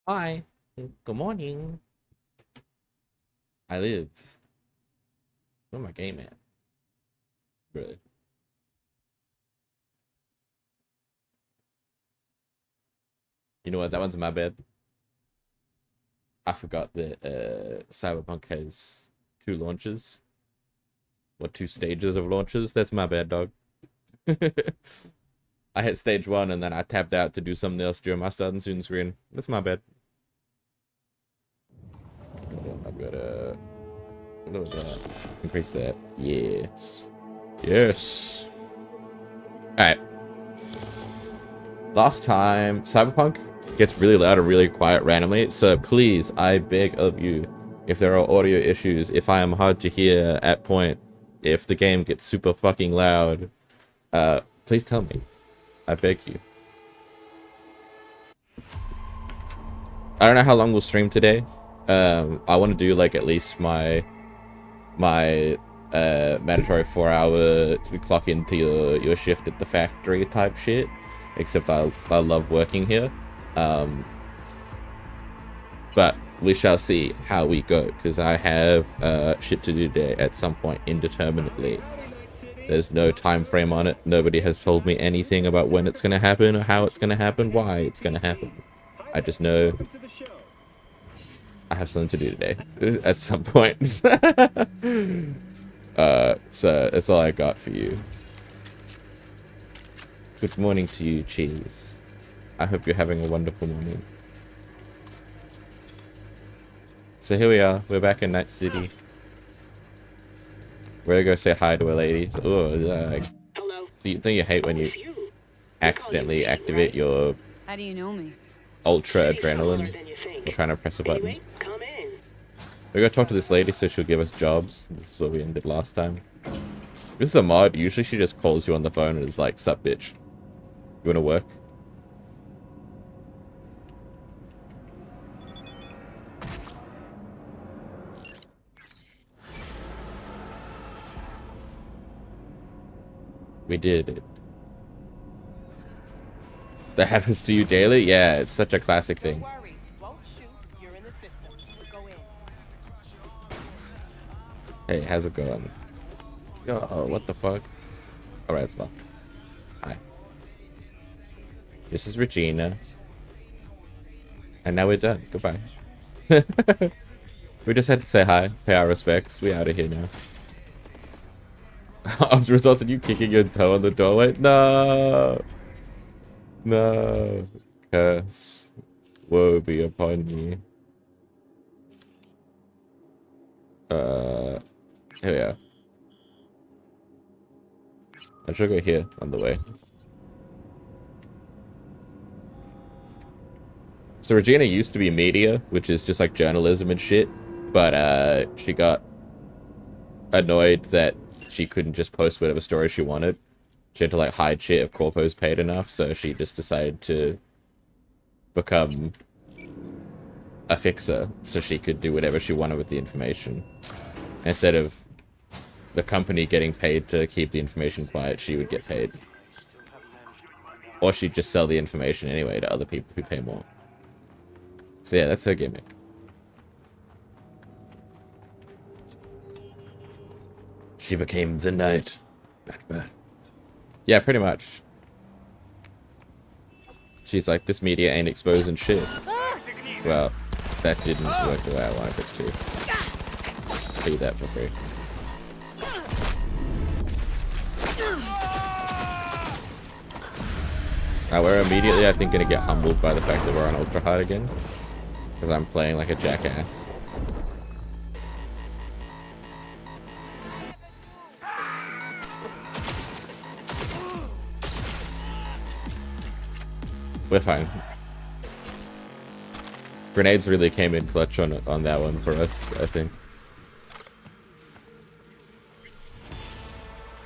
Hi. Good morning. I live. Where my game at? Really? You know what? That one's my bad. I forgot that Cyberpunk has two launches. What, two stages of launches? That's my bad, dog. I hit stage one and then I tapped out to do something else during my starting soon screen. That's my bad. Hold on, I've got to lower that. Increase that. Yes. Yes. Alright. Last time, Cyberpunk gets really loud and really quiet randomly, so please, I beg of you, if there are audio issues, if I am hard to hear at point, if the game gets super fucking loud, please tell me. I beg you. I don't know how long we'll stream today. I want to do like at least my mandatory 4-hour clock into your shift at the factory type shit. Except I love working here. But we shall see how we go, because I have shit to do today at some point indeterminately. There's no time frame on it. Nobody has told me anything about when it's going to happen, or how it's going to happen, why it's going to happen. I just know I have something to do today at some point. So that's all I got for you. Good morning to you, Cheese. I hope you're having a wonderful morning. So here we are. We're back in Night City. We're gonna go say hi to a lady. Oh, don't you hate when you accidentally activate your How do you know me? ultra adrenaline while trying to press a button? We're gonna talk to this lady so she'll give us jobs. This is what we ended last time. This is a mod. Usually she just calls you on the phone and is like, "Sup, bitch? You wanna work?" We did it. That happens to you daily? Yeah, it's such a classic thing. Hey, how's it going? Oh, what the fuck? Alright, it's locked. Hi. This is Regina. And now we're done. Goodbye. We just had to say hi, pay our respects. We out of here now. After results in you kicking your toe on the doorway? No! No. Curse. Woe be upon you. Here we are. I should go here on the way. So Regina used to be media, which is just like journalism and shit, but she got annoyed that she couldn't just post whatever story she wanted. She had to like hide shit if Corpo's paid enough, so she just decided to become a fixer so she could do whatever she wanted with the information. Instead of the company getting paid to keep the information quiet, she would get paid. Or she'd just sell the information anyway to other people who pay more. So yeah, that's her gimmick. She became the knight. Batman. Yeah, pretty much. She's like, this media ain't exposing shit. Well, that didn't work the way I wanted it to. Tell you that for free. Now we're immediately, I think, gonna get humbled by the fact that we're on ultra hard again. Because I'm playing like a jackass. We're fine. Grenades really came in clutch on that one for us, I think.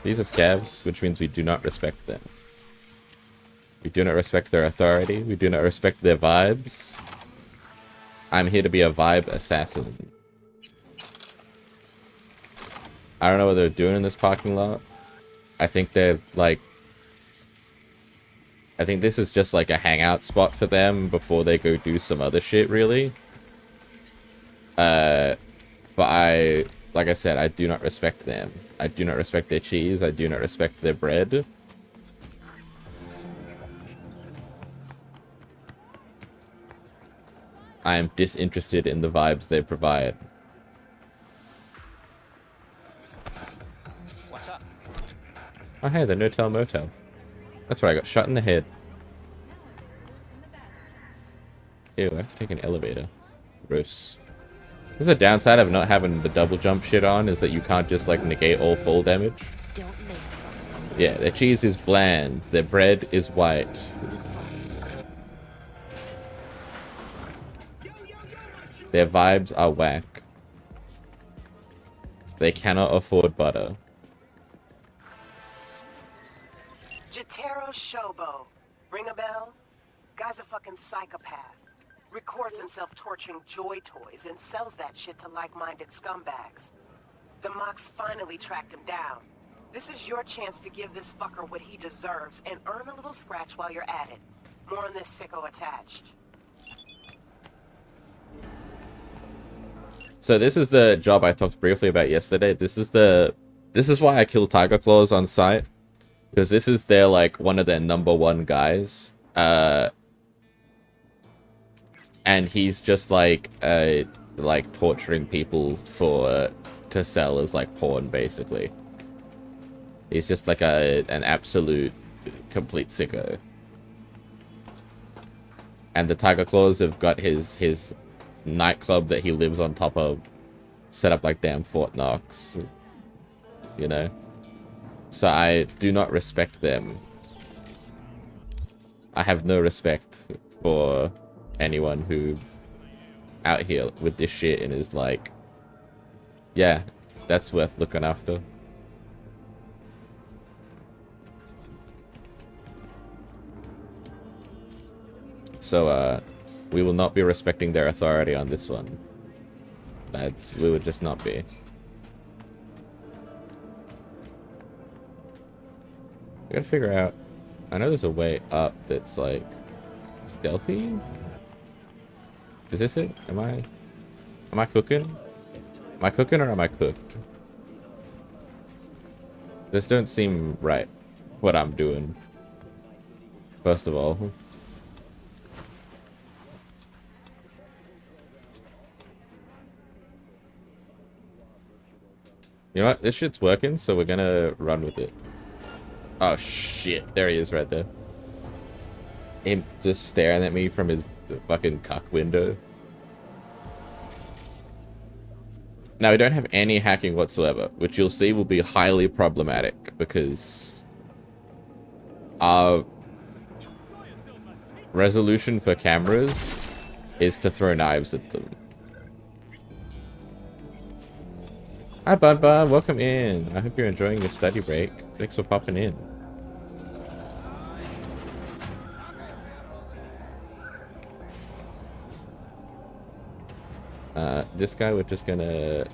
These are scavs, which means we do not respect them. We do not respect their authority. We do not respect their vibes. I'm here to be a vibe assassin. I don't know what they're doing in this parking lot. I think they're like I think this is just like a hangout spot for them before they go do some other shit, really. But like I said, I do not respect them. I do not respect their cheese. I do not respect their bread. I am disinterested in the vibes they provide. What's up? Oh hey, the No-Tell Motel. That's where I got shot in the head. Ew, I have to take an elevator. Gross. This is a downside of not having the double jump shit on, is that you can't just like negate all fall damage. Yeah, their cheese is bland. Their bread is white. Their vibes are whack. They cannot afford butter. Jotaro Shobo. Ring a bell? Guy's a fucking psychopath. Records himself torturing joy toys and sells that shit to like-minded scumbags. The Mox finally tracked him down. This is your chance to give this fucker what he deserves and earn a little scratch while you're at it. More on this sicko attached. So this is the job I talked briefly about yesterday. This is why I kill Tiger Claws on site. Because this is their, like, one of their #1 guys. And he's just, like torturing people to sell as, like, porn, basically. He's just, like, an absolute, complete sicko. And the Tiger Claws have got his nightclub that he lives on top of set up like damn Fort Knox. You know? So I do not respect them. I have no respect for anyone who out here with this shit and is like, yeah, that's worth looking after. So, we will not be respecting their authority on this one. We would just not be. I gotta figure out... I know there's a way up that's, like, stealthy? Is this it? Am I cooking? Am I cooking or am I cooked? This don't seem right, what I'm doing. First of all. You know what? This shit's working, so we're gonna run with it. Oh shit, there he is right there. Him just staring at me from his fucking cuck window. Now we don't have any hacking whatsoever, which you'll see will be highly problematic because our resolution for cameras is to throw knives at them. Hi Bud Bud, welcome in. I hope you're enjoying your study break. Thanks for popping in. This guy, we're just gonna...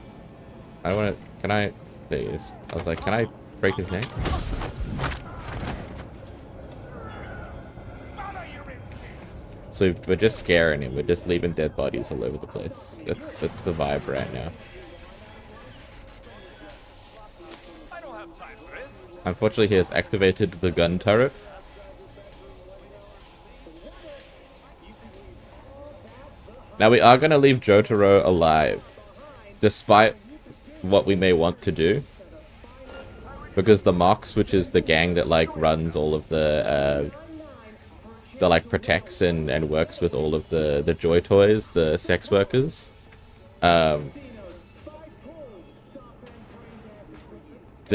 I don't wanna... Can I... There he is. I was like, can I break his neck? So we're just scaring him. We're just leaving dead bodies all over the place. That's the vibe right now. Unfortunately, he has activated the gun turret. Now, we are going to leave Jotaro alive, despite what we may want to do. Because the Mox, which is the gang that, like, runs all of the, that, like, protects and works with all of the Joy Toys, the sex workers, they're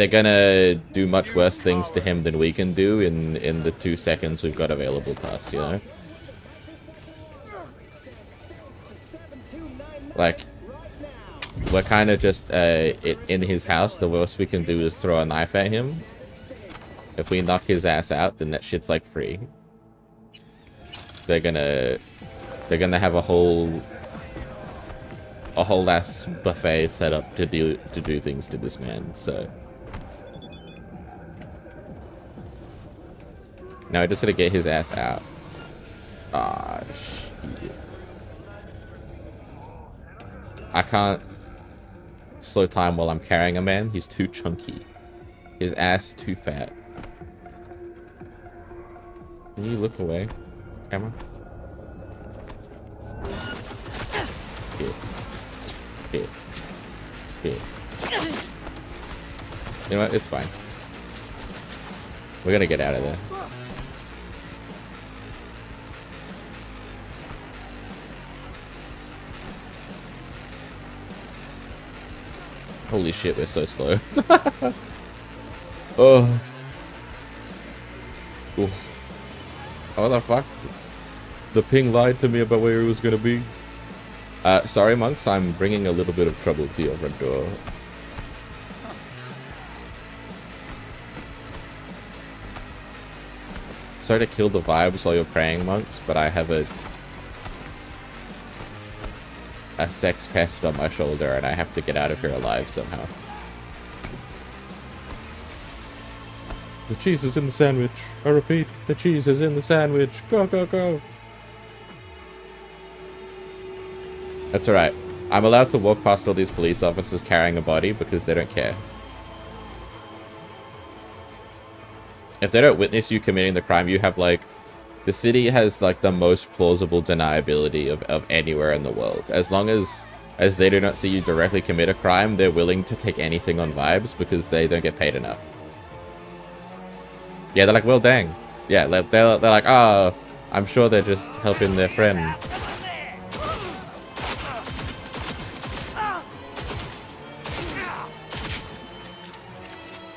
gonna do much worse things to him than we can do in the 2 seconds we've got available to us, you know? Like, we're kind of just in his house. The worst we can do is throw a knife at him. If we knock his ass out, then that shit's like free. They're gonna have a whole ass buffet set up to do things to this man. So Now I just gotta get his ass out. Ah, shit. I can't slow time while I'm carrying a man. He's too chunky. His ass too fat. Can you look away, camera? Shit. Shit. Shit. You know what? It's fine. We're gonna get out of there. Holy shit, we're so slow. Oh. Oof. What the fuck? The ping lied to me about where it was gonna be. Sorry, monks, I'm bringing a little bit of trouble to your front door. Sorry to kill the vibes while you're praying, monks, but I have a sex pest on my shoulder and I have to get out of here alive somehow. The cheese is in the sandwich. I repeat, the cheese is in the sandwich. Go, go, go. That's alright. I'm allowed to walk past all these police officers carrying a body because they don't care. If they don't witness you committing the crime, you have, like... The city has, like, the most plausible deniability of anywhere in the world. As long as they do not see you directly commit a crime, they're willing to take anything on vibes because they don't get paid enough. Yeah, they're like, well, dang. Yeah, they're like, oh, I'm sure they're just helping their friend.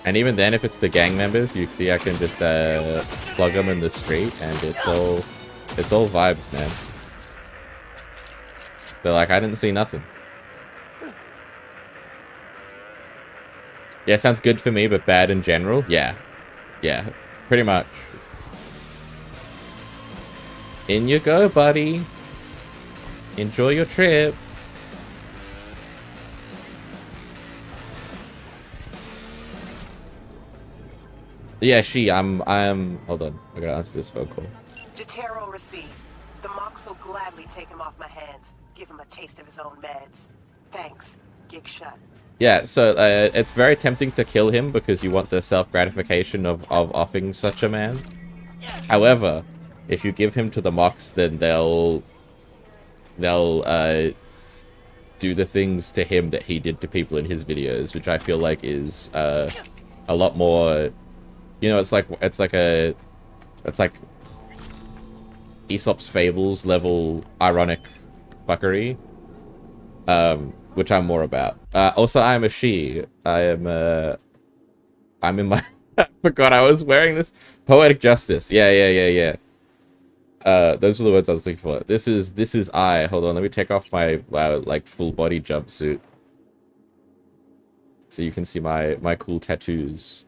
And even then, if it's the gang members, you see I can just plug them in the street, and it's all vibes, man. They're like, I didn't see nothing. Yeah, sounds good for me, but bad in general. Yeah, yeah, pretty much. In you go, buddy. Enjoy your trip. Yeah, I'm hold on, I gotta answer this phone call. Jotaro received. The Mox will gladly take him off my hands, give him a taste of his own meds. Thanks. Gig shut. Yeah, so it's very tempting to kill him because you want the self-gratification of offing such a man. However, if you give him to the Mox, then they'll do the things to him that he did to people in his videos, which I feel like is a lot more. You know, it's like Aesop's Fables level ironic fuckery, which I'm more about. Also, I am a she. I'm in my. I forgot I was wearing this. Poetic justice. Yeah. Those are the words I was looking for. This is I. Hold on, let me take off my like full body jumpsuit, so you can see my cool tattoos.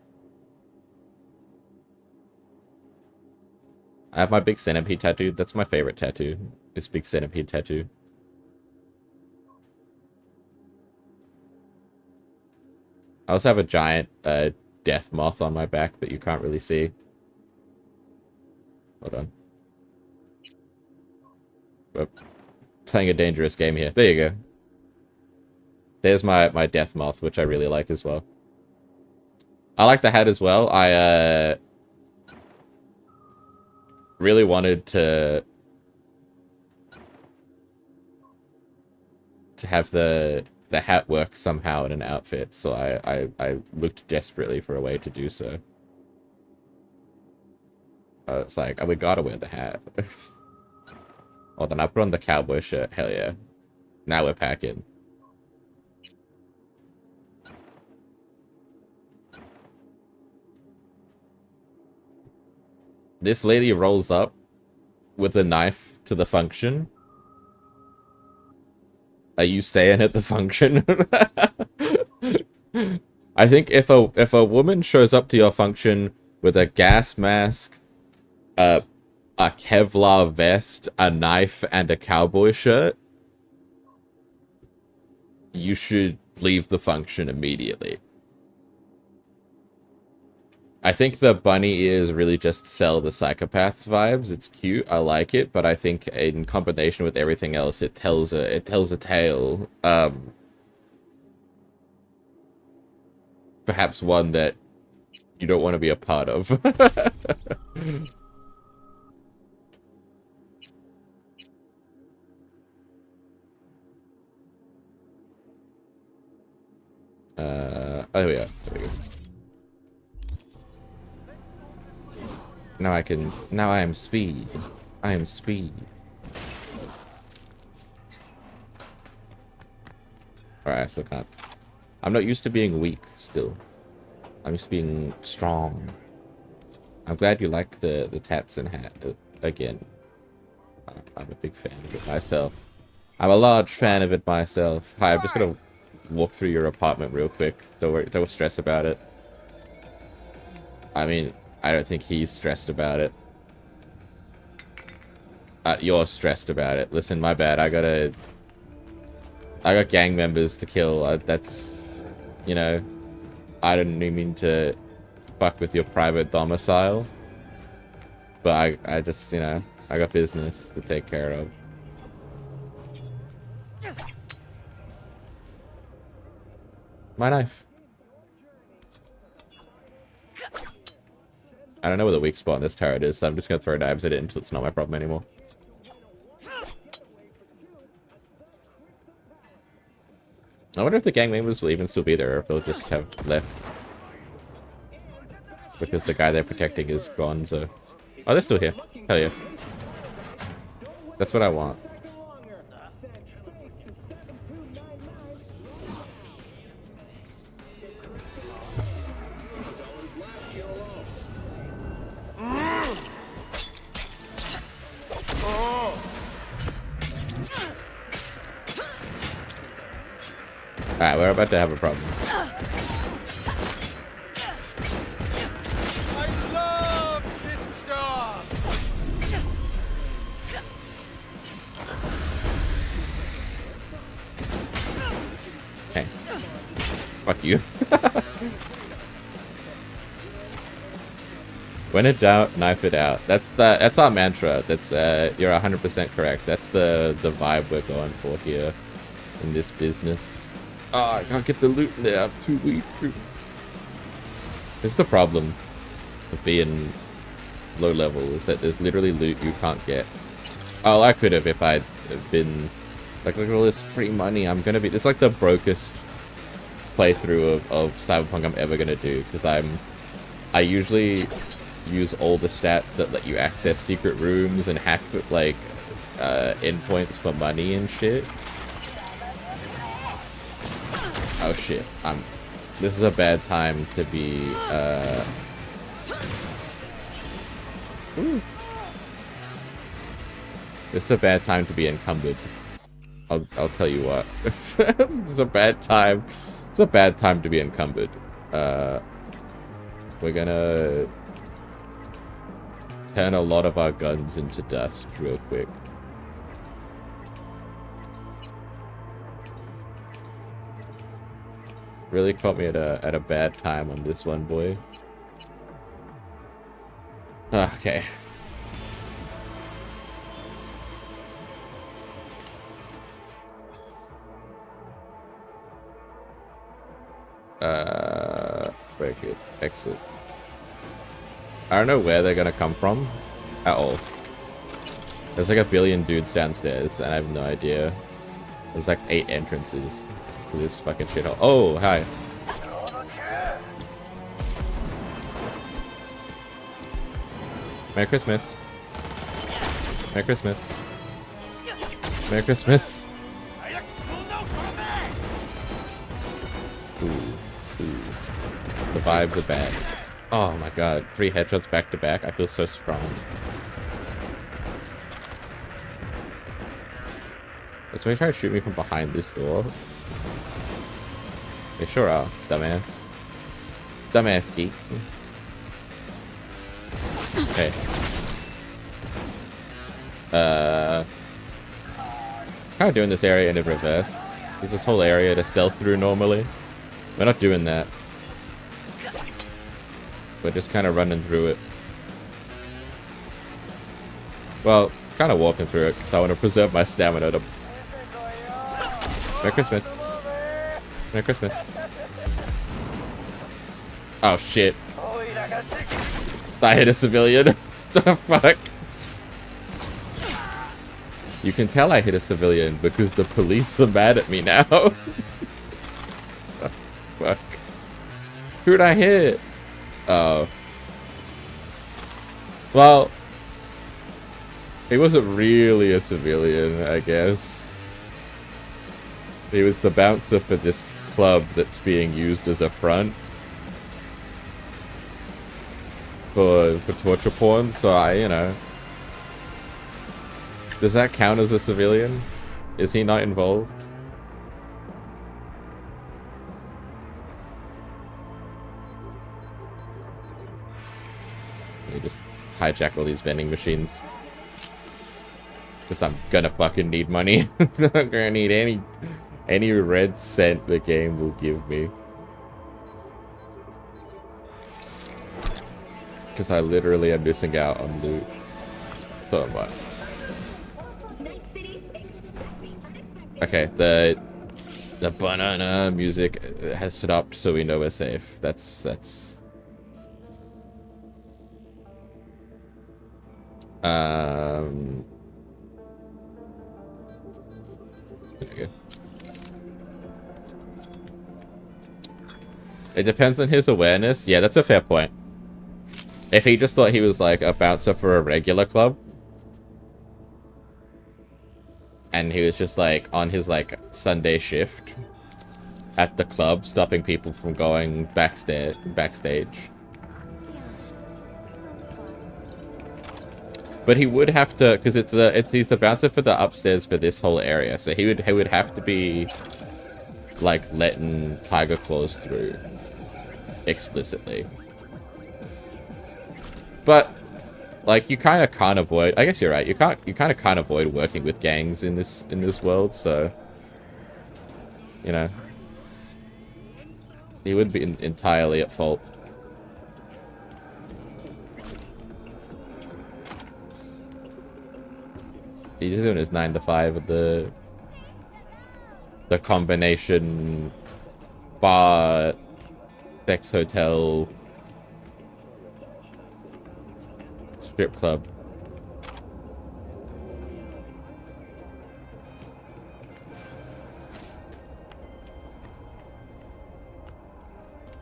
I have my big centipede tattoo. That's my favorite tattoo. This big centipede tattoo. I also have a giant death moth on my back that you can't really see. Hold on. We're playing a dangerous game here. There you go. There's my death moth, which I really like as well. I like the hat as well. I really wanted to have the hat work somehow in an outfit, so I looked desperately for a way to do so. It's like, oh, we gotta wear the hat. Hold on, I put on the cowboy shirt. Hell yeah. Now we're packing. This lady rolls up with a knife to the function. Are you staying at the function? I think if a woman shows up to your function with a gas mask, a Kevlar vest, a knife, and a cowboy shirt, you should leave the function immediately. I think the bunny ears really just sell the psychopaths vibes. It's cute, I like it, but I think in combination with everything else, it tells a tale. Perhaps one that you don't want to be a part of. Oh, there we are. There we go. Now I can. Now I am speed. I am speed. Alright, I still can't. I'm not used to being weak still. I'm used to being strong. I'm glad you like the tats and hat again. I'm a big fan of it myself. I'm a large fan of it myself. Hi, I'm just gonna walk through your apartment real quick. Don't stress about it. I mean, I don't think he's stressed about it. You're stressed about it. Listen, my bad. I got gang members to kill. That's, you know, I didn't even mean to fuck with your private domicile. But I just, you know, I got business to take care of. My knife. I don't know where the weak spot in this turret is, so I'm just gonna throw knives at it until it's not my problem anymore. I wonder if the gang members will even still be there, or if they'll just have left. Because the guy they're protecting is gone, so... Oh, they're still here. Hell yeah. That's what I want. Alright, we're about to have a problem. I love this job. Hey. Fuck you. When in doubt, knife it out. That's our mantra. That's you're 100% correct. That's the vibe we're going for here in this business. Oh, I can't get the loot in there. I'm too weak. This is the problem of being low level, is that there's literally loot you can't get. Oh, I could have if I'd been like, look at all this free money. I'm gonna be. It's like the brokest playthrough of Cyberpunk I'm ever gonna do, because I usually use all the stats that let you access secret rooms and hack like endpoints for money and shit. Oh shit, this is a bad time to be, This is a bad time to be encumbered. I'll tell you what. This is a bad time. It's a bad time to be encumbered. We're gonna turn a lot of our guns into dust real quick. Really caught me at a bad time on this one, boy. Okay. Very good. Exit. I don't know where they're gonna come from at all. There's like a billion dudes downstairs, and I have no idea. There's like 8 entrances to this fucking shithole. Oh, hi. Merry Christmas. Merry Christmas. Merry Christmas. Ooh, ooh. The vibes are bad. Oh my god, 3 headshots back to back. I feel so strong. Is somebody trying to shoot me from behind this door? They sure are, dumbass. Dumbass geek. Okay. Kind of doing this area in a reverse. Is this whole area to stealth through normally? We're not doing that. We're just kind of running through it. Well, kind of walking through it because I want to preserve my stamina to... Merry Christmas. Merry Christmas. Oh shit. I hit a civilian. The fuck? You can tell I hit a civilian because the police are mad at me now. Fuck. Who'd I hit? Oh. Well, he wasn't really a civilian, I guess. He was the bouncer for this club that's being used as a front for torture porn, so you know. Does that count as a civilian? Is he not involved? Let me just hijack all these vending machines. Because I'm gonna fucking need money. I'm gonna need any red cent the game will give me. Because I literally am missing out on loot so much. Okay, the banana music has stopped, so we know we're safe. That's okay. It depends on his awareness. Yeah, that's a fair point. If he just thought he was like a bouncer for a regular club, and he was just like on his like Sunday shift at the club, stopping people from going backstage. But he would have to, because he's the bouncer for the upstairs for this whole area, so he would have to be like letting Tiger Claws through explicitly. But like you kind of can't avoid. I guess you're right. You kind of can't avoid working with gangs in this world. So you know, he would be entirely at fault. He's doing his 9 to 5 at the combination bar, sex hotel, strip club.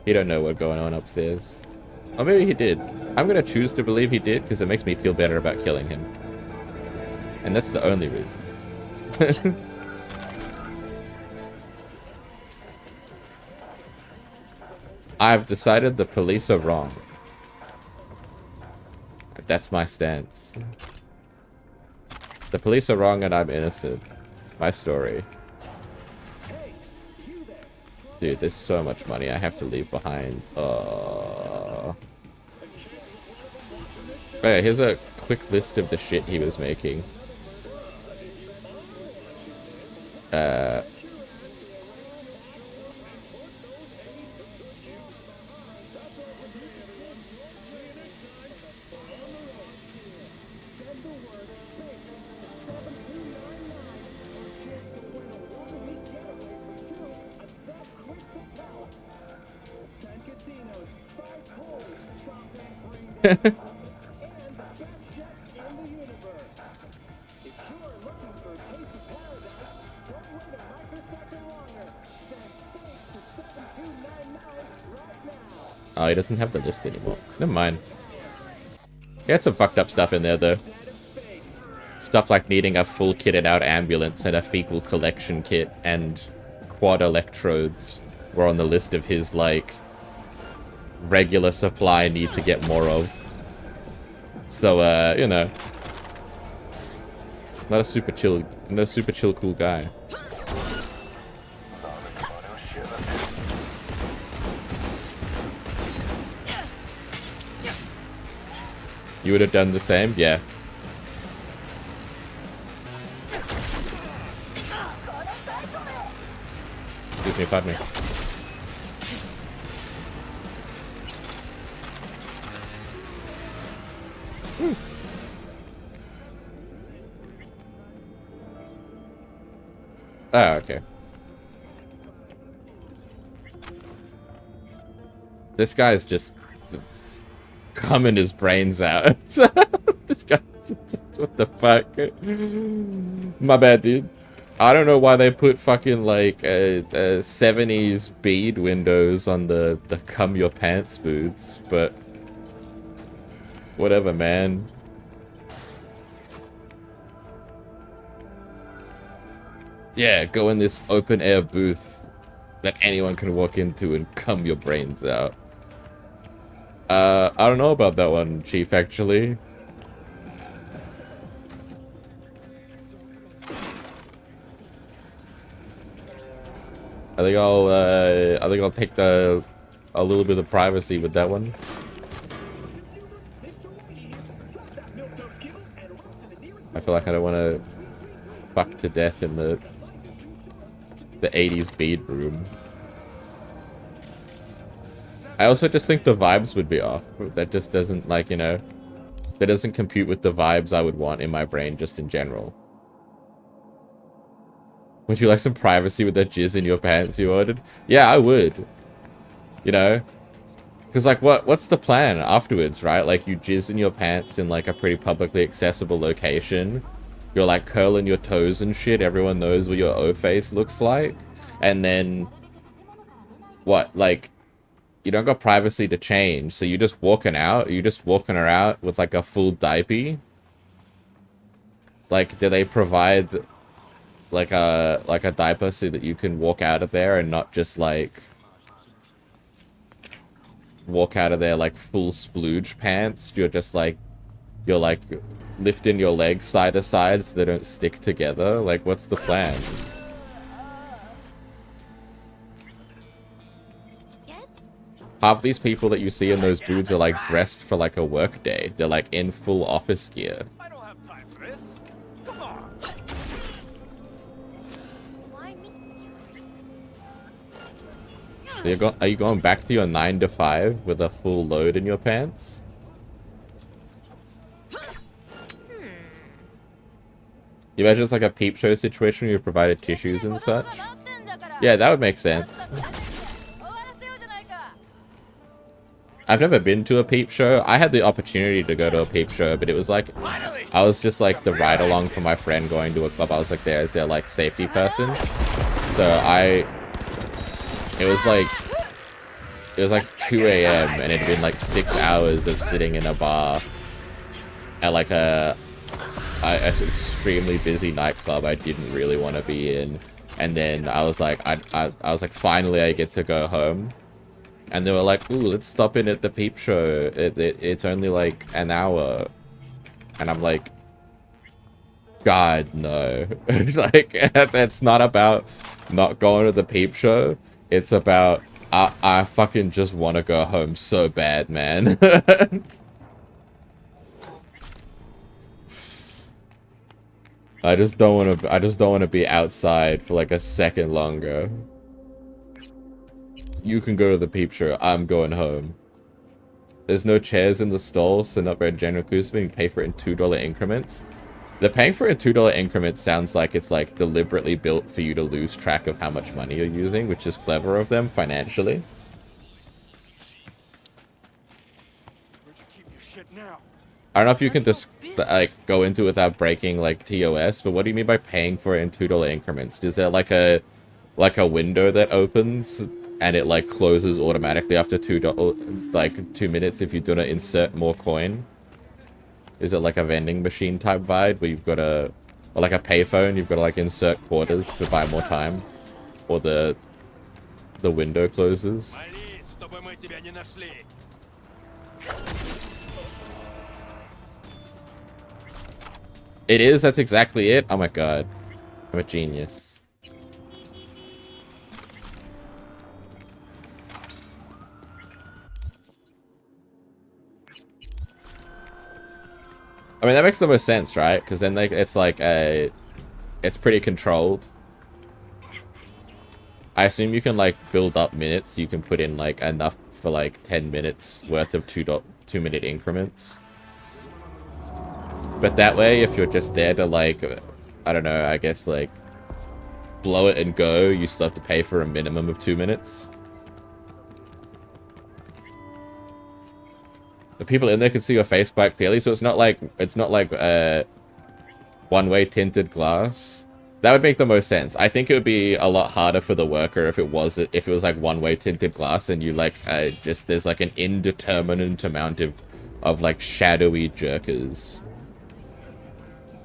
He don't know what's going on upstairs. Or maybe he did. I'm gonna choose to believe he did because it makes me feel better about killing him. And that's the only reason. I've decided the police are wrong. That's my stance. The police are wrong and I'm innocent. My story. Dude, there's so much money I have to leave behind. Oh yeah, here's a quick list of the shit he was making. Oh, he doesn't have the list anymore. Never mind. He had some fucked up stuff in there, though. Stuff like needing a full kitted out ambulance and a fecal collection kit and quad electrodes were on the list of his, like, regular supply need to get more of. So, you know. Not a super chill cool guy. You would have done the same? Yeah. Excuse me, pardon me. Oh, okay. This guy's just coming his brains out. This guy, what the fuck? My bad, dude. I don't know why they put fucking like 70s bead windows on the cum your pants booths, but whatever, man. Yeah, go in this open air booth that anyone can walk into and cum your brains out. I don't know about that one, Chief, actually. I think I'll take a little bit of privacy with that one. I feel like I don't want to fuck to death in the 80s bead room. I also just think the vibes would be off. That just doesn't, like, you know, that doesn't compute with the vibes I would want in my brain just in general. Would you like some privacy with that jizz in your pants you ordered? Yeah, I would. You know? Because, like, what's the plan afterwards, right? Like, you jizz in your pants in, like, a pretty publicly accessible location. You're, like, curling your toes and shit. Everyone knows what your O-face looks like. And then... what? Like... you don't got privacy to change, so you're just walking out. You're just walking her out with like a full diaper. Like, do they provide like a diaper so that you can walk out of there and not just like walk out of there like full splooge pants? You're just like lifting your legs side to side so they don't stick together. Like, what's the plan? Half these people that you see in those booths are like dressed for like a work day. They're like in full office gear. I don't have time for this. Come on. So are you going back to your 9 to 5 with a full load in your pants? You imagine it's like a peep show situation where you provided tissues and such? Yeah, that would make sense. I've never been to a peep show. I had the opportunity to go to a peep show, but it was like, I was just like the ride along for my friend going to a club. I was like there as their like safety person. So it was like 2 AM and it had been like 6 hours of sitting in a bar at like a extremely busy nightclub I didn't really want to be in. And then I was like, I was like, finally I get to go home. And they were like, ooh, let's stop in at the peep show. It's only like an hour. And I'm like, God, no. It's like, that's not about not going to the peep show. It's about, I fucking just want to go home so bad, man. I just don't want to be outside for like a second longer. You can go to the peep show. I'm going home. There's no chairs in the stall, so not very general inclusive. You pay for it in $2 increments. The paying for it in $2 increments sounds like it's like deliberately built for you to lose track of how much money you're using, which is clever of them financially. I don't know if you can just like go into it without breaking like TOS, but what do you mean by paying for it in $2 increments? Is there like a window that opens and it like closes automatically after like 2 minutes if you do not insert more coin? Is it like a vending machine type vibe where you've got or like a payphone, you've got to like insert quarters to buy more time, or the window closes? It is, that's exactly it. Oh my god, I'm a genius. I mean, that makes the most sense, right? Because then it's like it's pretty controlled. I assume you can like build up minutes. You can put in like enough for like 10 minutes worth of 2-minute increments. But that way, if you're just there to like, I don't know, I guess like blow it and go, you still have to pay for a minimum of 2 minutes. The people in there can see your face quite clearly, so it's not like one-way tinted glass. That would make the most sense. I think it would be a lot harder for the worker if it was like one-way tinted glass and you like just there's like an indeterminate amount of like shadowy jerkers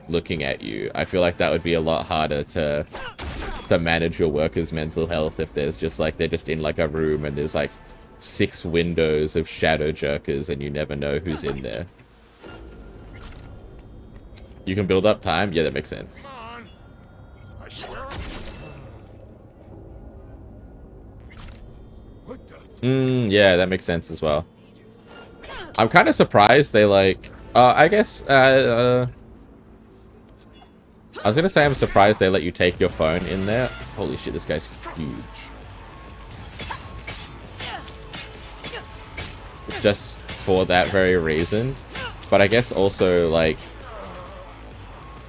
looking at you. I feel like that would be a lot harder to manage your workers' mental health if there's just like they're just in like a room and there's like 6 windows of shadow jerkers and you never know who's in there. You can build up time? Yeah, that makes sense. I swear. What the? Yeah, that makes sense as well. I'm kind of surprised they like... I guess... I was gonna say I'm surprised they let you take your phone in there. Holy shit, this guy's huge. Just for that very reason. But I guess also, like...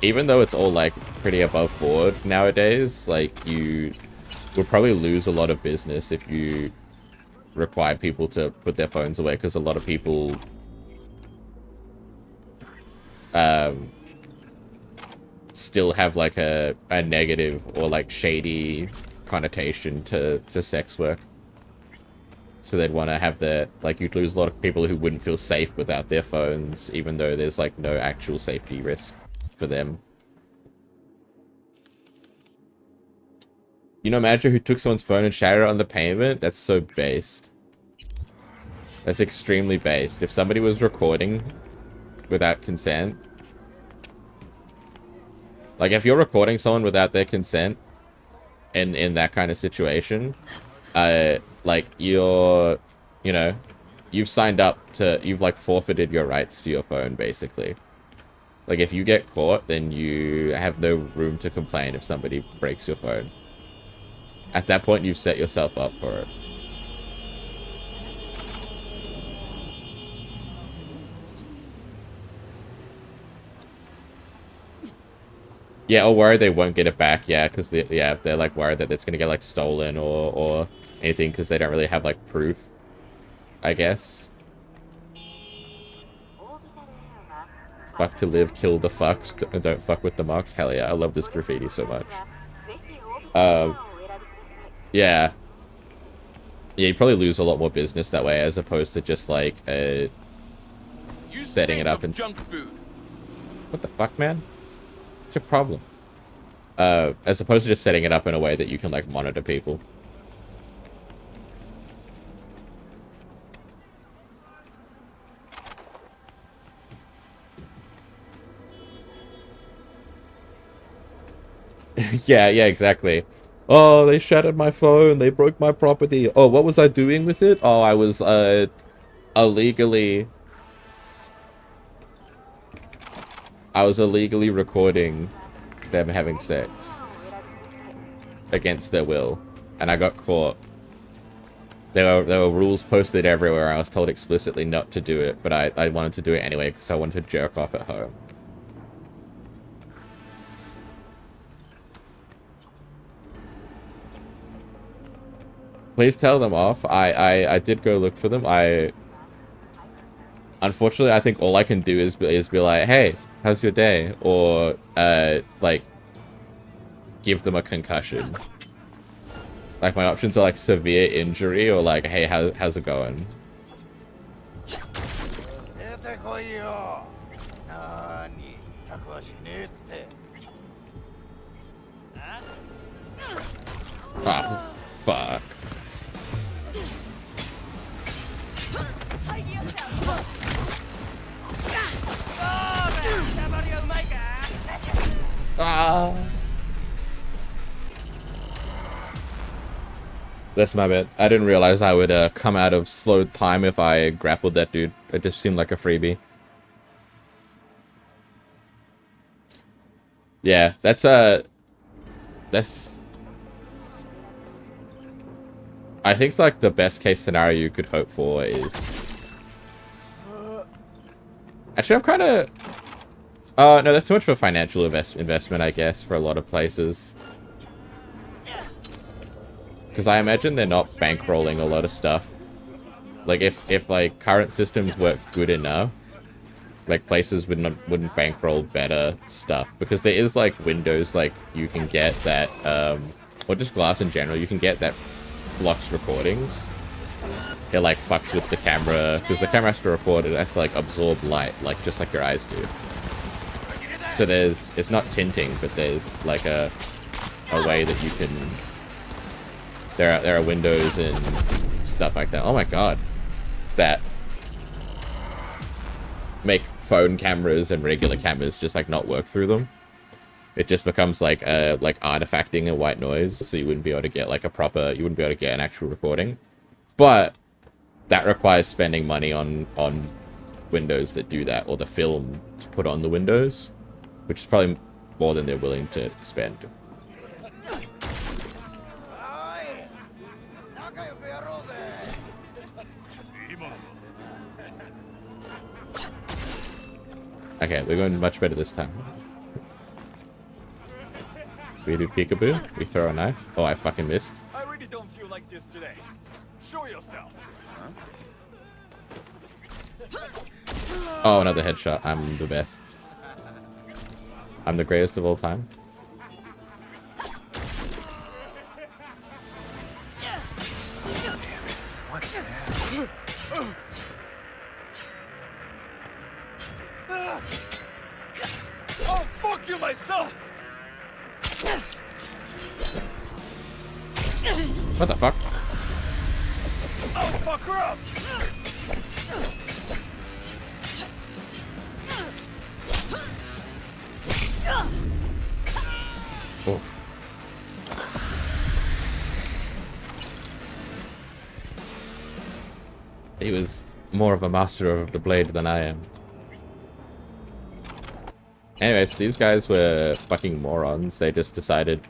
Even though it's all, like, pretty above board nowadays, like, you would probably lose a lot of business if you require people to put their phones away, because a lot of people... still have, like, a negative or, like, shady connotation to sex work. So they'd want to have their... Like, you'd lose a lot of people who wouldn't feel safe without their phones, even though there's, like, no actual safety risk for them. You know, manager who took someone's phone and shattered it on the pavement? That's so based. That's extremely based. If somebody was recording without consent... Like, if you're recording someone without their consent in that kind of situation, like, you're, you know, you've signed up to... You've, like, forfeited your rights to your phone, basically. Like, if you get caught, then you have no room to complain if somebody breaks your phone. At that point, you've set yourself up for it. Yeah, or worried they won't get it back, yeah, because they're, like, worried that it's going to get, like, stolen or anything, because they don't really have, like, proof, I guess. Fuck to live, kill the fucks, don't fuck with the marks. Hell yeah, I love this graffiti so much. Yeah. Yeah, you probably lose a lot more business that way, as opposed to just, like, setting it up and... Junk food. What the fuck, man? It's a problem. As opposed to just setting it up in a way that you can, like, monitor people. Yeah, exactly. Oh, they shattered my phone. They broke my property. Oh, what was I doing with it? Oh, I was, illegally... I was illegally recording them having sex. Against their will. And I got caught. There were rules posted everywhere. I was told explicitly not to do it, but I wanted to do it anyway because I wanted to jerk off at home. Please tell them off. I did go look for them. Unfortunately, I think all I can do is be like, hey, how's your day? Or, like, give them a concussion. Like, my options are, like, severe injury or, like, hey, how's it going? Oh, fuck. Ah. That's my bad. I didn't realize I would come out of slowed time if I grappled that dude. It just seemed like a freebie. Yeah, that's I think, like, the best case scenario you could hope for is... Actually, I'm kind of... no, that's too much for financial investment, I guess, for a lot of places. Because I imagine they're not bankrolling a lot of stuff. Like, if like, current systems work good enough, like, places wouldn't bankroll better stuff. Because there is, like, windows, like, you can get that, or just glass in general, you can get that blocks recordings. It, like, fucks with the camera, because the camera has to record, it has to, like, absorb light, like, just like your eyes do. So it's not tinting, but there's, like, a way that you can, there are windows and stuff like that. Oh my god. That make phone cameras and regular cameras just, like, not work through them. It just becomes, like, artifacting and white noise, so you wouldn't be able to get, like, you wouldn't be able to get an actual recording. But that requires spending money on windows that do that, or the film to put on the windows, which is probably more than they're willing to spend. Okay, we're going much better this time. We do peekaboo. We throw a knife. Oh, I fucking missed. I really don't feel like this today. Show yourself. Oh, another headshot. I'm the best. I'm the greatest of all time. Oh, fuck you myself! What the fuck? Oh, fuck her up! Oh. He was more of a master of the blade than I am. Anyways, these guys were fucking morons. They just decided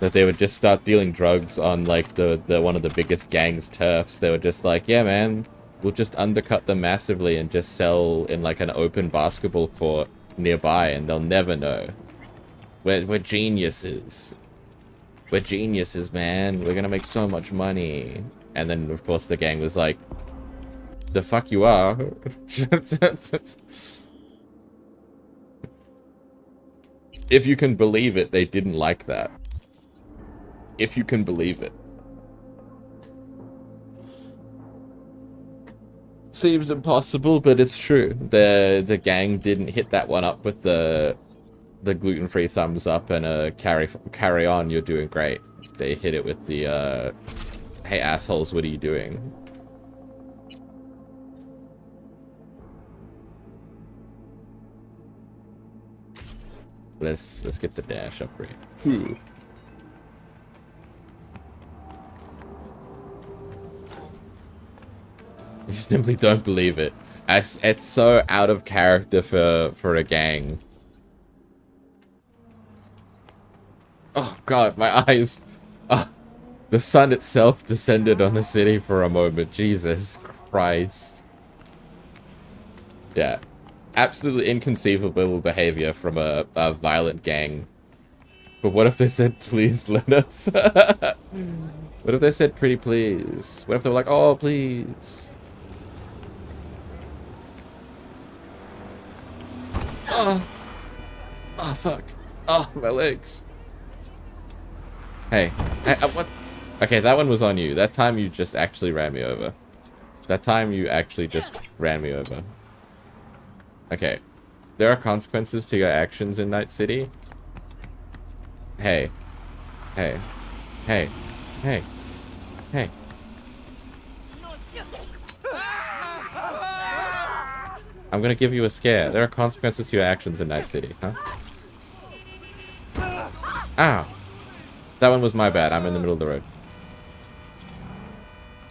that they would just start dealing drugs on, like, the one of the biggest gangs' turfs. They were just like, yeah, man, we'll just undercut them massively and just sell in, like, an open basketball court nearby, and they'll never know. We're geniuses. We're geniuses, man. We're gonna make so much money. And then, of course, the gang was like, the fuck you are. If you can believe it, they didn't like that. If you can believe it. Seems impossible, but it's true. The gang didn't hit that one up with the gluten-free thumbs up and carry on, you're doing great. They hit it with the hey assholes, what are you doing? Let's get the dash upgrade. Ooh. You simply don't believe it. It's so out of character for a gang. Oh god, my eyes. Oh, the sun itself descended on the city for a moment. Jesus Christ. Yeah. Absolutely inconceivable behavior from a violent gang. But what if they said, please let us? What if they said, pretty please? What if they were like, oh, please? Oh. Oh, fuck. Oh, my legs. Hey, what? Okay, that one was on you. That time you just actually ran me over. That time you actually just ran me over. Okay. There are consequences to your actions in Night City. Hey. Hey. Hey. Hey. Hey. I'm gonna give you a scare. There are consequences to your actions in Night City, huh? Ow. That one was my bad. I'm in the middle of the road.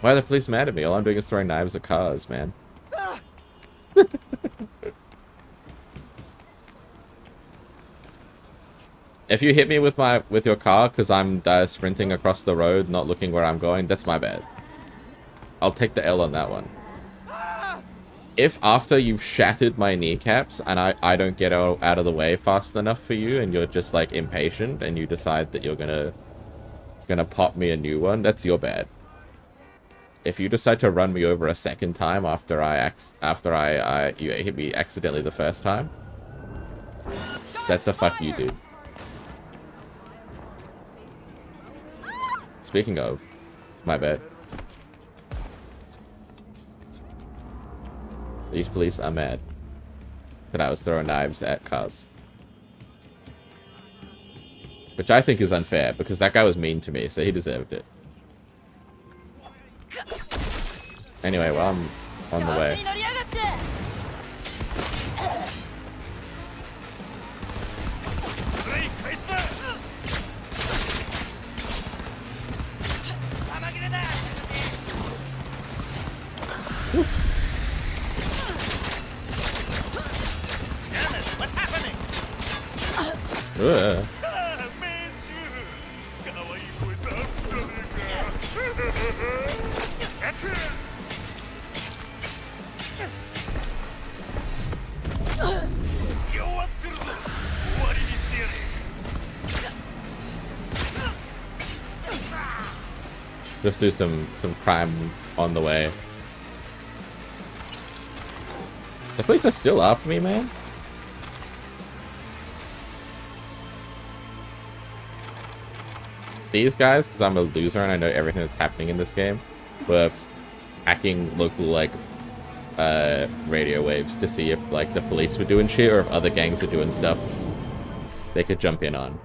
Why are the police mad at me? All I'm doing is throwing knives at cars, man. If you hit me with your car because I'm sprinting across the road, not looking where I'm going, that's my bad. I'll take the L on that one. If after you've shattered my kneecaps and I don't get out of the way fast enough for you and you're just like impatient and you decide that you're gonna gonna pop me a new one, that's your bad. If you decide to run me over a second time after you hit me accidentally the first time, that's a fuck you, dude. Speaking of, my bad. These police are mad that I was throwing knives at cars. Which I think is unfair, because that guy was mean to me, so he deserved it. Anyway, well, I'm on the way. Ugh. Just do some crime on the way. The police are still after me, man. These guys, because I'm a loser and I know everything that's happening in this game, were hacking local, like, radio waves to see if, like, the police were doing shit or if other gangs were doing stuff they could jump in on.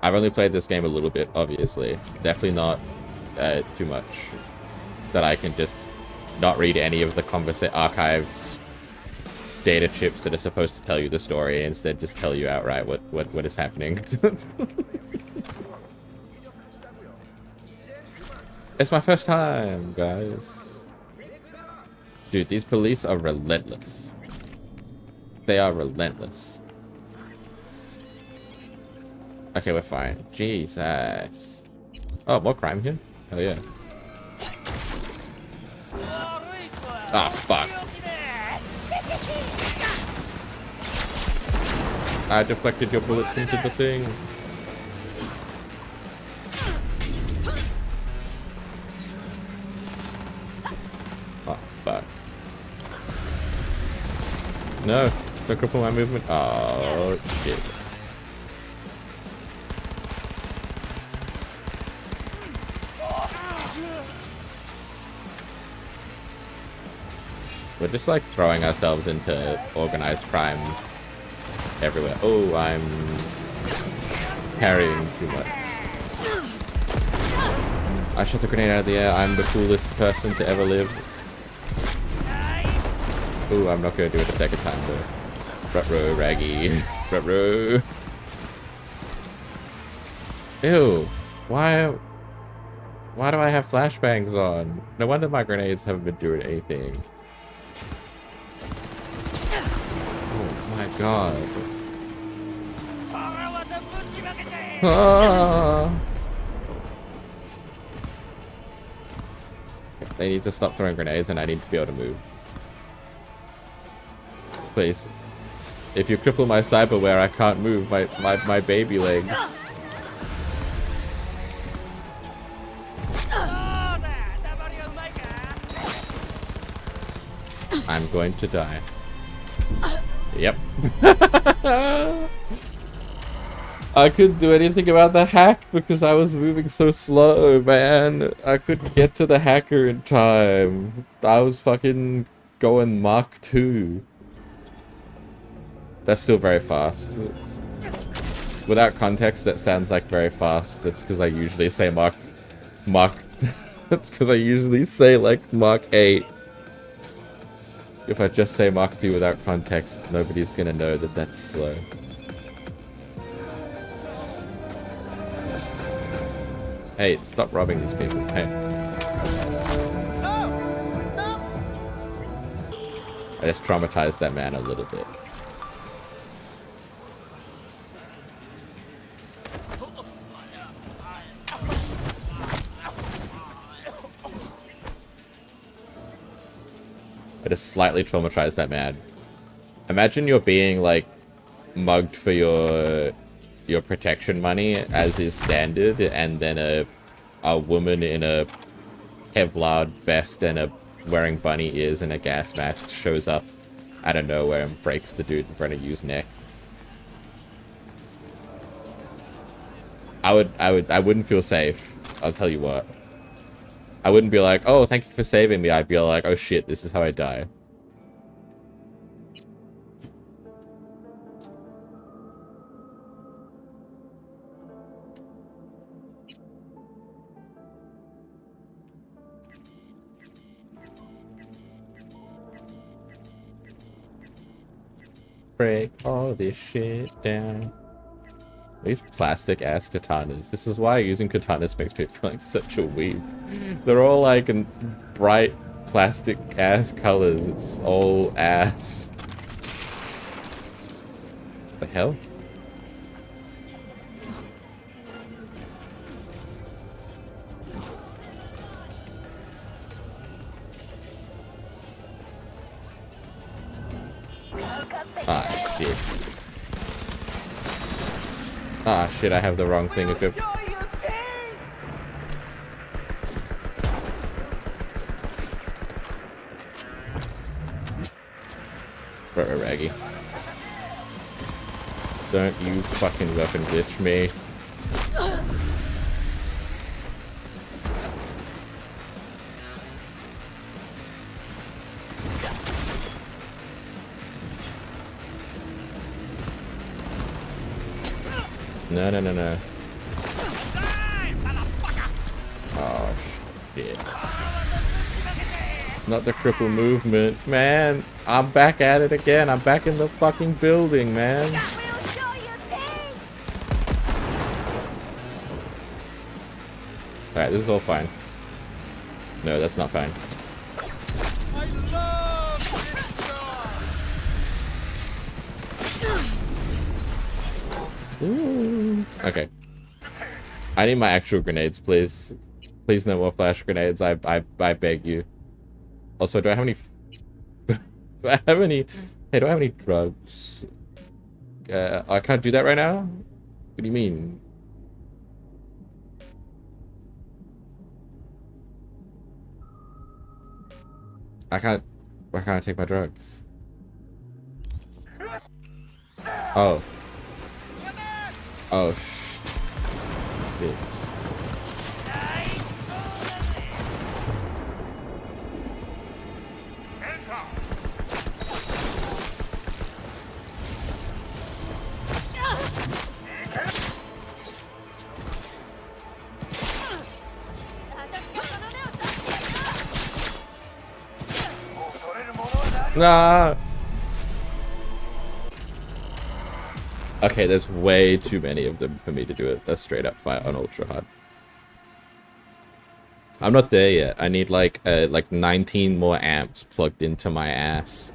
I've only played this game a little bit, obviously. Definitely not too much. That I can just not read any of the archives data chips that are supposed to tell you the story, and instead just tell you outright what is happening. It's my first time, guys. Dude, these police are relentless. They are relentless. Okay, we're fine. Jesus. Oh, more crime here? Hell yeah. Ah, fuck. I deflected your bullets into the thing. Oh, fuck. No, don't cripple my movement. Oh, shit. We're just like throwing ourselves into organized crime everywhere. Oh, I'm carrying too much. I shot the grenade out of the air. I'm the coolest person to ever live. Ooh, I'm not gonna do it a second time though. Ruh-roh, raggy. Ruh-roh. Ew. Why do I have flashbangs on? No wonder my grenades haven't been doing anything. Oh my god. Ah. They need to stop throwing grenades and I need to be able to move. Please. If you cripple my cyberware, I can't move my baby legs. I'm going to die. Yep. I couldn't do anything about the hack because I was moving so slow, man. I couldn't get to the hacker in time. I was fucking going Mach 2. That's still very fast. Without context, that sounds like very fast. That's because I usually say Mach. That's because I usually say like Mach 8. If I just say Mach 2 without context, nobody's gonna know that that's slow. Hey, stop robbing these people. Hey. I just traumatized that man a little bit. I just slightly traumatized that man. Imagine you're being, like, mugged for your your protection money as is standard, and then a woman in a Kevlar vest and a wearing bunny ears and a gas mask shows up out of nowhere and breaks the dude in front of you's neck. I wouldn't feel safe. I'll tell you what. I wouldn't be like, oh, thank you for saving me. I'd be like, oh shit, this is how I die. Break all this shit down. These plastic ass katanas. This is why using katanas makes me feel like such a weeb. They're all like in bright plastic ass colors. It's all ass. The hell? Ah, shit. Ah, shit, I have the wrong thing equipped. Bro, Raggy. Don't you fucking weapon glitch me. No, no, no, no. Oh, shit. Not the cripple movement. Man, I'm back at it again. I'm back in the fucking building, man. Alright, this is all fine. No, that's not fine. Ooh. Okay. I need my actual grenades, please. Please no more flash grenades. I beg you. Also, do I have any... do I have any... Hey, do I have any drugs? I can't do that right now? What do you mean? I can't... Why can't I take my drugs? Oh. Oh, shit. Nah. Okay, there's way too many of them for me to do a straight up fight on ultra hard. I'm not there yet. I need like 19 more amps plugged into my ass.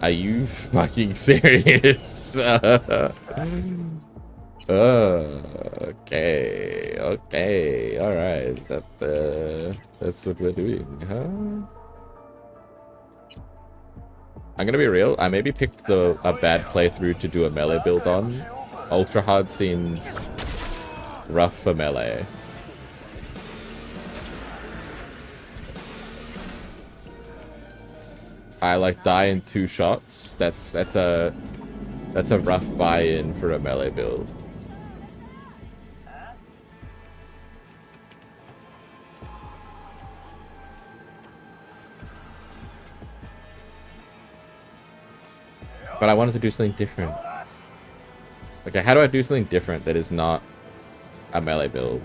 Are you fucking serious? Okay, okay, all right. That's what we're doing, huh? I'm gonna be real. I maybe picked a bad playthrough to do a melee build on. Ultra hard seems rough for melee. I like die in 2 shots. That's a rough buy-in for a melee build. But I wanted to do something different. Okay, how do I do something different that is not a melee build?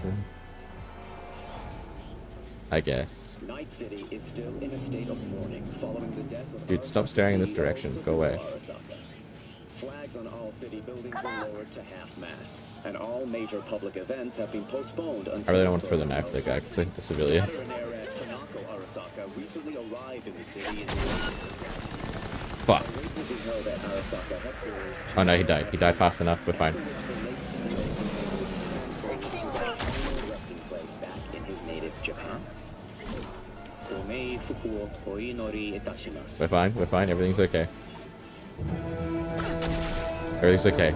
I guess. Night City is still in a state of mourning following the death of Dude, stop staring in this direction. Go away. Flags on all city buildings were lowered to half-mast, and all major public events have been postponed until... I really don't want to throw the knife at the guy because I think the civilian. Fuck. Oh no, he died. He died fast enough. We're fine. We're fine. We're fine. Everything's okay. Everything's okay.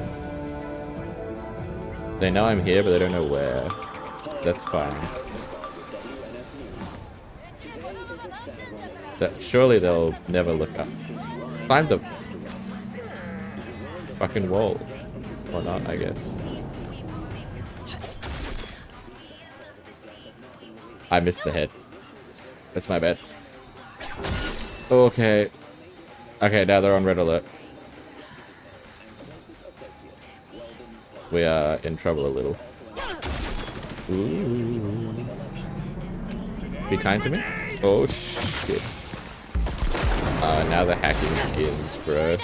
They know I'm here, but they don't know where. So that's fine. Surely they'll never look up. Climb the fucking wall. Or not, I guess. I missed the head. That's my bad. Okay. Okay, now they're on red alert. We are in trouble a little. Ooh. Be kind to me? Oh shit. Now the hacking begins, bro.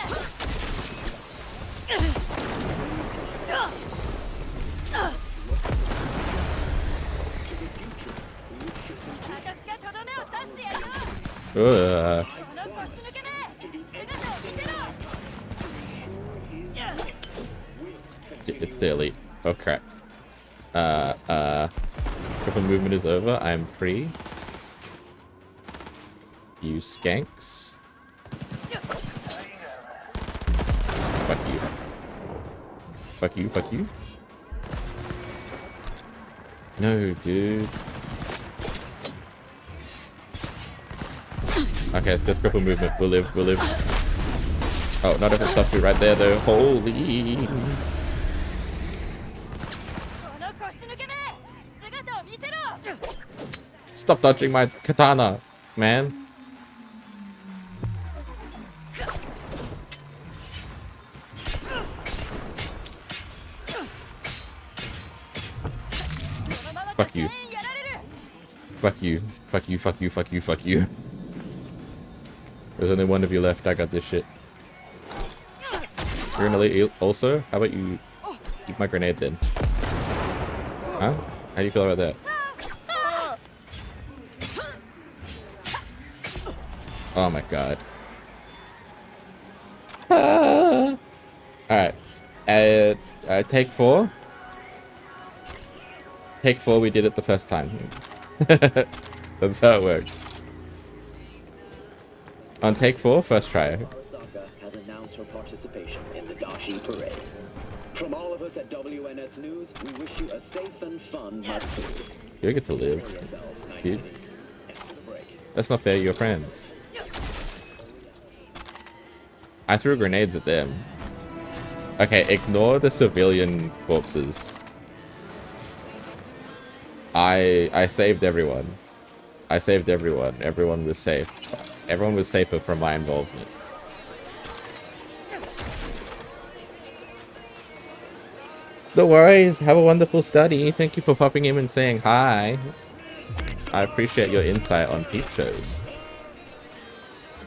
It's the elite. Oh crap. Triple movement is over. I'm free. You skanks. Fuck you. Fuck you, fuck you. No, dude. Okay, it's just triple movement. We'll live, we'll live. Oh, not if it stops me right there though. Holy. Stop dodging my katana, man. Fuck you. Fuck you. Fuck you, fuck you, fuck you, fuck you. There's only one of you left. I got this shit. You're an elite also? How about you eat my grenade then? Huh? How do you feel about that? Oh my god. Alright. Take 4. Take 4, we did it the first time. That's how it works. On take 4, first try. Osaka has announced her participation in the Dashi Parade. From all of us at WNS News, we wish you a safe and fun month. You get to live, dude. That's not fair, you're friends. I threw grenades at them. Okay, ignore the civilian corpses. I saved everyone. I saved everyone. Everyone was safe. Everyone was safer from my involvement. No worries. Have a wonderful study. Thank you for popping in and saying hi. I appreciate your insight on peep shows.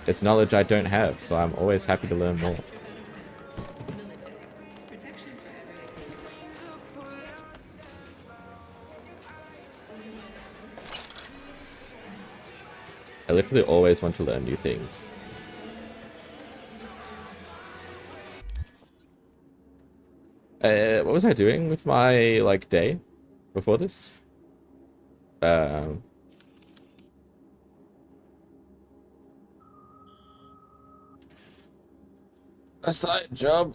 It's knowledge I don't have, so I'm always happy to learn more. I literally always want to learn new things. What was I doing with my, like, day before this? A side job?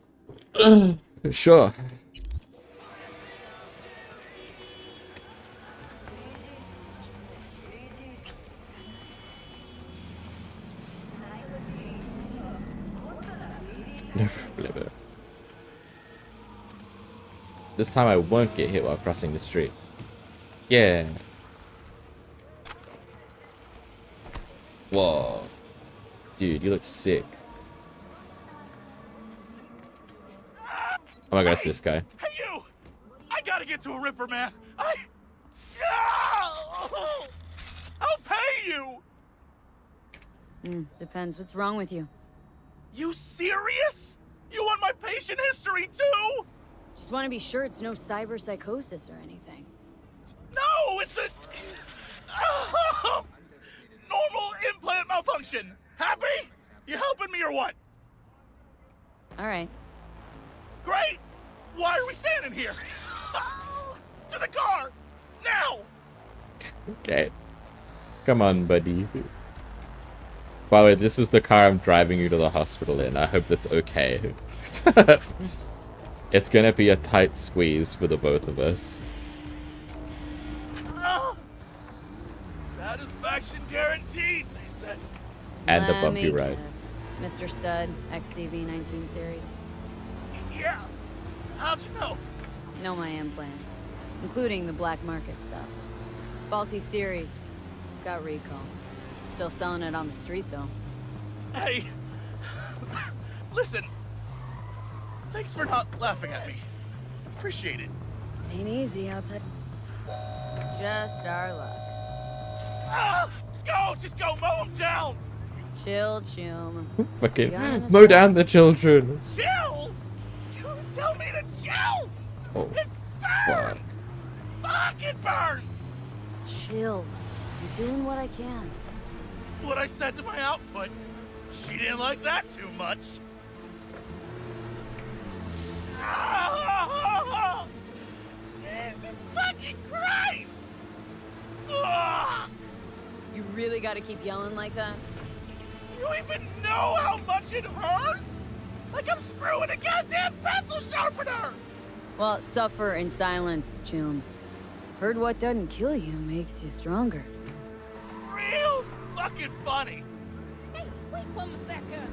Sure. No problem. This time I won't get hit while crossing the street. Yeah. Whoa. Dude, you look sick. Oh my god, it's this guy. Hey, you! I gotta get to a Ripper, man. I'll pay you! Depends. What's wrong with you? You serious? You want my patient history, too? Just want to be sure it's no cyber psychosis or anything. No, it's a... normal implant malfunction. Happy? You helping me or what? All right. Great! Why are we standing here? To the car! Now! Okay. Come on, buddy. By the way, this is the car I'm driving you to the hospital in. I hope that's okay. It's gonna be a tight squeeze for the both of us. Oh, satisfaction guaranteed, they said. And a Let bumpy me ride. guess. Mr. Stud, XCV-19 series. Yeah. How'd you know? Know my implants, including the black market stuff. Faulty series. Got recalled. Still selling it on the street, though. Hey, listen. Thanks for not laughing at me. Appreciate it. Ain't easy, I'll tell you. Just our luck. Ah, go, just go, mow them down. Chill, chum. Fucking Gotta mow say- down the children. Chill. You tell me to chill. Oh, It burns. Fuck, it burns. Chill. I'm doing what I can. What I said to my output. She didn't like that too much. Oh, Jesus fucking Christ! Ugh. You really gotta keep yelling like that? You even know how much it hurts? Like I'm screwing a goddamn pencil sharpener! Well, suffer in silence, Chum. Heard what doesn't kill you makes you stronger. Real fucking funny. Hey, wait 1 second.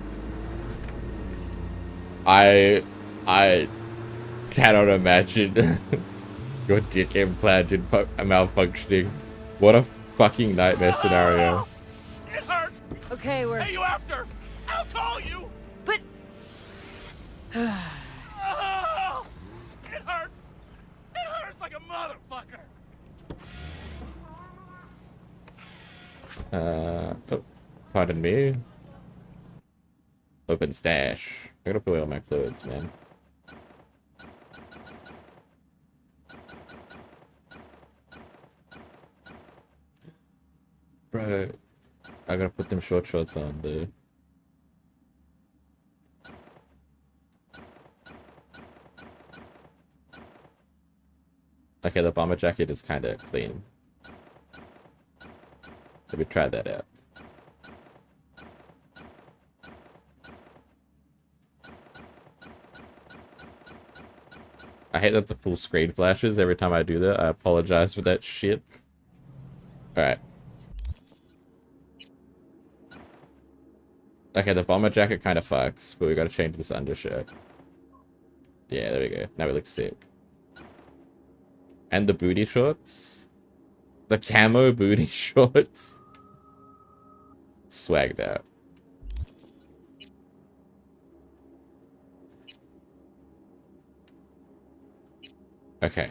I cannot imagine your dick implanted malfunctioning. What a fucking nightmare scenario. It hurt. Okay, we're... Hey, you after? I'll call you. But... Oh, it hurts. It hurts like a motherfucker. Oh, pardon me. Open stash. I gotta put away all my clothes, man. Bro, I gotta put them short shorts on, dude. Okay, the bomber jacket is kind of clean. Let me try that out. I hate that the full screen flashes every time I do that. I apologize for that shit. Alright. Okay, the bomber jacket kind of fucks, but we gotta change this undershirt. Yeah, there we go. Now we look sick. And the booty shorts. The camo booty shorts. Swagged out. Okay.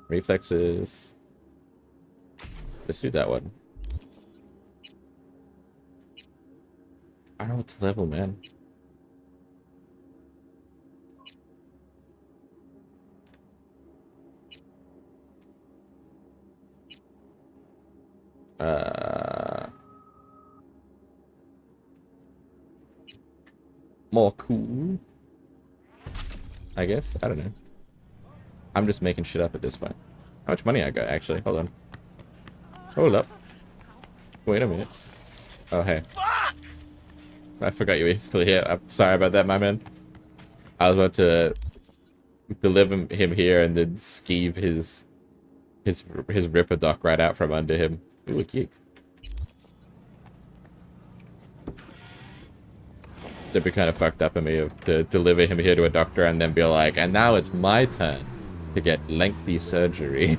Reflexes. Let's do that one. I don't know what to level, man. More cool, I guess. I don't know. I'm just making shit up at this point. How much money I got, actually? Hold on. Hold up. Wait a minute. Oh, hey. Fuck! I forgot you were still here. I'm sorry about that, my man. I was about to deliver him here and then skeeve his Ripper Doc right out from under him. Ooh, cute. That'd be kind of fucked up of me to deliver him here to a doctor and then be like, and now it's my turn to get lengthy surgery.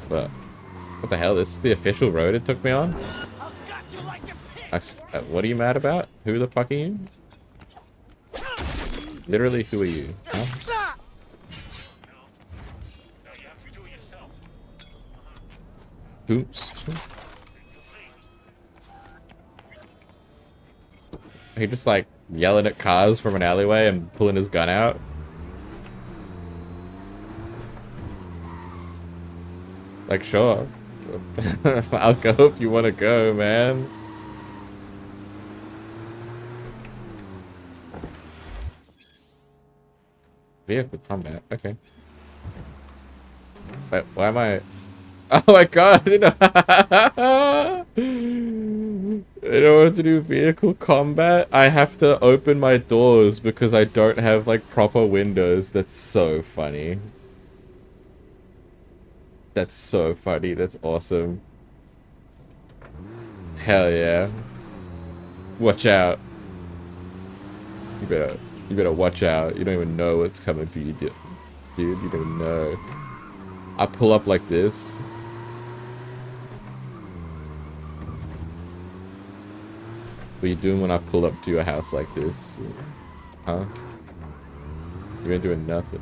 But what the hell? This is the official road it took me on? What are you mad about? Who the fuck are you? Literally, who are you? Huh? Oops. He just like yelling at cars from an alleyway and pulling his gun out. Like, sure. I'll go if you want to go, man. Vehicle combat, okay. Wait, why am I... Oh my god! In order to do vehicle combat, I have to open my doors because I don't have, like, proper windows. That's so funny. That's so funny. That's awesome. Hell yeah. Watch out. You better watch out. You don't even know what's coming for you, dude. You don't even know. I pull up like this. What are you doing when I pull up to your house like this? Huh? You ain't doing nothing.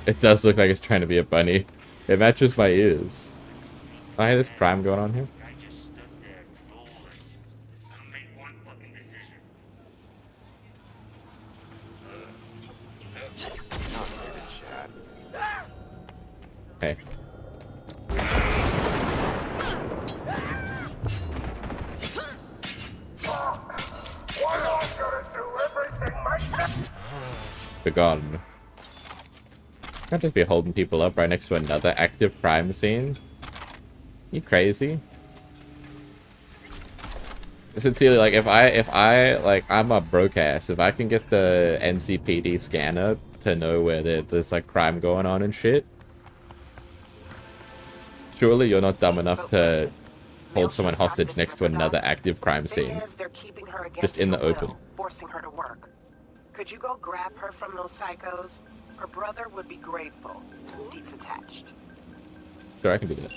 It does look like it's trying to be a bunny. It matches my ears. Oh, I hear this crime going on here. Hey. Begone. Can't just be holding people up right next to another active crime scene. You crazy? Sincerely, like if I like I'm a broke ass. If I can get the NCPD scanner to know where there's like crime going on and shit. Surely you're not dumb enough to hold someone hostage next to another active crime scene. Just in the open. Forcing her to work. Could you go grab her from those psychos? Her brother would be grateful. Deets attached. Sure, I can do that.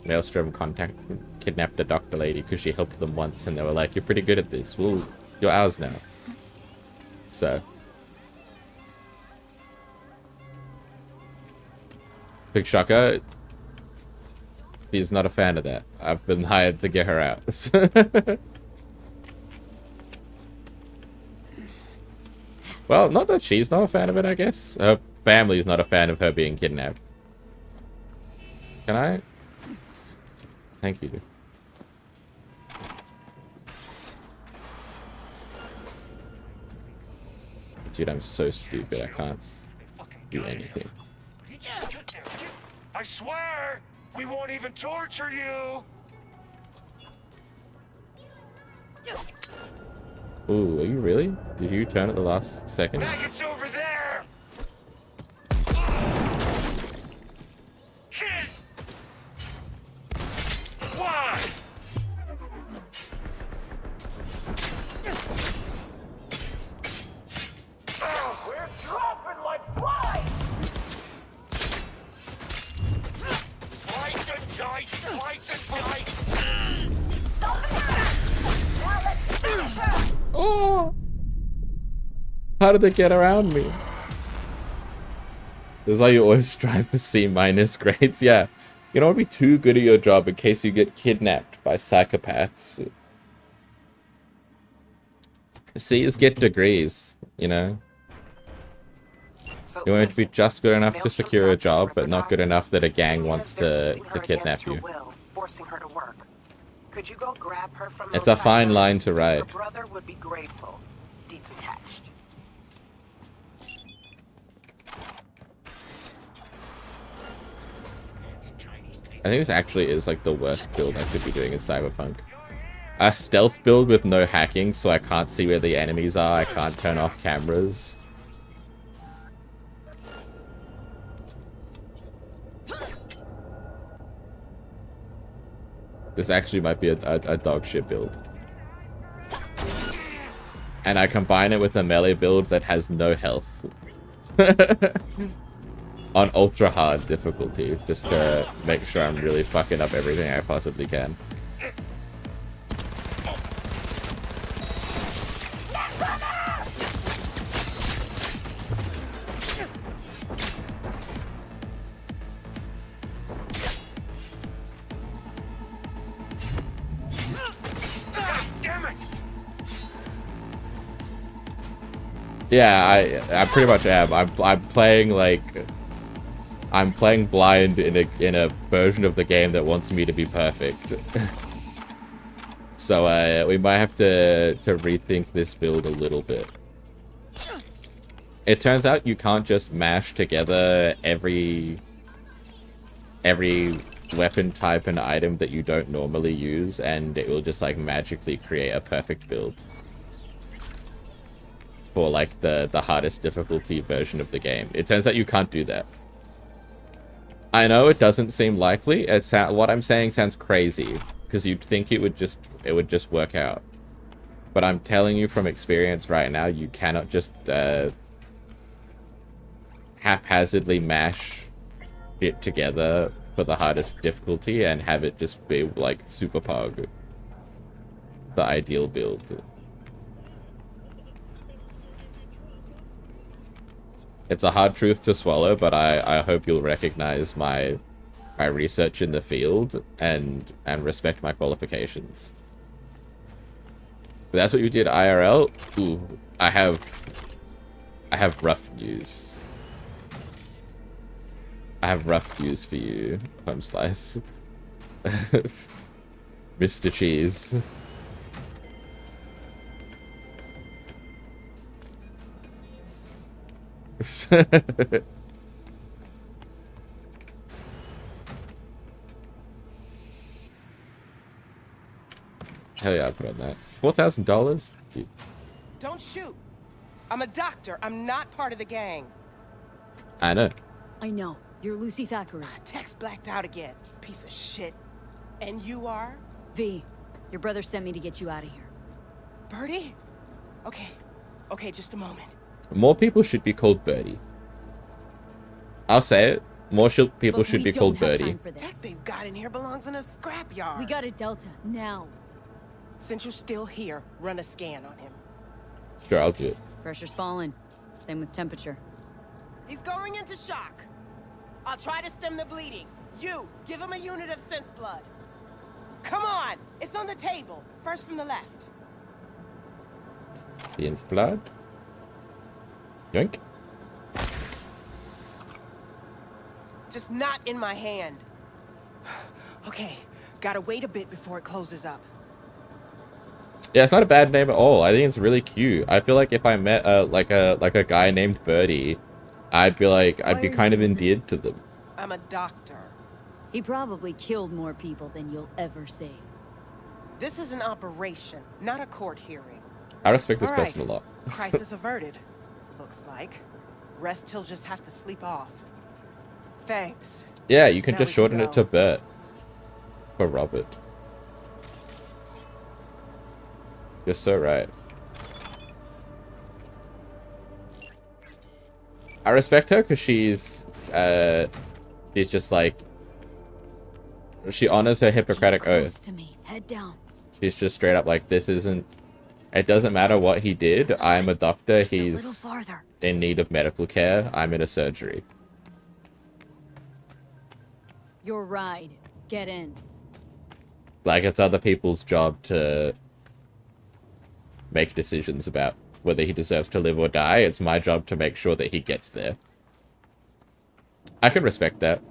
Maelstrom kidnapped the doctor lady because she helped them once and they were like, you're pretty good at this. Well, you're ours now. So. Big shocker. He's not a fan of that. I've been hired to get her out. Well, not that she's not a fan of it, I guess. Her family's not a fan of her being kidnapped. Can I? Thank you. Dude, I'm so stupid. I can't do anything. I swear, we won't even torture you. Ooh, are you really? Did you turn at the last second? Maggots over there. Kid. Why? We're dropping like flies. Slice and dice, slice and dice. Oh! How did they get around me? This is why you always strive for C- grades. Yeah. You don't want to be too good at your job in case you get kidnapped by psychopaths. C's get degrees, you know? You want to be just good enough to secure a job, but not good enough that a gang wants to kidnap you. Forcing her to work. Could you go grab her from It's a fine line to ride. Her brother would be grateful. Deets attached. I think this actually is like the worst build I could be doing in Cyberpunk. A stealth build with no hacking, so I can't see where the enemies are, I can't turn off cameras. This actually might be a dog shit build. And I combine it with a melee build that has no health. On ultra hard difficulty, just to make sure I'm really fucking up everything I possibly can. Yeah, I pretty much am. I'm playing like I'm playing blind in a version of the game that wants me to be perfect. So we might have to rethink this build a little bit. It turns out you can't just mash together every weapon type and item that you don't normally use, and it will just like magically create a perfect build for like the hardest difficulty version of the game. It turns out you can't do that. I know it doesn't seem likely. What I'm saying sounds crazy because you'd think it would just work out. But I'm telling you from experience right now, you cannot just haphazardly mash it together for the hardest difficulty and have it just be like super pog. The ideal build. It's a hard truth to swallow, but I hope you'll recognize my research in the field and respect my qualifications. But that's what you did IRL? Ooh, I have rough news. I have rough news for you, Home Slice. Mr. Cheese. Hell yeah, I put on that. $4,000? Dude. Don't shoot. I'm a doctor. I'm not part of the gang. I know. I know. You're Lucy Thackeray. Text blacked out again. Piece of shit. And you are? V, your brother sent me to get you out of here. Birdie? Okay. Okay, just a moment. More people should be called Birdie. I'll say it. More people Look, should we be don't called have Birdie. time for Tech this. they've got in here belongs in a scrapyard. We got a Delta, now. Since you're still here, run a scan on him. Sure, I'll do it. Pressure's falling. Same with temperature. He's going into shock. I'll try to stem the bleeding. You, give him a unit of synth blood. Come on! It's on the table. First from the left. The inf blood. Yoink. Just not in my hand. Okay, gotta wait a bit before it closes up. Yeah, it's not a bad name at all. I think it's really cute. I feel like if I met like a guy named Birdie, I'd be kind of endeared to them. I'm a doctor. He probably killed more people than you'll ever save. This is an operation, not a court hearing. I respect this All right. person a lot. Crisis averted. Looks like. Rest he'll just have to sleep off. Thanks. Yeah, you can Now just we can shorten it go. to Bert. For Robert. You're so right. I respect her because she's just like, she honors her Hippocratic Close oath. to me. Head down. She's just straight up like, this isn't, it doesn't matter what he did. I'm a doctor. Just a little He's farther. in need of medical care. I'm in a surgery. Your ride. Get in. Like, it's other people's job to make decisions about whether he deserves to live or die. It's my job to make sure that he gets there. I can respect that.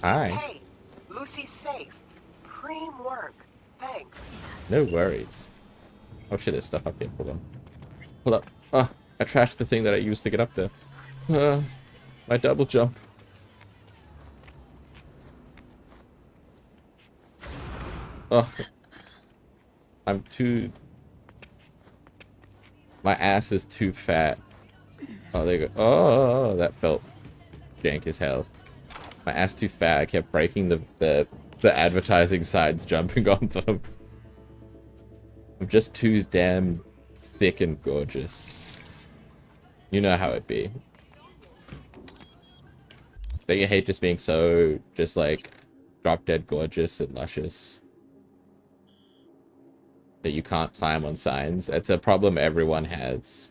Hi. Hey, Lucy's safe. Cream work. Thanks. No worries. Oh shit, there's stuff up here. Hold on. Hold up. Oh, I trashed the thing that I used to get up there. My double jump. Oh. I'm too... My ass is too fat. Oh, there you go. Oh, that felt jank as hell. My ass too fat. I kept breaking the advertising sides jumping on them. I'm just too damn thick and gorgeous. You know how it be. Don't you hate just being so, just like, drop dead gorgeous and luscious? That you can't climb on signs? It's a problem everyone has.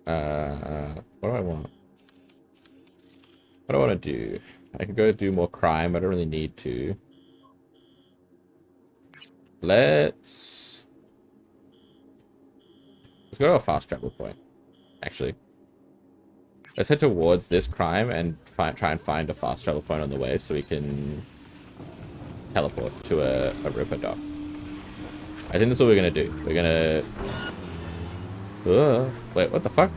What do I want? What do I want to do? I could go do more crime. I don't really need to. Let's go to a fast travel point. Actually, let's head towards this crime and try and find a fast travel point on the way so we can teleport to a Ripper dock. I think that's what we're gonna do. We're gonna... wait, what the fuck?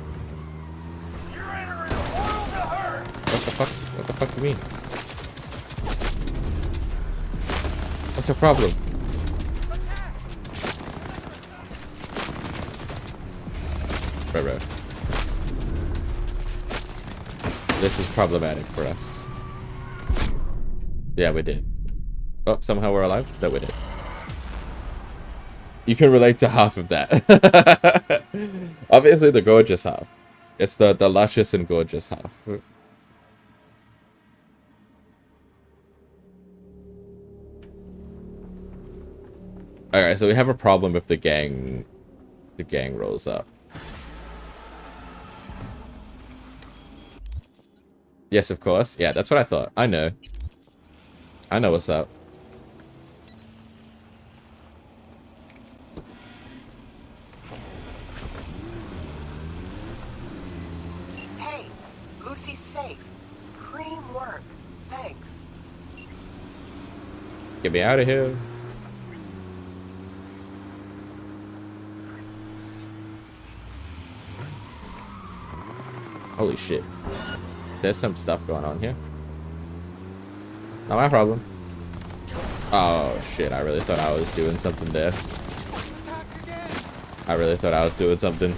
What the fuck? What the fuck do you mean? What's the problem? Bro. This is problematic for us. Yeah, we did. Oh, somehow we're alive? No, we did. You can relate to half of that. Obviously the gorgeous half. It's the luscious and gorgeous half. Alright, so we have a problem if the gang rolls up. Yes, of course. Yeah, that's what I thought. I know what's up. Hey, Lucy's safe. Cream work. Thanks. Get me out of here. Holy shit. There's some stuff going on here. Not my problem. Oh shit, I really thought I was doing something there. I really thought I was doing something.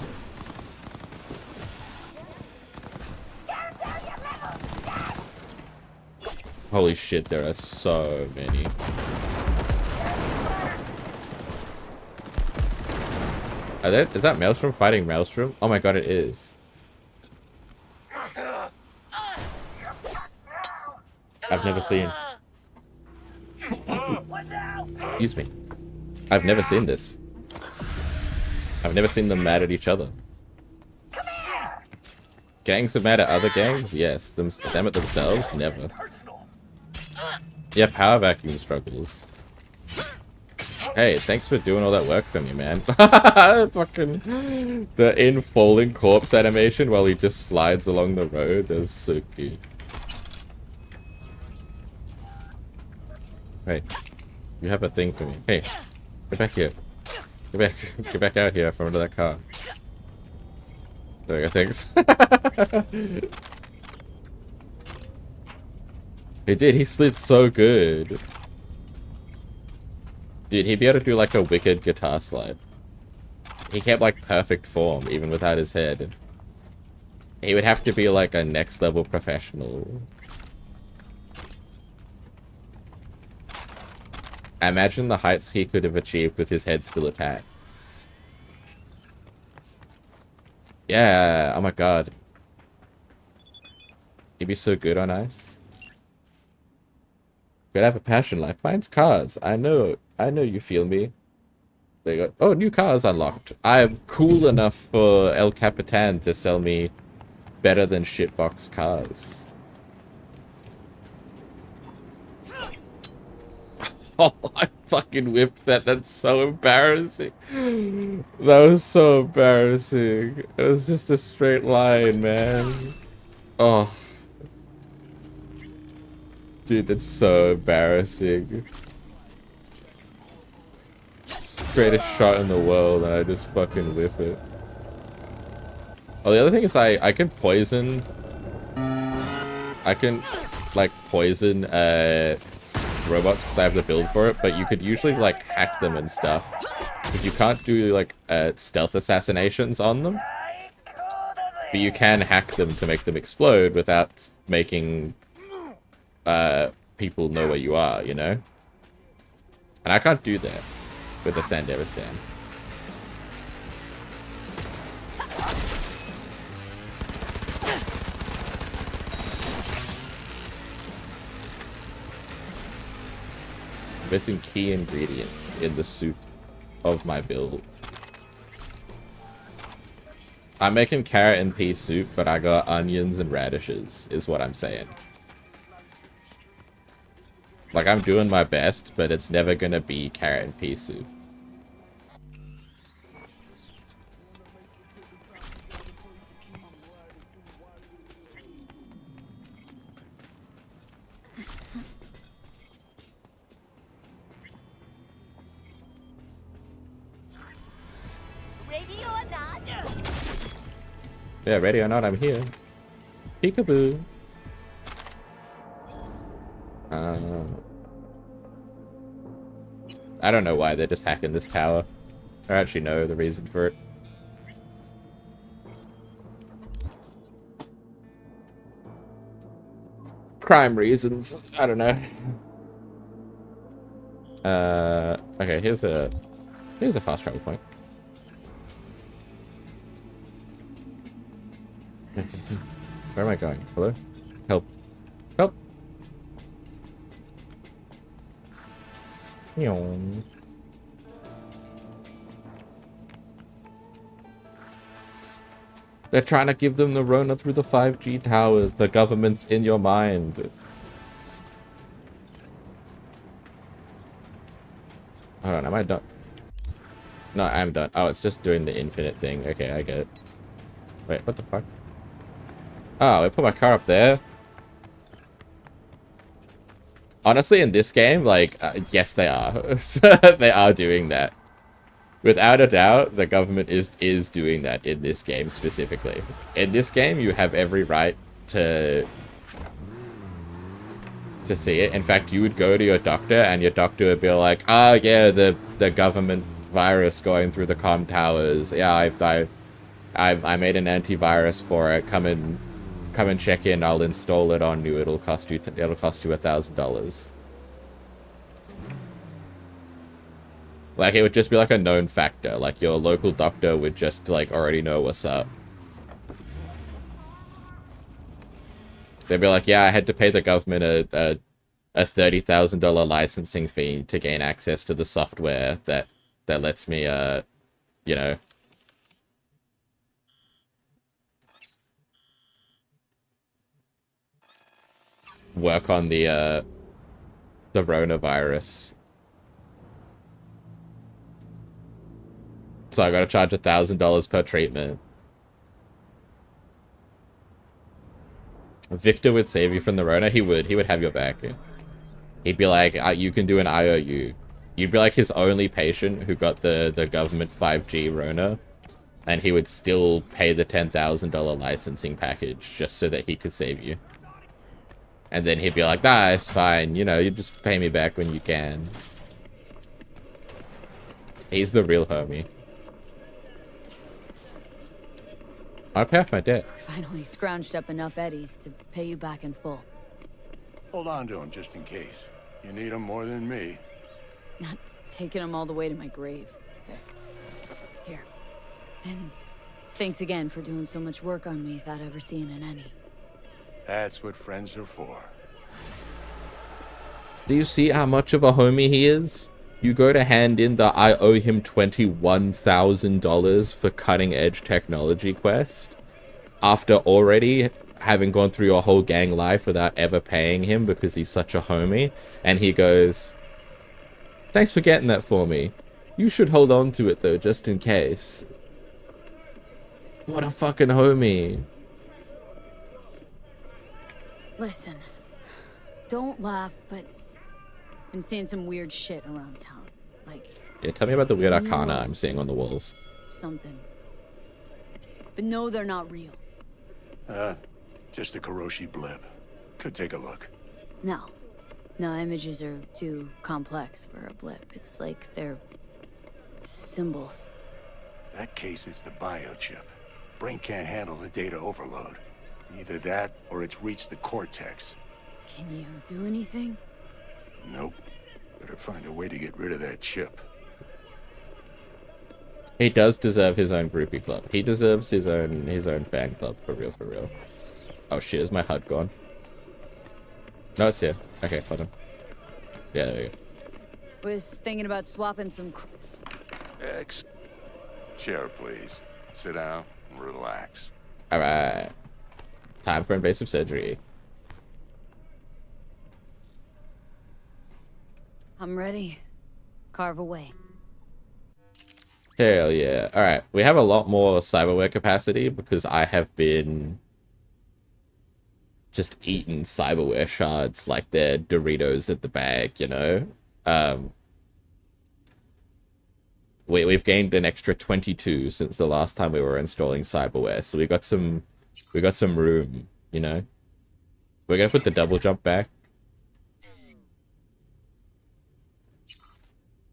Holy shit, there are so many. Is that Maelstrom fighting Maelstrom? Oh my god, it is. I've never seen. Excuse me. I've never seen this. I've never seen them mad at each other. Gangs are mad at other gangs? Yes. Them at themselves? Never. Yeah, power vacuum struggles. Hey, thanks for doing all that work for me, man. Fucking the in-falling corpse animation while he just slides along the road. That's so cute. Hey, you have a thing for me. Hey, get back here. Get back out here from under that car. There we go, thanks. He did, he slid so good. Dude, he'd be able to do like a wicked guitar slide. He kept like perfect form, even without his head. He would have to be like a next level professional. Imagine the heights he could have achieved with his head still attached. Yeah, oh my god. He'd be so good on ice. Could have a passion like mine's cars. I know you feel me. There you go. Oh, new cars unlocked. I'm cool enough for El Capitan to sell me better than shitbox cars. Oh, I fucking whipped that. That's so embarrassing. That was so embarrassing. It was just a straight line, man. Oh. Dude, that's so embarrassing. Greatest shot in the world, and I just fucking whip it. Oh, the other thing is I can poison... I can, like, poison, robots because I have the build for it, but you could usually, like, hack them and stuff. Because you can't do, like, stealth assassinations on them. But you can hack them to make them explode without making... people know where you are, you know? And I can't do that with the Sandera stand. Missing key ingredients in the suit of my build. I'm making carrot and pea soup, but I got onions and radishes, is what I'm saying. Like, I'm doing my best, but it's never gonna be carrot and pea soup. Ready or not? Yeah, ready or not, I'm here. Peekaboo. I don't know why they're just hacking this tower. I actually know the reason for it. Crime reasons. I don't know. Okay, here's a fast travel point. Where am I going? Hello? Help. Help. Meow. They're trying to give them the Rona through the 5G towers. The government's in your mind. Hold on, am I done? No, I'm done. Oh, it's just doing the infinite thing. Okay, I get it. Wait, what the fuck? Oh, I put my car up there. Honestly, in this game, like, yes, they are. They are doing that. Without a doubt, the government is doing that in this game specifically. In this game, you have every right to see it. In fact, you would go to your doctor, and your doctor would be like, "Oh yeah, the government virus going through the comm towers. Yeah, I made an antivirus for it. Come and check in. I'll install it on you. It'll cost you $1,000." Like, it would just be like a known factor. Like, your local doctor would just, like, already know what's up. They'd be like, yeah, I had to pay the government a $30,000 licensing fee to gain access to the software that lets me, you know... work on the coronavirus. So I gotta charge $1,000 per treatment. Victor would save you from the Rona. He would have your back. He'd be like, you can do an IOU. You'd be like his only patient who got the government 5G Rona, and he would still pay the $10,000 licensing package just so that he could save you. And then he'd be like, nah, it's fine. You know, you just pay me back when you can. He's the real homie. I'll pay off my debt. Finally scrounged up enough eddies to pay you back in full. Hold on to him just in case. You need him more than me. Not taking them all the way to my grave, Vic. Here. And thanks again for doing so much work on me without ever seeing an any. That's what friends are for. Do you see how much of a homie he is? You go to hand in the I owe him $21,000 for cutting edge technology quest after already having gone through your whole gang life without ever paying him because he's such a homie, and he goes, thanks for getting that for me. You should hold on to it though, just in case. What a fucking homie. Listen, don't laugh, but I'm seeing some weird shit around town. Like... Yeah, tell me about the weird arcana I'm seeing on the walls. Something. But no, they're not real. Just a Karoshi blip. Could take a look. No. No, images are too complex for a blip. It's like they're... symbols. That case is the biochip. Brain can't handle the data overload. Either that, or it's reached the cortex. Can you do anything? Nope. Better find a way to get rid of that chip. He does deserve his own groupie club. He deserves his own fan club, for real, for real. Oh shit, is my HUD gone? No, it's here. Okay, hold on. Yeah, there we go. Was thinking about swapping some... Chair, please. Sit down and relax. Alright. Time for invasive surgery. I'm ready. Carve away. Hell yeah. Alright, we have a lot more cyberware capacity because I have been just eating cyberware shards like they're Doritos at the bag, you know? We've gained an extra 22 since the last time we were installing cyberware, so we got some room, you know? We're gonna put the double jump back.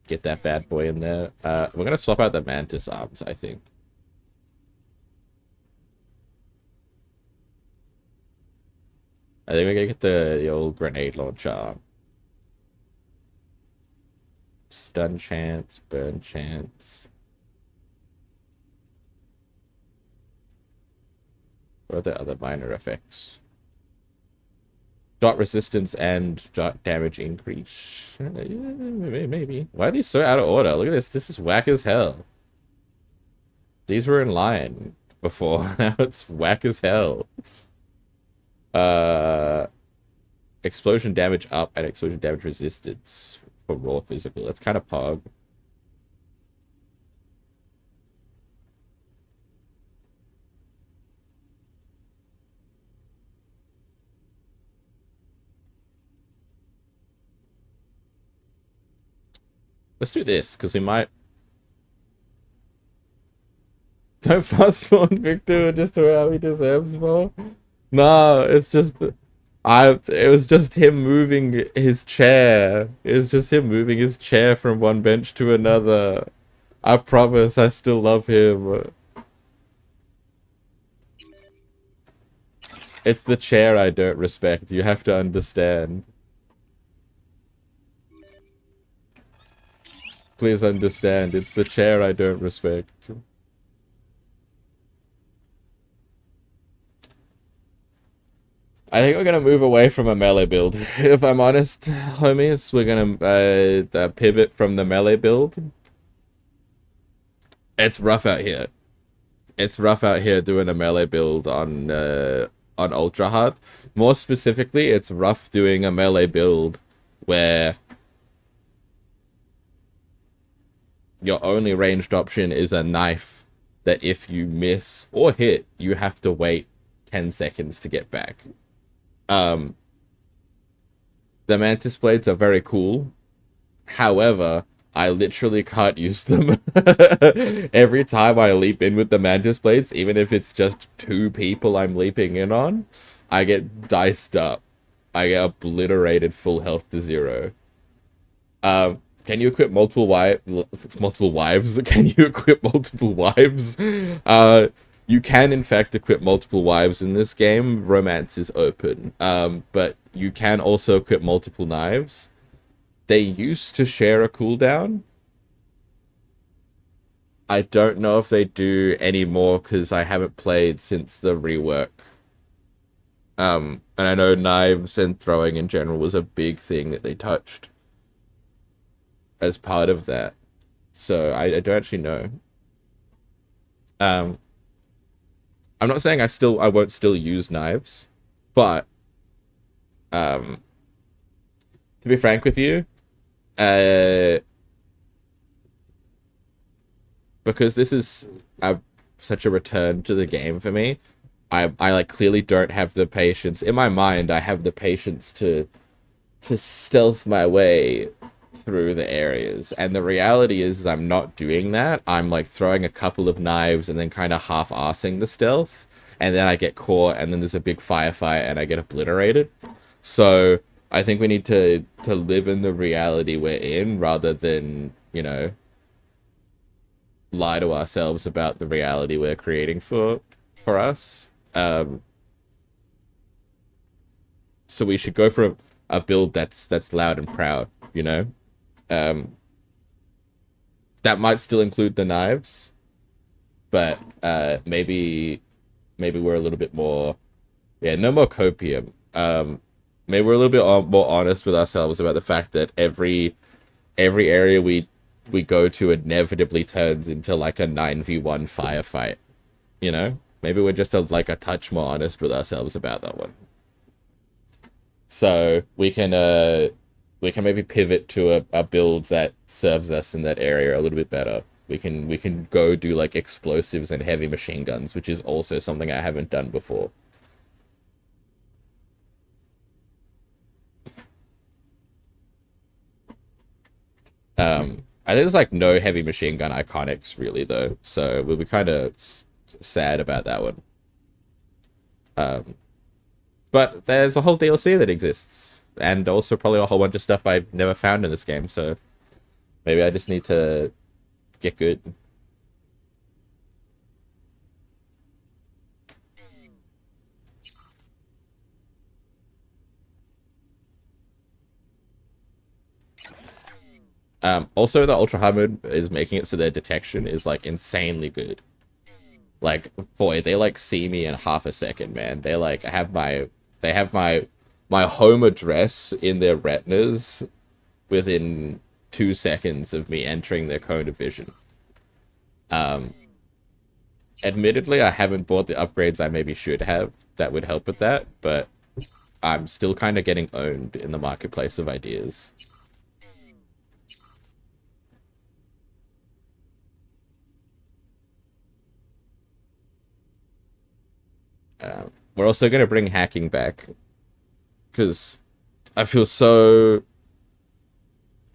Get that bad boy in there. We're gonna swap out the mantis arms, I think. I think we're gonna get the old grenade launcher arm. Stun chance, burn chance. What are the other minor effects? Dot resistance and dot damage increase. Yeah, maybe. Why are these so out of order? Look at this. This is whack as hell. These were in line before. Now it's whack as hell. Explosion damage up and explosion damage resistance for raw physical. That's kind of pog. Let's do this, because we might... Don't fast forward Victor just to how he deserves for. No, it's just... It was just him moving his chair. It was just him moving his chair from one bench to another. I promise I still love him. It's the chair I don't respect. You have to understand. Please understand. It's the chair I don't respect. I think we're gonna move away from a melee build. If I'm honest, homies, we're gonna pivot from the melee build. It's rough out here. It's rough out here doing a melee build on ultra hard. More specifically, it's rough doing a melee build where your only ranged option is a knife that if you miss or hit, you have to wait 10 seconds to get back. The mantis blades are very cool. However, I literally can't use them. Every time I leap in with the mantis blades, even if it's just 2 people I'm leaping in on, I get diced up. I get obliterated full health to 0. Can you equip multiple wives? Can you equip multiple wives? You can, in fact, equip multiple wives in this game. Romance is open. But you can also equip multiple knives. They used to share a cooldown. I don't know if they do anymore because I haven't played since the rework. And I know knives and throwing in general was a big thing that they touched as part of that. So I don't actually know. I'm not saying I won't still use knives, but to be frank with you, because this is such a return to the game for me, I like clearly don't have the patience. In my mind, I have the patience to stealth my way through the areas, and the reality is I'm not doing that. I'm like throwing a couple of knives and then kind of half-arsing the stealth, and then I get caught, and then there's a big firefight and I get obliterated. So I think we need to live in the reality we're in rather than, you know, lie to ourselves about the reality we're creating for us. So we should go for a build that's loud and proud, you know? That might still include the knives, but maybe we're a little bit more, no more copium. Maybe we're a little bit more honest with ourselves about the fact that every area we go to inevitably turns into like a 9v1 firefight, you know? Maybe we're just a touch more honest with ourselves about that one. So we can we can maybe pivot to a build that serves us in that area a little bit better. We can go do like explosives and heavy machine guns, which is also something I haven't done before. I think there's like no heavy machine gun iconics really though, so we'll be kind of sad about that one. Um, but there's a whole DLC that exists, and also probably a whole bunch of stuff I've never found in this game. So maybe I just need to get good. Also, the ultra high mode is making it so their detection is like insanely good. Like, boy, they like see me in half a second, man. They like have my home address in their retinas within 2 seconds of me entering their cone of vision. Admittedly, I haven't bought the upgrades I maybe should have that would help with that, but I'm still kind of getting owned in the marketplace of ideas. We're also going to bring hacking back because I feel so.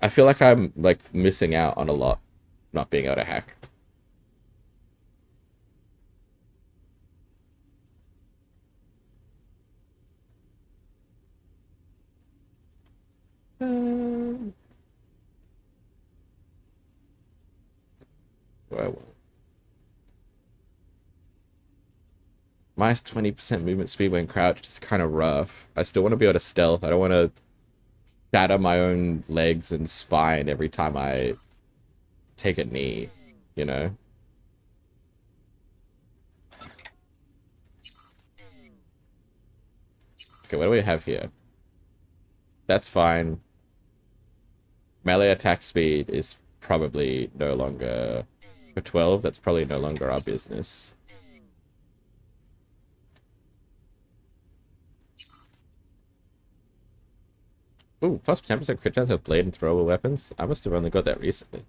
I feel like I'm like missing out on a lot, not being able to hack. Well, minus 20% movement speed when crouched is kind of rough. I still want to be able to stealth. I don't want to shatter my own legs and spine every time I take a knee, you know? Okay, what do we have here? That's fine. Melee attack speed is probably no longer... For 12, that's probably no longer our business. Ooh, plus 10% crit chance of blade and throwable weapons. I must have only got that recently.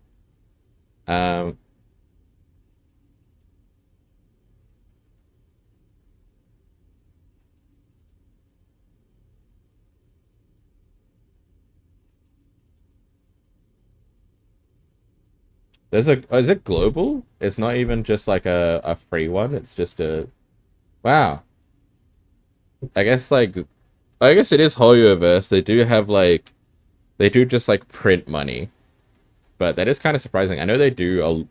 Is it global? It's not even just like a free one. It's just a... Wow. I guess it is Hoyoverse. They do have like... They do just like print money. But that is kind of surprising. I know they do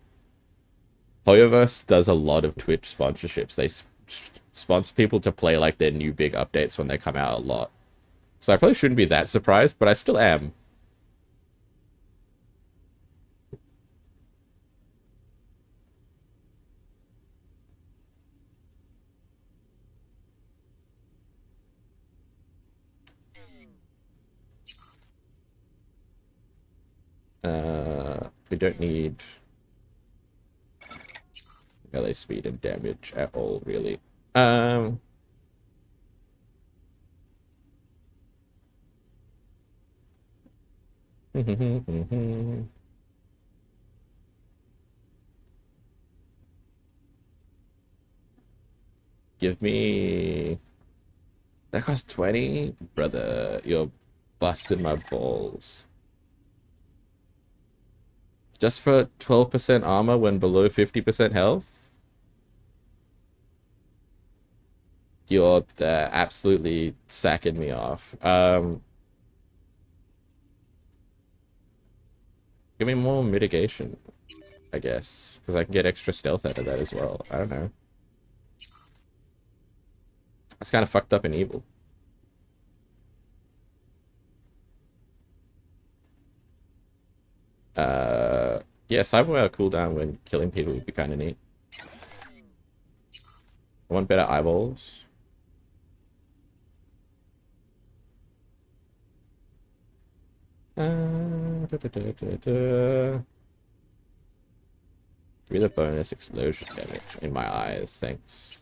Hoyoverse does a lot of Twitch sponsorships. They sponsor people to play like their new big updates when they come out a lot. So I probably shouldn't be that surprised, but I still am. We don't need melee speed and damage at all, really. Give me... That costs 20? Brother, you're busting my balls. Just for 12% armor when below 50% health? You're absolutely sacking me off. Give me more mitigation, I guess. Because I can get extra stealth out of that as well. I don't know. That's kind of fucked up and evil. Yeah, cyberware cooldown when killing people would be kind of neat. I want better eyeballs. Give me the bonus explosion damage in my eyes, thanks.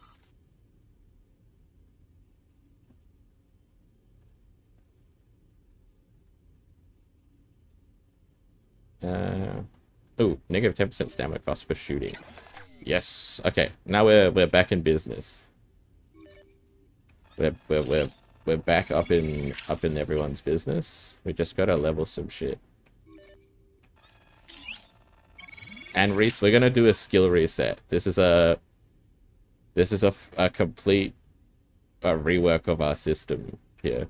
Ooh, negative 10% stamina cost for shooting. Yes. Okay, now we're back in business. We're back up in everyone's business. We just gotta level some shit. And Reese, we're gonna do a skill reset. This is a complete rework of our system here.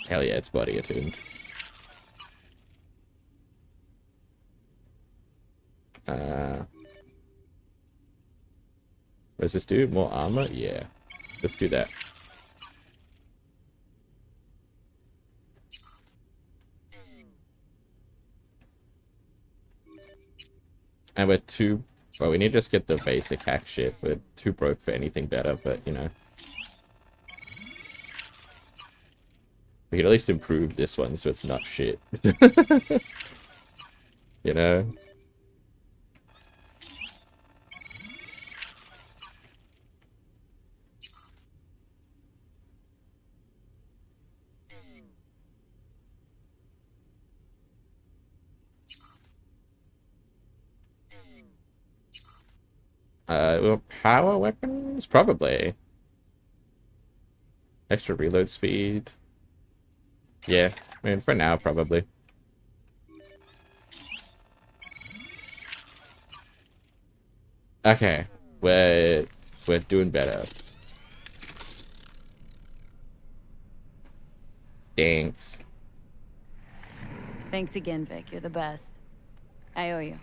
Hell yeah, it's body attuned. What does this do? More armor? Yeah. Let's do that. And we're too... Well, we need to just get the basic hack shit. We're too broke for anything better, but, you know. We could at least improve this one so it's not shit. You know? Well, power weapons? Probably. Extra reload speed. Yeah, I mean, for now, probably. Okay, we're doing better. Thanks. Thanks again, Vic. You're the best. I owe you.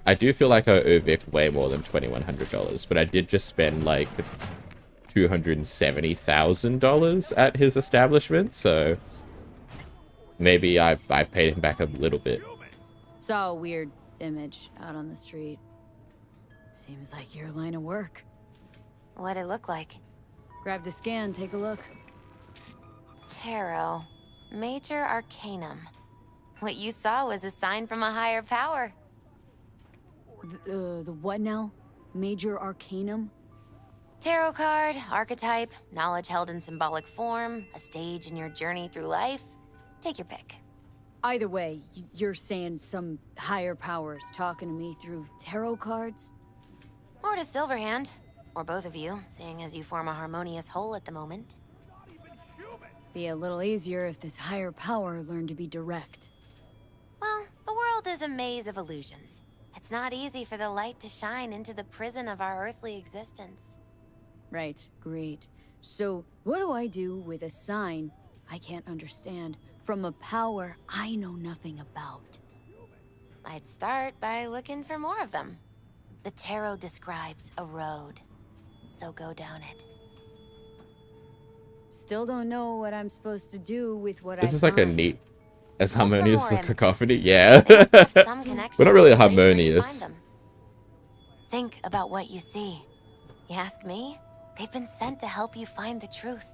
I do feel like I owe Vic way more than $2,100, but I did just spend like $270,000 at his establishment, so maybe I paid him back a little bit. Saw a weird image out on the street. Seems like your line of work. What'd it look like? Grabbed a scan, take a look. Tarot. Major Arcanum. What you saw was a sign from a higher power. The what now? Major Arcanum? Tarot card, archetype, knowledge held in symbolic form, a stage in your journey through life. Take your pick. Either way, you're saying some higher powers talking to me through tarot cards? Or to Silverhand. Or both of you, seeing as you form a harmonious whole at the moment. Be a little easier if this higher power learned to be direct. Well, the world is a maze of illusions. It's not easy for the light to shine into the prison of our earthly existence. Right, great. So, what do I do with a sign I can't understand from a power I know nothing about? I'd start by looking for more of them. The tarot describes a road, so go down it. Still don't know what I'm supposed to do with what This I is like a find. neat, as harmonious more as empties. cacophony. Yeah. They must have some connection We're not really to the place where you harmonious. find them. Think about what you see. You ask me? They've been sent to help you find the truth.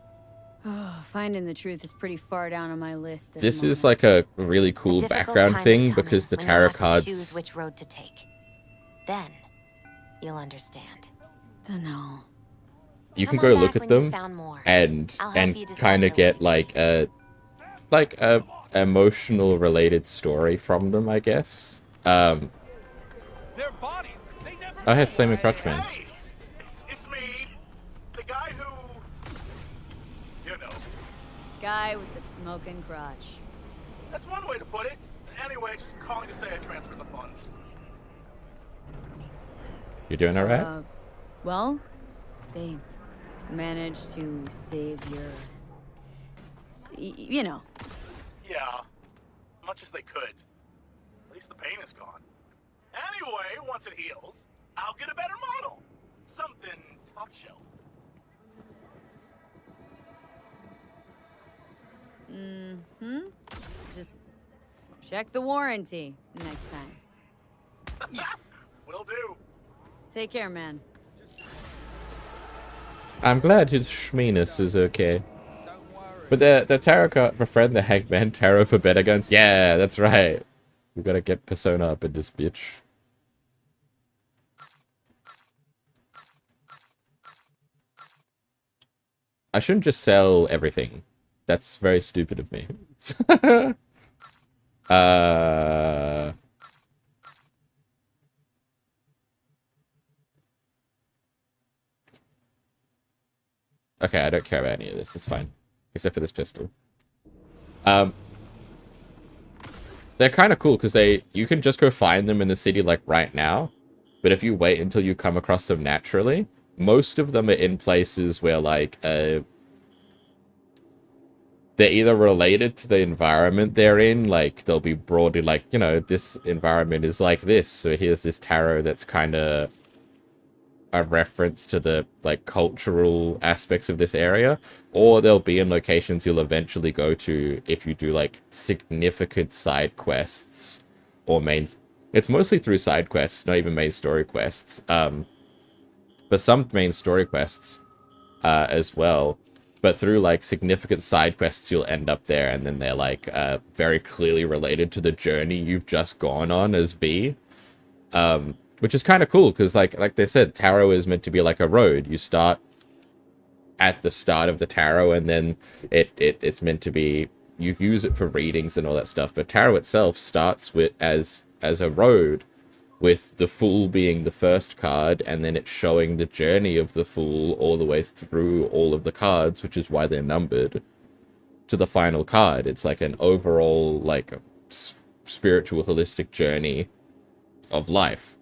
Oh, finding the truth is pretty far down on my list. At This the is moment. like a really A cool difficult background time is thing coming because the when tarot you'll have to cards. choose which road to take. Then you'll understand. Dunno. You can Come go on look back at when you them found more. and I'll help you decide kind your of get ways. like a emotional related story from them, I guess. Their bodies, they never... I have Flaming Crotch Man. Hey! It's me! The guy who... You know. Guy with the smoking crotch. That's one way to put it. Anyway, just calling to say I transferred the funds. You doing alright? Well, they managed to save your... you know. Yeah, much as they could. At least the pain is gone. Anyway, once it heals, I'll get a better model. Something top shelf. Mm-hmm. Just check the warranty next time. Will do. Take care, man. I'm glad his schmeenus is okay. But the tarot card, befriend the Hangman Tarot for better guns. Yeah, that's right. We gotta get Persona up in this bitch. I shouldn't just sell everything. That's very stupid of me. uh... Okay, I don't care about any of this. It's fine. Except for this pistol. Um, they're kind of cool because you can just go find them in the city like right now, but if you wait until you come across them naturally, most of them are in places where like they're either related to the environment they're in, like they'll be broadly like, you know, this environment is like this, so here's this tarot that's kind of a reference to the like cultural aspects of this area, or they'll be in locations you'll eventually go to if you do like significant side quests or main. It's mostly through side quests, not even main story quests. But some main story quests as well. But through like significant side quests, you'll end up there, and then they're like very clearly related to the journey you've just gone on as V. Which is kind of cool because, like they said, tarot is meant to be like a road. You start at the start of the tarot, and then it's meant to be, you use it for readings and all that stuff. But tarot itself starts with as a road, with the Fool being the first card, and then it's showing the journey of the Fool all the way through all of the cards, which is why they're numbered, to the final card. It's like an overall like spiritual holistic journey of life.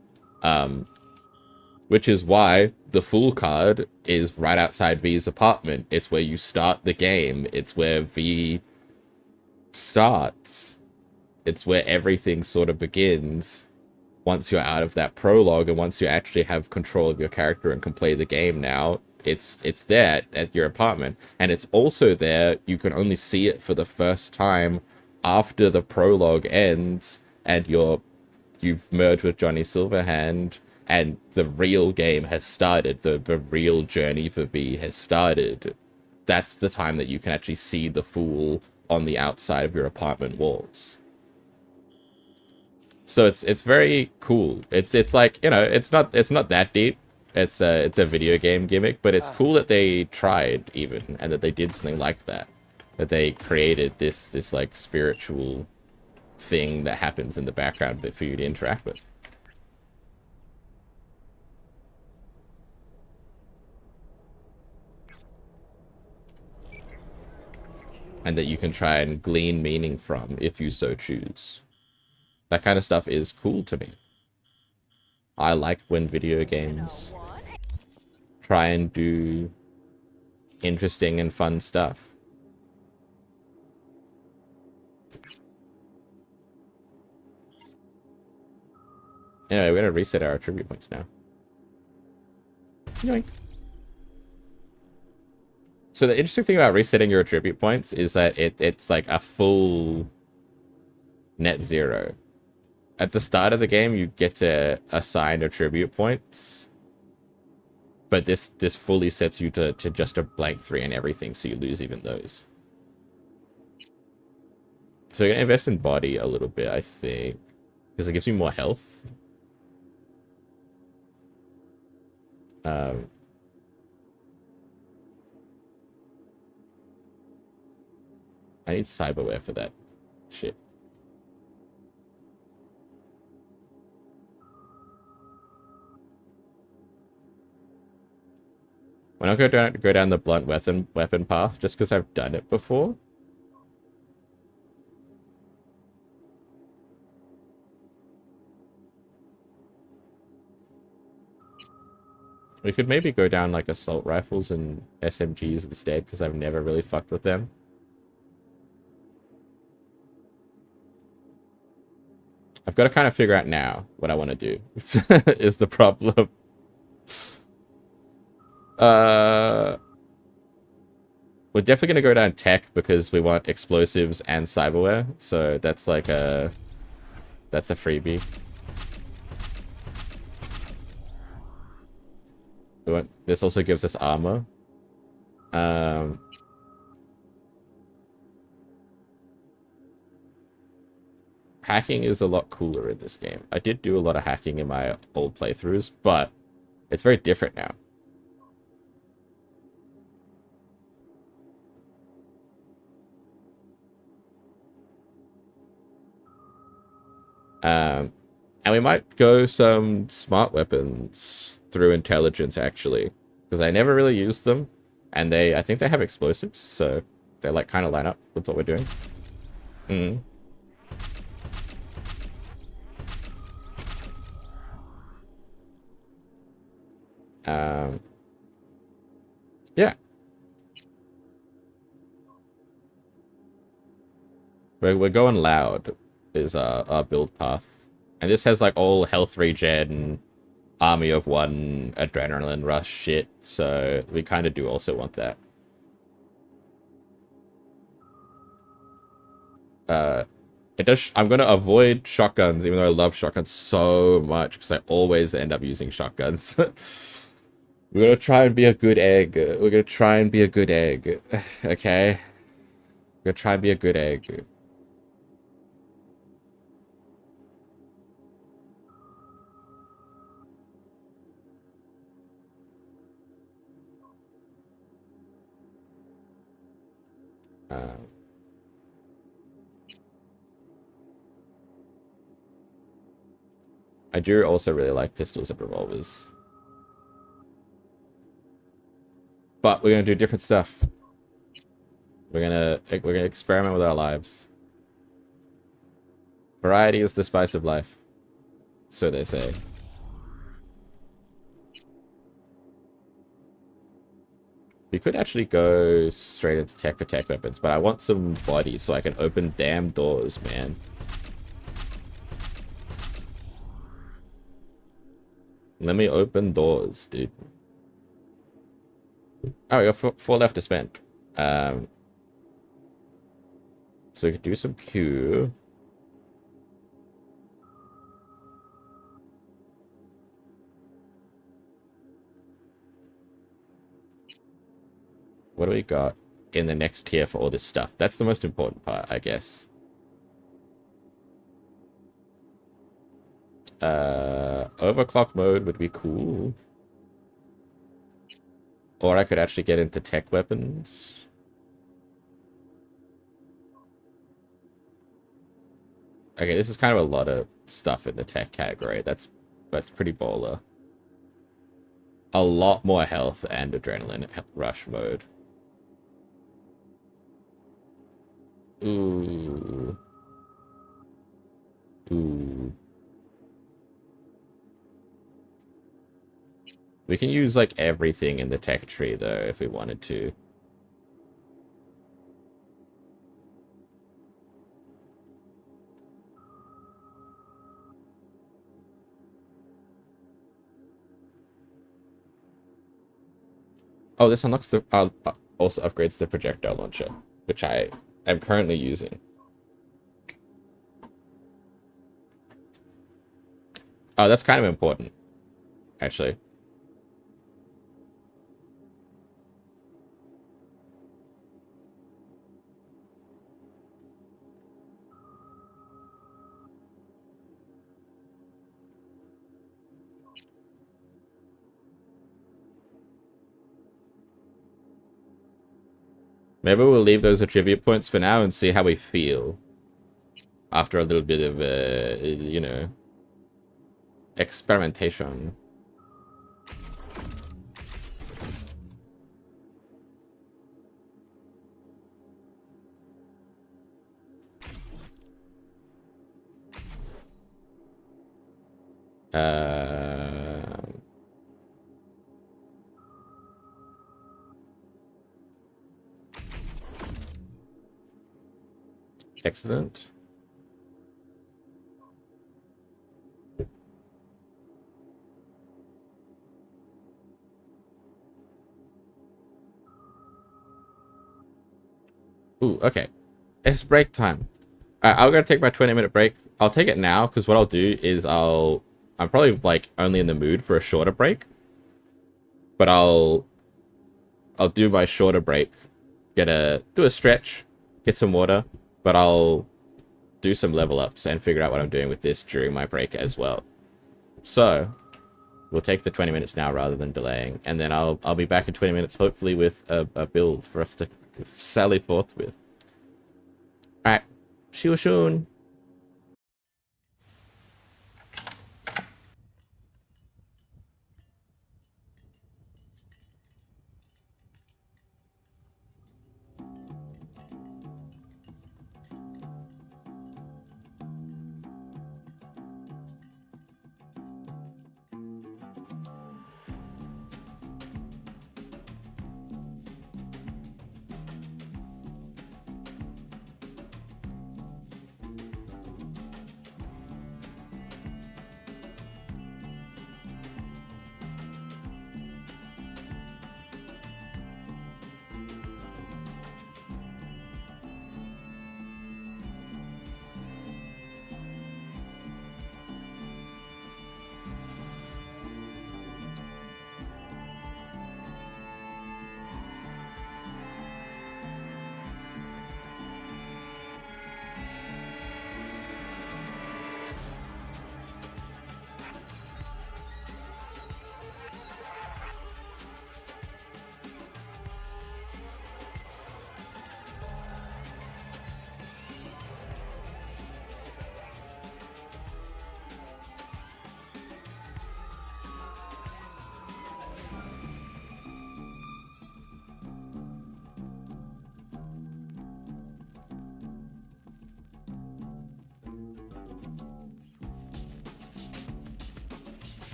Which is why the Fool card is right outside V's apartment. It's where you start the game. It's where V starts. It's where everything sort of begins once you're out of that prologue, and once you actually have control of your character and can play the game now. It's there at your apartment. And it's also there, you can only see it for the first time after the prologue ends and you've merged with Johnny Silverhand, and the real game has started. The real journey for V has started. That's the time that you can actually see the Fool on the outside of your apartment walls. So it's very cool. It's like, you know, it's not that deep. It's a video game gimmick, but it's cool that they tried even, and that they did something like that. That they created this like spiritual thing that happens in the background for you to interact with. And that you can try and glean meaning from if you so choose. That kind of stuff is cool to me. I like when video games try and do interesting and fun stuff. Anyway, we're gonna reset our attribute points now. Yoink. So the interesting thing about resetting your attribute points is that it's like a full net zero. At the start of the game, you get to assign attribute points, but this fully sets you to just a blank 3 and everything, so you lose even those. So you're gonna invest in body a little bit, I think, because it gives you more health. I need cyberware for that shit. When I go down the blunt weapon path, just because I've done it before. We could maybe go down like assault rifles and SMGs instead, because I've never really fucked with them. I've got to kind of figure out now what I want to do, is the problem. We're definitely going to go down tech because we want explosives and cyberware, so that's like that's a freebie. This also gives us armor. Hacking is a lot cooler in this game. I did do a lot of hacking in my old playthroughs, but it's very different now. And we might go some smart weapons through intelligence, actually. Because I never really used them. And I think they have explosives, so they like kind of line up with what we're doing. Mm. Yeah. We're going loud is our build path. And this has like all health regen, army of one, adrenaline rush shit, so we kind of do also want that. It does. I'm gonna avoid shotguns, even though I love shotguns so much, because I always end up using shotguns. We're gonna try and be a good egg. We're gonna try and be a good egg. Okay? We're gonna try and be a good egg. I do also really like pistols and revolvers. But we're gonna do different stuff. We're gonna experiment with our lives. Variety is the spice of life. So they say. We could actually go straight into tech for tech weapons, but I want some bodies so I can open damn doors, man. Let me open doors, dude. Oh, we got four left to spend. So we could do some Q. What do we got in the next tier for all this stuff? That's the most important part, I guess. Overclock mode would be cool. Or I could actually get into tech weapons. Okay, this is kind of a lot of stuff in the tech category. That's pretty baller. A lot more health and adrenaline rush mode. Ooh. Ooh. We can use, like, everything in the tech tree, though, if we wanted to. Oh, this unlocks the... also upgrades the projectile launcher, which I am currently using. Oh, that's kind of important, actually. Maybe we'll leave those attribute points for now and see how we feel after a little bit of, you know, experimentation. Excellent. Ooh, okay. It's break time. I'm gonna take my 20-minute break. I'll take it now, because what I'll do is I'm probably, like, only in the mood for a shorter break. But I'll do my shorter break. Do a stretch, get some water, but I'll do some level ups and figure out what I'm doing with this during my break as well. So, we'll take the 20 minutes now rather than delaying, and then I'll be back in 20 minutes, hopefully with a build for us to sally forth with. Alright, see you soon.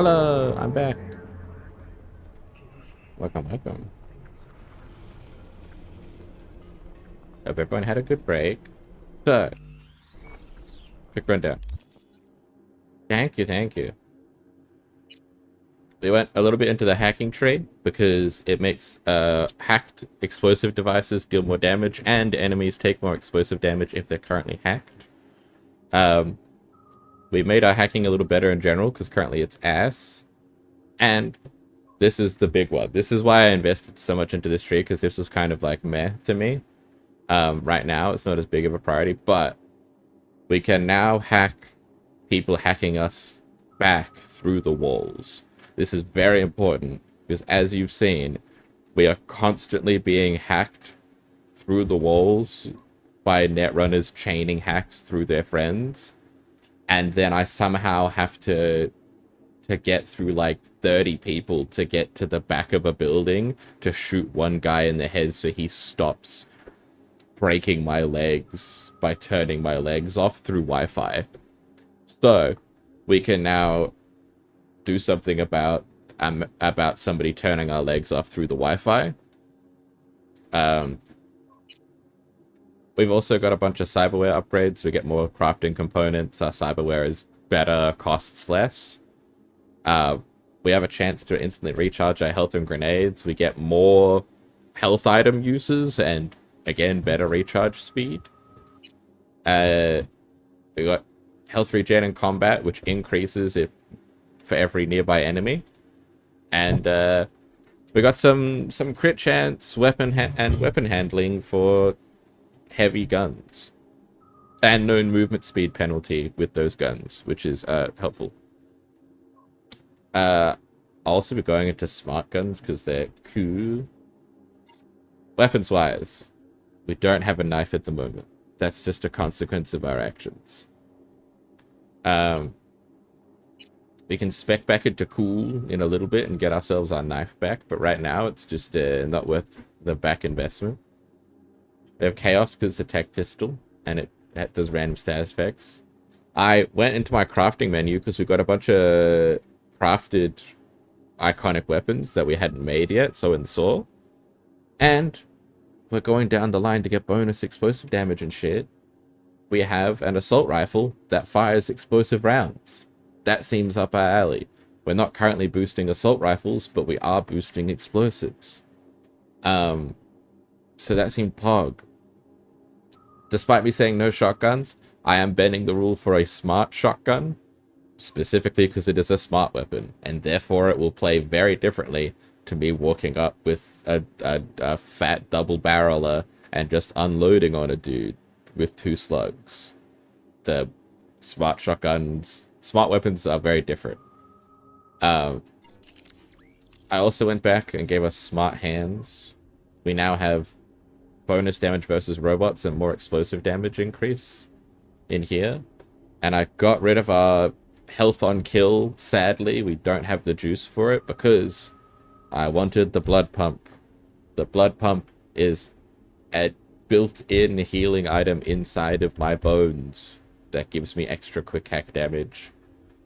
Hello, I'm back. Welcome, welcome. Hope everyone had a good break. So, quick rundown. Thank you, thank you. We went a little bit into the hacking trade because it makes hacked explosive devices deal more damage and enemies take more explosive damage if they're currently hacked. We made our hacking a little better in general because currently it's ass. And this is the big one. This is why I invested so much into this trade, because this was kind of like meh to me. Right now, it's not as big of a priority, but we can now hack people hacking us back through the walls. This is very important because, as you've seen, we are constantly being hacked through the walls by netrunners chaining hacks through their friends. And then I somehow have to get through like 30 people to get to the back of a building to shoot one guy in the head so he stops breaking my legs by turning my legs off through Wi-Fi. So we can now do something about somebody turning our legs off through the Wi-Fi. We've also got a bunch of cyberware upgrades. We get more crafting components. Our cyberware is better, costs less. We have a chance to instantly recharge our health and grenades. We get more health item uses and, again, better recharge speed. We got health regen in combat, which increases for every nearby enemy. And we got some crit chance, weapon handling for heavy guns. And no movement speed penalty with those guns, which is helpful. I'll also be going into smart guns because they're cool. Weapons wise, we don't have a knife at the moment. That's just a consequence of our actions. We can spec back into cool in a little bit and get ourselves our knife back, but right now it's just not worth the back investment. We have chaos because it's a tech pistol and it does random status effects. I went into my crafting menu because we've got a bunch of crafted iconic weapons that we hadn't made yet, so in Saw. And we're going down the line to get bonus explosive damage and shit. We have an assault rifle that fires explosive rounds. That seems up our alley. We're not currently boosting assault rifles, but we are boosting explosives. So that seemed pog. Despite me saying no shotguns, I am bending the rule for a smart shotgun, specifically because it is a smart weapon, and therefore it will play very differently to me walking up with a fat double barreler and just unloading on a dude with 2 slugs. The smart weapons are very different. I also went back and gave us smart hands. We now have bonus damage versus robots and more explosive damage increase in here. And I got rid of our health on kill. Sadly, we don't have the juice for it because I wanted the blood pump. The blood pump is a built-in healing item inside of my bones that gives me extra quick hack damage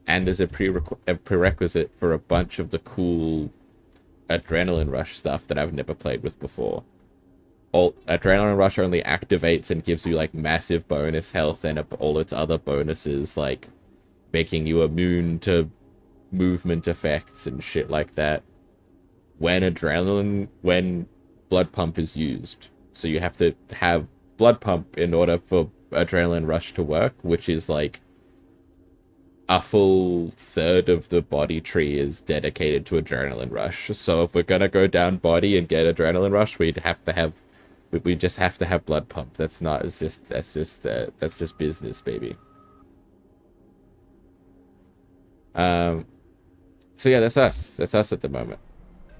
and is a prerequisite for a bunch of the cool adrenaline rush stuff that I've never played with before. Adrenaline rush only activates and gives you like massive bonus health and all its other bonuses, like making you immune to movement effects and shit like that when blood pump is used. So you have to have blood pump in order for adrenaline rush to work, which is like a full third of the body tree is dedicated to adrenaline rush. So if we're gonna go down body and get adrenaline rush, we just have to have blood pump. That's just business, baby. So yeah, that's us. That's us at the moment.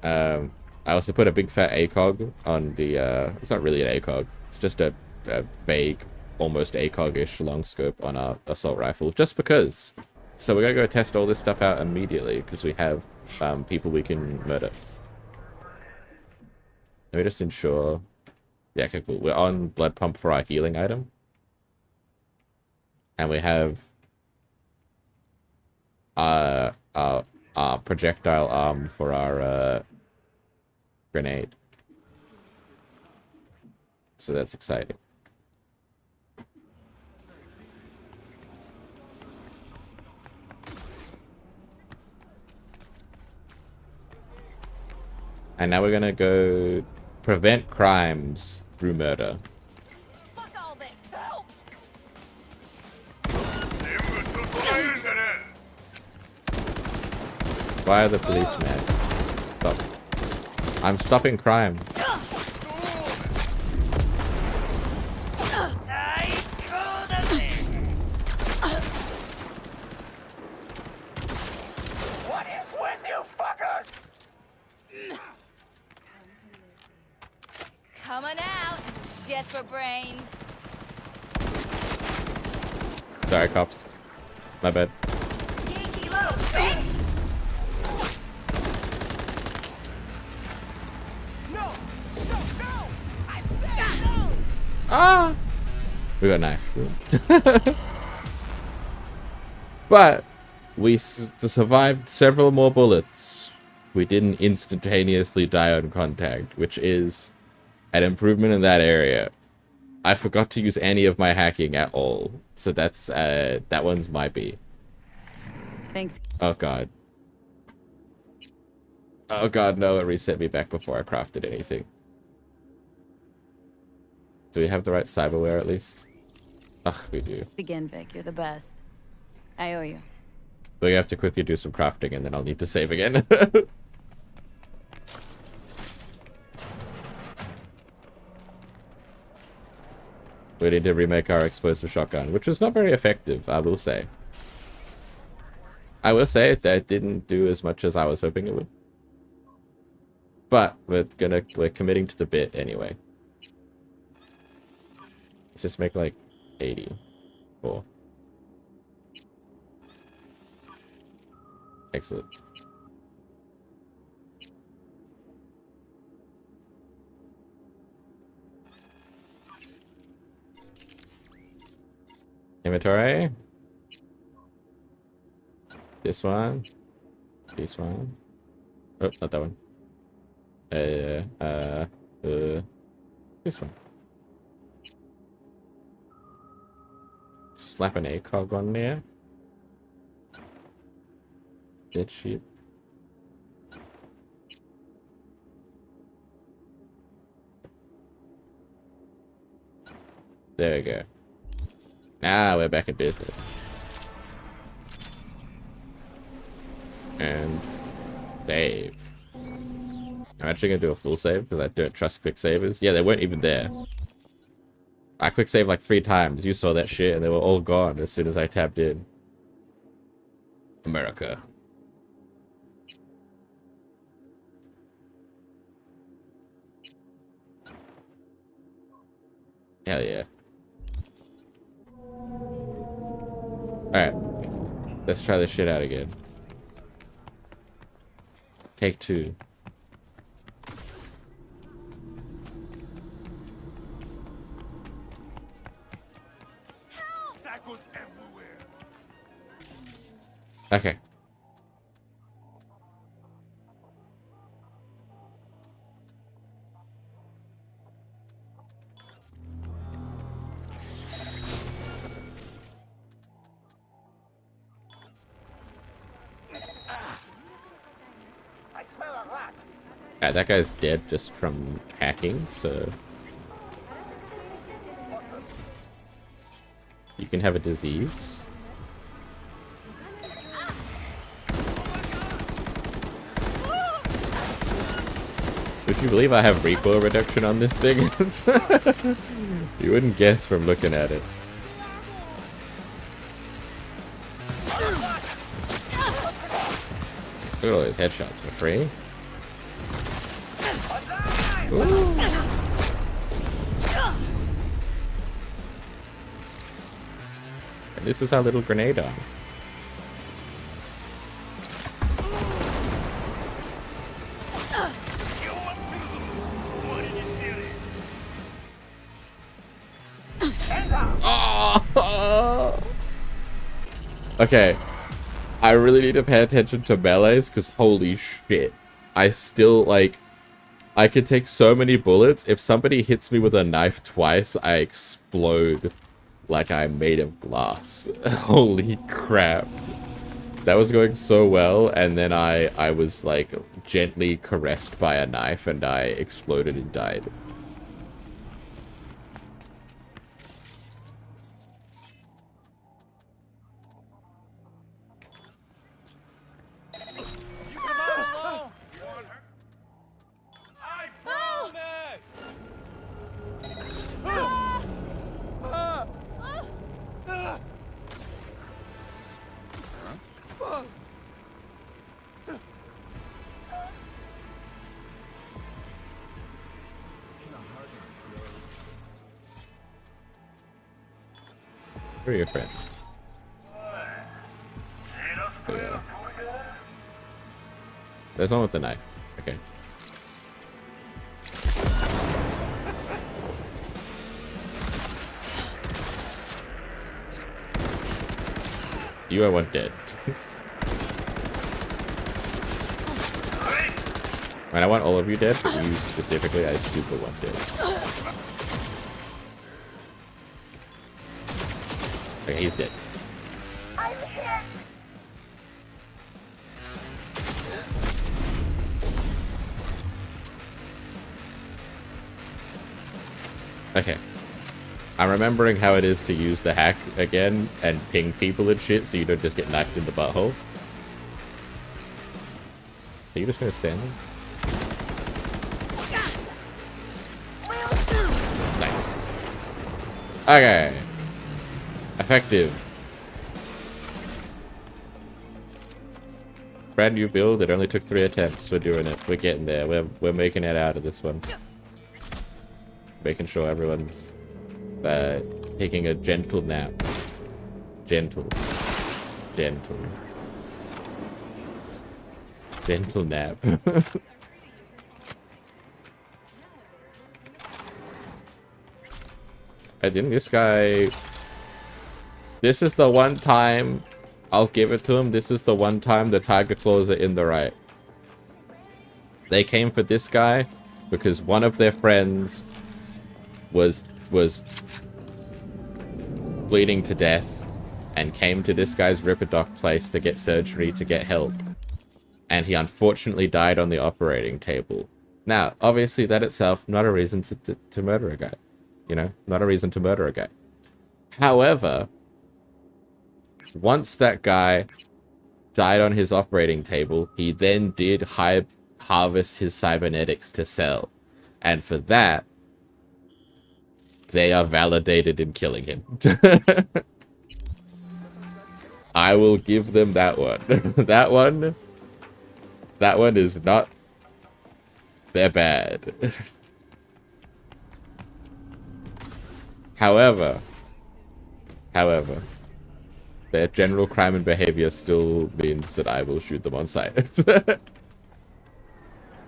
I also put a big fat ACOG on the, it's not really an ACOG. It's just a vague, almost ACOG-ish long scope on our assault rifle, just because. So we're gonna go test all this stuff out immediately, because we have people we can murder. Let me just ensure. Yeah, okay, cool. We're on blood pump for our healing item. And we have our projectile arm for our grenade. So that's exciting. And now we're gonna go prevent crimes through murder. Fuck all this. Help! Why are the police mad? Stop. I'm stopping crime. Coming out. Shit for brains. Sorry, cops. My bad. Yankee low, bitch! No! No, no! I said no! Ah! We got knife. But we survived several more bullets. We didn't instantaneously die on contact, which is an improvement in that area. I forgot to use any of my hacking at all, so that's that one's my B. Thanks. Oh god. Oh god, no, it reset me back before I crafted anything. Do we have the right cyberware at least? Ugh, we do. Again, Vic, you're the best. I owe you. We have to quickly do some crafting and then I'll need to save again. We need to remake our explosive shotgun, which was not very effective, I will say. I will say that didn't do as much as I was hoping it would. But we're committing to the bit anyway. Let's just make like 84. Excellent. Inventory. This one. This one. Oh, not that one. This one. Slap an ACOG on there. Dead sheep. There we go. Now we're back in business. And save. I'm actually gonna do a full save because I don't trust quick savers. Yeah, they weren't even there. I quick saved like 3 times. You saw that shit and they were all gone as soon as I tapped in. America. Hell yeah. Alright. Let's try this shit out again. Take 2. Cycles everywhere. Okay. Yeah, that guy's dead just from hacking, so you can have a disease. Would you believe I have recoil reduction on this thing? You wouldn't guess from looking at it. Look at all those headshots for free. Ooh. And this is our little grenade arm. Oh! Okay. I really need to pay attention to melees, because holy shit. I still, like... I could take so many bullets. If somebody hits me with a knife twice, I explode like I'm made of glass. Holy crap. That was going so well, and then I was, like, gently caressed by a knife, and I exploded and died. Who are your friends? Oh, yeah. There's one with the knife. Okay. You are one dead. And I want all of you dead, but you specifically, I super want dead. Okay, he's dead. Okay. I'm remembering how it is to use the hack again and ping people and shit so you don't just get knifed in the butthole. Are you just gonna stand there? Nice. Okay. Effective. Brand new build. It only took 3 attempts. We're doing it. We're getting there. We're making it out of this one. Making sure everyone's taking a gentle nap. Gentle. Gentle. Gentle nap. I think this guy... This is the one time... I'll give it to him. This is the one time the Tiger Claws are in the right. They came for this guy because one of their friends was bleeding to death and came to this guy's Ripperdoc place to get surgery to get help. And he unfortunately died on the operating table. Now, obviously that itself, not a reason to murder a guy. You know, not a reason to murder a guy. However, once that guy died on his operating table, he then did harvest his cybernetics to sell. And for that, they are validated in killing him. I will give them that one. That one is not... They're bad. However, their general crime and behavior still means that I will shoot them on sight.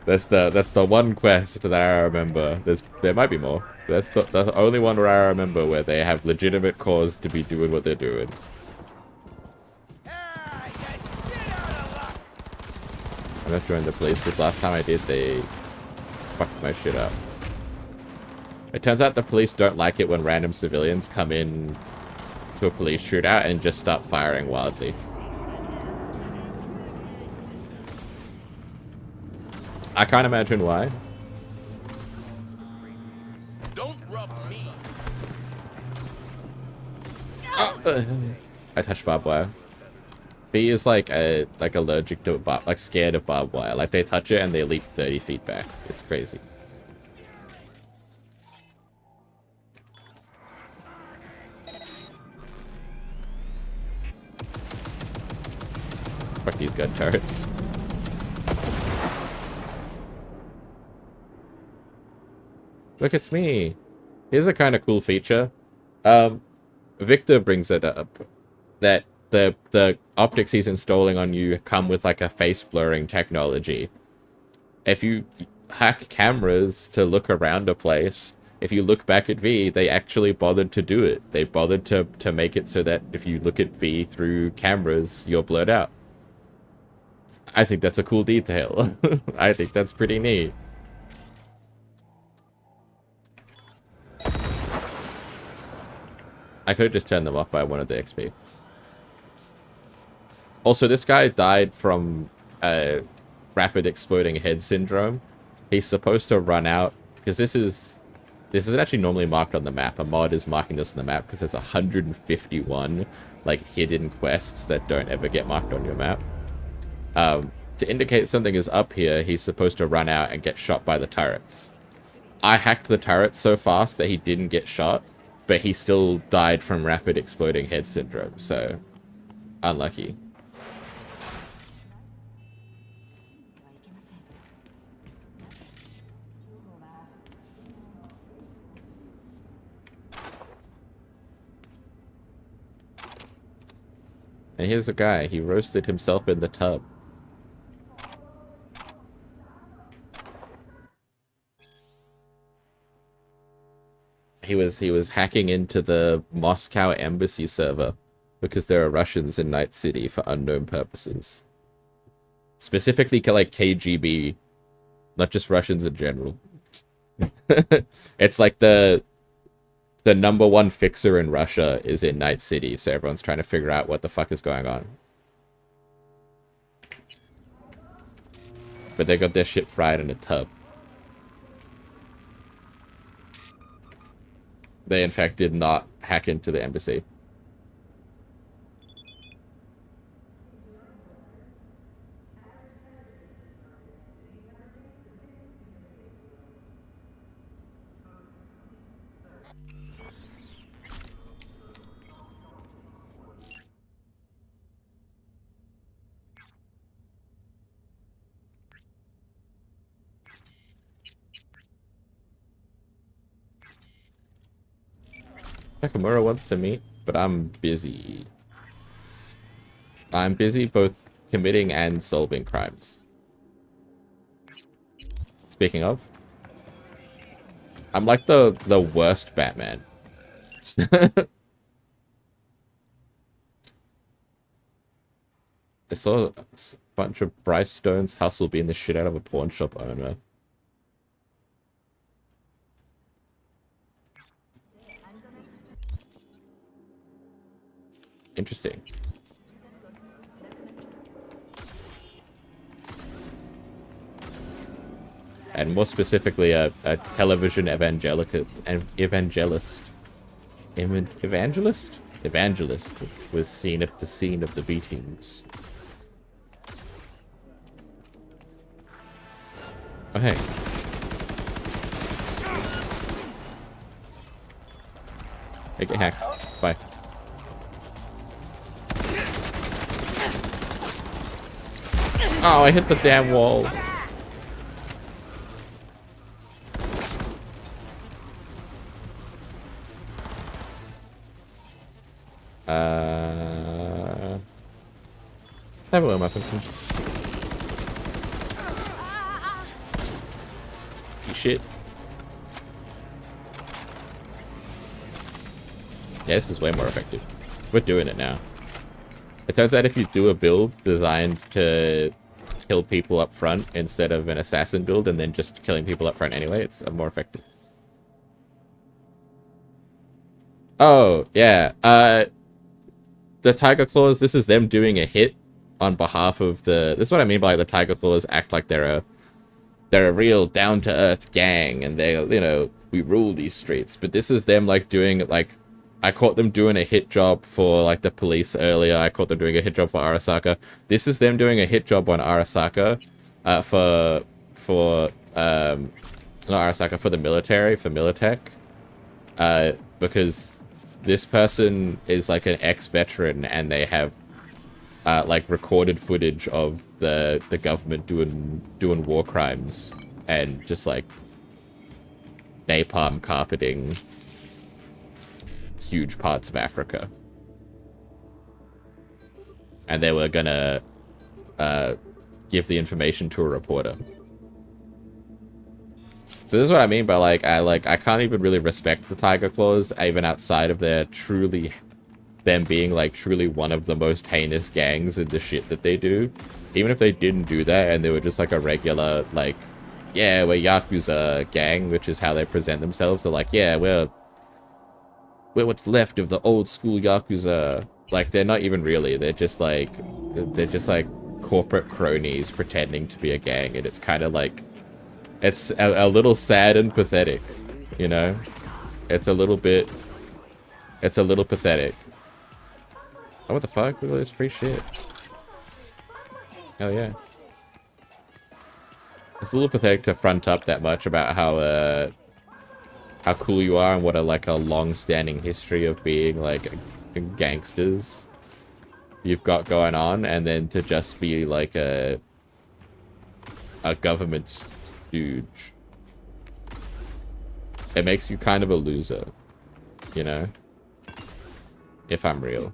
That's the one quest that I remember. There might be more. That's the only one where I remember where they have legitimate cause to be doing what they're doing. I'm not joining the police because last time I did, they fucked my shit up. It turns out the police don't like it when random civilians come in to a police shootout and just start firing wildly. I can't imagine why. Don't rub me. I touched barbed wire. B is like allergic to like scared of barbed wire. Like they touch it and they leap 30 feet back. It's crazy. Fuck these gun turrets. Look, it's me. Here's a kind of cool feature. Victor brings it up that the optics he's installing on you come with like a face blurring technology. If you hack cameras to look around a place, if you look back at V, they actually bothered to do it. They bothered to make it so that if you look at V through cameras, you're blurred out. I think that's a cool detail. I think that's pretty neat. I could have just turned them off, but I wanted the XP. Also, this guy died from rapid exploding head syndrome. He's supposed to run out, because this isn't actually normally marked on the map. A mod is marking this on the map because there's 151 like hidden quests that don't ever get marked on your map. To indicate something is up here, he's supposed to run out and get shot by the turrets. I hacked the turrets so fast that he didn't get shot, but he still died from rapid exploding head syndrome, so unlucky. And here's a guy, he roasted himself in the tub. He was hacking into the Moscow embassy server because there are Russians in Night City for unknown purposes. Specifically like KGB, not just Russians in general. It's like the #1 fixer in Russia is in Night City, so everyone's trying to figure out what the fuck is going on. But they got their shit fried in a tub. They, in fact, did not hack into the embassy. Nakamura wants to meet, but I'm busy. I'm busy both committing and solving crimes. Speaking of, I'm like the worst Batman. I saw a bunch of Bryce Stone's hustle being the shit out of a pawn shop owner. Interesting. And more specifically, a television evangelist was seen at the scene of the beatings. Oh, hey. Hey, get hacked. Bye. Oh, I hit the damn wall. Have a little weapon. You shit. Yeah, this is way more effective. We're doing it now. It turns out if you do a build designed to kill people up front instead of an assassin build and then just killing people up front anyway, it's more effective. Oh, yeah. The Tiger Claws, this is them doing a hit on behalf of the... This is what I mean by the Tiger Claws act like they're a real down-to-earth gang and they, you know, we rule these streets. But this is them, like, doing, like... I caught them doing a hit job for, like, the police earlier. I caught them doing a hit job for Arasaka. This is them doing a hit job on Arasaka for not Arasaka, for the military, for Militech. Because this person is, like, an ex-veteran and they have, like, recorded footage of the government doing war crimes and just, like, napalm carpeting huge parts of Africa. And they were gonna give the information to a reporter. So this is what I mean by I can't even really respect the Tiger Claws even outside of them being like truly one of the most heinous gangs in the shit that they do. even if they didn't do that and they were just like a regular, like, yeah, we're Yakuza gang, which is how they present themselves. They're like, yeah, we're what's left of the old school Yakuza. Like, they're not even really. They're just like corporate cronies pretending to be a gang, and it's kind of like, it's a little sad and pathetic, you know? It's a little pathetic. Oh, what the fuck? Look at all this free shit. Hell yeah. It's a little pathetic to front up that much about how cool you are and what a long-standing history of being like gangsters you've got going on, and then to just be like a government stooge. It makes you kind of a loser, you know? If I'm real.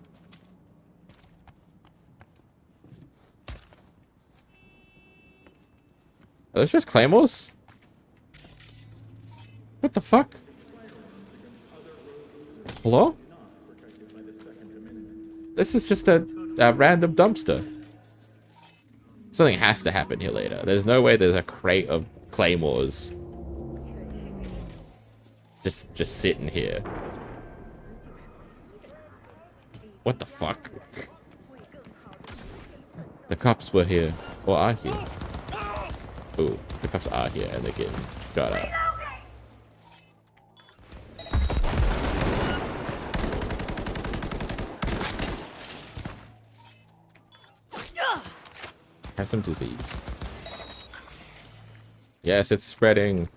Are those just claymores? What the fuck? Hello? This is just a random dumpster. Something has to happen here later. There's no way there's a crate of claymores just sitting here. What the fuck? The cops were here. Or are here. Ooh, the cops are here and they're getting shot up. Have some disease. Yes, it's spreading.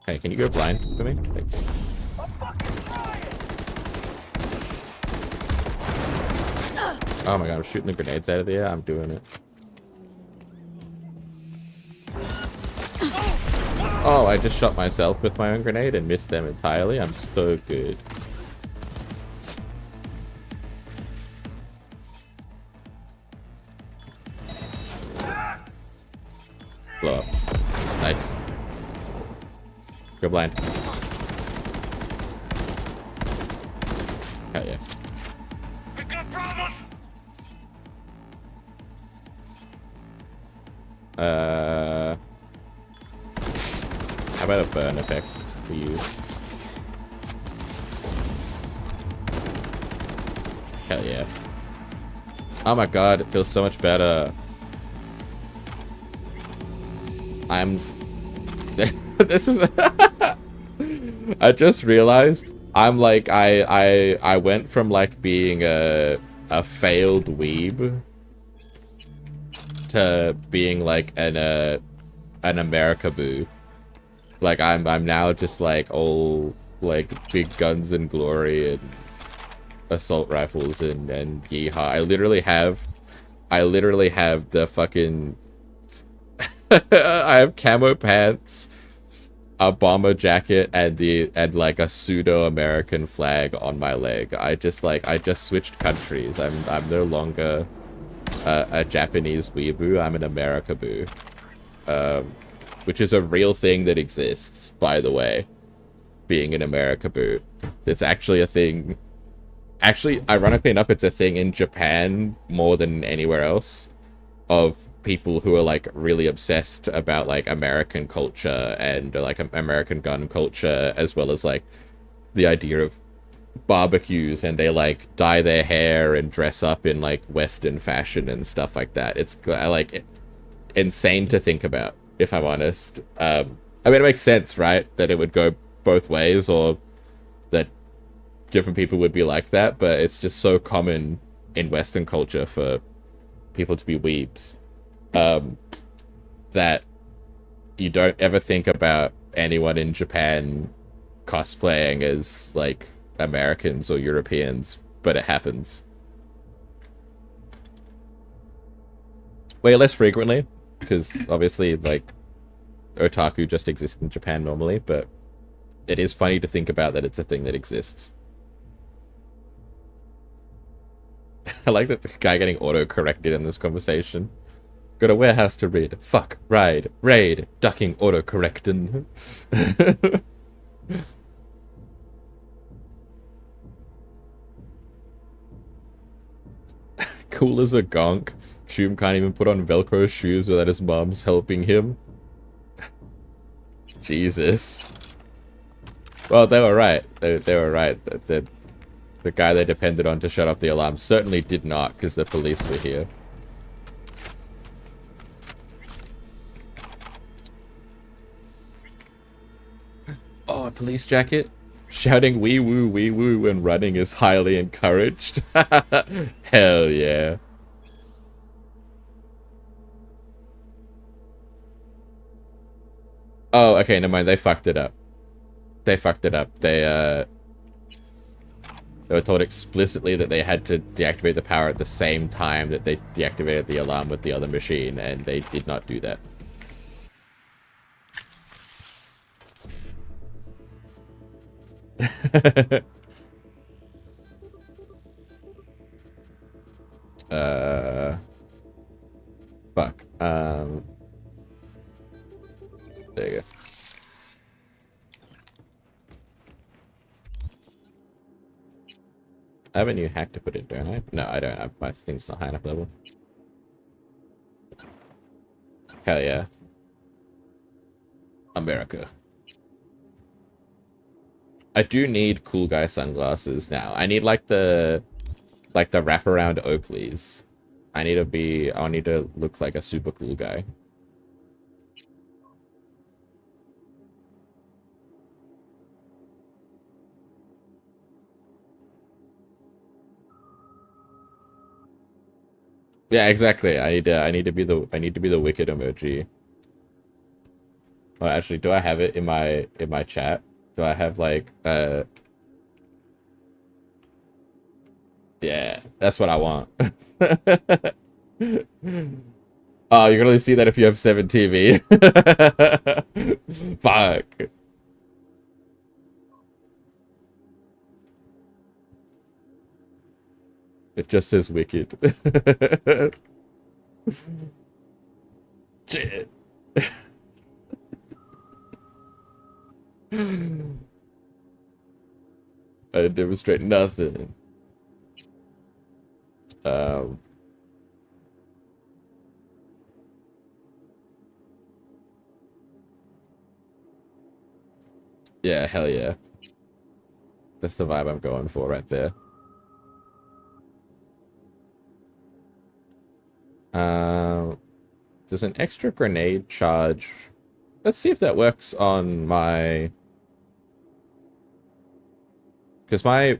Hey, can you go blind for me? Thanks. Oh my god, I'm shooting the grenades out of the air. I'm doing it. Oh, I just shot myself with my own grenade and missed them entirely. I'm so good. Blow up. Nice. Go blind. Hell yeah. How about a burn effect for you? Hell yeah. Oh my god, it feels so much better. This is I just realized I'm like I went from like being a failed weeb to being like an America-boo. Like I'm now just like all like big guns and glory and assault rifles and yeehaw. I literally have the fucking I have camo pants, a bomber jacket, and like a pseudo American flag on my leg. I just switched countries. I'm no longer a Japanese weeaboo. I'm an America-boo. Which is a real thing that exists, by the way. Being an America-boo. It's actually a thing. Actually, ironically enough, it's a thing in Japan more than anywhere else. Of people who are like really obsessed about like American culture and like American gun culture, as well as like the idea of barbecues, and they like dye their hair and dress up in like Western fashion and stuff like that. It's like insane to think about, if I'm honest. I mean, it makes sense, right, that it would go both ways, or that different people would be like that, but it's just so common in Western culture for people to be weebs, that you don't ever think about anyone in Japan cosplaying as like Americans or Europeans, but it happens. Way less frequently, because obviously like otaku just exists in Japan normally, but it is funny to think about that it's a thing that exists. I like that the guy getting auto-corrected in this conversation. Got a warehouse to read. Fuck, ride, raid, ducking, auto-correcting. cool as a gonk. Choom can't even put on Velcro shoes without his mom's helping him. Jesus. Well, they were right. They were right. The guy they depended on to shut off the alarm certainly did not, because the police were here. Oh, a police jacket? Shouting wee woo when running is highly encouraged. Hell yeah. Oh, okay, never mind. They fucked it up. They fucked it up. They were told explicitly that they had to deactivate the power at the same time that they deactivated the alarm with the other machine, and they did not do that. Fuck. There you go. I have a new hack to put in, don't I? No, I don't. My thing's not high enough level. Hell yeah. America. I do need cool guy sunglasses now. I need like the wraparound Oakleys. I need to look like a super cool guy. Yeah, exactly. I need to be the wicked emoji. Well, actually, do I have it in my chat? Do I have like yeah, that's what I want. Oh, you can only see that if you have 7 TV. Fuck. It just says wicked. Shit. I demonstrate nothing. Yeah, hell yeah. That's the vibe I'm going for right there. Does an extra grenade charge? Let's see if that works on my... Because my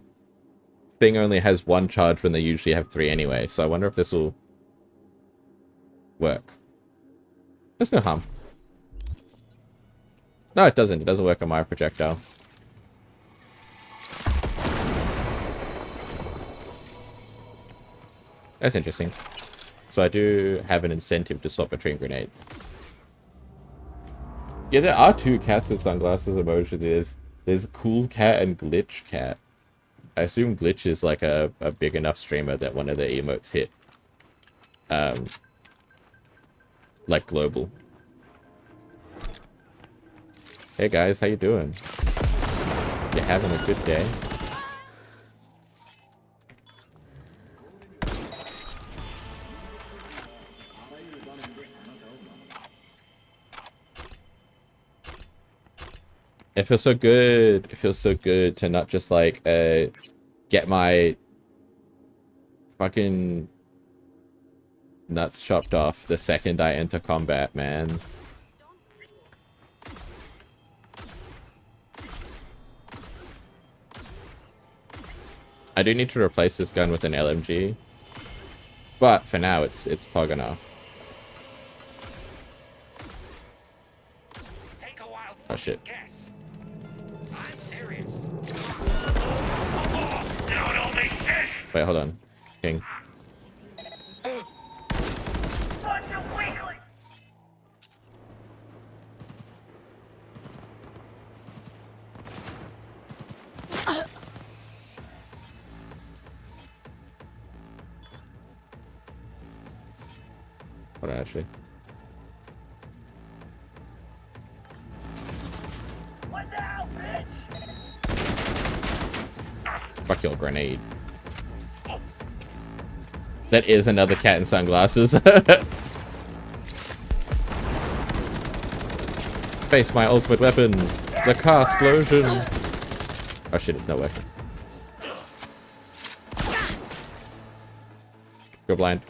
thing only has 1 charge when they usually have 3 anyway, so I wonder if this will work. There's no harm. No, it doesn't. It doesn't work on my projectile. That's interesting. So I do have an incentive to swap between grenades. Yeah, there are 2 cats with sunglasses emoji. There's Cool Cat and Glitch Cat. I assume Glitch is like a big enough streamer that one of their emotes hit. Like global. Hey guys, how you doing? You having a good day? It feels so good. It feels so good to not just like get my fucking nuts chopped off the second I enter combat, man. I do need to replace this gun with an LMG, but for now it's pog enough. Oh shit. Wait, hold on. King. Hold on, actually. What now, bitch? Fuck your grenade. That is another cat in sunglasses. Face my ultimate weapon, the car explosion. Oh shit, it's not working. Go blind.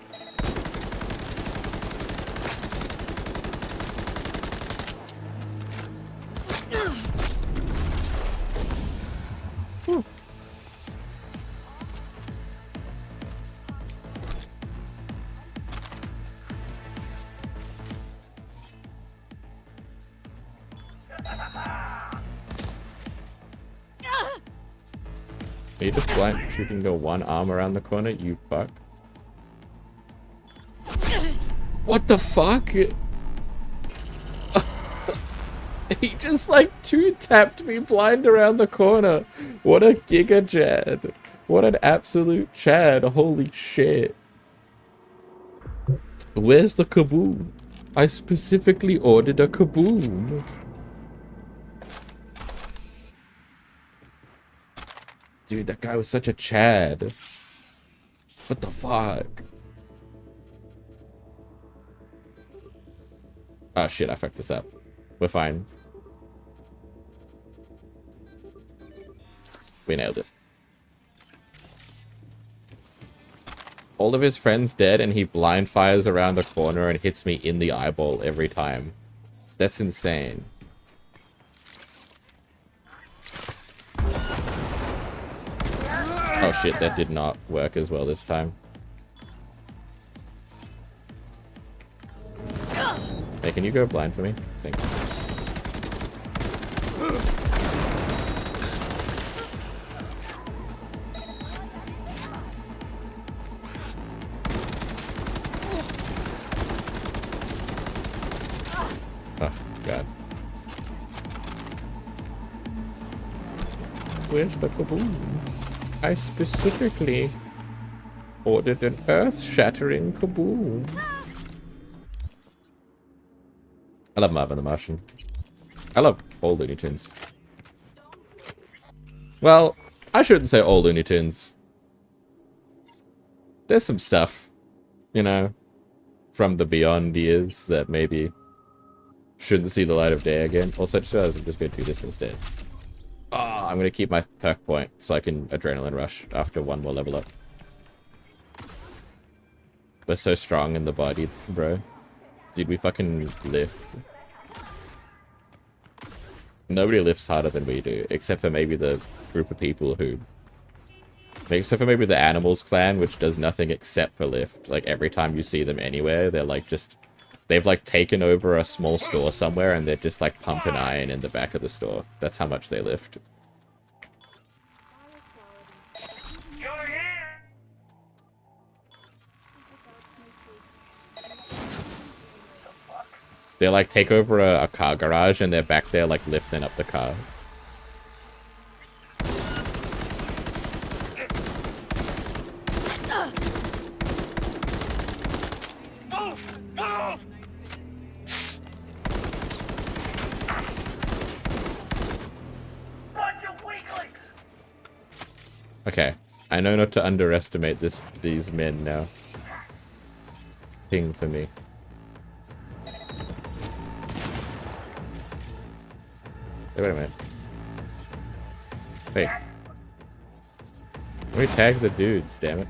Are you just blind shooting the one arm around the corner, you fuck? What the fuck? He just like two-tapped me blind around the corner. What a giga Chad. What an absolute Chad. Holy shit. Where's the kaboom? I specifically ordered a kaboom. Dude, that guy was such a Chad. What the fuck? Oh shit, I fucked this up. We're fine. We nailed it. All of his friends dead and he blind fires around the corner and hits me in the eyeball every time. That's insane. Oh shit, that did not work as well this time. Hey, can you go blind for me? Thanks. Oh, God. Where's the kaboom? I specifically ordered an earth-shattering kaboom. I love Marvin the Martian. I love all Looney Tunes. Well, I shouldn't say all Looney Tunes. There's some stuff, you know, from the beyond years that maybe shouldn't see the light of day again. Also, I just realized I'm just going to do this instead. Oh, I'm going to keep my perk point so I can adrenaline rush after one more level up. We're so strong in the body, bro. Dude, we fucking lift. Nobody lifts harder than we do, except for maybe the group of people who... Except for maybe the Animals clan, which does nothing except for lift. Like, every time you see them anywhere, they're like just... They've like taken over a small store somewhere and they're just like pumping iron in the back of the store. That's how much they lift. They like take over a car garage and they're back there like lifting up the car. Okay, I know not to underestimate these men now. Ping for me. Hey, wait a minute. Wait. Let me tag the dudes, damn it.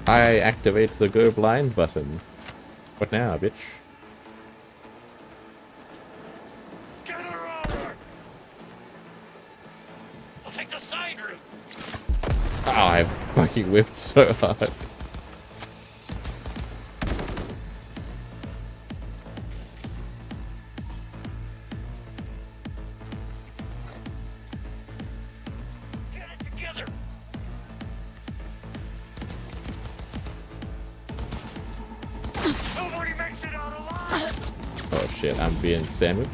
I activate the go blind button. What now, bitch? Get her over! I'll take the side route. Oh, I fucking whiffed so hard. Get it together. Nobody makes it out alive. Oh shit, I'm being sandwiched.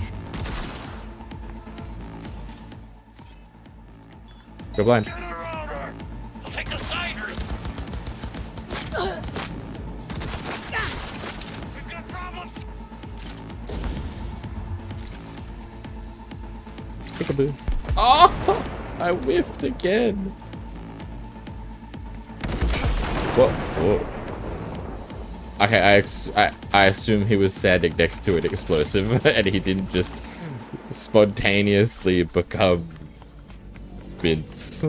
Go blind. Get her over. I'll take the side route. peekaboo. Oh! I whiffed again. Whoa, whoa. Okay, I assume he was standing next to an explosive and he didn't just spontaneously become Vince.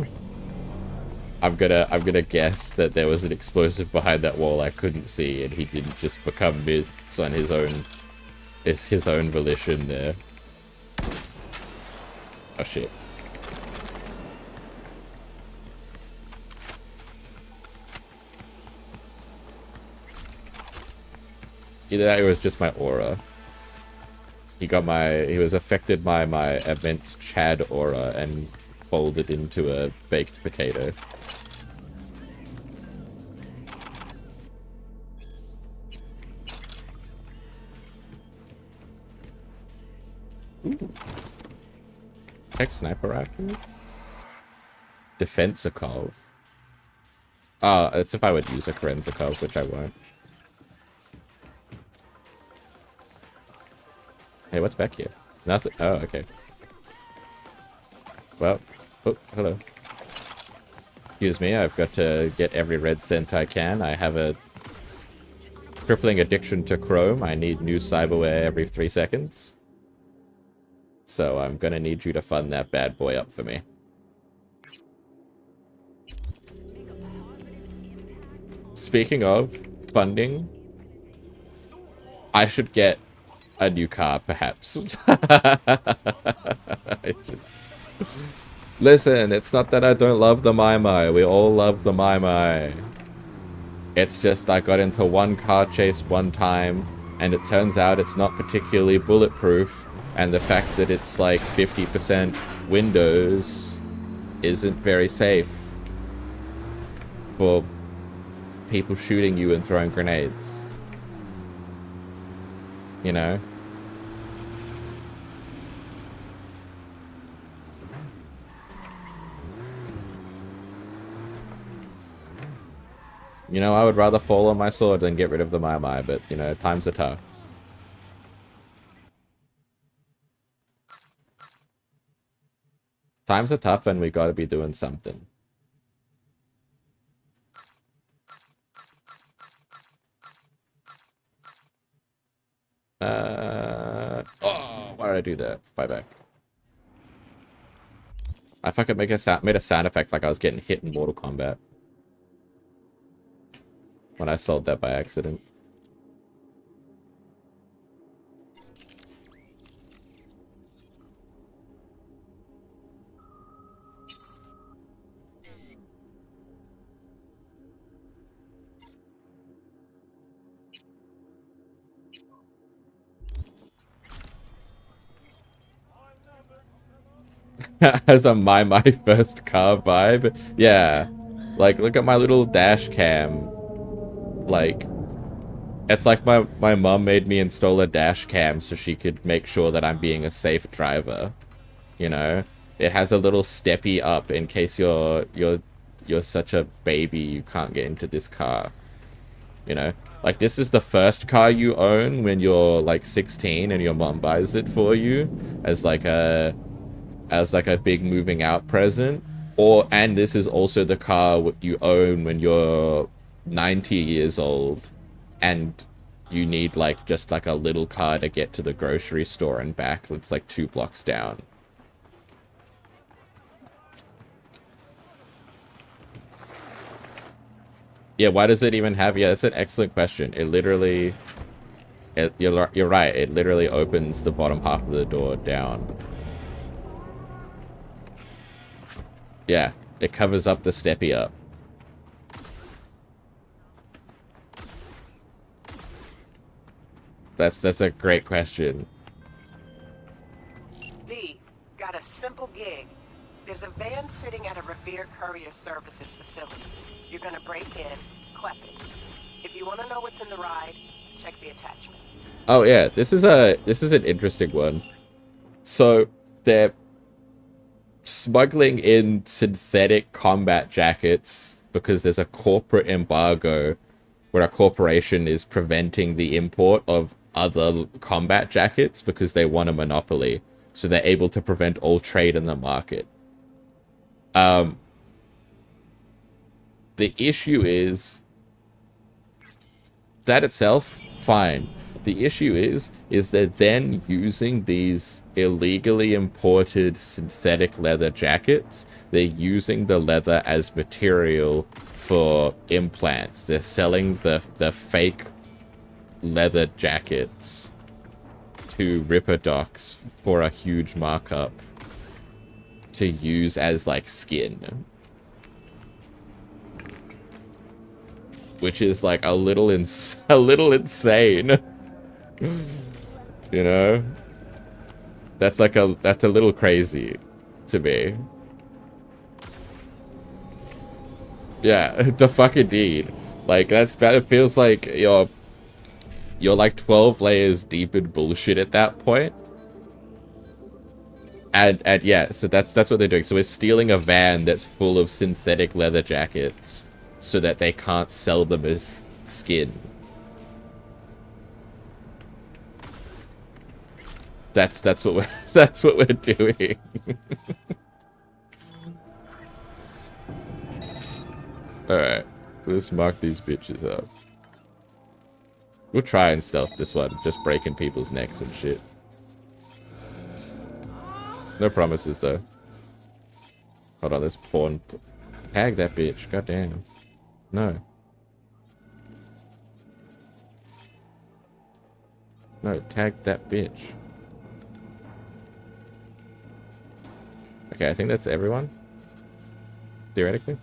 I'm gonna guess that there was an explosive behind that wall I couldn't see and he didn't just become Vince on his own volition there. Oh shit. Either that or it was just my aura. He was affected by my immense Chad aura and folded into a baked potato. Ooh. Tech sniper rifle? Defensakov. Oh, that's if I would use a Kerenzakov, which I won't. Hey, what's back here? Nothing. Oh, okay. Well, oh, hello. Excuse me, I've got to get every red cent I can. I have a crippling addiction to Chrome. I need new cyberware every 3 seconds. So I'm gonna need you to fund that bad boy up for me. Speaking of funding, I should get a new car, perhaps. Listen, it's not that I don't love the Mai Mai. We all love the Mai Mai. It's just I got into one car chase one time, and it turns out it's not particularly bulletproof, and the fact that it's like 50% windows isn't very safe for people shooting you and throwing grenades. You know? You know, I would rather fall on my sword than get rid of the Mai Mai, but, you know, times are tough. Times are tough and we gotta be doing something. Oh, why did I do that? Bye back. I fucking made a sound effect like I was getting hit in Mortal Kombat. When I sold that by accident. As a my first car vibe. Yeah. Like, look at my little dash cam. Like, it's like my mom made me install a dash cam so she could make sure that I'm being a safe driver. You know? It has a little steppy up in case you're such a baby you can't get into this car. You know? Like, this is the first car you own when you're like 16 and your mom buys it for you as like a big moving out present. And this is also the car you own when you're 90 years old and you need like just like a little car to get to the grocery store and back. It's like 2 blocks down. Yeah, why does it even have... Yeah, that's an excellent question. It literally... You're right. It literally opens the bottom half of the door down. Yeah, it covers up the steppy up. That's a great question. V, got a simple gig. There's a van sitting at a Revere Courier Services facility. You're gonna break in, clep it. If you want to know what's in the ride, check the attachment. Oh yeah, this is an interesting one. So they're smuggling in synthetic combat jackets because there's a corporate embargo where a corporation is preventing the import of other combat jackets because they want a monopoly. so they're able to prevent all trade in the market. The issue is that itself, fine. The issue is they're then using these illegally imported synthetic leather jackets. They're using the leather as material for implants. They're selling the fake leather jackets to Ripper docs for a huge markup to use as like skin. Which is like a little insane. You know? That's a little crazy to me. Yeah, the fuck indeed. Like it feels like you're like 12 layers deep in bullshit at that point. And yeah, so that's what they're doing. So we're stealing a van that's full of synthetic leather jackets so that they can't sell them as skin. That's what we're doing. Alright, let's mark these bitches up. We'll try and stealth this one, just breaking people's necks and shit. No promises though. Hold on, this pawn. Tag that bitch, goddamn. No. No, tag that bitch. Okay, I think that's everyone. Theoretically.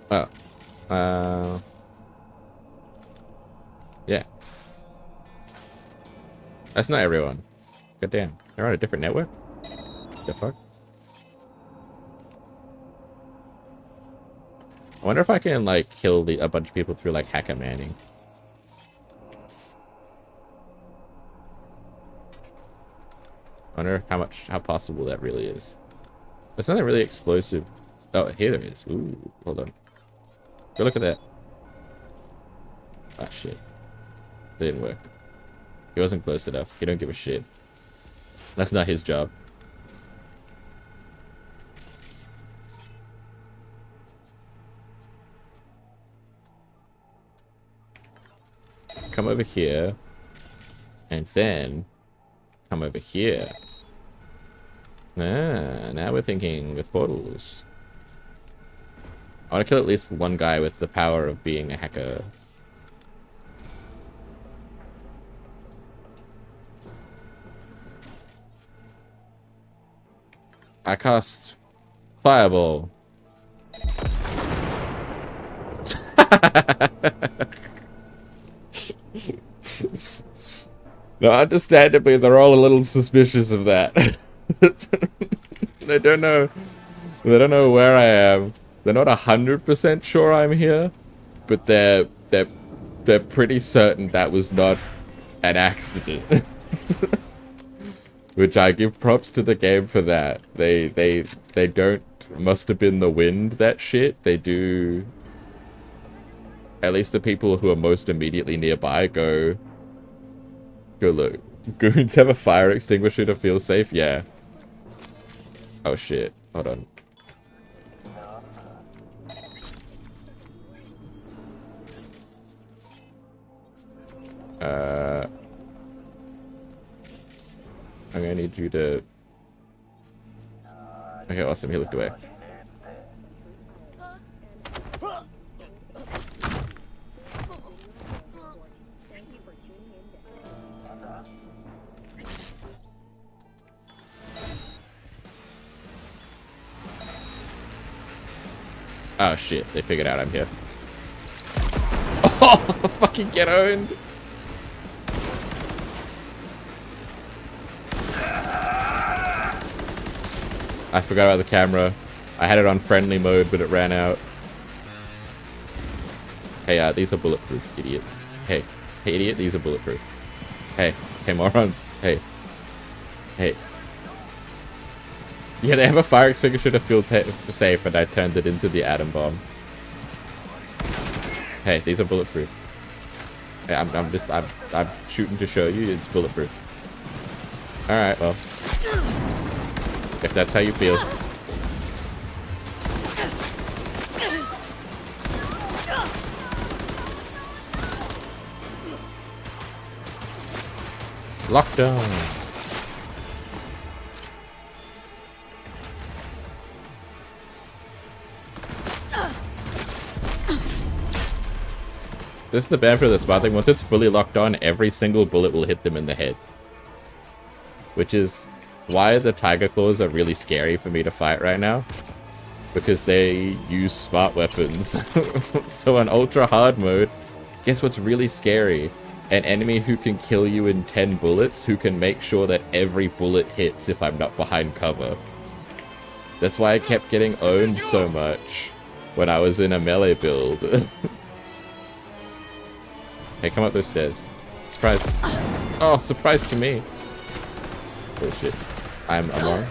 Oh. Yeah. That's not everyone. God damn. They're on a different network? The fuck? I wonder if I can, like, kill a bunch of people through, like, hacker manning. I wonder how possible that really is. There's nothing really explosive. Oh, here there is. Ooh, hold on. Go look at that. Ah, shit. That didn't work. He wasn't close enough. He don't give a shit. That's not his job. Come over here. And then come over here. Ah, now we're thinking with portals. I want to kill at least one guy with the power of being a hacker. I cast Fireball. No, understandably, they're all a little suspicious of that. They don't know where I am. They're not 100% sure I'm here, but they're pretty certain that was not an accident. Which I give props to the game for that. They don't must have been the wind that shit. They do. At least the people who are most immediately nearby go look. Goons have a fire extinguisher to feel safe? Yeah. Oh shit. Hold on. I'm gonna need you to... Okay, awesome. He looked away. Oh shit, they figured out I'm here. Oh, fucking get owned! I forgot about the camera. I had it on friendly mode, but it ran out. Hey, these are bulletproof, idiot. Hey, idiot, these are bulletproof. Hey, morons. Hey. Yeah, they have a fire extinguisher to feel safe, and I turned it into the atom bomb. Hey, these are bulletproof. Hey, I'm shooting to show you it's bulletproof. Alright, well. If that's how you feel. Lockdown. This is the benefit of the smart thing. Once it's fully locked on, every single bullet will hit them in the head. Which is why the Tiger Claws are really scary for me to fight right now. Because they use smart weapons. So on ultra hard mode, guess what's really scary? An enemy who can kill you in 10 bullets, who can make sure that every bullet hits if I'm not behind cover. That's why I kept getting owned so much when I was in a melee build. Hey, come up those stairs. Surprise. Oh, surprise to me. Oh shit. I'm wrong.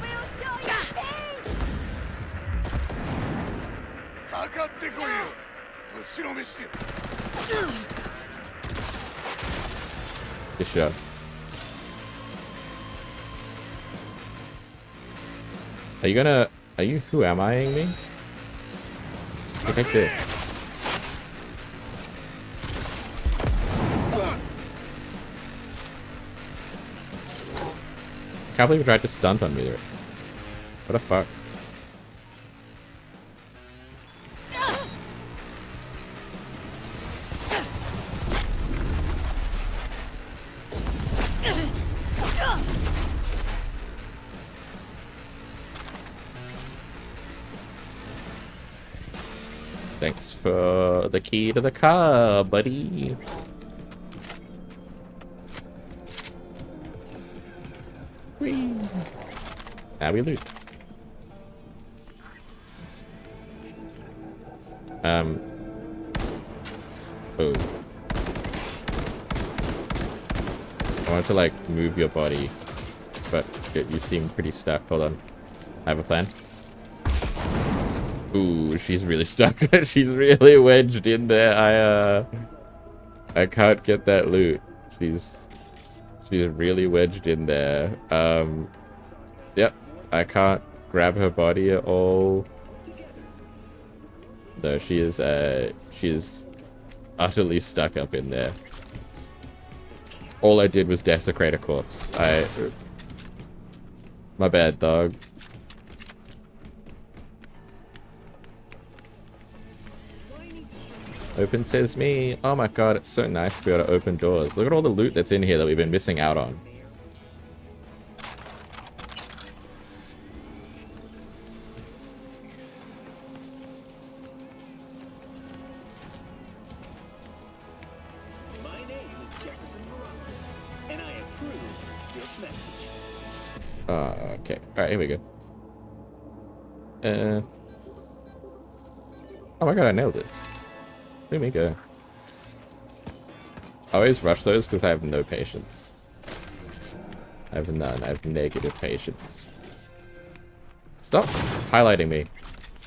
Good shot. Are you who am I-ing me? Look like this. I can't believe he tried to stunt on me there. What the fuck? Thanks for the key to the car, buddy. Whee. Now we loot. Oh. I want to like move your body, but you seem pretty stuck. Hold on. I have a plan. Ooh, she's really stuck. She's really wedged in there. I can't get that loot. She's really wedged in there. Yep. I can't grab her body at all. No, she is utterly stuck up in there. All I did was desecrate a corpse. My bad, dog. Open says me. Oh my god, it's so nice to be able to open doors. Look at all the loot that's in here that we've been missing out on. My name is Jefferson Morales, and I approve this message. Okay. Alright, here we go. Oh my god, I nailed it. Let me go. I always rush those because I have no patience. I have none. I have negative patience. Stop highlighting me.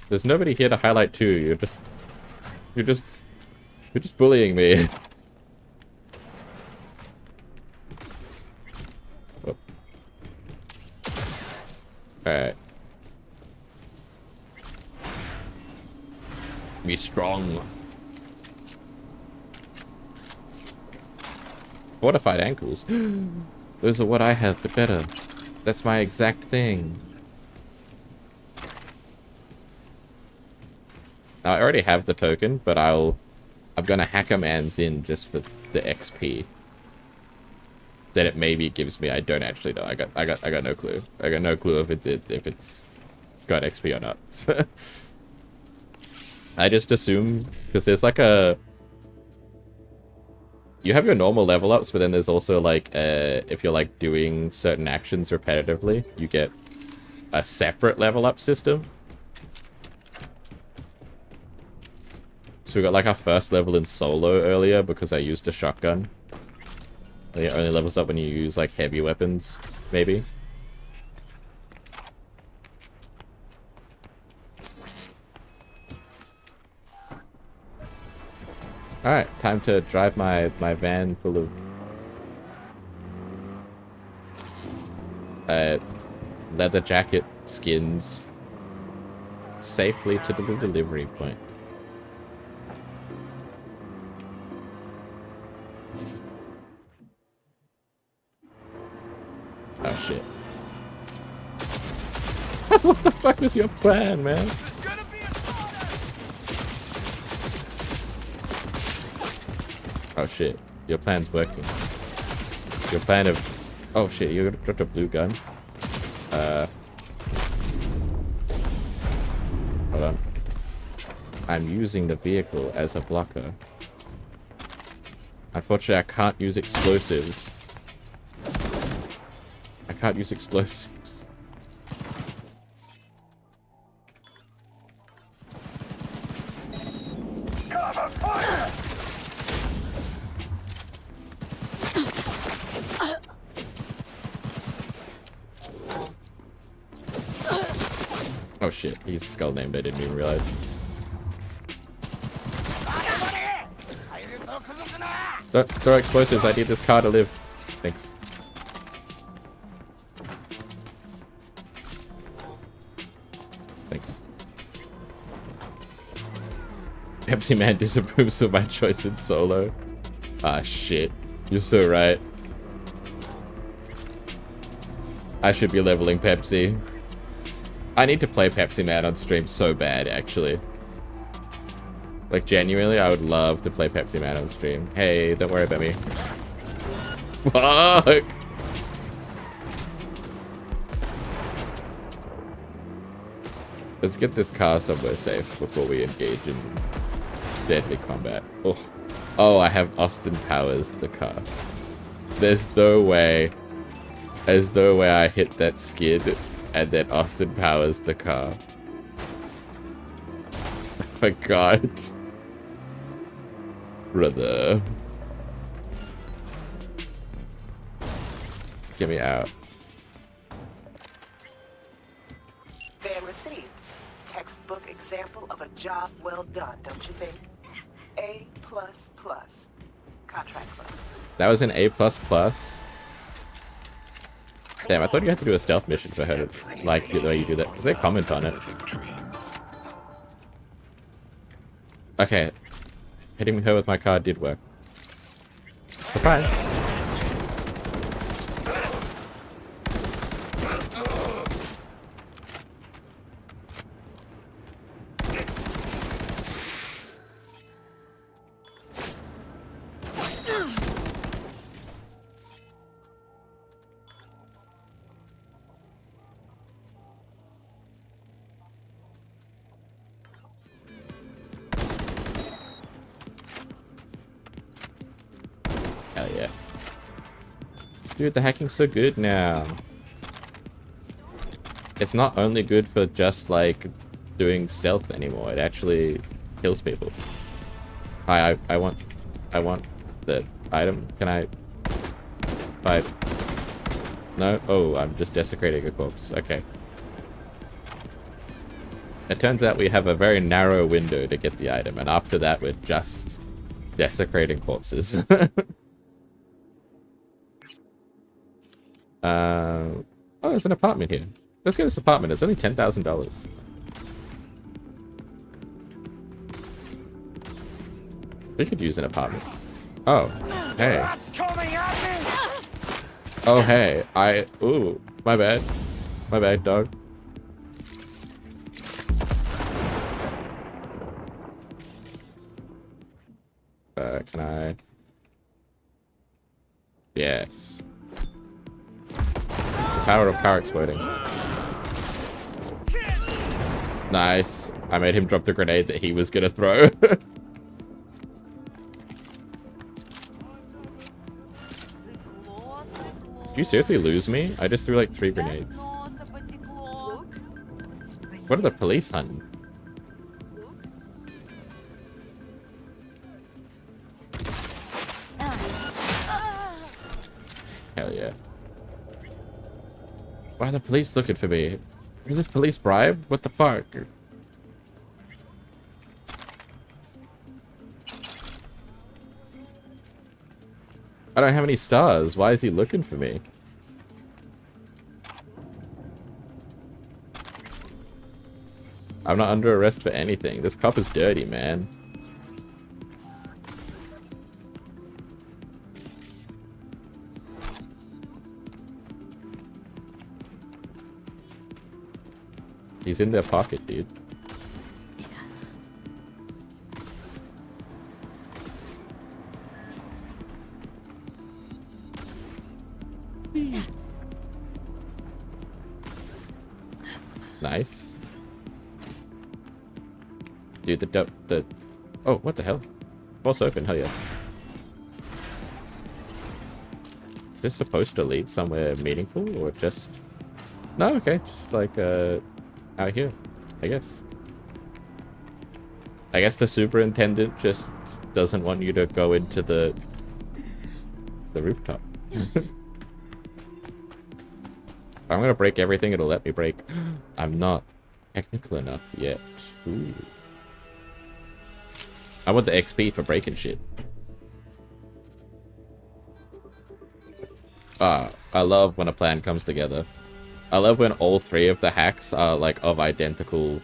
There's nobody here to highlight to. You're just bullying me. Oh. Alright. Be strong. Fortified ankles. Those are what I have, but better. That's my exact thing. Now, I already have the token, but I'm gonna hack a man's in just for the XP that it maybe gives me. I don't actually know. I got no clue. I got no clue if it's got XP or not. I just assume because there's like a. You have your normal level ups, but then there's also like if you're like doing certain actions repetitively, you get a separate level up system. So we got like our first level in solo earlier because I used a shotgun. It only levels up when you use like heavy weapons, maybe. Alright, time to drive my van full of leather jacket skins safely to the delivery point. Oh shit. What the fuck was your plan, man? Oh shit, your plan's working. Your plan of... Oh shit, you dropped a blue gun. Hold on. I'm using the vehicle as a blocker. Unfortunately, I can't use explosives. I can't use explosives. Cover fire! Oh shit, he's skull named, I didn't even realize. Don't throw explosives, I need this car to live. Thanks. Thanks. Pepsi Man disapproves of my choice in solo. Ah shit, you're so right. I should be leveling Pepsi. I need to play Pepsi Man on stream so bad, actually. Like, genuinely, I would love to play Pepsi Man on stream. Hey, don't worry about me. Fuck! Let's get this car somewhere safe before we engage in deadly combat. Oh, oh, I have Austin Powers the car. There's no way I hit that skid and then Austin Powers the car. Oh my god. Brother. Get me out. Van received. Textbook example of a job well done, don't you think? A++. Contract closed. That was an A++. Damn, I thought you had to do a stealth mission for her to like the way you do that, because they comment on it. Okay. Hitting her with my car did work. Surprise! Hell yeah. Dude, the hacking's so good now. It's not only good for just, like, doing stealth anymore. It actually kills people. Hi, I want the item. Can I... No? Oh, I'm just desecrating a corpse. Okay. It turns out we have a very narrow window to get the item, and after that we're just desecrating corpses. Oh, there's an apartment here. Let's get this apartment. It's only $10,000. We could use an apartment. Oh, hey. Oh, hey. Ooh, my bad. My bad, dog. Can I? Yes. Power of car exploding. Nice. I made him drop the grenade that he was gonna throw. Did you seriously lose me? I just threw like 3 grenades. What are the police hunting? Hell yeah. Why are the police looking for me? Is this police bribe? What the fuck? I don't have any stars. Why is he looking for me? I'm not under arrest for anything. This cop is dirty, man. He's in their pocket, dude. Nice. Dude, the... Oh, what the hell? False open, hell yeah. Is this supposed to lead somewhere meaningful, or just... No, okay, just like, out here, I guess. I guess the superintendent just doesn't want you to go into the rooftop. I'm gonna break everything it'll let me break. I'm not technical enough yet. Ooh. I want the XP for breaking shit. I love when a plan comes together. I love when all three of the hacks are like of identical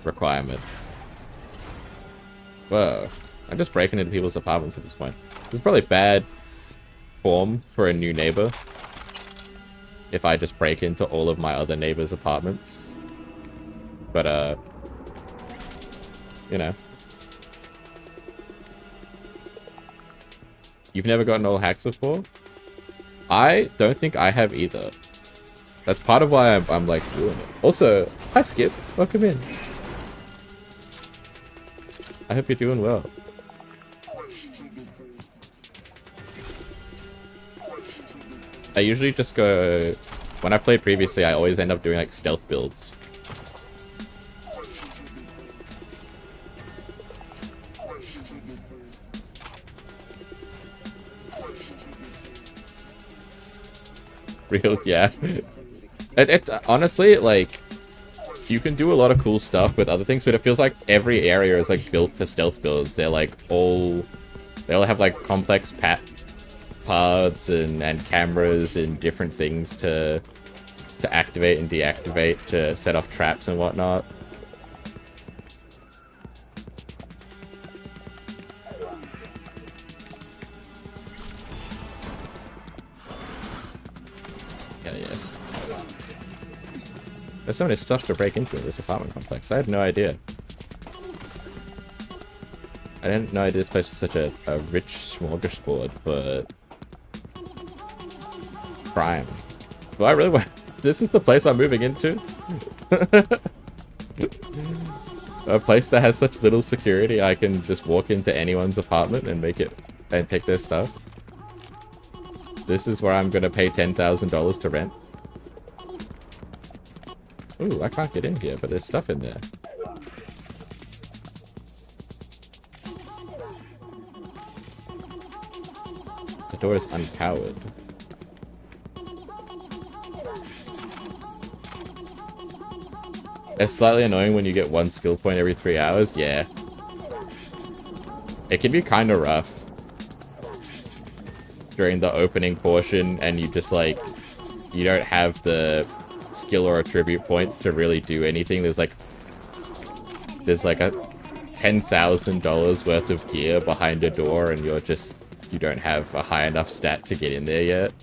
requirement. Whoa. I'm just breaking into people's apartments at this point. This is probably bad form for a new neighbor. If I just break into all of my other neighbors' apartments. But, you know. You've never gotten all hacks before? I don't think I have either. That's part of why I'm like doing it. Also, hi Skip, welcome in. I hope you're doing well. I usually just go... When I played previously, I always end up doing like stealth builds. Real, yeah. It honestly, like, you can do a lot of cool stuff with other things, but it feels like every area is like built for stealth builds. They're like they all have like complex paths and cameras and different things to activate and deactivate to set off traps and whatnot. Yeah. There's so many stuff to break into in this apartment complex. I had no idea. I didn't know this place was such a rich smorgasbord for crime. Do I really want... This is the place I'm moving into? A place that has such little security, I can just walk into anyone's apartment and make it... and take their stuff. This is where I'm gonna pay $10,000 to rent. Ooh, I can't get in here, but there's stuff in there. The door is unpowered. It's slightly annoying when you get one skill point every 3 hours, yeah. It can be kind of rough during the opening portion, and you just like, you don't have the skill or attribute points to really do anything. There's like a $10,000 worth of gear behind a door, and you don't have a high enough stat to get in there yet.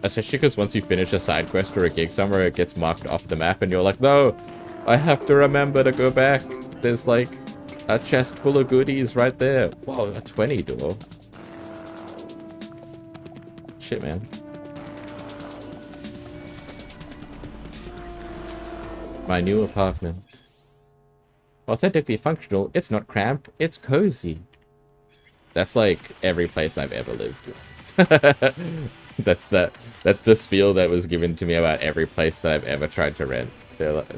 Especially because once you finish a side quest or a gig somewhere, it gets marked off the map, and you're like, no, I have to remember to go back. There's like a chest full of goodies right there. Whoa, a 20 door. Shit, man. My new apartment. Authentically functional, it's not cramped, it's cozy. That's like every place I've ever lived. That's the spiel that was given to me about every place that I've ever tried to rent. They're like,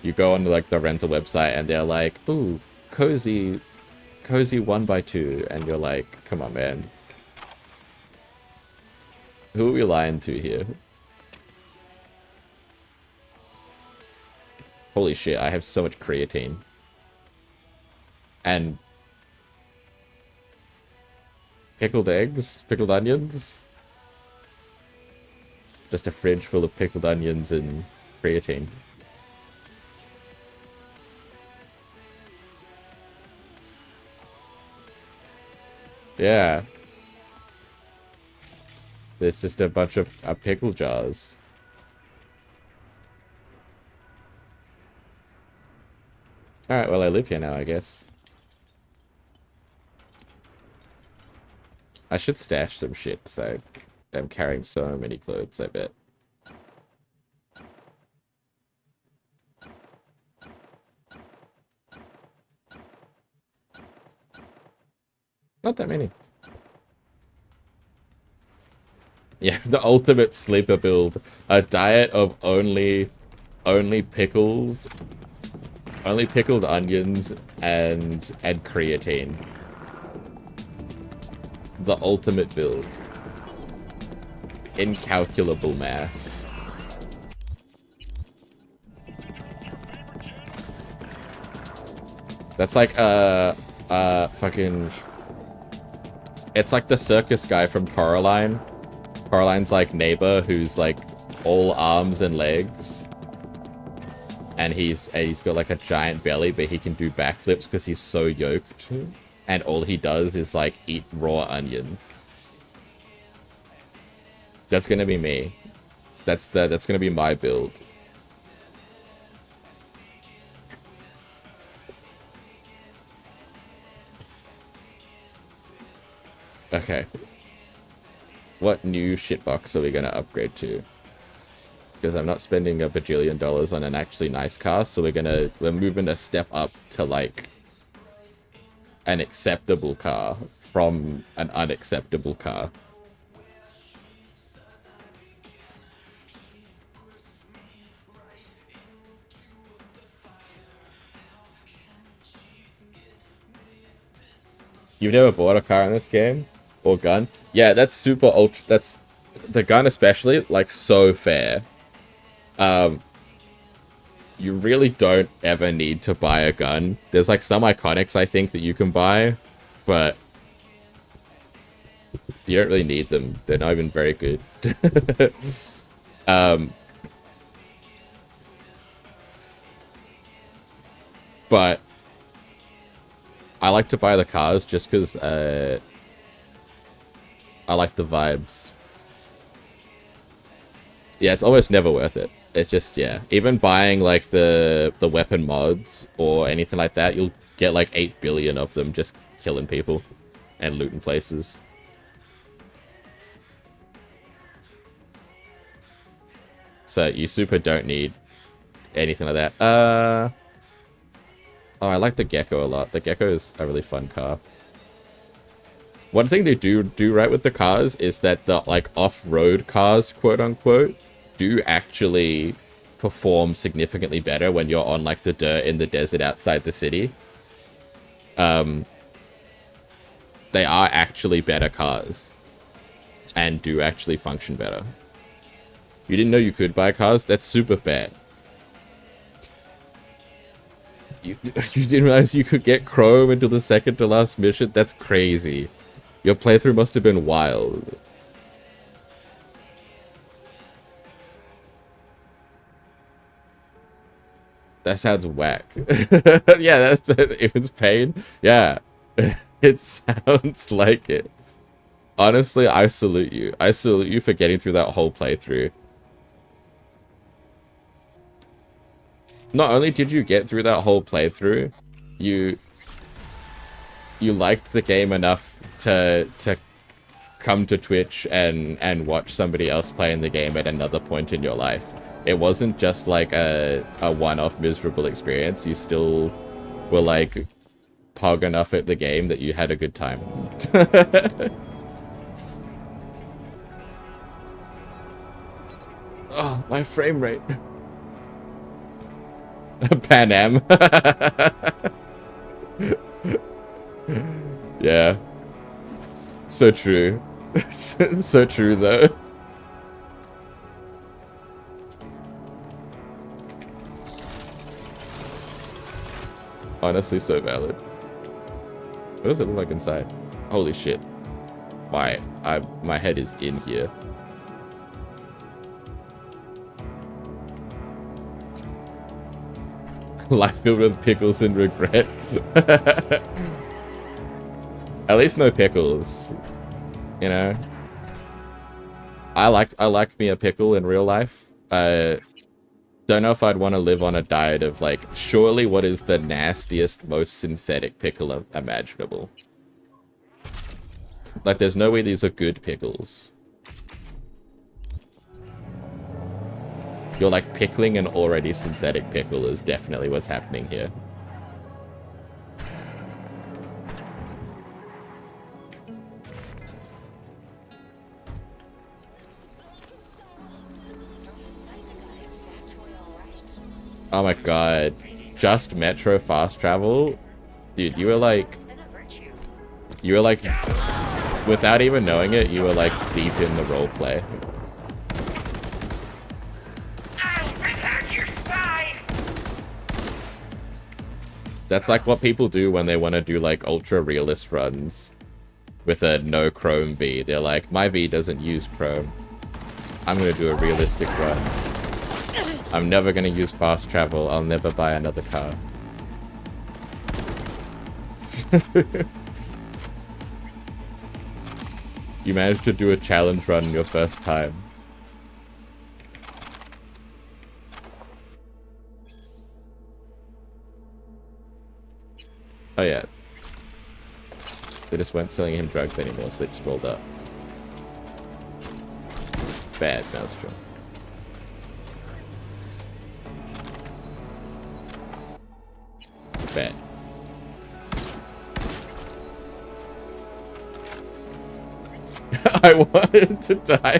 you go on like the rental website and they're like, ooh, cozy 1x2, and you're like, come on, man. Who are we lying to here? Holy shit, I have so much creatine. And pickled eggs, pickled onions. Just a fridge full of pickled onions and creatine. Yeah. There's just a bunch of pickle jars. Alright, well I live here now, I guess. I should stash some shit, because I'm carrying so many clothes, I bet. Not that many. Yeah, the ultimate sleeper build. A diet of only pickles, only pickled onions and creatine. The ultimate build. Incalculable mass. That's like fucking. It's like the circus guy from Coraline. Coraline's like neighbor who's like all arms and legs. And he's got like a giant belly, but he can do backflips because he's so yoked. And all he does is like eat raw onion. That's gonna be me. That's gonna be my build. Okay. What new shitbox are we gonna upgrade to? Because I'm not spending a bajillion dollars on an actually nice car, so we're moving a step up to like an acceptable car from an unacceptable car. You've never bought a car in this game? Or gun? Yeah, that's super ultra. That's the gun, especially, like, so fair. You really don't ever need to buy a gun. There's like some iconics I think that you can buy, but you don't really need them. They're not even very good. But I like to buy the cars just because I like the vibes. Yeah, it's almost never worth it. It's just, yeah. Even buying, like, the weapon mods or anything like that, you'll get, like, 8 billion of them just killing people and looting places. So you super don't need anything like that. Oh, I like the Gecko a lot. The Gecko is a really fun car. One thing they do right with the cars is that the, like, off-road cars, quote-unquote, do actually perform significantly better when you're on, like, the dirt in the desert outside the city. They are actually better cars. And do actually function better. You didn't know you could buy cars? That's super fair. You didn't realize you could get Chrome until the second to last mission? That's crazy. Your playthrough must have been wild. That sounds whack. Yeah, it was pain. Yeah, it sounds like it. Honestly, I salute you. I salute you for getting through that whole playthrough. Not only did you get through that whole playthrough, you liked the game enough to come to Twitch and watch somebody else playing the game at another point in your life. It wasn't just like a one-off miserable experience. You still were like pog enough at the game that you had a good time. Oh, my frame rate. Pan Am. Yeah. So true. So true, though. Honestly, so valid. What does it look like inside? Holy shit. My head is in here. Life filled with pickles and regret. At least no pickles. You know? I like me a pickle in real life. Don't know if I'd want to live on a diet of, like, surely what is the nastiest, most synthetic pickle imaginable? Like, there's no way these are good pickles. You're, like, pickling an already synthetic pickle is definitely what's happening here. Oh my god. Just Metro fast travel? Dude, you were like, without even knowing it, you were like deep in the roleplay. That's like what people do when they want to do like ultra realist runs with a no Chrome V. They're like, my V doesn't use Chrome. I'm gonna do a realistic run. I'm never gonna use fast travel. I'll never buy another car. You managed to do a challenge run your first time. Oh yeah. They just weren't selling him drugs anymore, so they just rolled up. Bad Maelstrom. Bad. I wanted to die.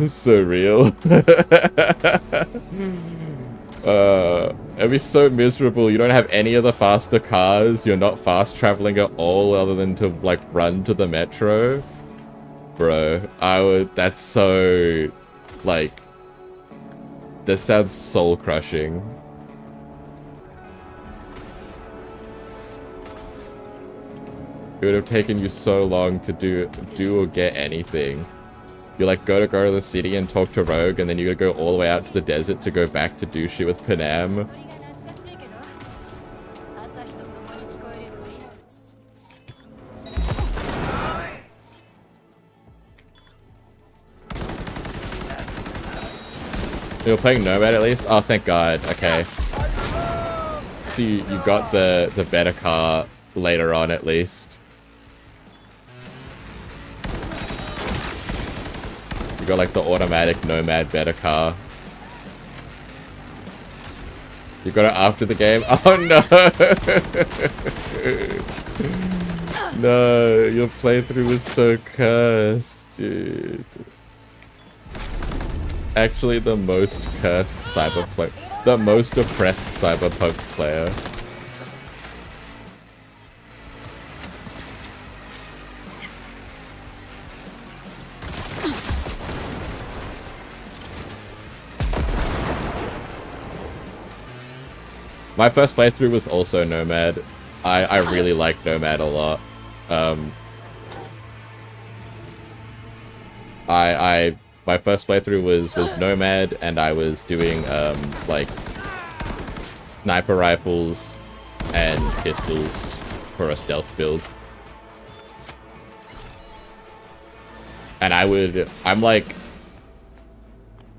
So real. It'd be so miserable. You don't have any of the faster cars. You're not fast traveling at all other than to like run to the metro. Bro, that's so like, this sounds soul crushing. It would have taken you so long to do or get anything. You like go to the city and talk to Rogue, and then you gotta go all the way out to the desert to go back to do shit with Panam. You're playing Nomad at least? Oh, thank God. Okay. So you got the better car later on at least. You got like the automatic Nomad better car. You got it after the game? Oh no! No, your playthrough was so cursed, dude. Actually the most cursed Cyberpunk, the most oppressed Cyberpunk player. My first playthrough was also Nomad. I really like Nomad a lot. My first playthrough was Nomad, and I was doing like sniper rifles and pistols for a stealth build. And I'm like,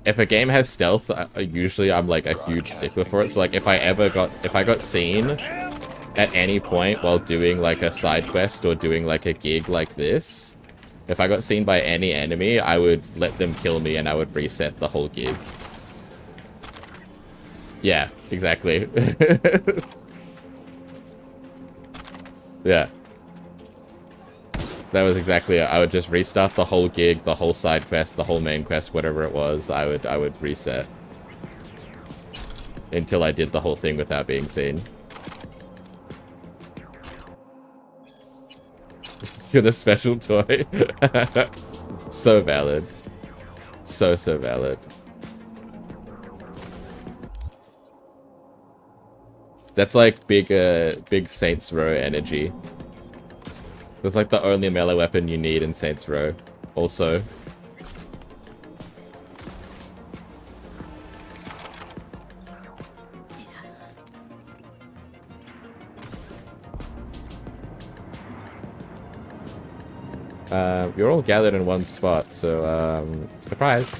if a game has stealth, usually I'm like a huge stickler for it. So like if I got seen at any point while doing like a side quest or doing like a gig like this, if I got seen by any enemy, I would let them kill me and I would reset the whole gig. Yeah, exactly. Yeah. That was exactly it. I would just restart the whole gig, the whole side quest, the whole main quest, whatever it was. I would reset until I did the whole thing without being seen. You're the special toy. So valid. So valid. That's like big Saints Row energy. That's like the only melee weapon you need in Saints Row. Also. You're all gathered in one spot, so, surprise.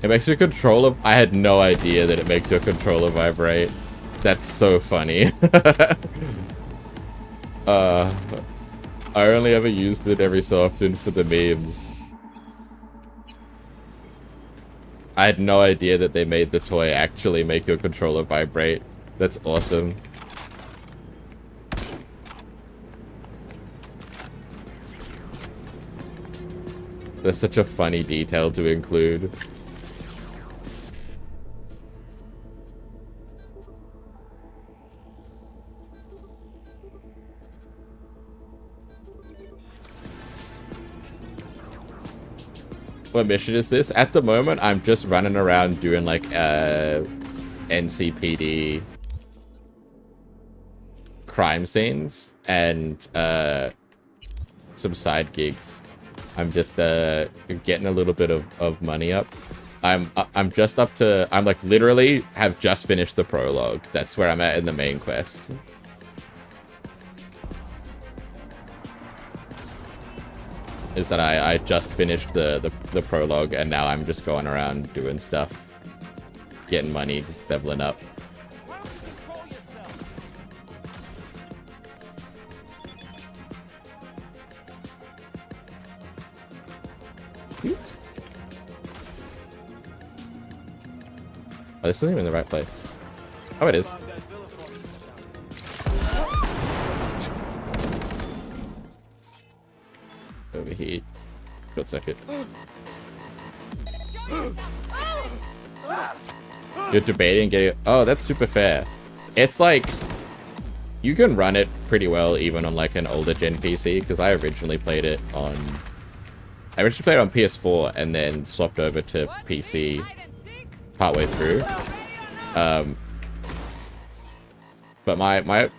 It makes your controller... I had no idea that it makes your controller vibrate. That's so funny. I only ever used it every so often for the memes. I had no idea that they made the toy actually make your controller vibrate. That's awesome. That's such a funny detail to include. What mission is this? At the moment, I'm just running around doing like NCPD crime scenes and some side gigs. I'm just getting a little bit of money up. I'm just up to... I'm like literally have just finished the prologue. That's where I'm at in the main quest. Is that I just finished the prologue and now I'm just going around doing stuff, getting money, leveling up. Oh, this isn't even the right place. Oh, it is. Overheat. Short circuit. You're debating getting... Oh, that's super fair. It's like... You can run it pretty well even on like an older gen PC, because I originally played it on... I originally played it on PS4 and then swapped over to PC partway through. But my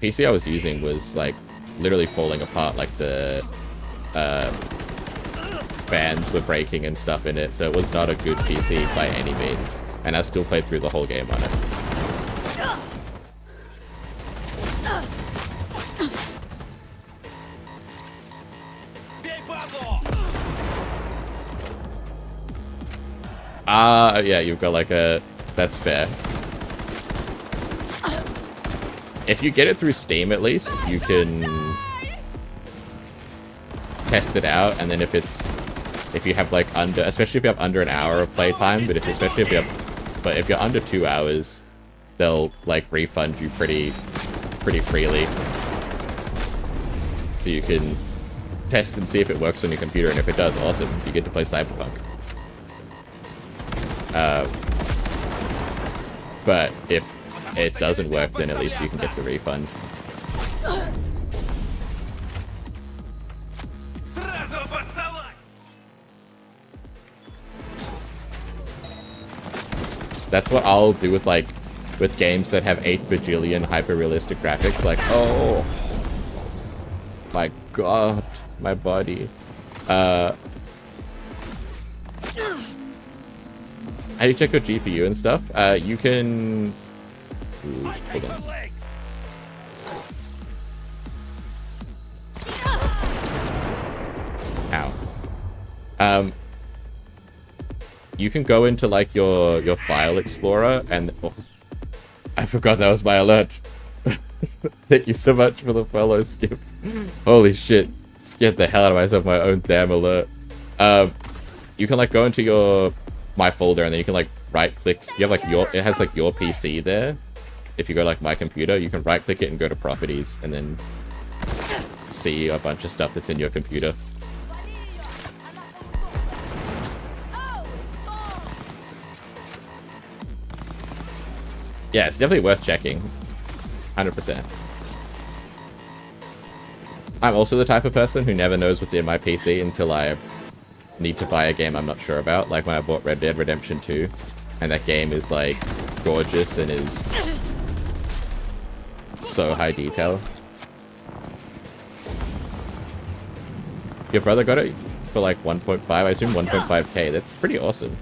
PC I was using was like literally falling apart, like the fans were breaking and stuff in it, so it was not a good PC by any means, and I still played through the whole game on it. Yeah, you've got like a... That's fair. If you get it through Steam at least, you can test it out, and then if you have like under, especially if you have under an hour of playtime, but if you're under 2 hours, they'll like refund you pretty freely. So you can test and see if it works on your computer, and if it does, awesome, you get to play Cyberpunk. But if it doesn't work, then at least you can get the refund. That's what I'll do with games that have 8 bajillion hyper-realistic graphics. Like, oh my god, my body. How do you check your GPU and stuff? You can... Ooh, hold on. Ow. You can go into like your file explorer and... Oh, I forgot that was my alert. Thank you so much for the follow, Skip. Holy shit. Scared the hell out of myself, my own damn alert. You can like go into your... my folder, and then you can like right click. You have like it has like your PC there. If you go like my computer, you can right click it and go to properties, and then see a bunch of stuff that's in your computer. Yeah, it's definitely worth checking. 100%. I'm also the type of person who never knows what's in my PC until I need to buy a game I'm not sure about. Like when I bought Red Dead Redemption 2, and that game is like gorgeous and is so high detail. Your brother got it for like 1.5, I assume 1.5k. That's pretty awesome.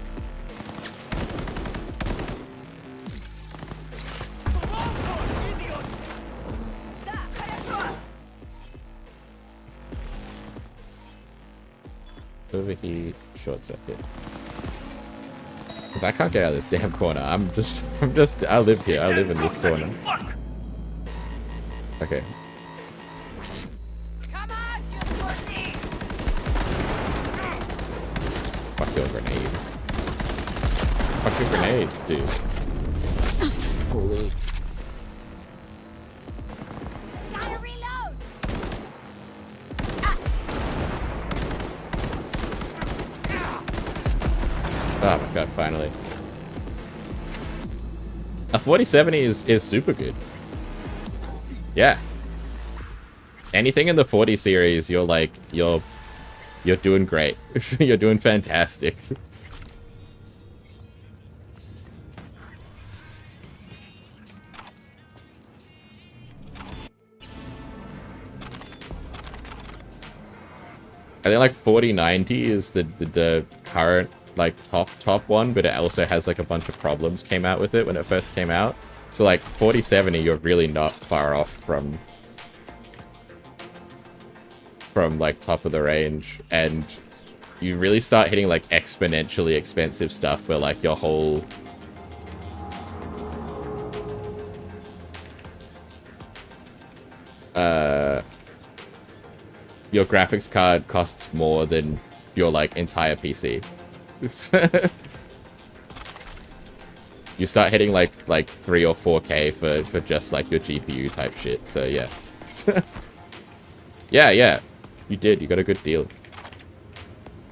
Overheat, short circuit. Because I can't get out of this damn corner. I live here. I live in this corner. Okay. Come on, you pussy! Fuck your grenade. Fuck your grenades, dude. Holy. Gotta reload! Oh my god, finally. A 4070 is super good. Yeah. Anything in the 40 series, you're doing great. You're doing fantastic. I think like 4090 is the current like top one, but it also has like a bunch of problems came out with it when it first came out. So like 4070, you're really not far off from like top of the range, and you really start hitting like exponentially expensive stuff where like your whole your graphics card costs more than your like entire PC. You start hitting like 3 or 4k for just like your GPU type shit. So yeah. yeah, you did. You got a good deal.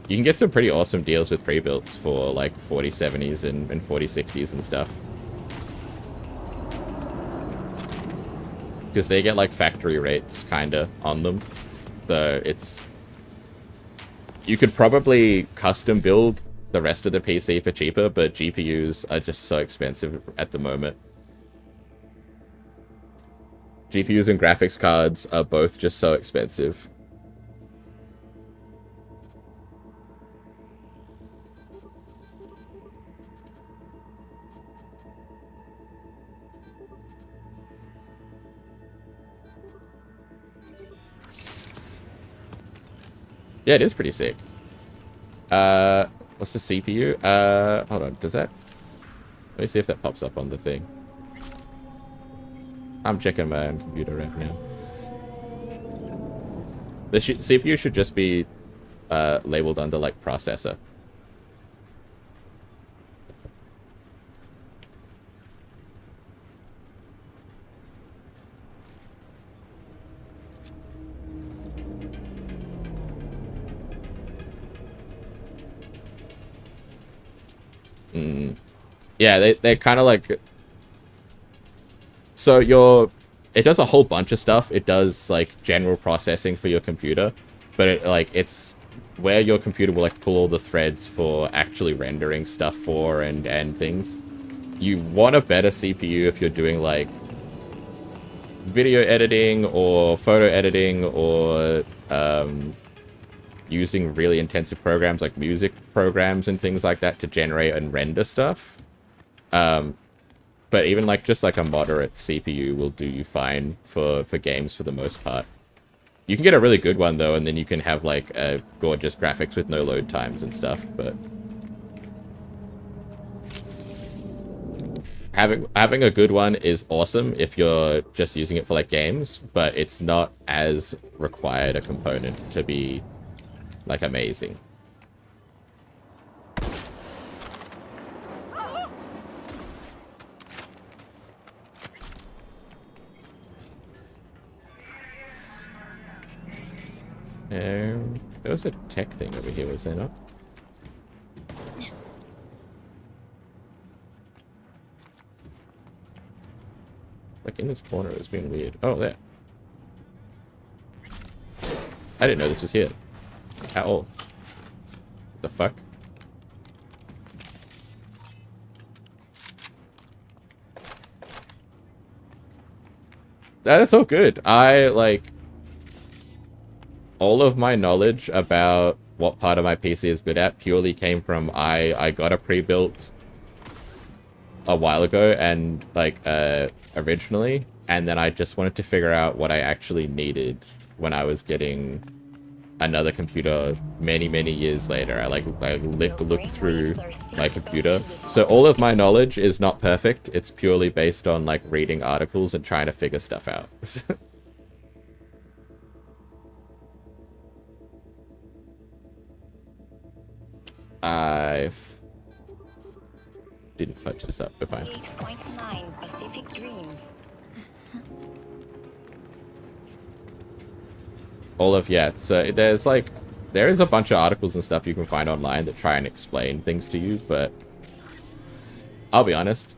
You can get some pretty awesome deals with pre-builts for like 4070s and 4060s and stuff. Because they get like factory rates kinda on them. So it's... You could probably custom build the rest of the PC for cheaper, but GPUs are just so expensive at the moment. GPUs and graphics cards are both just so expensive. Yeah, it is pretty sick. What's the CPU? Hold on, does that... Let me see if that pops up on the thing. I'm checking my own computer right now. The CPU should just be labeled under, like, processor. Yeah, they're kind of like... So it does a whole bunch of stuff. It does, like, general processing for your computer. But, it's where your computer will, like, pull all the threads for actually rendering stuff for and things. You want a better CPU if you're doing, like, video editing or photo editing or using really intensive programs like music programs and things like that to generate and render stuff. But even like just like a moderate CPU will do you fine for games for the most part. You can get a really good one though, and then you can have like gorgeous graphics with no load times and stuff. But having a good one is awesome if you're just using it for like games, but it's not as required a component to be like amazing. There was a tech thing over here, was there not? Like in this corner, it's being weird. Oh, there. I didn't know this was here. At all. What the fuck? That's all good. I, like... all of my knowledge about what part of my PC is good at purely came from I got a pre-built a while ago and, like, originally, and then I just wanted to figure out what I actually needed when I was getting another computer many years later. I looked through my computer, so all of my knowledge is not perfect. It's purely based on like reading articles and trying to figure stuff out. I didn't touch this up, but fine. 8.9 Pacific Dreams. So there is a bunch of articles and stuff you can find online that try and explain things to you, but I'll be honest,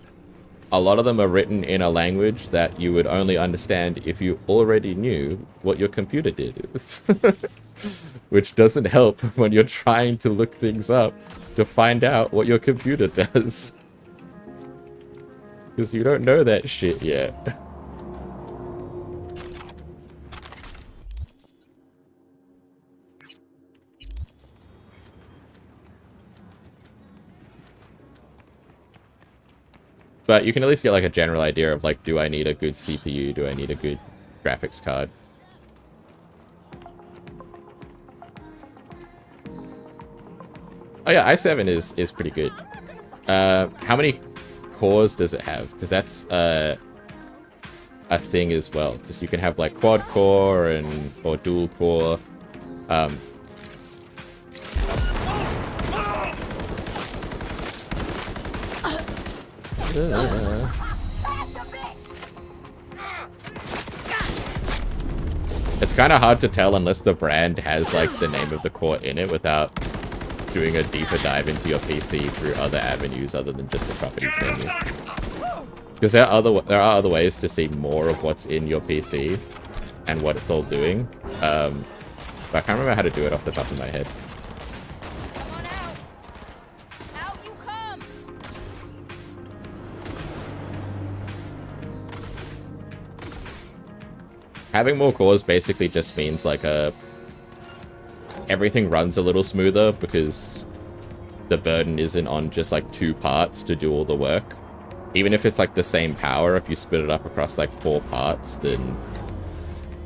a lot of them are written in a language that you would only understand if you already knew what your computer did. Which doesn't help when you're trying to look things up to find out what your computer does. Because you don't know that shit yet. But you can at least get like a general idea of like, do I need a good CPU? Do I need a good graphics card? Oh yeah, i7 is pretty good. How many cores does it have? Because that's a thing as well. Because you can have like quad core or dual core. It's kind of hard to tell unless the brand has like the name of the core in it without doing a deeper dive into your PC through other avenues other than just the properties menu. Because there are other ways to see more of what's in your PC and what it's all doing. But I can't remember how to do it off the top of my head. Come on out. Out you come. Having more cores basically just means like everything runs a little smoother because the burden isn't on just like two parts to do all the work. Even if it's like the same power, if you split it up across like 4 parts, then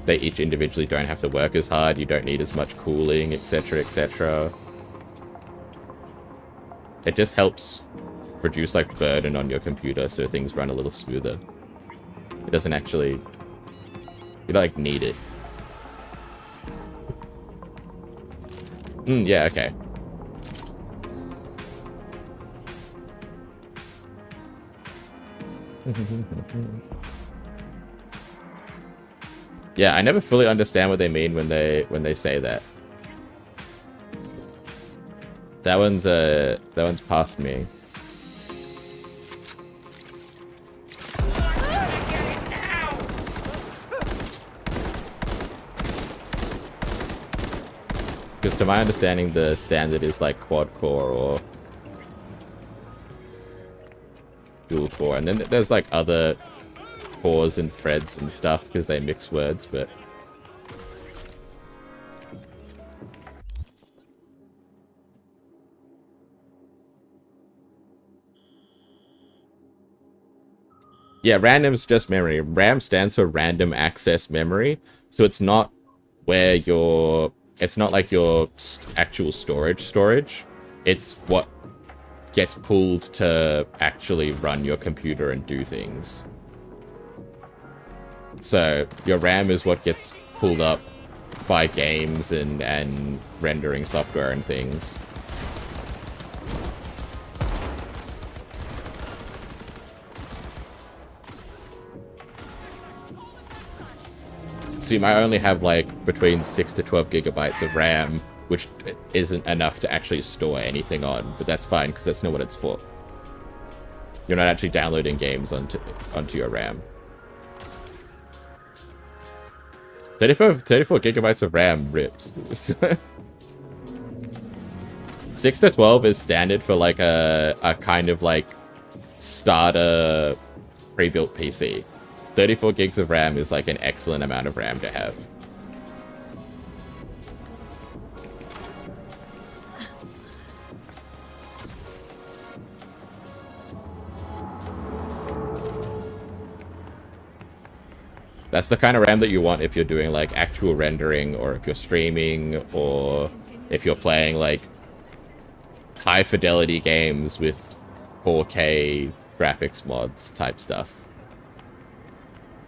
they each individually don't have to work as hard. You don't need as much cooling, etc, etc. It just helps reduce like burden on your computer so things run a little smoother. It doesn't actually, you don't like need it. Yeah, okay. Yeah, I never fully understand what they mean when they say that. That one's past me. Because to my understanding, the standard is like quad core or dual core, and then there's like other cores and threads and stuff because they mix words, but yeah, random's just memory. RAM stands for random access memory, so it's not where it's not like your actual storage. It's what gets pulled to actually run your computer and do things. So your RAM is what gets pulled up by games and rendering software and things. So you might only have like between 6 to 12 gigabytes of RAM, which isn't enough to actually store anything on, but that's fine because that's not what it's for. You're not actually downloading games onto your RAM. 34 gigabytes of RAM rips. 6 to 12 is standard for like a kind of like starter pre-built PC. 34 gigs of RAM is like an excellent amount of RAM to have. That's the kind of RAM that you want if you're doing like actual rendering, or if you're streaming, or if you're playing like high fidelity games with 4K graphics mods type stuff.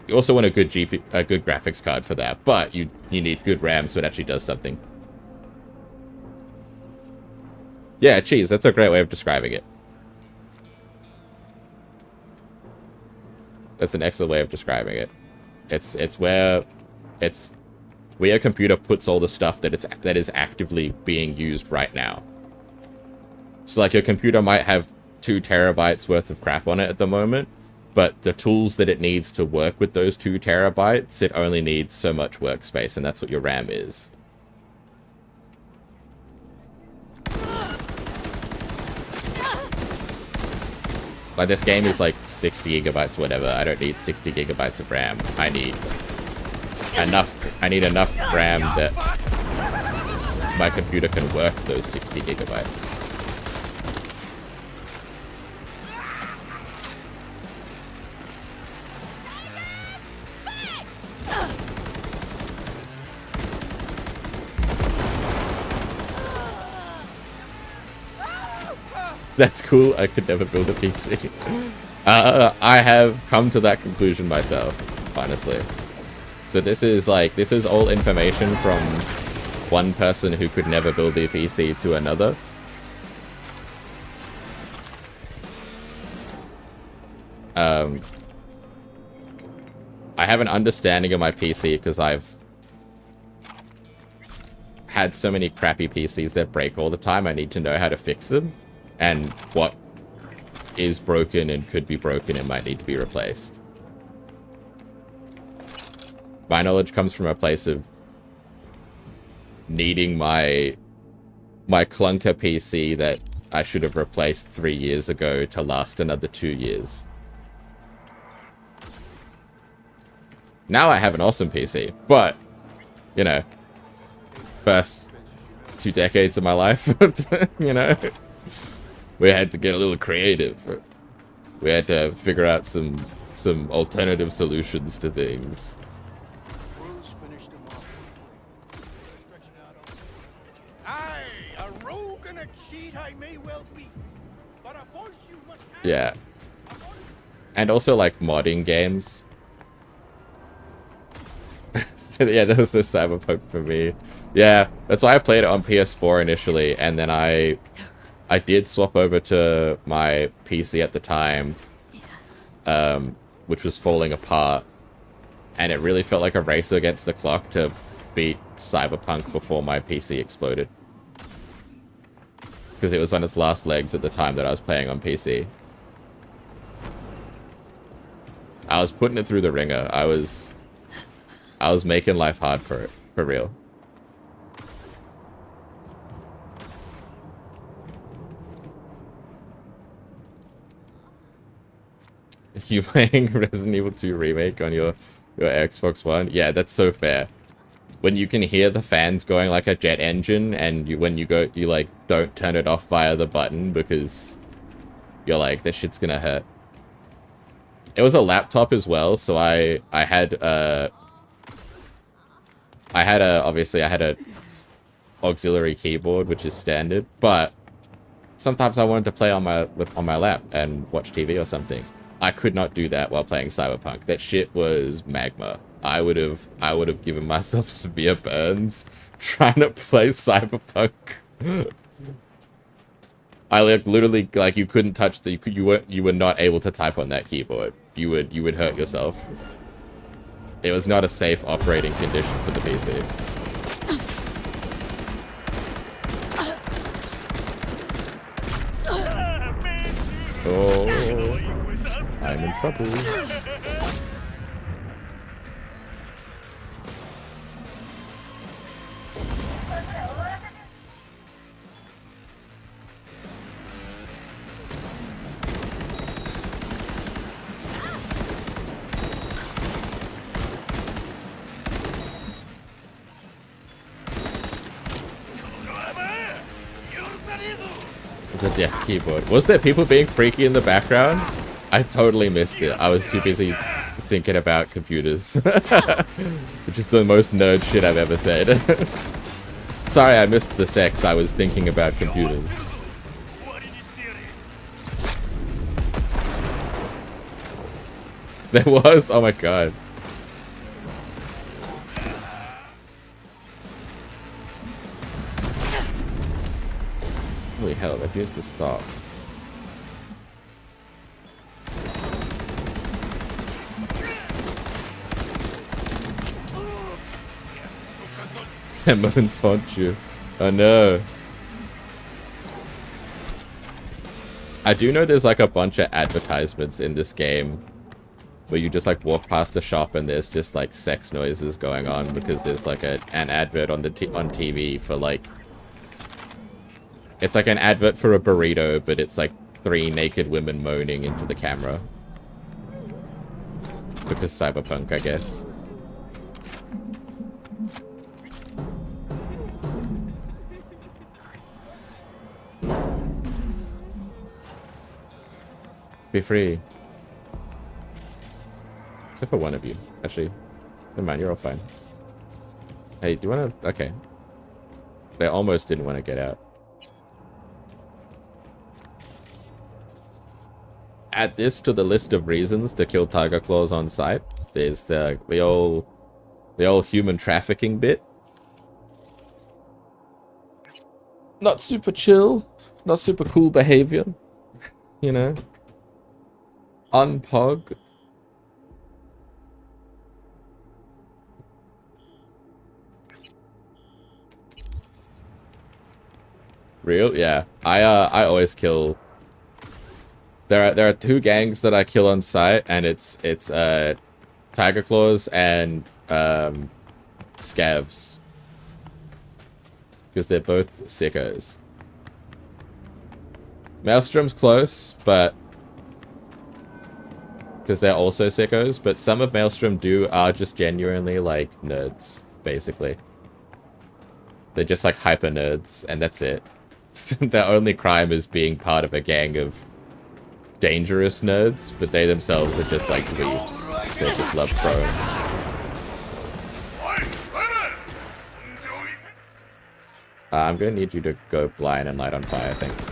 You also want a good graphics card for that, but you need good RAM so it actually does something. Yeah, cheese, that's a great way of describing it. That's an excellent way of describing it. It's where a computer puts all the stuff that is actively being used right now. So like your computer might have 2 terabytes worth of crap on it at the moment, but the tools that it needs to work with those 2 terabytes, it only needs so much workspace, and that's what your RAM is. Like this game is like 60 gigabytes, whatever. I don't need 60 gigabytes of RAM. I need enough RAM that my computer can work those 60 gigabytes. That's cool. I could never build a PC. I have come to that conclusion myself, honestly. So this is all information from one person who could never build a PC to another. I have an understanding of my PC because I've had so many crappy PCs that break all the time. I need to know how to fix them, and what is broken and could be broken and might need to be replaced. My knowledge comes from a place of needing my clunker PC that I should have replaced 3 years ago to last another 2 years. Now I have an awesome PC, but, you know, first 2 decades of my life, you know, we had to get a little creative. We had to figure out some alternative solutions to things. Yeah. And also, like, modding games. Yeah, there was no Cyberpunk for me. Yeah, that's why I played it on PS4 initially, and then I did swap over to my PC at the time, which was falling apart, and it really felt like a race against the clock to beat Cyberpunk before my PC exploded. Because it was on its last legs at the time that I was playing on PC. I was putting it through the ringer. I was making life hard for it, for real. You playing Resident Evil 2 Remake on your Xbox One? Yeah, that's so fair. When you can hear the fans going like a jet engine, and when you like don't turn it off via the button because you're like, this shit's gonna hurt. It was a laptop as well, so I had obviously I had a auxiliary keyboard, which is standard, but sometimes I wanted to play on my lap and watch TV or something. I could not do that while playing Cyberpunk. That shit was magma. I would have given myself severe burns trying to play Cyberpunk. I literally, like, you couldn't touch you were not able to type on that keyboard. You would hurt yourself. it was not a safe operating condition for the PC. Oh, I'm in trouble. The deaf keyboard. Was there people being freaky in the background? I totally missed it. I was too busy thinking about computers. Which is the most nerd shit I've ever said. Sorry I missed the sex. I was thinking about computers. There was? Oh my god. Holy hell, that needs to stop. Demons haunt you. Oh no. I do know there's like a bunch of advertisements in this game where you just like walk past a shop and there's just like sex noises going on because there's like an advert on the on TV for like, it's like an advert for a burrito, but it's like 3 naked women moaning into the camera. Because Cyberpunk, I guess. Be free. Except for one of you, actually. Never mind, you're all fine. Hey, do you want to... Okay. They almost didn't want to get out. Add this to the list of reasons to kill tiger claws on sight. There's the old human trafficking bit. Not super chill, not super cool behavior, you know. Unpog. Real? Yeah. I always kill. There are 2 gangs that I kill on sight, and it's tiger claws and scavs, because they're both sickos. Maelstrom's close, but because they're also sickos, but some of Maelstrom are just genuinely like nerds, basically. They're just like hyper nerds, and that's it. Their only crime is being part of a gang of dangerous nerds, but they themselves are just like dweebs. They just love throwing. I'm gonna need you to go blind and light on fire, thanks.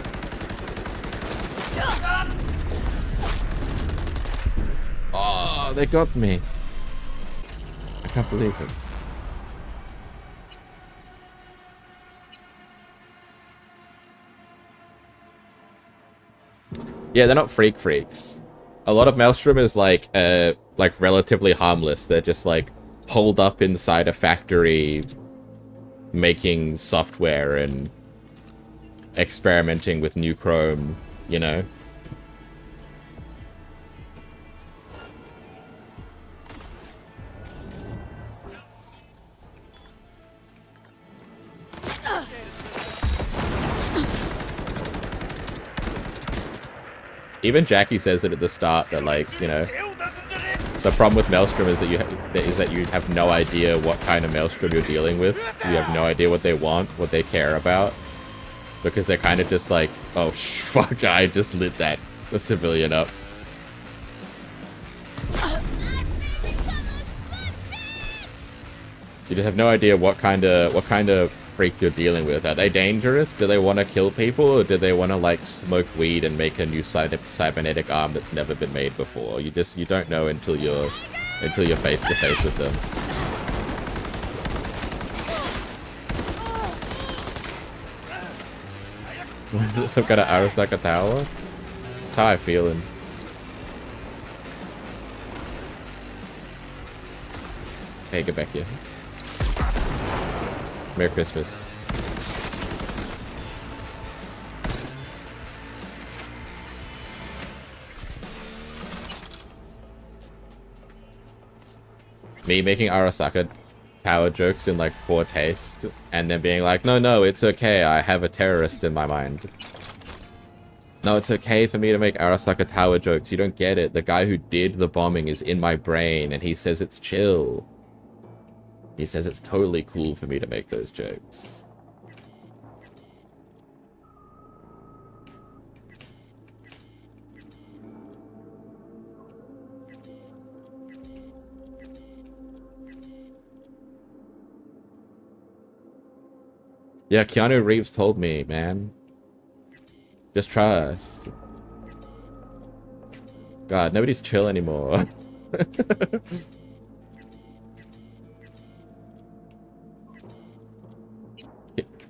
Oh, they got me. I can't believe it. Yeah, they're not freaks. A lot of Maelstrom is like relatively harmless. They're just like holed up inside a factory making software and experimenting with new Chrome, you know? Even Jackie says it at the start that, like, you know, the problem with Maelstrom is that you have no idea what kind of Maelstrom you're dealing with. You have no idea what they want, what they care about, because they're kind of just like, oh fuck, I just lit the civilian up. You just have no idea what kind of freak you're dealing with. Are they dangerous? Do they want to kill people, or do they want to like smoke weed and make a new cybernetic arm that's never been made before? You don't know until you're face to face with them. Is it some kind of Arasaka Tower? That's how I feeling. Hey, get back here. Merry Christmas. Me making Arasaka power jokes in like poor taste, and then being like, no, it's okay, I have a terrorist in my mind. No, it's okay for me to make Arasaka Tower jokes. You don't get it. The guy who did the bombing is in my brain, and he says it's chill. He says it's totally cool for me to make those jokes. Yeah, Keanu Reeves told me, man. Just trust. God, nobody's chill anymore.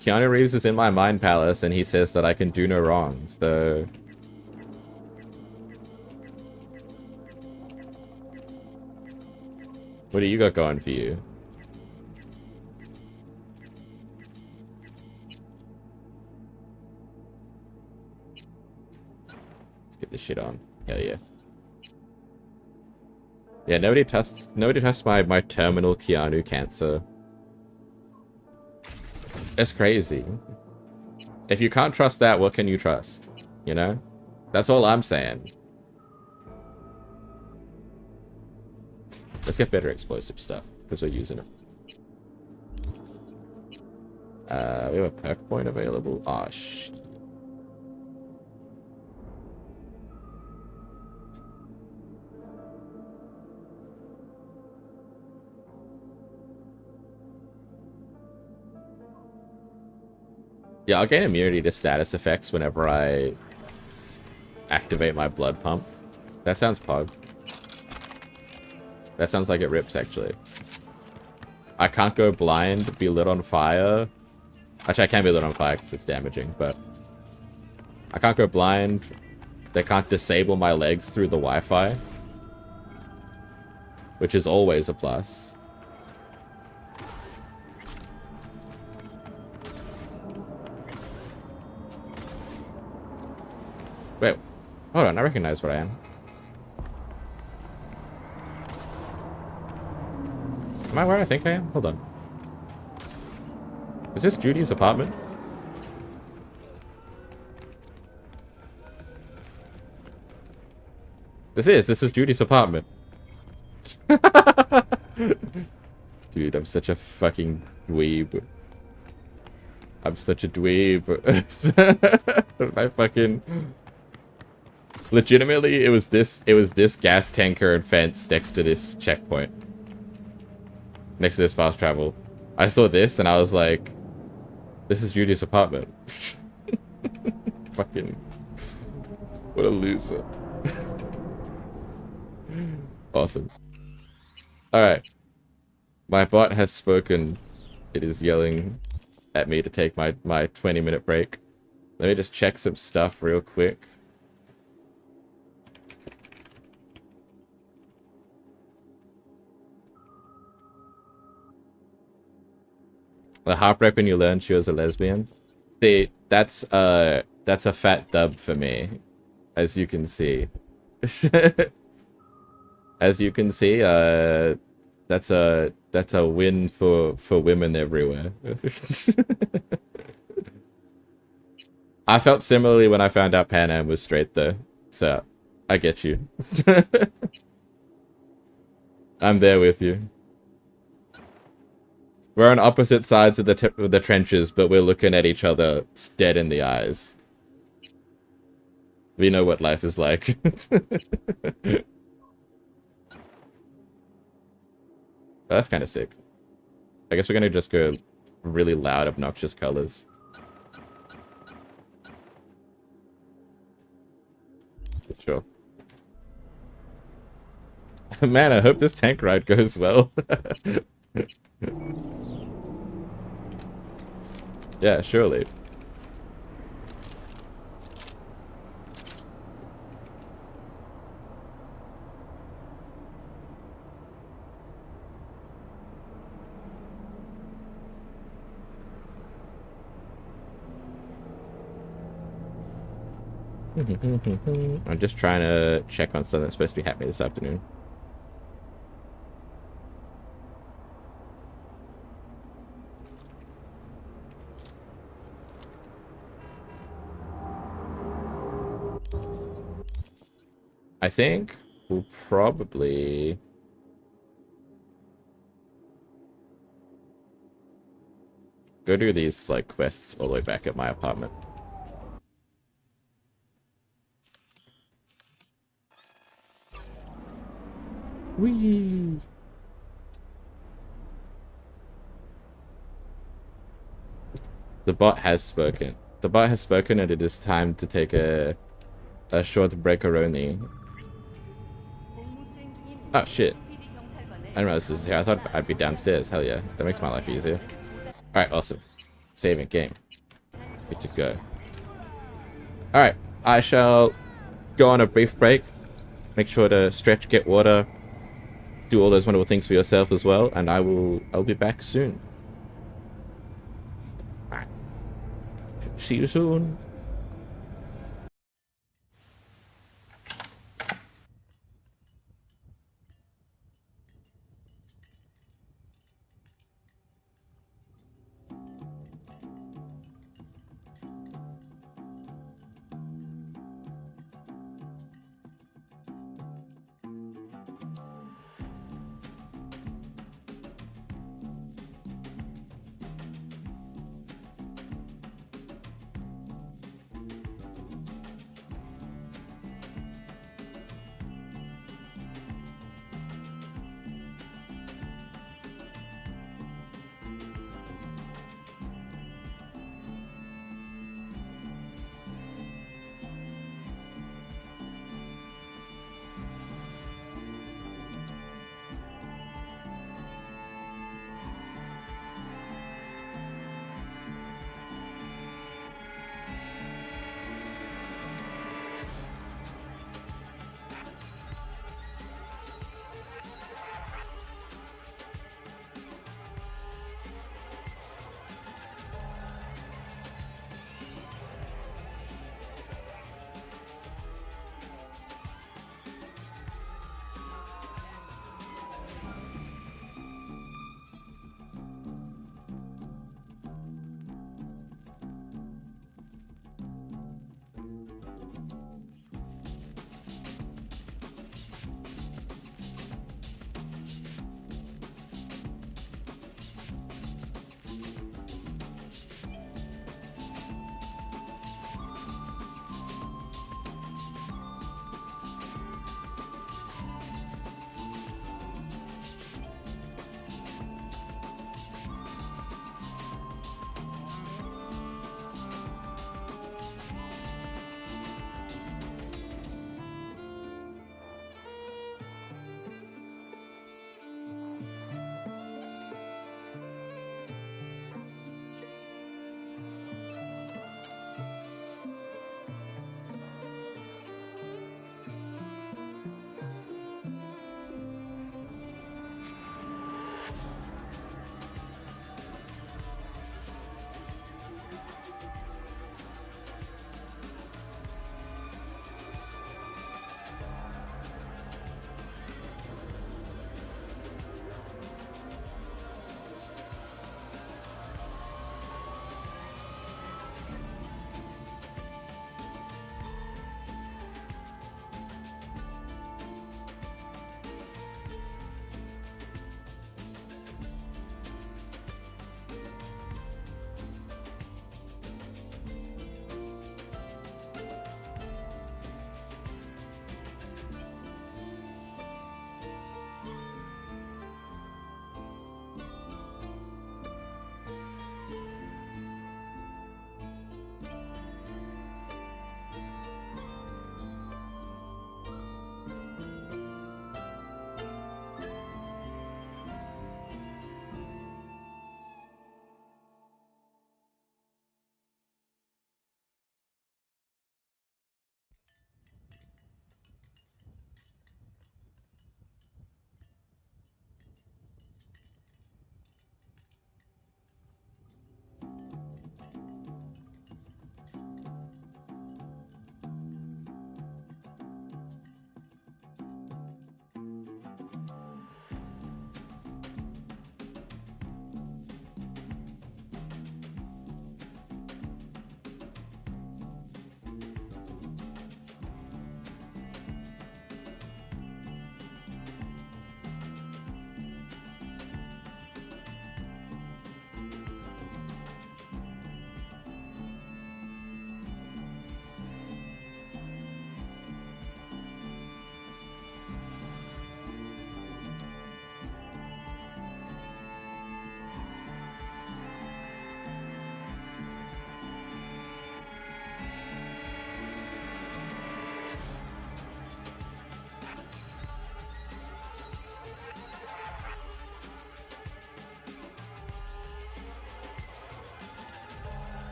Keanu Reeves is in my mind palace, and he says that I can do no wrong, so... What do you got going for you? Get this shit on. Hell yeah. Yeah, nobody tests my terminal Keanu cancer. It's crazy. If you can't trust that, what can you trust? You know? That's all I'm saying. Let's get better explosive stuff, because we're using it. We have a perk point available. Oh, shit. Yeah, I'll gain immunity to status effects whenever I activate my blood pump. That sounds pog. That sounds like it rips, actually. I can't go blind, be lit on fire. Actually, I can be lit on fire because it's damaging, but... I can't go blind. They can't disable my legs through the Wi-Fi. Which is always a plus. Wait, hold on, I recognize where I am. Am I where I think I am? Hold on. Is this Judy's apartment? This is Judy's apartment. Dude, I'm such a fucking dweeb. I'm such a dweeb. I fucking... Legitimately, it was this gas tanker and fence next to this checkpoint. Next to this fast travel. I saw this and I was like, this is Judy's apartment. Fucking... What a loser. Awesome. Alright. My bot has spoken. It is yelling at me to take my 20-minute break. Let me just check some stuff real quick. The heartbreak when you learned she was a lesbian. See, that's a fat dub for me, as you can see. As you can see, that's a win for women everywhere. I felt similarly when I found out Pan Am was straight though, so I get you. I'm there with you. We're on opposite sides of the trenches, but we're looking at each other dead in the eyes. We know what life is like. That's kind of sick. I guess we're gonna just go really loud, obnoxious colors. Sure. Man, I hope this tank ride goes well. Yeah, surely. I'm just trying to check on something that's supposed to be happening this afternoon. I think we'll probably go do these like quests all the way back at my apartment. Whee! The bot has spoken. The bot has spoken, and it is time to take a short breakaroni. Oh shit! I didn't realize this is here. I thought I'd be downstairs. Hell yeah, that makes my life easier. All right, awesome. Saving game. Good to go. All right, I shall go on a brief break. Make sure to stretch, get water, do all those wonderful things for yourself as well, and I'll be back soon. All right. See you soon.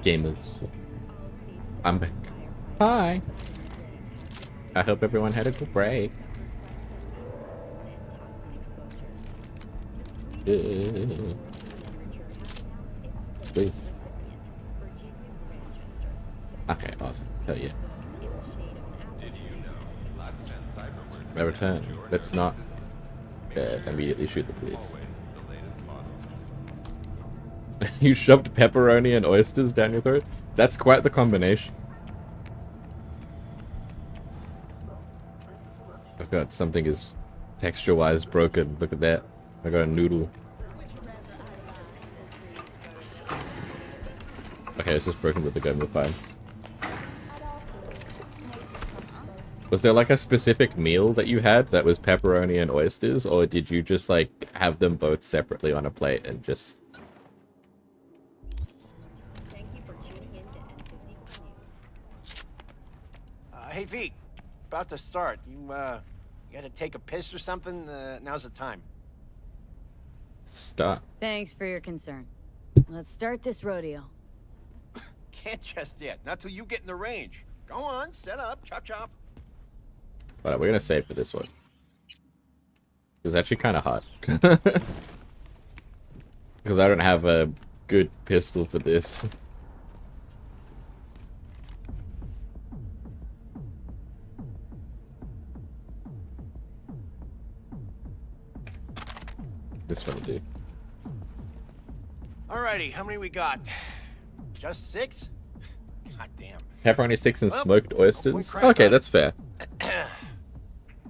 Gamers. I'm back. Hi. I hope everyone had a good break. Please. Okay, awesome. Hell yeah. My return. Let's not immediately shoot the police. You shoved pepperoni and oysters down your throat? That's quite the combination. Oh god, something is texture-wise broken. Look at that. I got a noodle. Okay, it's just broken with the gun, we're fine. Was there like a specific meal that you had that was pepperoni and oysters, or did you just like have them both separately on a plate and just... Hey V, about to start. You gotta take a piss or something? Now's the time. Stop. Thanks for your concern. Let's start this rodeo. Can't just yet. Not till you get in the range. Go on, set up, chop chop. Alright, we're gonna save for this one. It's actually kind of hot. Because I don't have a good pistol for this. This one will do. Alrighty, how many we got? Just 6? God damn. Pepperoni sticks and Well, smoked oysters? quick crack Okay, on it. that's fair.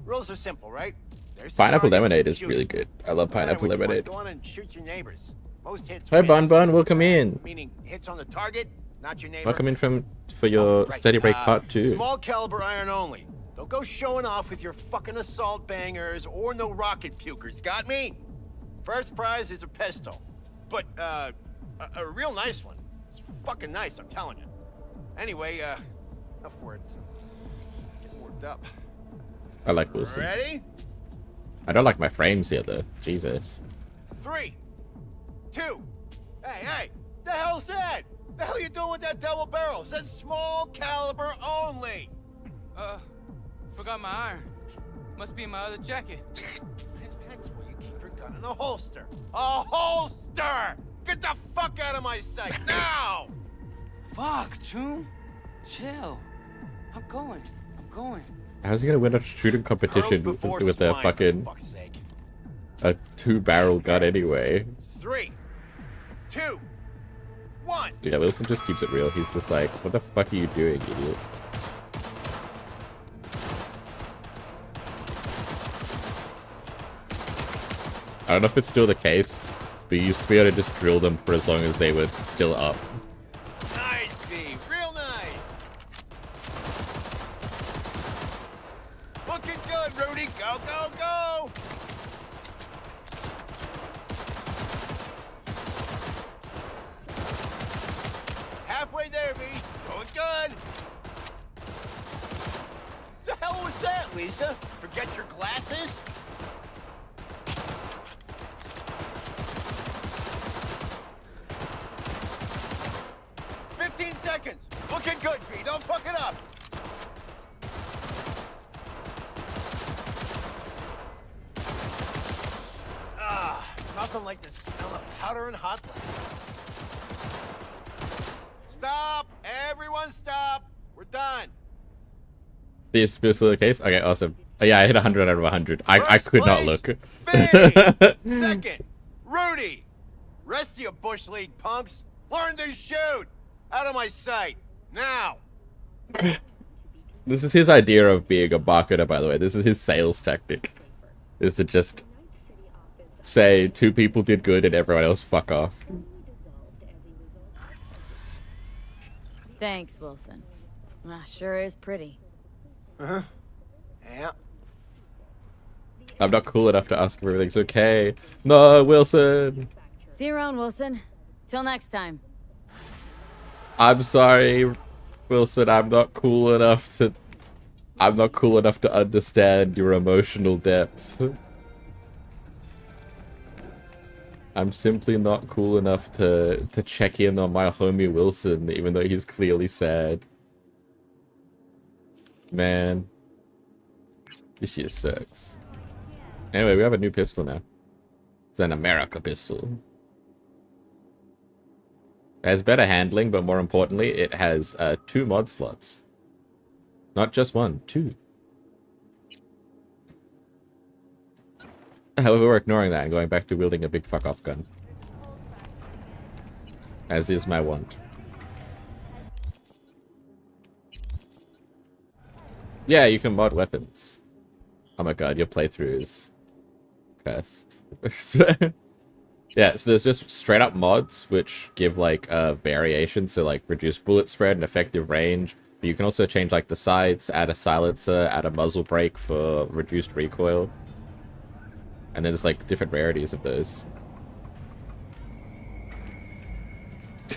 Rules are simple, right? There's the Pineapple target, lemonade is shoot really it. good. I love No matter pineapple which one, lemonade. Go on and shoot your neighbors. Most hits Hi win. Bon Bon, welcome in. Meaning hits on the target, not your neighbor. Welcome in for your Right, Steady Break Part 2. Small caliber iron only. Don't go showing off with your fucking assault bangers or no rocket pukers, got me? First prize is a pistol. But, a real nice one. It's fucking nice, I'm telling you. Anyway, enough words. Get worked up. I like Wilson. Ready? I don't like my frames here though. Jesus. 3, 2. Hey, the hell's that? The hell you doing with that double barrel? It says small caliber only. Forgot my iron. Must be in my other jacket. That's where you keep your gun in a holster. A holster! Get the fuck out of my sight now! Fuck, Choom. Chill. I'm going. How's he gonna win a shooting competition Girls before with a swine, fucking for fuck's sake. a 2-barrel gun anyway? 3, 2, 1. Yeah, Wilson just keeps it real. He's just like, what the fuck are you doing, idiot? I don't know if it's still the case, but you used to be able to just drill them for as long as they were still up. Nice, V. Real nice. Looking good, Rudy. Go, go, go. Halfway there, V. Going good. The hell was that, Lisa? Forget your glasses? Seconds. Looking good, V. Don't fuck it up. Nothing like the smell of powder and hot lead. Stop! Everyone stop! We're done. Is this still the case? Okay, awesome. Oh, yeah, I hit 100 out of 100. I could not look. V. Second, Rudy. Rest of you Bush League punks. Learn to shoot. Out of my sight. Now. This is his idea of being a marketer, by the way. This is his sales tactic. Is to just say 2 people did good and everyone else fuck off. Thanks, Wilson. Sure is pretty. Uh-huh. Yeah. I'm not cool enough to ask if everything's okay. No, Wilson! See you around, Wilson. Till next time. I'm sorry, Wilson, I'm not cool enough to understand your emotional depth. I'm simply not cool enough to check in on my homie Wilson, even though he's clearly sad. Man. This shit sucks. Anyway, we have a new pistol now. It's an America pistol. It has better handling, but more importantly, it has 2 mod slots. Not just 1, 2. However, we're ignoring that and going back to wielding a big fuck-off gun. As is my want. Yeah, you can mod weapons. Oh my god, your playthrough is cursed. Yeah, so there's just straight up mods which give like variation, so like reduced bullet spread and effective range. But you can also change like the sights, add a silencer, add a muzzle brake for reduced recoil. And then there's like different rarities of those.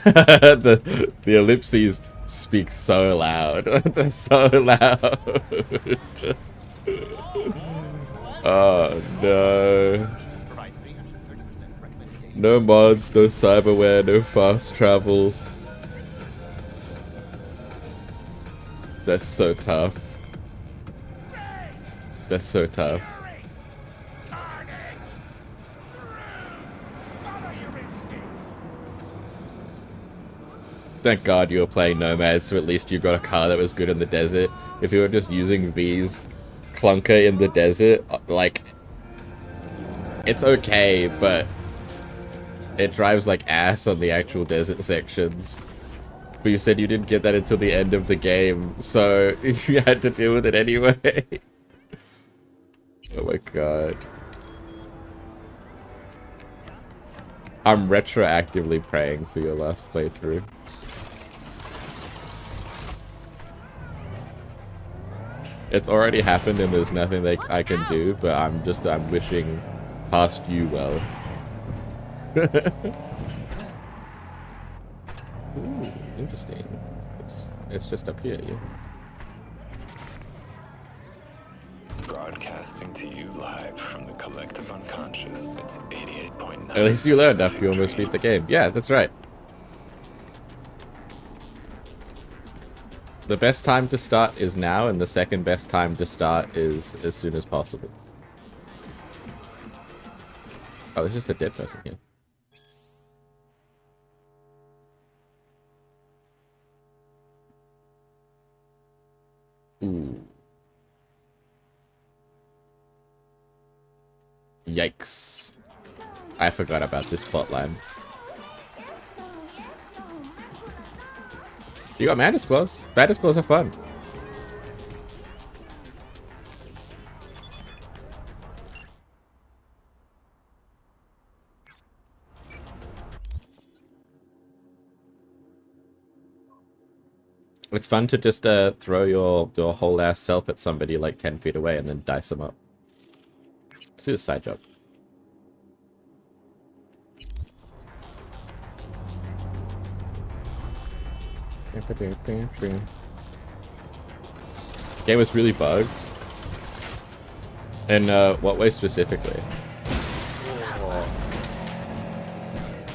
the ellipses speak so loud. They're so loud. Oh no. No mods, no cyberware, no fast travel. That's so tough. That's so tough. Thank God you were playing Nomad, so at least you got a car that was good in the desert. If you were just using V's clunker in the desert, like, it's okay, but it drives like ass on the actual desert sections. But you said you didn't get that until the end of the game, so you had to deal with it anyway. Oh my god. I'm retroactively praying for your last playthrough. It's already happened and there's nothing that I can do, but I'm wishing past you well. Ooh, interesting. It's just up here, yeah. Broadcasting to you live from the collective unconscious. It's 88.9. At least you learned after you almost beat the game. Yeah, that's right. The best time to start is now, and the second best time to start is as soon as possible. Oh, there's just a dead person here. Ooh. Yikes. I forgot about this plotline. You got Mantis Claws. Mantis Claws are fun. It's fun to just throw your whole ass self at somebody like 10 feet away and then dice them up. Let's do a side job. Game was really bugged. In what way specifically?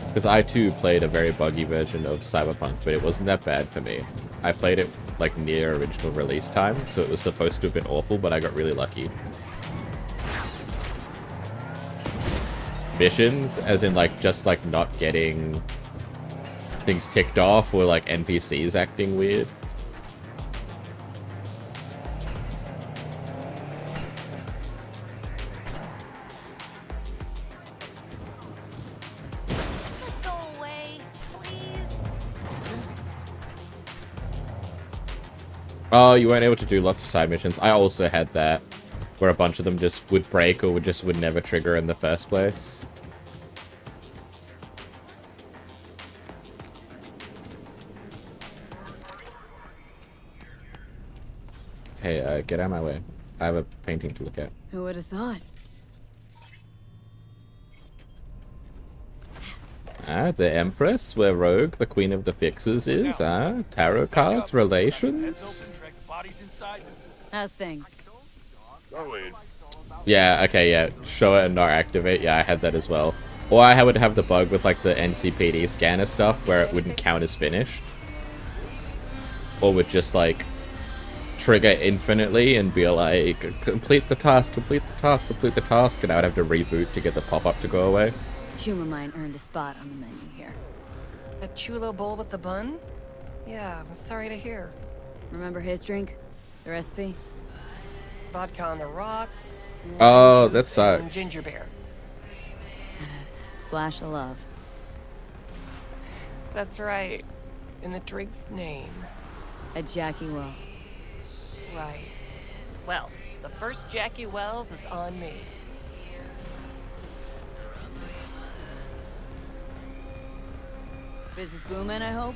Because I too played a very buggy version of Cyberpunk, but it wasn't that bad for me. I played it like near original release time, so it was supposed to have been awful, but I got really lucky. Missions, as in like just like not getting things ticked off or like NPCs acting weird. Just go away, please. Oh, you weren't able to do lots of side missions. I also had that, where a bunch of them just would break or would never trigger in the first place. Hey, get out of my way. I have a painting to look at. Who would have thought? Ah, the Empress, where Rogue, the Queen of the Fixers, is. Ah, tarot cards, relations. How's things? Yeah, okay, yeah. Show it and not activate. Yeah, I had that as well. Or I would have the bug with like the NCPD scanner stuff where it wouldn't count as finished. Or would just like trigger infinitely and be like, complete the task, complete the task, complete the task, and I would have to reboot to get the pop-up to go away. Chuma mine earned a spot on the menu here. A chulo bowl with the bun? Yeah, I'm sorry to hear. Remember his drink? The recipe? Vodka on the rocks. Oh, lemon that juice, and sucks. Ginger beer. Splash of love. That's right. In the drink's name. A Jackie Wells. Right. Well, the first Jackie Wells is on me. Business booming, I hope?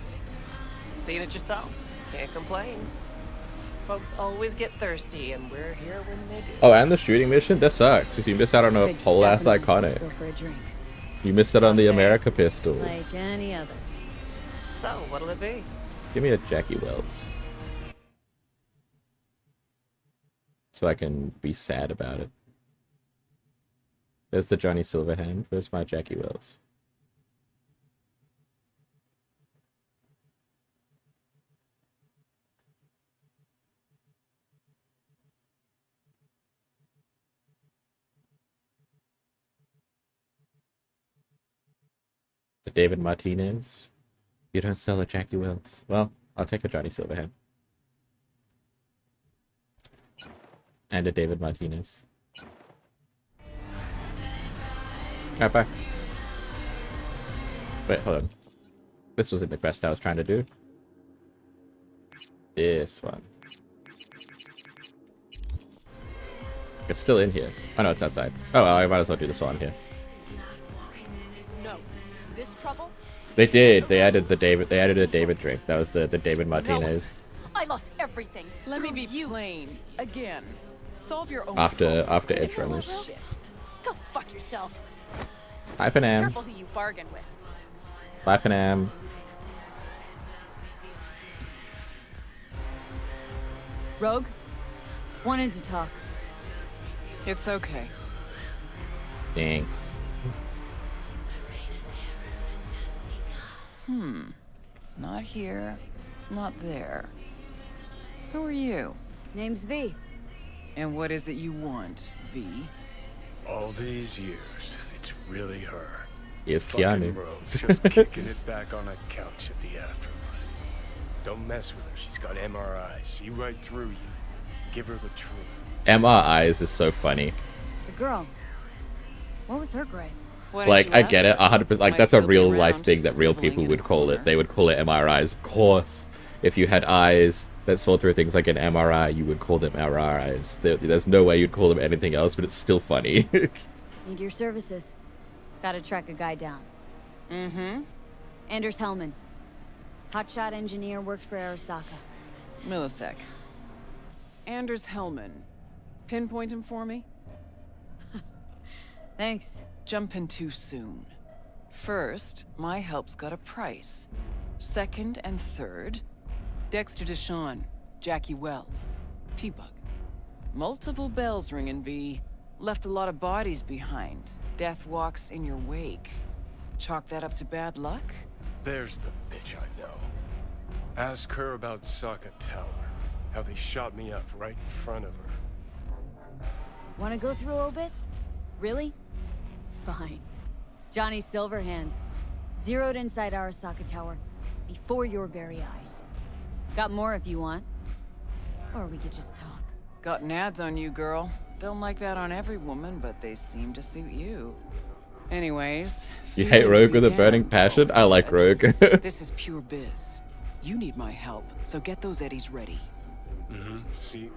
Seen it yourself. Can't complain. Folks always get thirsty, and we're here when they do. Oh, and the shooting mission? That sucks, because you missed out on a Could whole ass definitely iconic. Go for a drink. You missed out on the Someday. America pistol. Like any other. So, what'll it be? Give me a Jackie Wells. So I can be sad about it. There's the Johnny Silverhand. Where's my Jackie Wells? The David Martinez. You don't sell a Jackie Wells. Well, I'll take a Johnny Silverhand. And a David Martinez. Right back. Wait, hold on. This wasn't the quest I was trying to do. This one. It's still in here. Oh no, it's outside. Oh, well, I might as well do this one here. No. This trouble? They did. They added the David. They added a David drink. That was the David Martinez. I lost everything. Let me be plain again. Solve your own After problems. Edge Runners. Shit. Go fuck yourself. Hi Panam. Careful who you bargain with. Bye Panam. Rogue? Wanted to talk. It's okay. Thanks. Not here, not there. Who are you? Name's V. And what is it you want, V? All these years, it's really her. Here's Fucking Keanu. Rogue, just kicking it back on a couch at the afterlife. Don't mess with her. She's got MRI. See right through you. Give her the truth. MRIs is so funny. The girl. What was her grade? Like, I get it, 100%. Like, that's a real life thing that real people would call it. They would call it MRIs. Of course, if you had eyes that saw through things like an MRI, you would call them MRIs. There's no way you'd call them anything else, but it's still funny. Need your services. Gotta track a guy down. Mm-hmm. Anders Hellman. Hotshot engineer, worked for Arasaka. Millisec. Anders Hellman. Pinpoint him for me? Thanks. Jumping too soon. First, my help's got a price. Second and third, Dexter Deshawn, Jackie Wells, T-Bug. Multiple bells ringing, V. Left a lot of bodies behind. Death walks in your wake. Chalk that up to bad luck? There's the bitch I know. Ask her about Saka Tower. How they shot me up right in front of her. Wanna go through obits? Really? Fine. Johnny Silverhand. Zeroed inside Arasaka Tower. Before your very eyes. Got more if you want. Or we could just talk. Got nads on you, girl. Don't like that on every woman, but they seem to suit you. Anyways... You hate Rogue with a burning passion? I like Rogue. This is pure biz. You need my help, so get those eddies ready. See?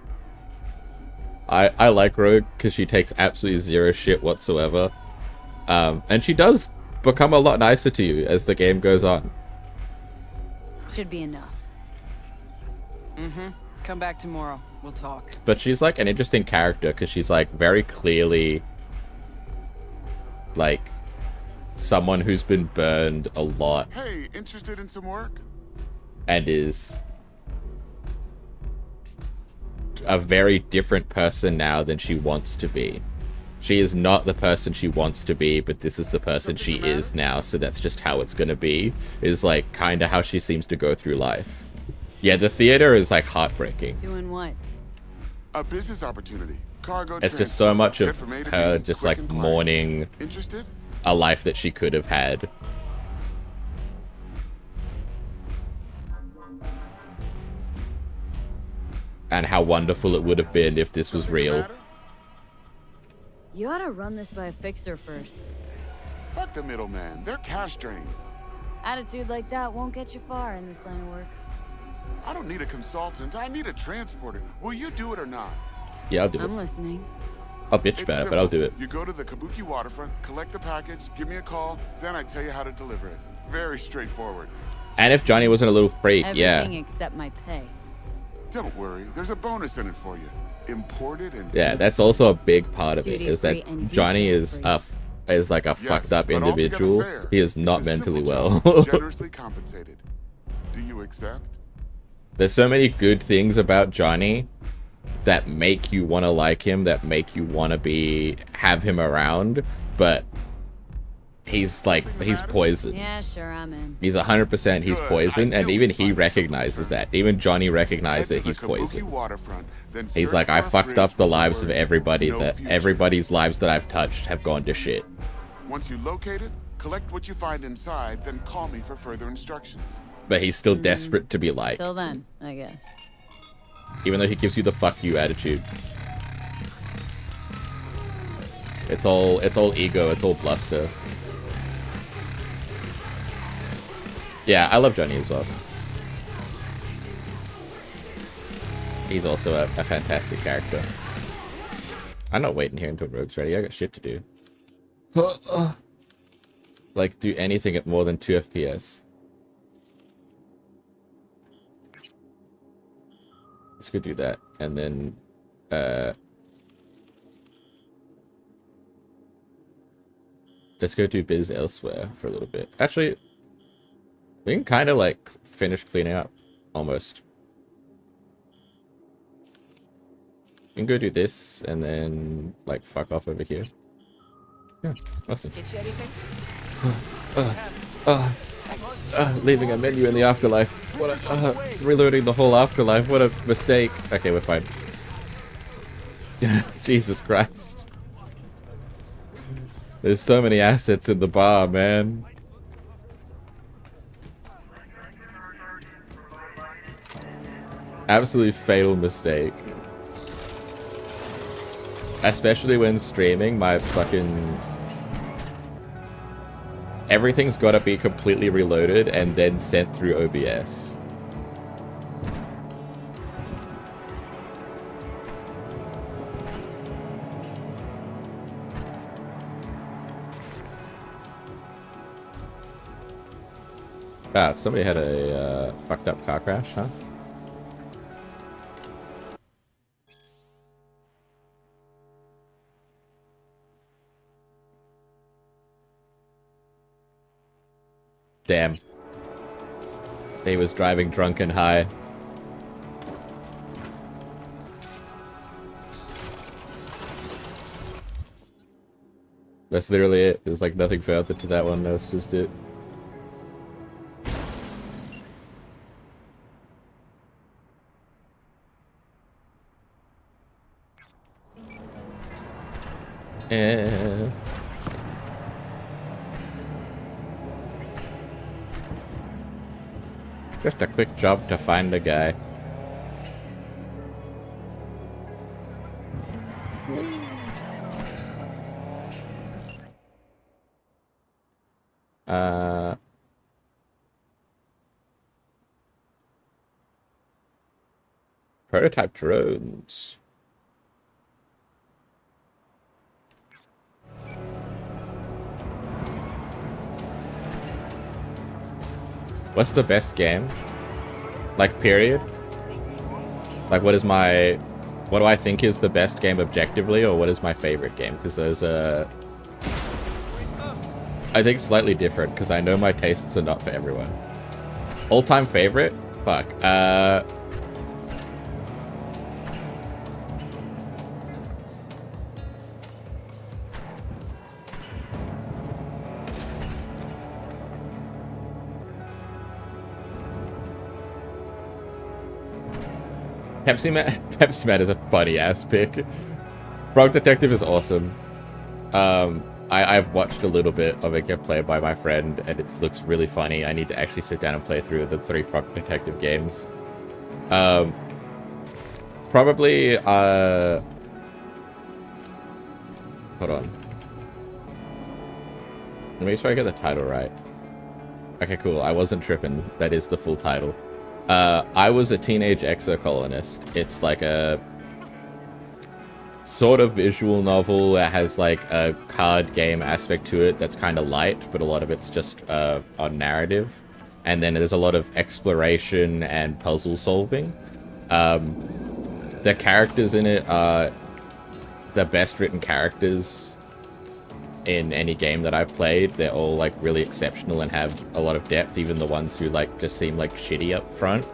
I like Rogue because she takes absolutely zero shit whatsoever. And she does become a lot nicer to you as the game goes on. Should be enough. Come back tomorrow. We'll talk. But she's like an interesting character because she's like very clearly like someone who's been burned a lot Hey, interested in some work? and is a very different person now than she wants to be. she is not the person she wants to be, but this is the person she is now, so that's just how it's gonna be, is like kind of how she seems to go through life. Yeah, the theater is like heartbreaking. Doing what? A business opportunity. Cargo It's just so much of Get from A to her B, just quick like and quiet. mourning Interested? a life that she could have had. And how wonderful it would have been if this was real. You ought to run this by a fixer first. Fuck the middleman. They're cash drains. Attitude like that won't get you far in this line of work. I don't need a consultant. I need a transporter. Will you do it or not? Yeah, I'll do I'm it. listening. I'll bitch about it, but I'll do it. You go to the Kabuki waterfront, collect the package, give me a call, then I tell you how to deliver it. Very straightforward. And if Johnny wasn't a little freak, Everything yeah. except my pay. Don't worry, there's a bonus in it for you. Imported and Yeah, that's also a big part of it, is that Duty-free and Johnny is detail-free. is like a fucked up but altogether individual. fair. He is It's not a mentally simple well. job, generously compensated. Do you accept? There's so many good things about Johnny that make you want to like him, that make you want to have him around, but he's poison. Yeah, sure, I'm in. He's 100% he's Good, poison, I and knew even we'd he find recognizes that. Even Johnny recognizes Head that to he's the Kabuki poison. waterfront, then He's search like, for I a fucked fridge up the with lives of words, everybody, "No that future." everybody's lives that I've touched have gone to shit. Once you locate it, collect what you find inside, then call me for further instructions. But he's still desperate to be liked, Till then, I guess. even though he gives you the fuck you attitude. It's all ego, it's all bluster. Yeah, I love Johnny as well. He's also a fantastic character. I'm not waiting here until Rogue's ready. I got shit to do. Like, do anything at more than 2 FPS. Let's go do that. And then, let's go do biz elsewhere for a little bit. Actually, we can kind of like finish cleaning up, almost. We can go do this and then like fuck off over here. Yeah, awesome. Get you anything? Leaving a menu in the afterlife. What reloading the whole afterlife. What a mistake. Okay, we're fine. Jesus Christ. There's so many assets in the bar, man. Absolutely fatal mistake. Especially when streaming, my fucking... Everything's gotta be completely reloaded and then sent through OBS. Ah, somebody had a fucked up car crash, huh? Damn. He was driving drunk and high. That's literally it. There's like nothing further to that one. That's just it. Yeah. Just a quick job to find a guy. Prototype drones. What's the best game? Like, period? Like, what do I think is the best game objectively, or what is my favorite game? Because those are... I think slightly different, because I know my tastes are not for everyone. All-time favorite? Fuck. Pepsi Man, Pepsi Man is a funny ass pick. Frog Detective is awesome. I've watched a little bit of it get played by my friend, and it looks really funny. I need to actually sit down and play through the 3 Frog Detective games. Probably, hold on. Let me make sure I get the title right. Okay, cool. I wasn't tripping. That is the full title. I Was a Teenage Exocolonist. It's like a sort of visual novel that has like a card game aspect to it that's kind of light, but a lot of it's just on narrative. And then there's a lot of exploration and puzzle solving. The characters in it are the best written characters in any game that I've played. They're all like really exceptional and have a lot of depth, even the ones who like just seem like shitty up front.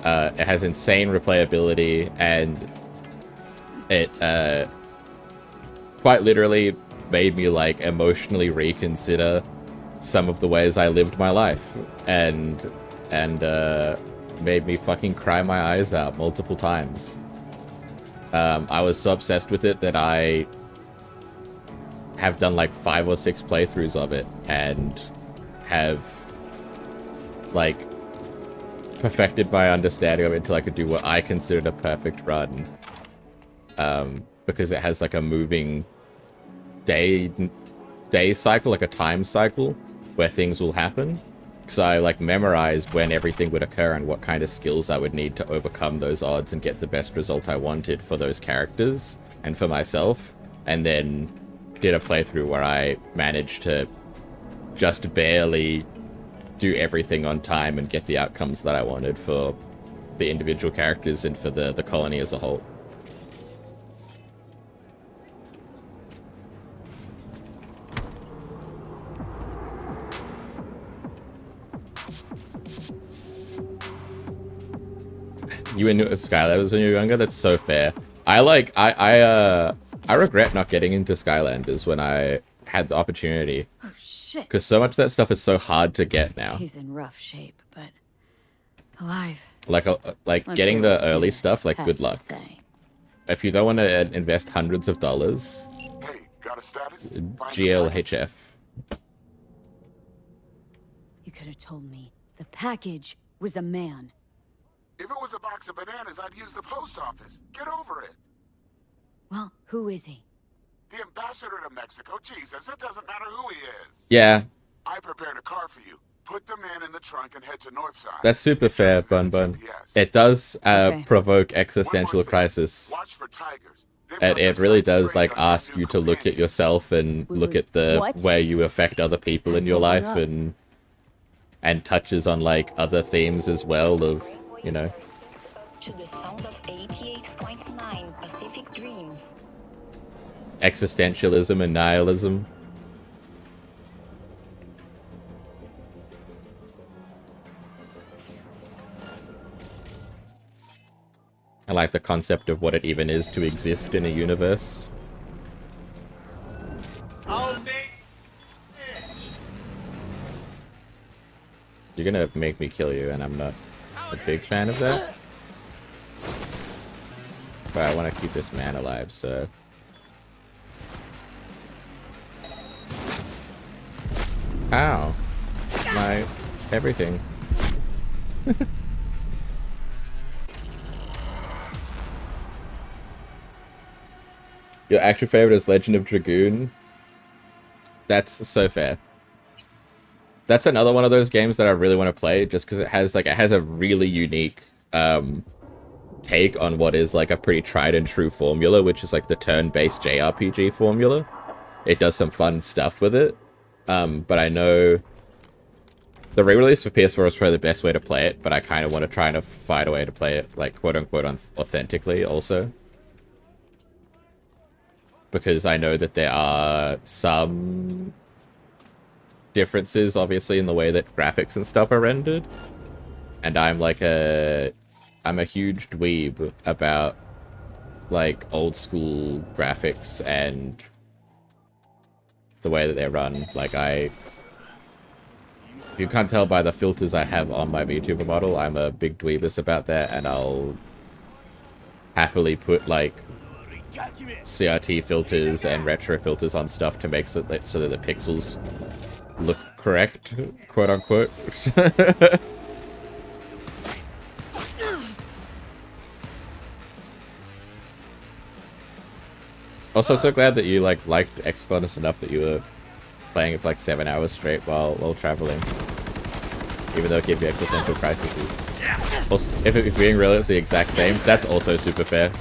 It has insane replayability, and it quite literally made me like emotionally reconsider some of the ways I lived my life, and made me fucking cry my eyes out multiple times. I was so obsessed with it that I have done like 5 or 6 playthroughs of it, and have like perfected my understanding of it until I could do what I considered a perfect run. Because it has like a moving day cycle, like a time cycle where things will happen. So I like memorized when everything would occur and what kind of skills I would need to overcome those odds and get the best result I wanted for those characters and for myself. And then did a playthrough where I managed to just barely do everything on time and get the outcomes that I wanted for the individual characters and for the colony as a whole. You into Skylanders when you were younger? That's so fair. I regret not getting into Skylanders when I had the opportunity. Oh shit. Because so much of that stuff is so hard to get now. He's in rough shape, but alive. Like Let's getting see the what early Dennis stuff, like has good to luck. say. If you don't want to invest hundreds of dollars, Hey, got a status? GLHF. You could have told me the package was a man. If it was a box of bananas, I'd use the post office. Get over it. Well, who is he? The ambassador to Mexico. Jesus, it doesn't matter who he is. Yeah, I prepared a car for you. Put the man in the trunk and head to Northside. that's super fair, Bun Bun. It does provoke existential crisis. Watch for tigers. It really does like ask you to look at yourself and look at the What? way you affect other people in your That's life, all up. and touches on like other themes as well of, you know. To the sound of 88.9 Pacific Dreams. Existentialism and nihilism. I like the concept of what it even is to exist in a universe. You're gonna make me kill you, and I'm not a big fan of that. But I want to keep this man alive, so... Ow. My... everything. Your actual favorite is Legend of Dragoon? That's so fair. That's another one of those games that I really want to play, just because it has a really unique take on what is like a pretty tried and true formula, which is like the turn-based JRPG formula. It does some fun stuff with it, but I know the re-release for PS4 is probably the best way to play it, but I kind of want to try and find a way to play it like quote-unquote authentically also. Because I know that there are some differences, obviously, in the way that graphics and stuff are rendered. And I'm a huge dweeb about, like, old school graphics and the way that they're run. Like, if you can't tell by the filters I have on my VTuber model, I'm a big dweebus about that, and I'll happily put like CRT filters and retro filters on stuff to make so that the pixels look correct, quote unquote. Also, so glad that you liked XCOM enough that you were playing it for like 7 hours straight while traveling, even though it gave you existential crises. Also, if being real, it's the exact same. That's also super fair.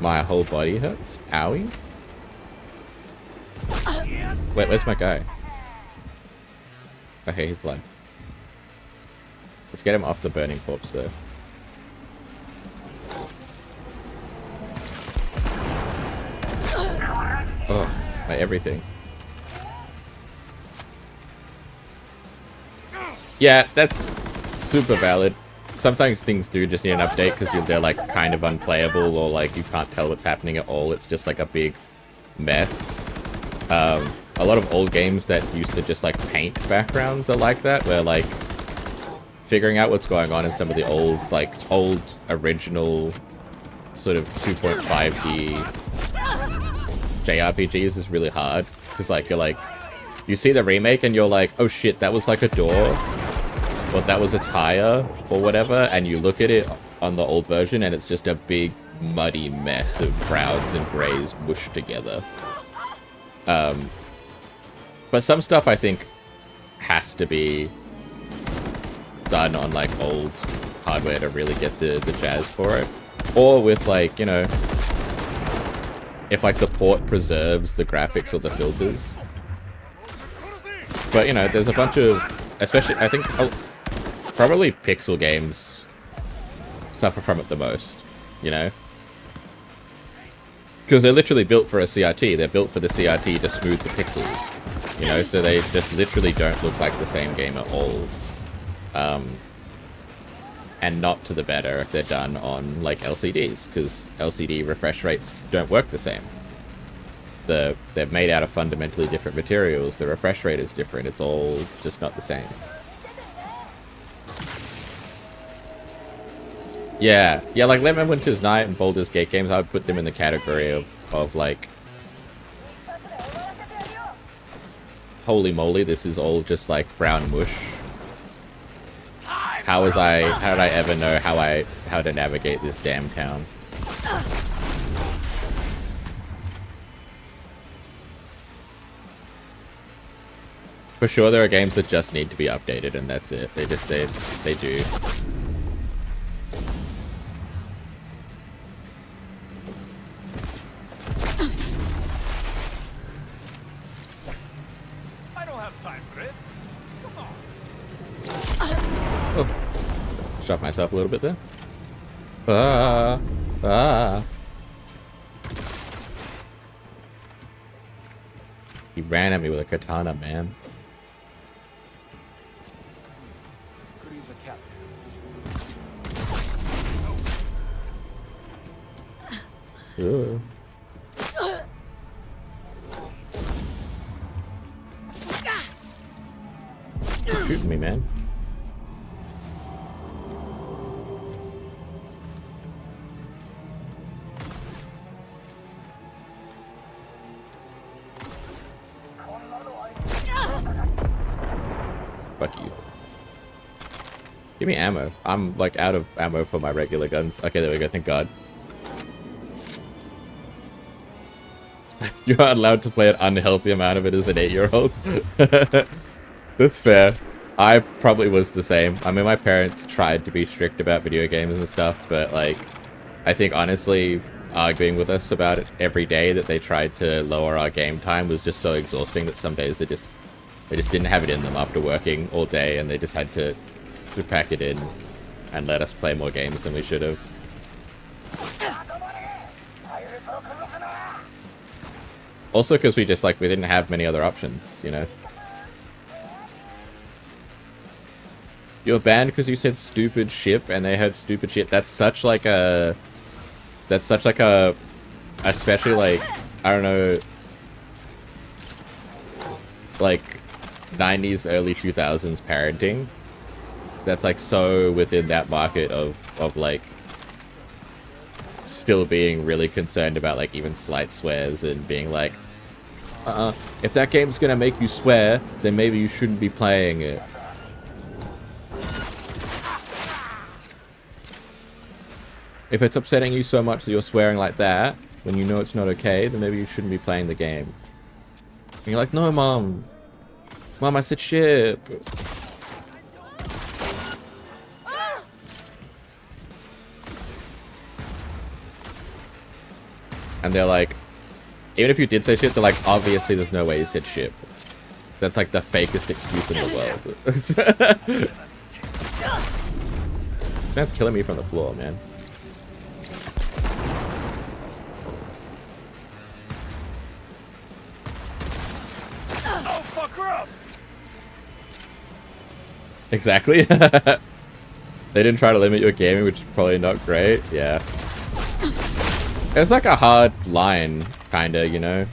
My whole body hurts. Owie. Wait, where's my guy? Okay, he's alive. Let's get him off the burning corpse, though. Oh, my everything. Yeah, that's super valid. Sometimes things do just need an update because they're like kind of unplayable, or like you can't tell what's happening at all. It's just like a big mess. A lot of old games that used to just like paint backgrounds are like that, where like figuring out what's going on in some of the old original sort of 2.5D JRPGs is really hard, because like you see the remake and you're like, oh shit, that was like a door, or that was a tire, or whatever, and you look at it on the old version and it's just a big muddy mess of browns and greys mushed together. But some stuff I think has to be done on like old hardware to really get the jazz for it, or with like, you know, if like the port preserves the graphics or the filters. But you know, there's a bunch of, especially I think probably pixel games suffer from it the most, you know, because they're literally built for a CRT. They're built for the CRT to smooth the pixels, you know, so they just literally don't look like the same game at all. And not to the better if they're done on like LCDs, because LCD refresh rates don't work the same. They're made out of fundamentally different materials. The refresh rate is different. It's all just not the same. Yeah, like Lemon Winter's Night and Baldur's Gate games, I would put them in the category of like, holy moly, this is all just like brown mush. How did I ever know how to navigate this damn town? For sure, there are games that just need to be updated, and that's it. They do. I don't have time for this. Come on. Oh. Shot myself a little bit there. Ah. He ran at me with a katana, man. Ooh. You're shooting me, man. Fuck you. Give me ammo. I'm like out of ammo for my regular guns. Okay, there we go. Thank God. You are allowed to play an unhealthy amount of it as an 8-year-old. That's fair. I probably was the same. I mean, my parents tried to be strict about video games and stuff, but like, I think honestly, arguing with us about it every day that they tried to lower our game time was just so exhausting that some days they just didn't have it in them after working all day, and they just had to pack it in and let us play more games than we should have. Also, because we didn't have many other options, you know. You were banned because you said stupid ship, and they had stupid shit. That's such like a, especially like, I don't know, like, 90s, early 2000s parenting that's like so within that market of like still being really concerned about like even slight swears and being like, if that game's gonna make you swear, then maybe you shouldn't be playing it. If it's upsetting you so much that you're swearing like that, when you know it's not okay, then maybe you shouldn't be playing the game. And you're like, no, Mom. Mom, I said ship. And they're like, even if you did say shit, they're like, obviously there's no way you said shit. That's like the fakest excuse in the world. This man's killing me from the floor, man. Oh, fuck her up! Exactly. They didn't try to limit your gaming, which is probably not great. Yeah. It's like a hard line, kinda, you know?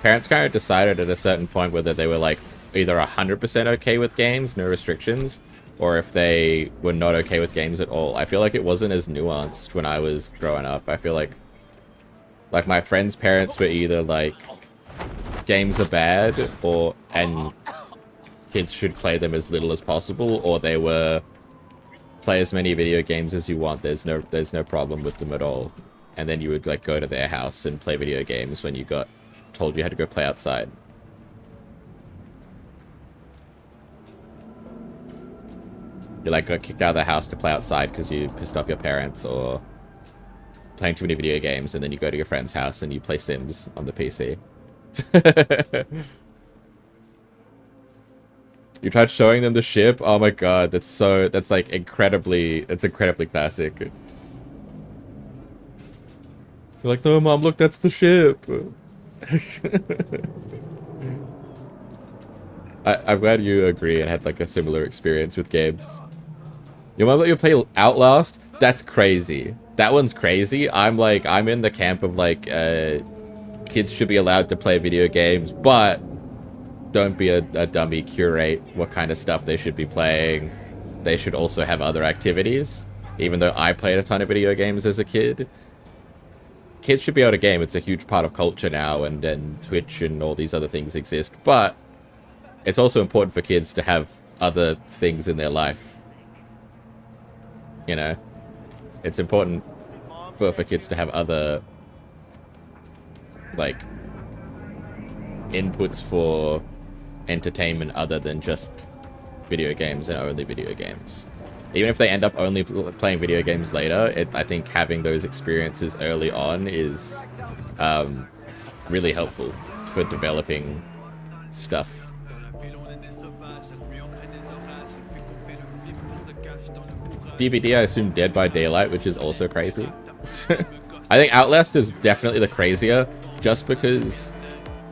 Parents kind of decided at a certain point whether they were like either 100% okay with games, no restrictions, or if they were not okay with games at all. I feel like it wasn't as nuanced when I was growing up. I feel like my friends' parents were either like, games are bad, and kids should play them as little as possible, or they were play as many video games as you want. There's no problem with them at all. And then you would like go to their house and play video games when you got told you had to go play outside. You like got kicked out of the house to play outside because you pissed off your parents, or playing too many video games, and then you go to your friend's house and you play Sims on the PC. You tried showing them the ship? Oh my god, that's like incredibly classic. You're like, no, Mom, look, that's the ship. I'm glad you agree and had like a similar experience with games. Your mom let you play Outlast? That's crazy. That one's crazy. I'm in the camp of like, kids should be allowed to play video games, but don't be a dummy. Curate what kind of stuff they should be playing. They should also have other activities. Even though I played a ton of video games as a kid, kids should be able to game. It's a huge part of culture now, and Twitch and all these other things exist. But it's also important for kids to have other things in their life. You know? It's important for kids to have other, like, inputs for entertainment other than just video games and only video games. Even if they end up only playing video games later, I think having those experiences early on is really helpful for developing stuff. DVD, I assume Dead by Daylight, which is also crazy. I think Outlast is definitely the crazier, just because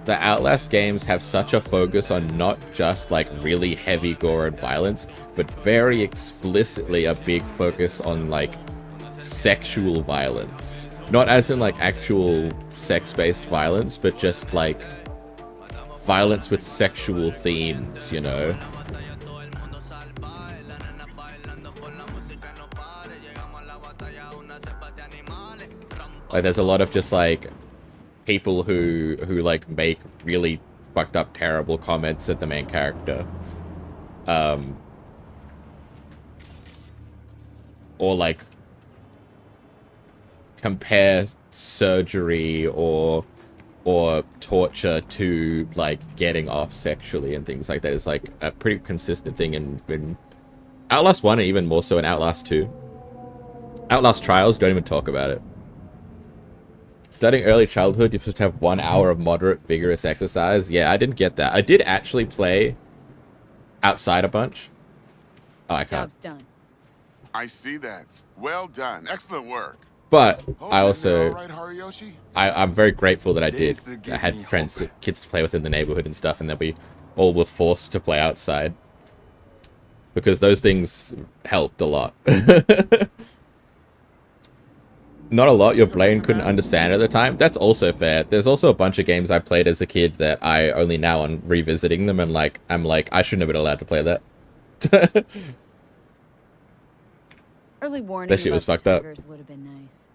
the Outlast games have such a focus on not just like really heavy gore and violence, but very explicitly a big focus on like sexual violence. Not as in like actual sex-based violence, but just like violence with sexual themes, you know? Like there's a lot of just like people who like make really fucked up terrible comments at the main character, or like compare surgery or torture to like getting off sexually and things like that. Is like a pretty consistent thing in Outlast 1, and even more so in Outlast 2. Outlast Trials, don't even talk about it. Starting early childhood, you're supposed to have 1 hour of moderate, vigorous exercise. Yeah, I didn't get that. I did actually play outside a bunch. Oh, I can't. Job's done. I see that. Well done. Excellent work. But I also, all right, Hariyoshi? I'm very grateful that I did. I had friends, kids to play with in the neighborhood and stuff, and that we all were forced to play outside. Because those things helped a lot. not a lot your brain couldn't understand at the time. That's also fair. There's also a bunch of games I played as a kid that I only now on revisiting them and like I'm like I shouldn't have been allowed to play that. Early warning. That shit was fucked up. Would have been nice.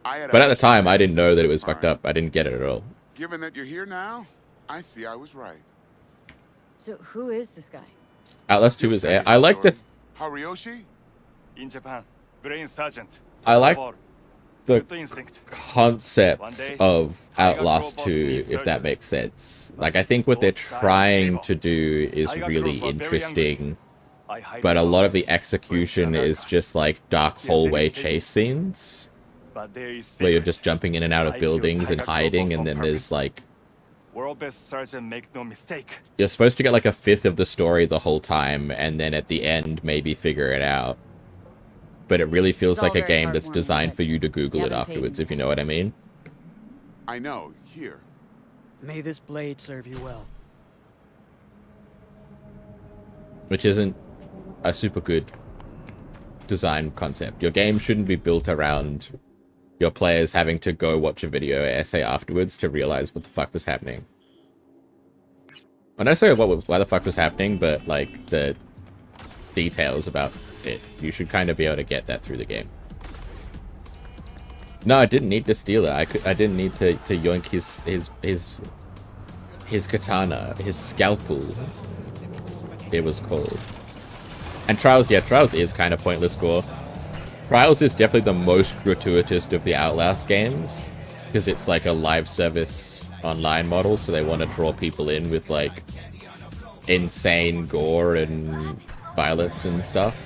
But at the time, I didn't know that it was fucked up. I didn't get it at all. Given that you're here now, I see I was right. So who is this guy? Outlast 2 is air. I like the Hariyoshi? In Japan, brain sergeant. I like the concept of Outlast 2, if that makes sense. Like, I think what they're trying to do is really interesting, but a lot of the execution is just like dark hallway chase scenes, where you're just jumping in and out of buildings and hiding, and then there's like... World best sergeant, make no mistake. You're supposed to get like a fifth of the story the whole time, and then at the end maybe figure it out. But it really feels like a game that's designed for you to Google it afterwards, if you know what I mean. I know, here. May this blade serve you well. Which isn't a super good design concept. Your game shouldn't be built around your players having to go watch a video essay afterwards to realize what the fuck was happening. Not necessarily why the fuck was happening, but like the details about it. You should kind of be able to get that through the game. No, I didn't need to steal it. I didn't need to yoink his katana, his scalpel, it was called. And Trials, yeah, Trials is kind of pointless gore. Trials is definitely the most gratuitous of the Outlast games, because it's like a live service online model, so they want to draw people in with like insane gore and violence and stuff.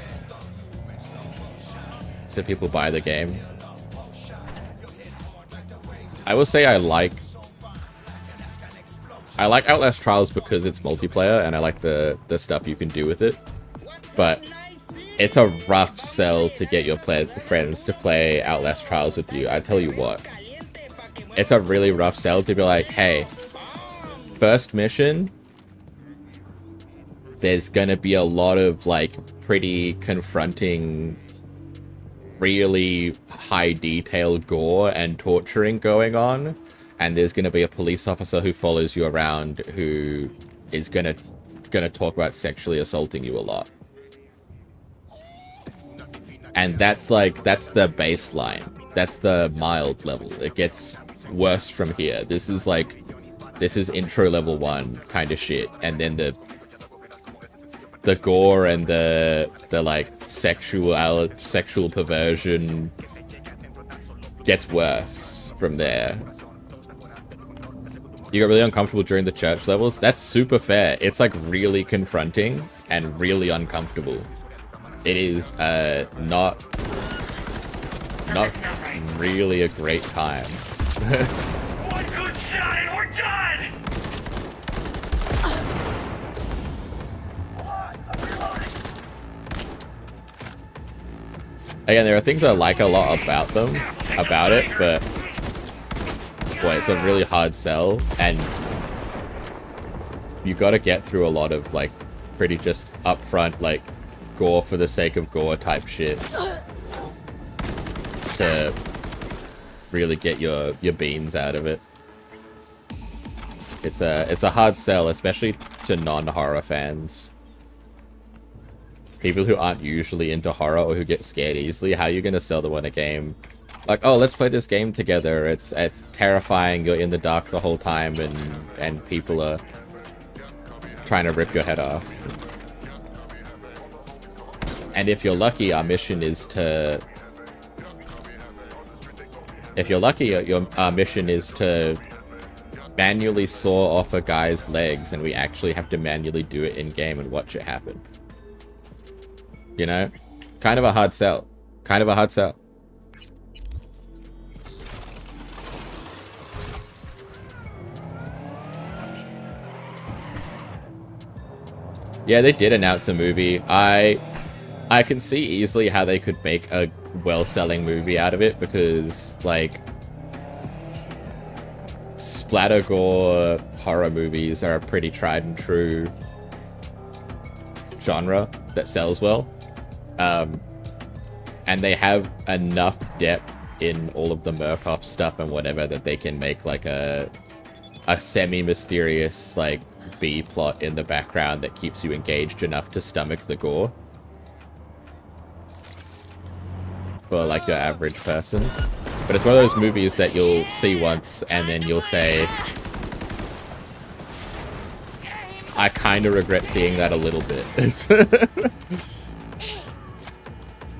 So people buy the game. I will say I like Outlast Trials because it's multiplayer and I like the stuff you can do with it. But it's a rough sell to get your friends to play Outlast Trials with you. I tell you what. It's a really rough sell to be like, hey, first mission, there's gonna be a lot of like pretty confronting, really high detail gore and torturing going on, and there's gonna be a police officer who follows you around who is gonna talk about sexually assaulting you a lot. And that's the baseline. That's the mild level. It gets worse from here. This is intro level 1 kind of shit, and then the gore and the like sexual perversion gets worse from there. You got really uncomfortable during the church levels? That's super fair. It's like really confronting and really uncomfortable. It is not really a great time. One good shot and we're done! Again, there are things I like a lot about it, but boy, it's a really hard sell, and you got to get through a lot of like pretty just upfront like gore for the sake of gore type shit to really get your beans out of it. It's a hard sell, especially to non-horror fans. People who aren't usually into horror or who get scared easily. How are you gonna sell them on a game like, oh, let's play this game together? It's terrifying. You're in the dark the whole time, and people are trying to rip your head off. And if you're lucky, our mission is to... If you're lucky, our mission is to manually saw off a guy's legs, and we actually have to manually do it in-game and watch it happen. You know? Kind of a hard sell. Kind of a hard sell. Yeah, they did announce a movie. I can see easily how they could make a well-selling movie out of it, because, like, splatter gore horror movies are a pretty tried and true genre that sells well. And they have enough depth in all of the Murkoff stuff and whatever that they can make like a semi-mysterious like B plot in the background that keeps you engaged enough to stomach the gore for like your average person. But it's one of those movies that you'll see once and then you'll say, I kind of regret seeing that a little bit.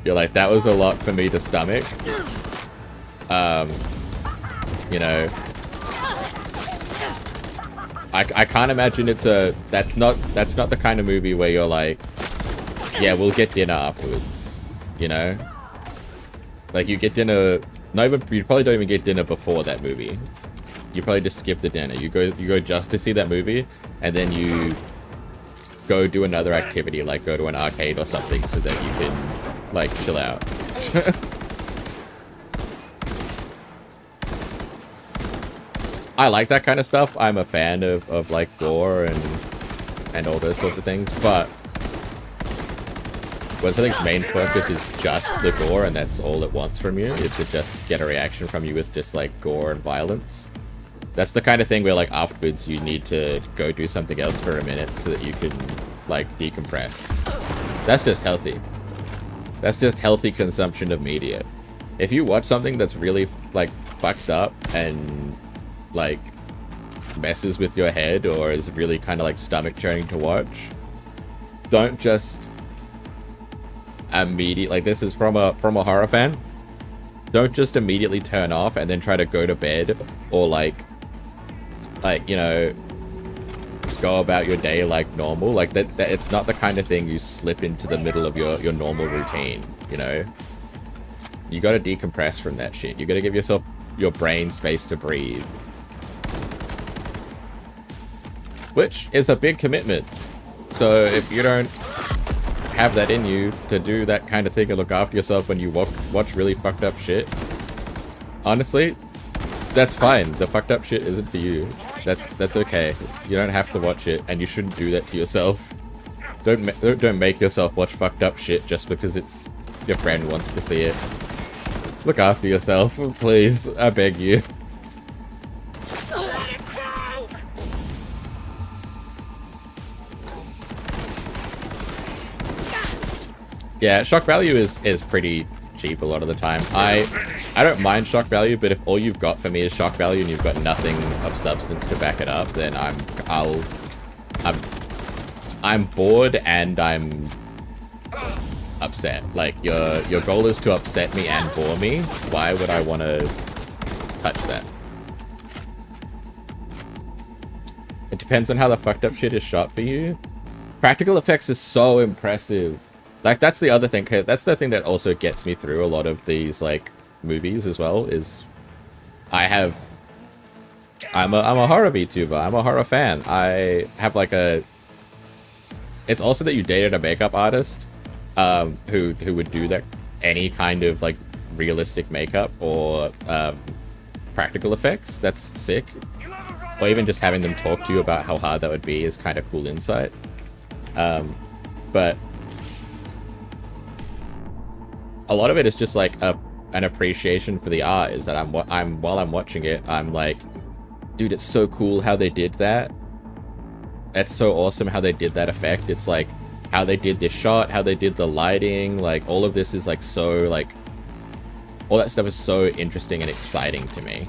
You're like, that was a lot for me to stomach. You know, I can't imagine that's not the kind of movie where you're like, yeah, we'll get dinner afterwards, you know? Like, you get dinner, you probably don't even get dinner before that movie. You probably just skip the dinner. You go just to see that movie, and then you go do another activity, like go to an arcade or something, so that you can, like, chill out. I like that kind of stuff. I'm a fan of like gore and all those sorts of things, but when something's main focus is just the gore and that's all it wants from you, is to just get a reaction from you with just like gore and violence. That's the kind of thing where like afterwards you need to go do something else for a minute so that you can like decompress. That's just healthy. That's just healthy consumption of media. If you watch something that's really like fucked up and like messes with your head or is really kind of like stomach churning to watch, don't just immediately, like, this is from a horror fan, don't just immediately turn off and then try to go to bed or like you know, go about your day like normal. Like that it's not the kind of thing you slip into the middle of your normal routine, you know? You gotta decompress from that shit. You gotta give yourself, your brain, space to breathe. Which is a big commitment. So if you don't have that in you to do that kind of thing and look after yourself when you watch really fucked up shit, honestly, that's fine. The fucked up shit isn't for you. That's okay. You don't have to watch it, and you shouldn't do that to yourself. Don't make yourself watch fucked up shit just because it's your friend wants to see it. Look after yourself, please. I beg you. Yeah, shock value is pretty cheap a lot of the time. I don't mind shock value, but if all you've got for me is shock value and you've got nothing of substance to back it up, then I'm bored and I'm upset. Like, your goal is to upset me and bore me. Why would I want to touch that? It depends on how the fucked up shit is shot for you. Practical effects is so impressive. Like, that's the other thing. That's the thing that also gets me through a lot of these, like, movies as well, is I'm a horror VTuber. I'm a horror fan. I have, like, it's also that you dated a makeup artist who would do that, any kind of, like, realistic makeup or practical effects. That's sick. Or even just having them talk to you about how hard that would be is kind of cool insight. But a lot of it is just like an appreciation for the art, is that while I'm watching it, I'm like, dude, it's so cool how they did that. It's so awesome how they did that effect. It's like how they did this shot, how they did the lighting, like all of this is like so, like, all that stuff is so interesting and exciting to me.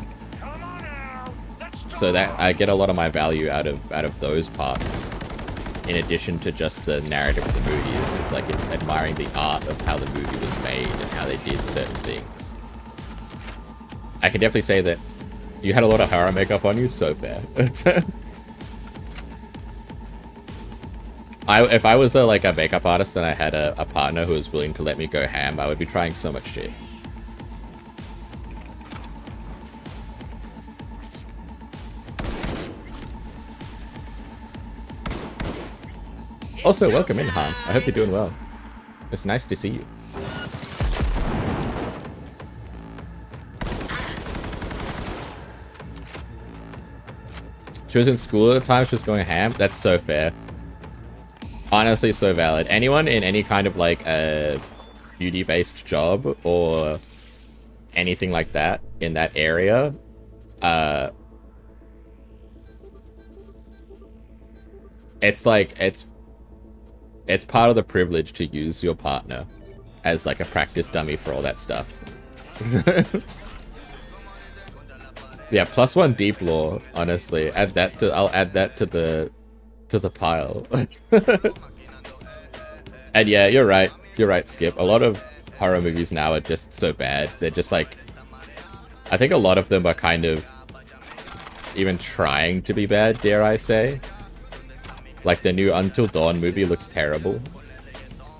So that I get a lot of my value out of those parts, in addition to just the narrative of the movie. It's like admiring the art of how the movie was made and how they did certain things. I can definitely say that you had a lot of horror makeup on you, so fair. If I was like a makeup artist and I had a partner who was willing to let me go ham, I would be trying so much shit. Also, welcome in, Han. I hope you're doing well. It's nice to see you. She was in school at the time, she was going ham. That's so fair. Honestly, so valid. Anyone in any kind of like a beauty-based job or anything like that in that area, it's like it's part of the privilege to use your partner as like a practice dummy for all that stuff. Yeah, +1 deep lore, honestly. I'll add that to the pile. And yeah, you're right. You're right, Skip. A lot of horror movies now are just so bad. They're just like, I think a lot of them are kind of even trying to be bad, dare I say. Like the new Until Dawn movie looks terrible.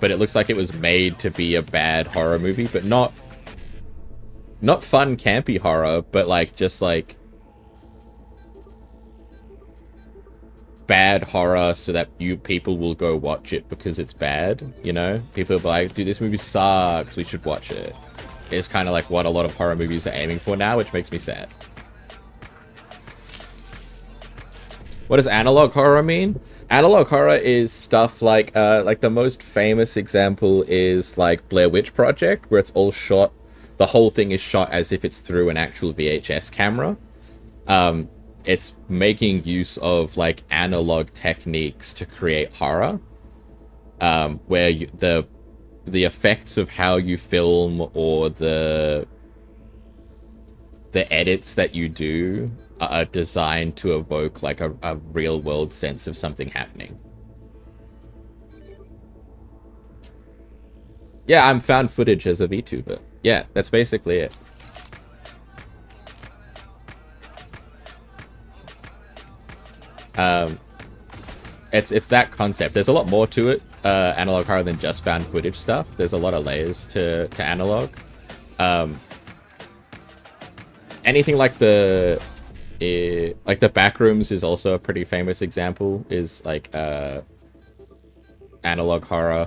But it looks like it was made to be a bad horror movie, but not fun, campy horror, but like just like bad horror so that people will go watch it because it's bad, you know? People will be like, dude, this movie sucks, we should watch it. It's kind of like what a lot of horror movies are aiming for now, which makes me sad. What does analog horror mean? Analog horror is stuff like the most famous example is like Blair Witch Project, where it's all shot, the whole thing is shot as if it's through an actual VHS camera. It's making use of like analog techniques to create horror, where the effects of how you film or the edits that you do are designed to evoke like a real world sense of something happening. Yeah, I'm found footage as a VTuber. Yeah, that's basically it. It's that concept. There's a lot more to it, analog horror, than just found footage stuff. There's a lot of layers to analog. Anything like the Backrooms is also a pretty famous example, is like analog horror.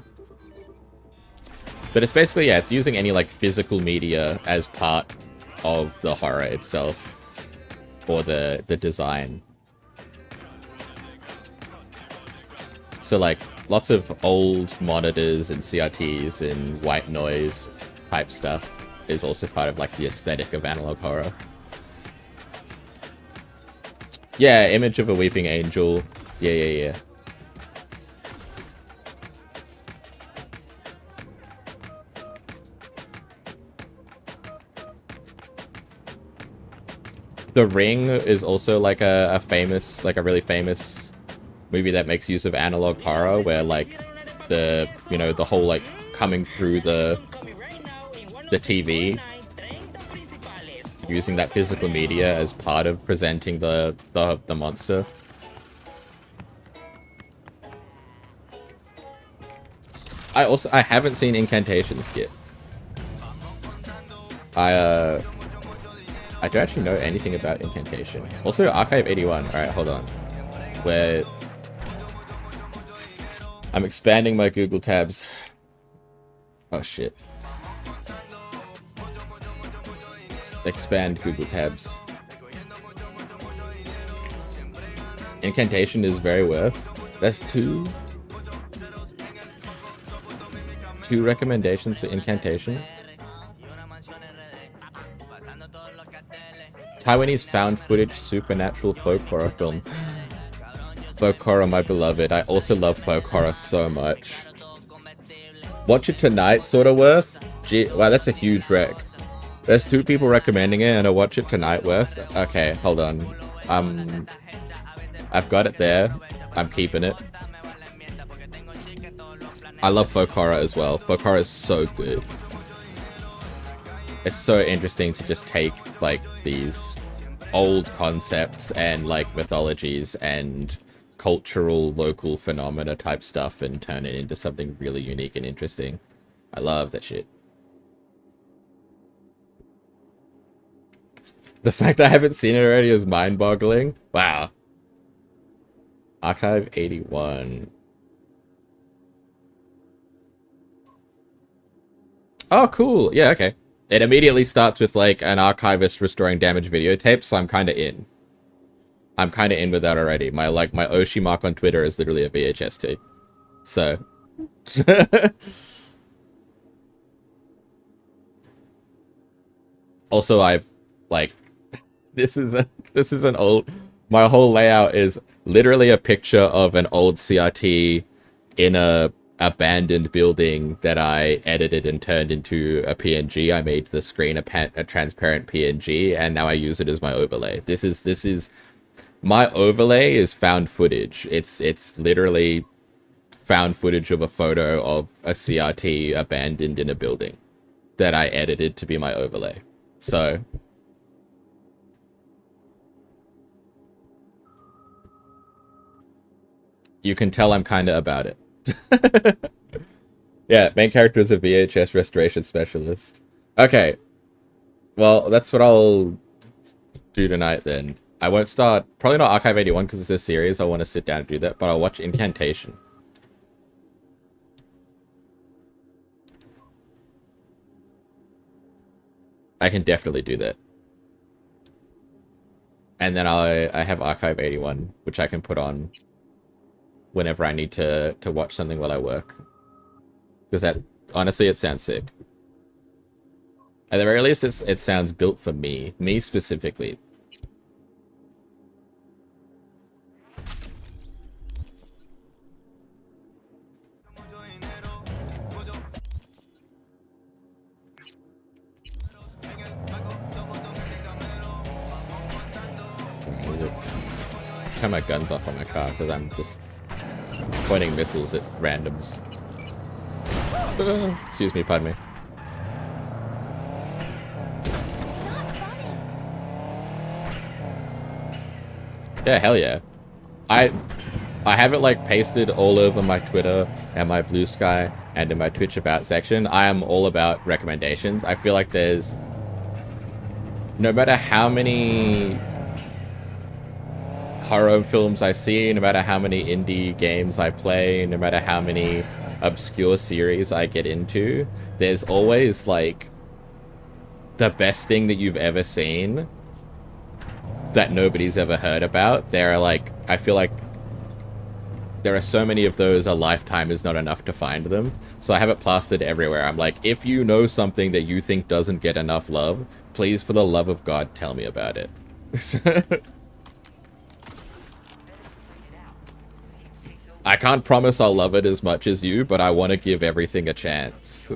But it's basically, yeah, it's using any like physical media as part of the horror itself, or the design. So like lots of old monitors and CRTs and white noise type stuff is also part of like the aesthetic of analog horror. Yeah, Image of a Weeping Angel. Yeah. The Ring is also like a famous, like a really famous movie that makes use of analog horror, where like the whole like coming through the TV, using that physical media as part of presenting the monster. I haven't seen Incantations yet. I don't actually know anything about Incantation. Also, Archive 81. Alright, hold on. Where I'm expanding my Google tabs. Oh shit. Expand Google tabs. Incantation is very worth. That's two recommendations for Incantation. Taiwanese found footage supernatural folk horror film. Folk horror, my beloved. I also love folk horror so much. Watch it tonight, sort of worth. Gee, wow, that's a huge rec. There's 2 people recommending it and a watch it tonight worth. Okay, hold on. I've got it there. I'm keeping it. I love folk horror as well. Folk horror is so good. It's so interesting to just take like these old concepts and like mythologies and cultural local phenomena type stuff and turn it into something really unique and interesting. I love that shit. The fact I haven't seen it already is mind-boggling. Wow. Archive 81. Oh, cool. Yeah, okay. It immediately starts with, like, an archivist restoring damaged videotapes, so I'm kind of in. I'm kind of in with that already. My Oshi mark on Twitter is literally a VHS tape. So. Also, I like this is an old. My whole layout is literally a picture of an old CRT in a abandoned building that I edited and turned into a PNG. I made the screen a transparent PNG, and now I use it as my overlay. This is my overlay is found footage. It's literally found footage of a photo of a CRT abandoned in a building that I edited to be my overlay. So you can tell I'm kind of about it. Yeah, main character is a VHS restoration specialist. Okay. Well, that's what I'll do tonight then. I won't start, probably not Archive 81 because it's a series. I want to sit down and do that, but I'll watch Incantation. I can definitely do that. And then I have Archive 81, which I can put on whenever I need to watch something while I work. Because that, honestly, it sounds sick. At the very least, it sounds built for me. Me specifically. Turn my guns off on my car because I'm just pointing missiles at randoms. Excuse me, pardon me. Yeah, hell yeah. I have it like pasted all over my Twitter and my Blue Sky and in my Twitch About section. I am all about recommendations. I feel like there's, no matter how many horror films I see, no matter how many indie games I play, no matter how many obscure series I get into, there's always like the best thing that you've ever seen that nobody's ever heard about. There are like, I feel like there are so many of those, a lifetime is not enough to find them. So I have it plastered everywhere. I'm like, if you know something that you think doesn't get enough love, please, for the love of God, tell me about it. I can't promise I'll love it as much as you, but I want to give everything a chance.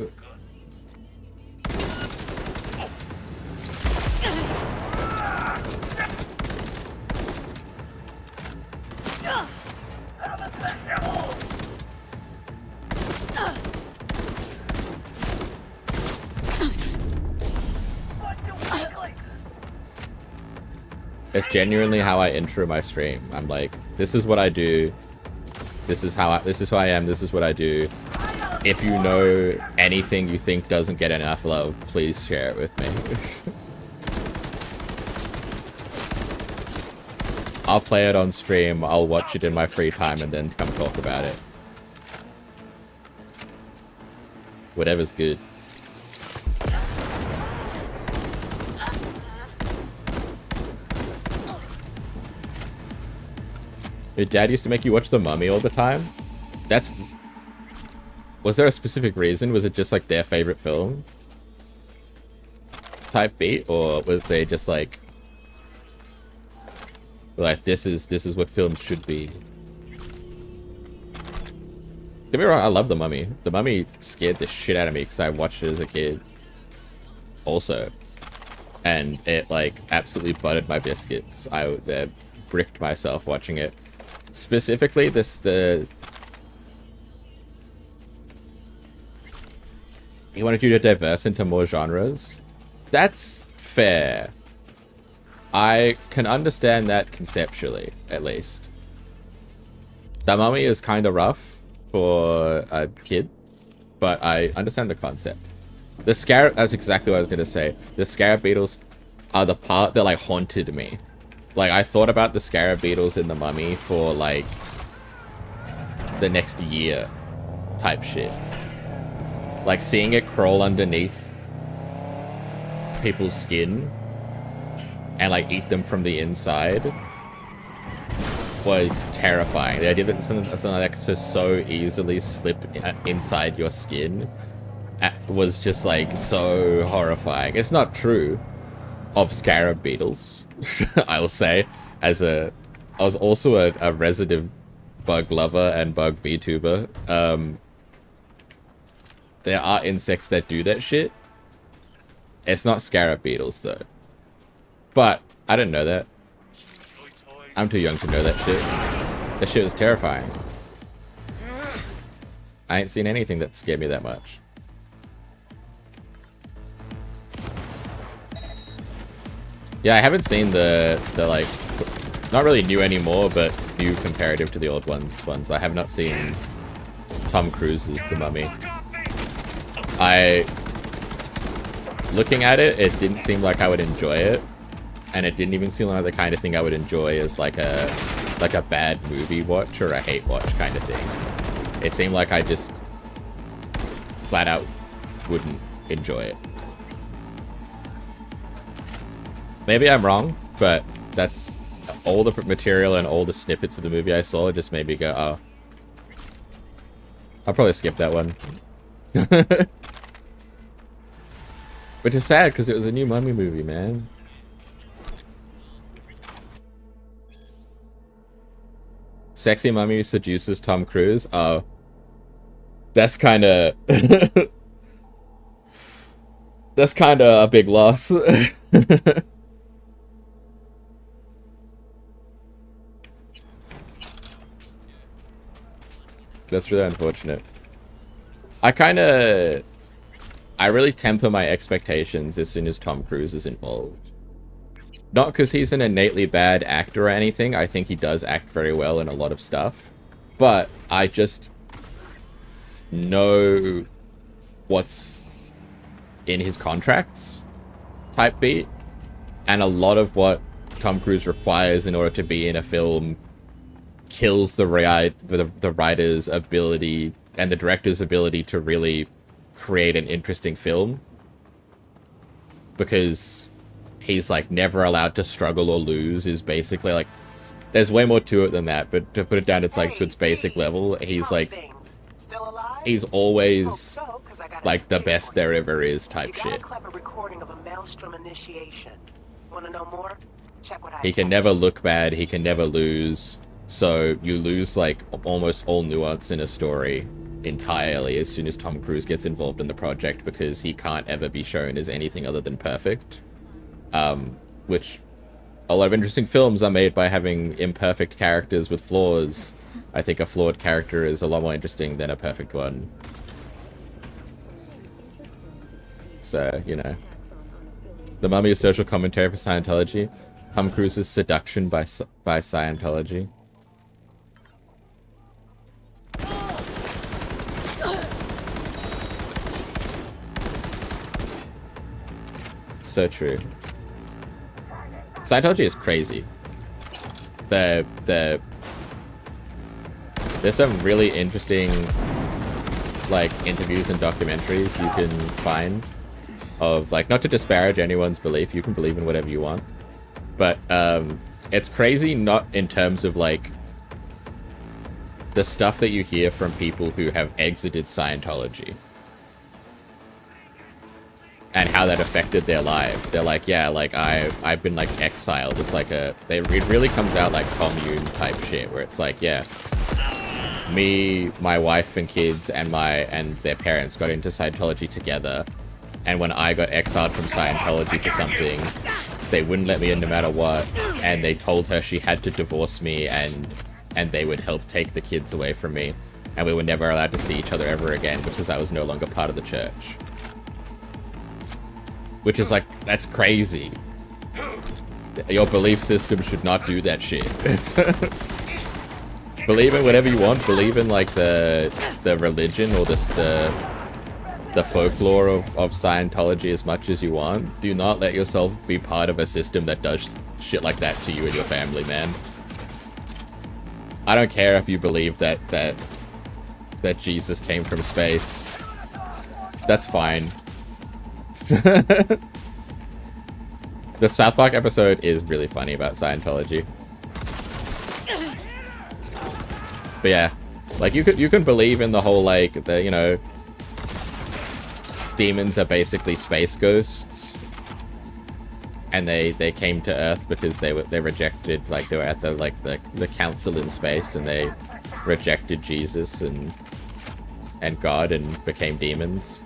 It's genuinely how I intro my stream. I'm like, this is what I do. This is who I am. This is what I do. If you know anything you think doesn't get enough love, please share it with me. I'll play it on stream. I'll watch it in my free time and then come talk about it. Whatever's good. Your dad used to make you watch The Mummy all the time? That's... Was there a specific reason? Was it just like their favorite film type beat? Or was they just like this is what films should be? Don't get me wrong, I love The Mummy. The Mummy scared the shit out of me because I watched it as a kid also. And it like absolutely buttered my biscuits. I bricked myself watching it. Specifically, he wanted you to diverse into more genres. That's fair. I can understand that conceptually, at least. The Mummy is kind of rough for a kid, but I understand the concept. The scarab, that's exactly what I was going to say. The scarab beetles are the part that like haunted me. Like, I thought about the scarab beetles in The Mummy for, like, the next year type shit. Like, seeing it crawl underneath people's skin and, like, eat them from the inside was terrifying. The idea that something like that could just so easily slip inside your skin was just, like, so horrifying. It's not true, of scarab beetles, I will say, I was also a resident bug lover and bug VTuber. There are insects that do that shit. It's not scarab beetles though. But I didn't know that. I'm too young to know that shit. That shit was terrifying. I ain't seen anything that scared me that much. Yeah, I haven't seen the like, not really new anymore, but new comparative to the old ones. I have not seen Tom Cruise's The Mummy. Looking at it, it didn't seem like I would enjoy it, and it didn't even seem like the kind of thing I would enjoy as like a bad movie watch or a hate watch kind of thing. It seemed like I just flat out wouldn't enjoy it. Maybe I'm wrong, but that's all the material and all the snippets of the movie I saw just made me go, oh. I'll probably skip that one. Which is sad, because it was a new Mummy movie, man. Sexy Mummy seduces Tom Cruise? Oh. That's kind of... that's kind of a big loss. That's really unfortunate. I really temper my expectations as soon as Tom Cruise is involved. Not because he's an innately bad actor or anything. I think he does act very well in a lot of stuff. But I just know what's in his contracts type beat. And a lot of what Tom Cruise requires in order to be in a film kills the writer's ability and the director's ability to really create an interesting film, because he's like never allowed to struggle or lose. Is basically like, there's way more to it than that, but to put it down, it's like to its basic level, he's like, he's always like the best there ever is type shit. He can never look bad, he can never lose. So you lose like almost all nuance in a story entirely as soon as Tom Cruise gets involved in the project, because he can't ever be shown as anything other than perfect. Which a lot of interesting films are made by having imperfect characters with flaws. I think a flawed character is a lot more interesting than a perfect one. So, you know. The Mummy is social commentary for Scientology. Tom Cruise's seduction by Scientology. So true. Scientology is crazy. There's some really interesting like interviews and documentaries you can find of, like, not to disparage anyone's belief, you can believe in whatever you want, but it's crazy not in terms of like the stuff that you hear from people who have exited Scientology and how that affected their lives. They're like, yeah, like I've been like exiled. It's like it really comes out like commune type shit, where it's like, yeah, me, my wife and kids and their parents got into Scientology together, and when I got exiled from Scientology for something, they wouldn't let me in no matter what, and they told her she had to divorce me and they would help take the kids away from me, and we were never allowed to see each other ever again because I was no longer part of the church. Which is like, that's crazy. Your belief system should not do that shit. Believe in whatever you want. Believe in like the religion or the folklore of Scientology as much as you want. Do not let yourself be part of a system that does shit like that to you and your family, man. I don't care if you believe that Jesus came from space. That's fine. The South Park episode is really funny about Scientology. But yeah, like you can believe in the whole like you know, demons are basically space ghosts, and they came to Earth because they rejected, like, they were at the council in space, and they rejected Jesus and God and became demons.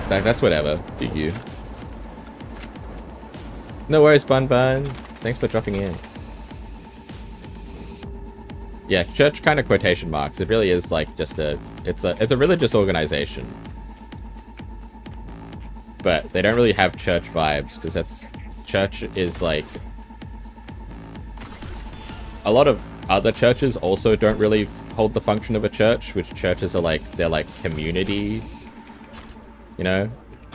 Like, that's whatever. Do you? No worries, Bun Bun. Thanks for dropping in. Yeah, church kind of quotation marks. It really is like just it's a religious organization. But they don't really have church vibes, because church is like, a lot of other churches also don't really hold the function of a church, which churches are like, they're like community, you know?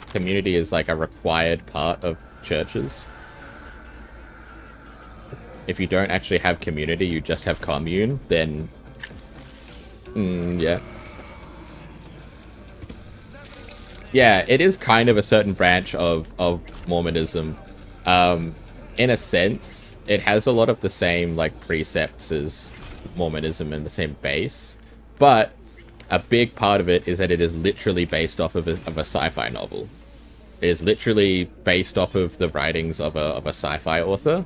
Community is like a required part of churches. If you don't actually have community, you just have commune, then yeah. Yeah, it is kind of a certain branch of Mormonism. In a sense, it has a lot of the same, like, precepts as Mormonism and the same base, but a big part of it is that it is literally based off of a sci-fi novel. It is literally based off of the writings of a sci-fi author,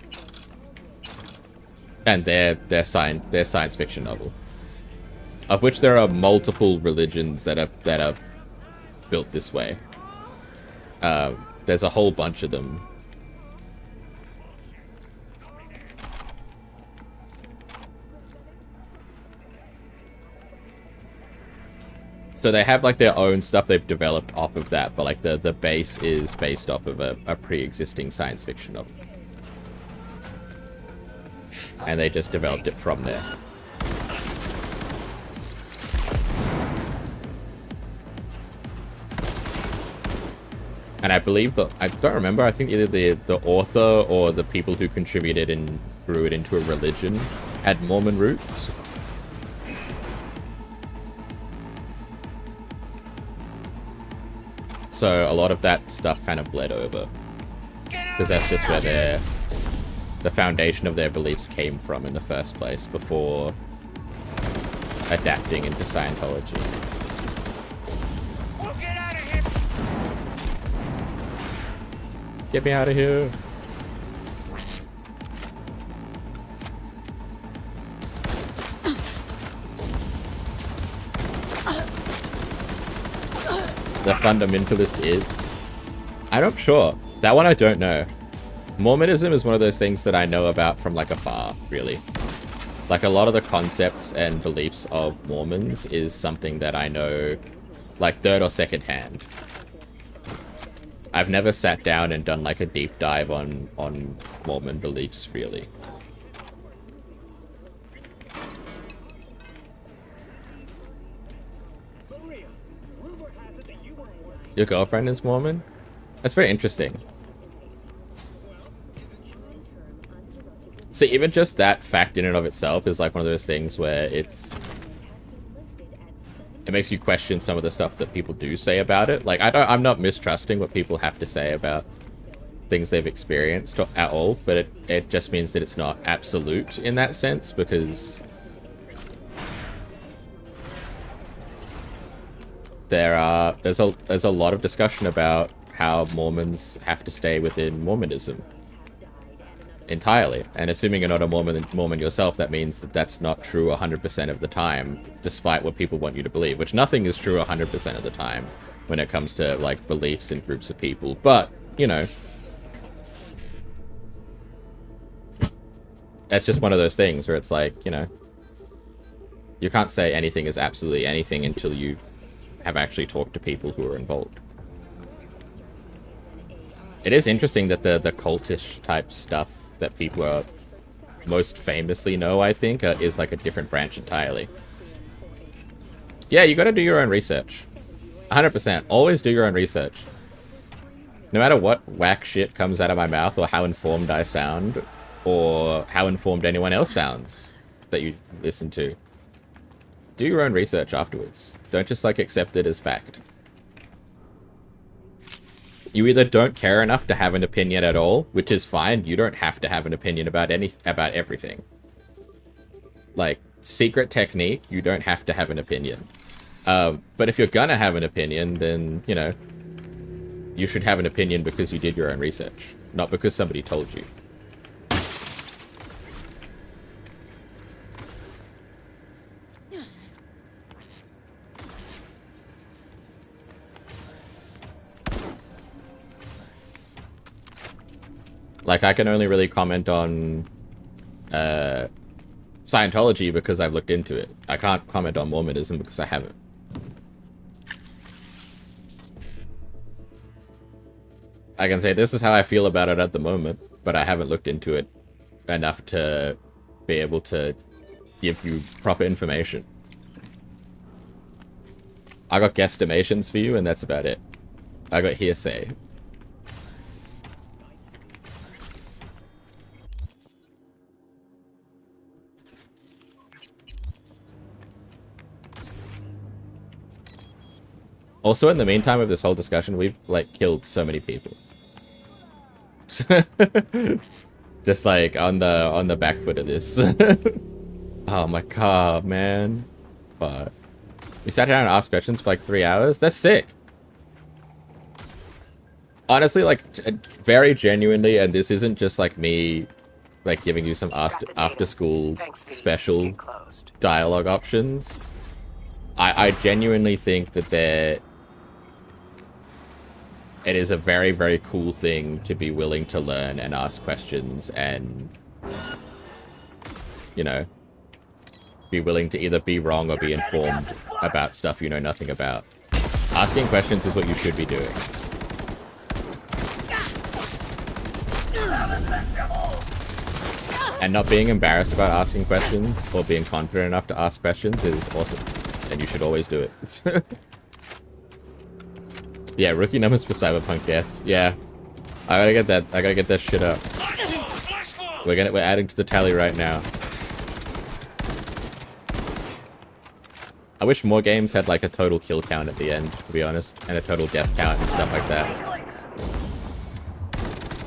and their science fiction novel, of which there are multiple religions that are built this way. There's a whole bunch of them. So they have like their own stuff they've developed off of that, but like the base is based off of a pre-existing science fiction novel. And they just developed it from there. And I believe I don't remember, I think either the author or the people who contributed and grew it into a religion had Mormon roots. So a lot of that stuff kind of bled over, because that's just where the foundation of their beliefs came from in the first place, before adapting into Scientology. Get me out of here. The fundamentalist is? I'm not sure. That one I don't know. Mormonism is one of those things that I know about from like afar, really. Like a lot of the concepts and beliefs of Mormons is something that I know like third or second hand. I've never sat down and done like a deep dive on Mormon beliefs, really. Your girlfriend is Mormon? That's very interesting. So even just that fact in and of itself is like one of those things where it makes you question some of the stuff that people do say about it. Like I'm not mistrusting what people have to say about things they've experienced at all, but it just means that it's not absolute in that sense, because there's a lot of discussion about how Mormons have to stay within Mormonism entirely, and assuming you're not a Mormon yourself, that means that that's not true 100% of the time, despite what people want you to believe, which nothing is true 100% of the time when it comes to like beliefs in groups of people. But you know, it's just one of those things where it's like, you know, you can't say anything is absolutely anything until you have actually talked to people who are involved. It is interesting that the cultish type stuff that people are most famously know, I think, is like a different branch entirely. Yeah, you gotta do your own research. 100%. Always do your own research. No matter what whack shit comes out of my mouth, or how informed I sound, or how informed anyone else sounds that you listen to, do your own research afterwards. Don't just like accept it as fact. You either don't care enough to have an opinion at all, which is fine. You don't have to have an opinion about everything. Like, secret technique, you don't have to have an opinion. But if you're gonna have an opinion, then, you know, you should have an opinion because you did your own research, not because somebody told you. Like, I can only really comment on Scientology because I've looked into it. I can't comment on Mormonism because I haven't. I can say this is how I feel about it at the moment, but I haven't looked into it enough to be able to give you proper information. I got guesstimations for you, and that's about it. I got hearsay. Also, in the meantime of this whole discussion, we've, like, killed so many people. Just, like, on the back foot of this. Oh my god, man. Fuck. We sat down and asked questions for, like, 3 hours? That's sick! Honestly, like, very genuinely, and this isn't just, like, me, like, giving you some after-school special dialogue options. I genuinely think that it is a very, very cool thing to be willing to learn and ask questions and, you know, be willing to either be wrong or be informed about stuff you know nothing about. Asking questions is what you should be doing. And not being embarrassed about asking questions or being confident enough to ask questions is awesome. And you should always do it. Yeah, rookie numbers for Cyberpunk deaths. Yeah. I gotta get that. I gotta get that shit up. We're adding to the tally right now. I wish more games had like a total kill count at the end, to be honest, and a total death count and stuff like that.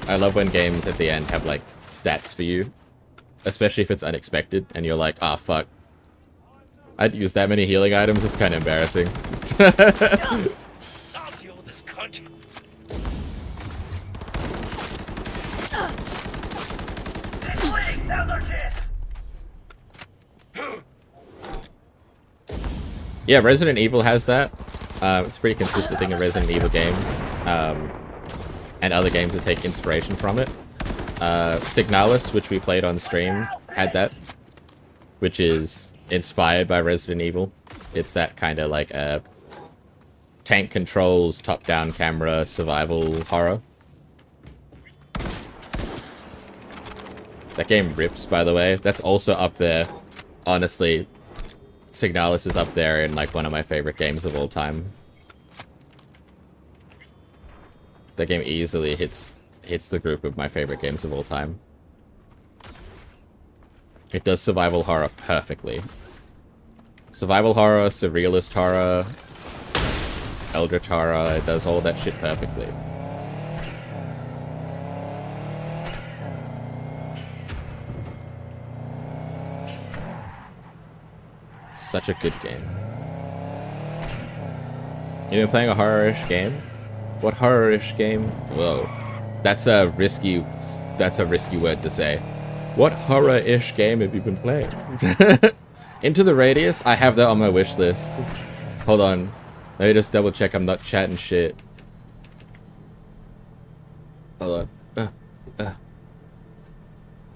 I love when games at the end have like stats for you, especially if it's unexpected and you're like, ah, fuck. I'd use that many healing items, it's kind of embarrassing. Yeah, Resident Evil has that. It's a pretty consistent thing in Resident Evil games. And other games that take inspiration from it. Signalis, which we played on stream, had that. Which is inspired by Resident Evil. It's that kind of like a tank controls, top-down camera, survival horror. That game rips, by the way. That's also up there. Honestly, Signalis is up there in like one of my favorite games of all time. That game easily hits the group of my favorite games of all time. It does survival horror perfectly. Survival horror, surrealist horror, eldritch horror, it does all that shit perfectly. Such a good game. You've been playing a horror-ish game? What horror-ish game? Whoa. That's a risky word to say. What horror-ish game have you been playing? Into the Radius? I have that on my wish list. Hold on. Let me just double check I'm not chatting shit. Hold on.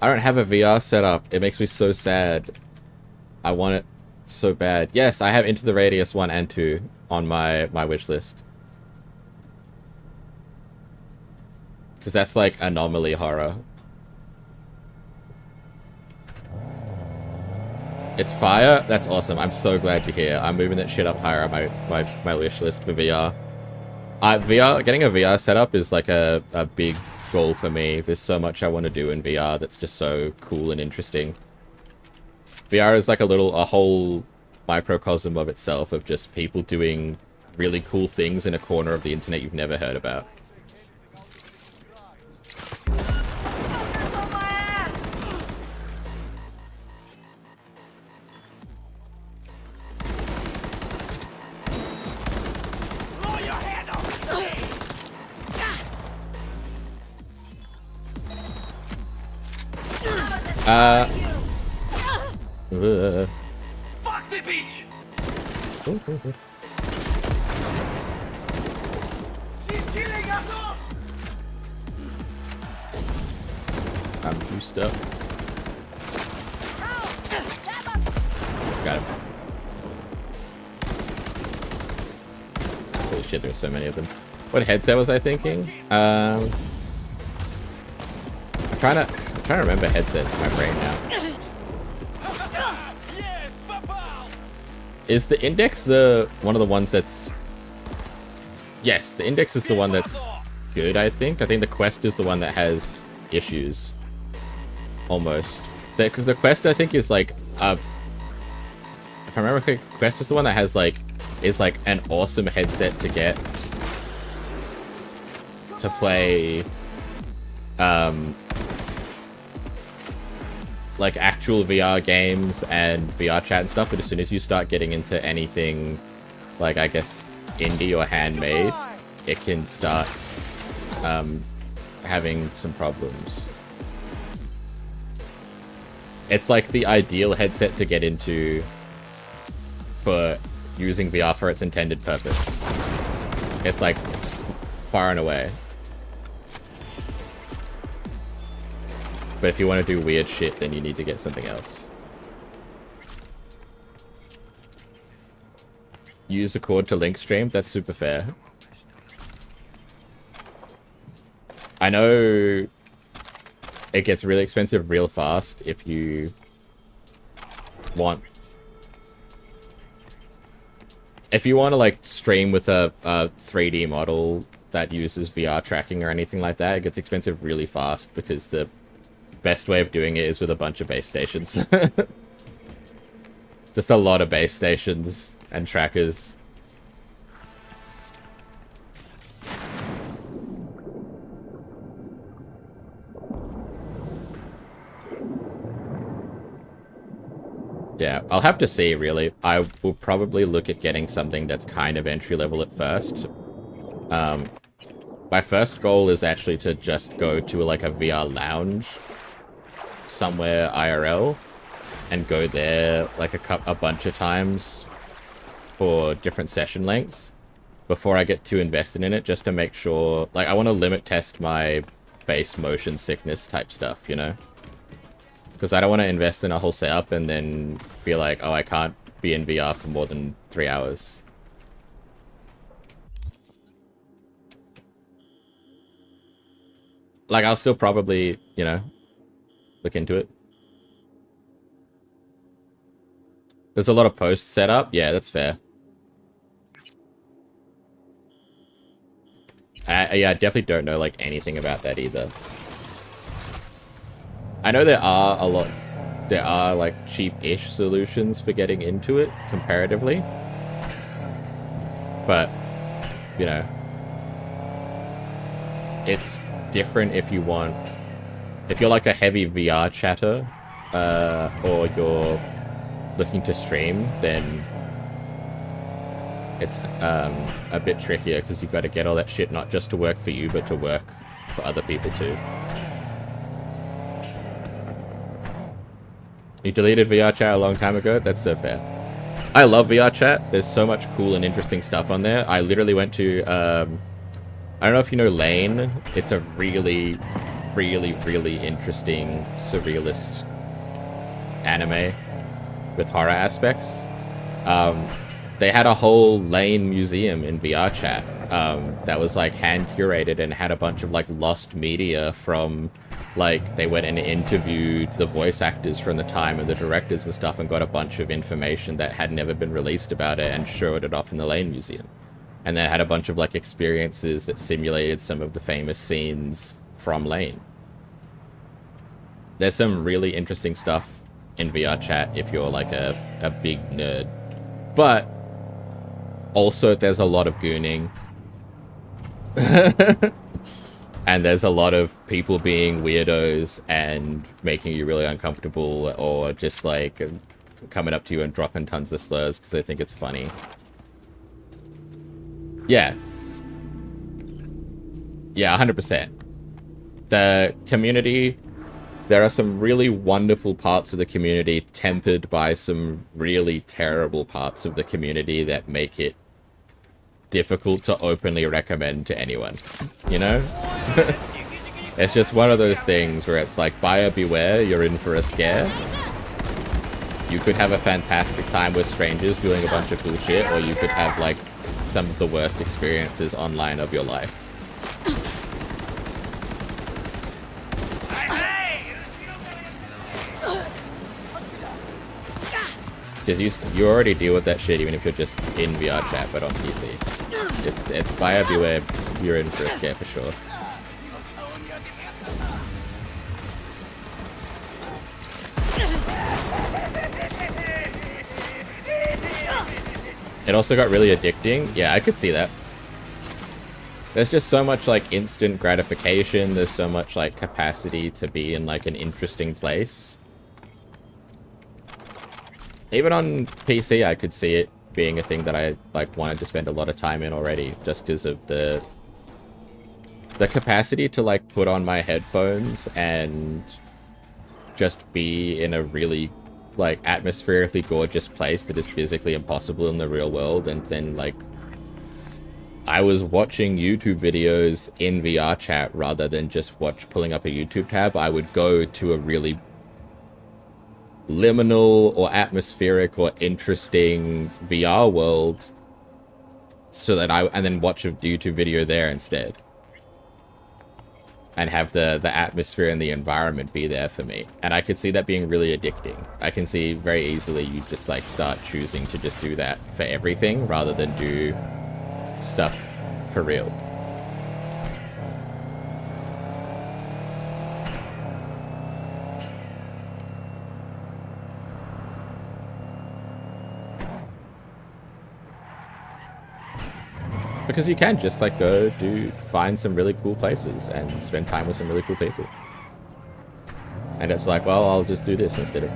I don't have a VR set up. It makes me so sad. I want it so bad. Yes, I have Into the Radius 1 and 2 on my wish list. Because that's like anomaly horror. It's fire? That's awesome. I'm so glad to hear. I'm moving that shit up higher on my wish list for VR. Getting a VR setup is like a big goal for me. There's so much I want to do in VR that's just so cool and interesting. VR is like a whole microcosm of itself, of just people doing really cool things in a corner of the internet you've never heard about. Ugh. Fuck the beach! She's killing us off! I'm juiced up. Got him. Holy shit, there's so many of them. What headset was I thinking? I'm trying to remember headsets in my brain now. Is the Index one of the ones that's... Yes, the Index is the one that's good, I think. I think the Quest is the one that has issues. Almost. The Quest, I think, is like... if I remember correctly, Quest is the one that has like... is like an awesome headset to get. To play... like actual VR games and VR chat and stuff, but as soon as you start getting into anything like, I guess, indie or handmade, it can start having some problems. It's like the ideal headset to get into for using VR for its intended purpose. It's like far and away. But if you want to do weird shit, then you need to get something else. Use the cord to link stream? That's super fair. I know it gets really expensive real fast if you want... If you want to, like, stream with a 3D model that uses VR tracking or anything like that, it gets expensive really fast because the best way of doing it is with a bunch of base stations. Just a lot of base stations and trackers. Yeah, I'll have to see, really. I will probably look at getting something that's kind of entry level at first. My first goal is actually to just go to like a VR lounge somewhere IRL and go there like a bunch of times for different session lengths before I get too invested in it, just to make sure, like, I want to limit test my base motion sickness type stuff, you know, because I don't want to invest in a whole setup and then be like, oh, I can't be in VR for more than 3 hours. Like, I'll still probably, you know, look into it. There's a lot of posts set up. Yeah, that's fair. Yeah, I definitely don't know, like, anything about that either. I know there are, like, cheap-ish solutions for getting into it, comparatively. But, you know, it's different if you want... If you're like a heavy VR chatter, or you're looking to stream, then it's a bit trickier because you've got to get all that shit not just to work for you, but to work for other people too. You deleted VR chat a long time ago? That's so fair. I love VR chat. There's so much cool and interesting stuff on there. I literally went to, I don't know if you know Lane. It's a really, really interesting surrealist anime with horror aspects. They had a whole Lane museum in VR chat that was like hand curated and had a bunch of like lost media from, like, they went and interviewed the voice actors from the time and the directors and stuff and got a bunch of information that had never been released about it and showed it off in the Lane museum. And then had a bunch of like experiences that simulated some of the famous scenes from Lane. There's some really interesting stuff in VR chat if you're like a big nerd. But also there's a lot of gooning. And there's a lot of people being weirdos and making you really uncomfortable, or just like coming up to you and dropping tons of slurs because they think it's funny. Yeah. Yeah, 100%. The community there are some really wonderful parts of the community tempered by some really terrible parts of the community that make it difficult to openly recommend to anyone, you know? It's just one of those things where it's like, buyer beware, you're in for a scare. You could have a fantastic time with strangers doing a bunch of cool shit, or you could have like some of the worst experiences online of your life. Because you already deal with that shit even if you're just in VR chat, but on PC. It's buyer beware, you're in for a scare for sure. It also got really addicting. Yeah, I could see that. There's just so much like instant gratification. There's so much like capacity to be in like an interesting place. Even on PC, I could see it being a thing that I like wanted to spend a lot of time in already, just because of the capacity to like put on my headphones and just be in a really like atmospherically gorgeous place that is physically impossible in the real world. And then like I was watching YouTube videos in VR chat rather than just pulling up a YouTube tab. I would go to a really liminal or atmospheric or interesting VR world so that and then watch a YouTube video there instead. And have the atmosphere and the environment be there for me. And I could see that being really addicting. I can see very easily you just like start choosing to just do that for everything rather than do stuff for real. Because you can just like go find some really cool places and spend time with some really cool people. And it's like, well, I'll just do this instead of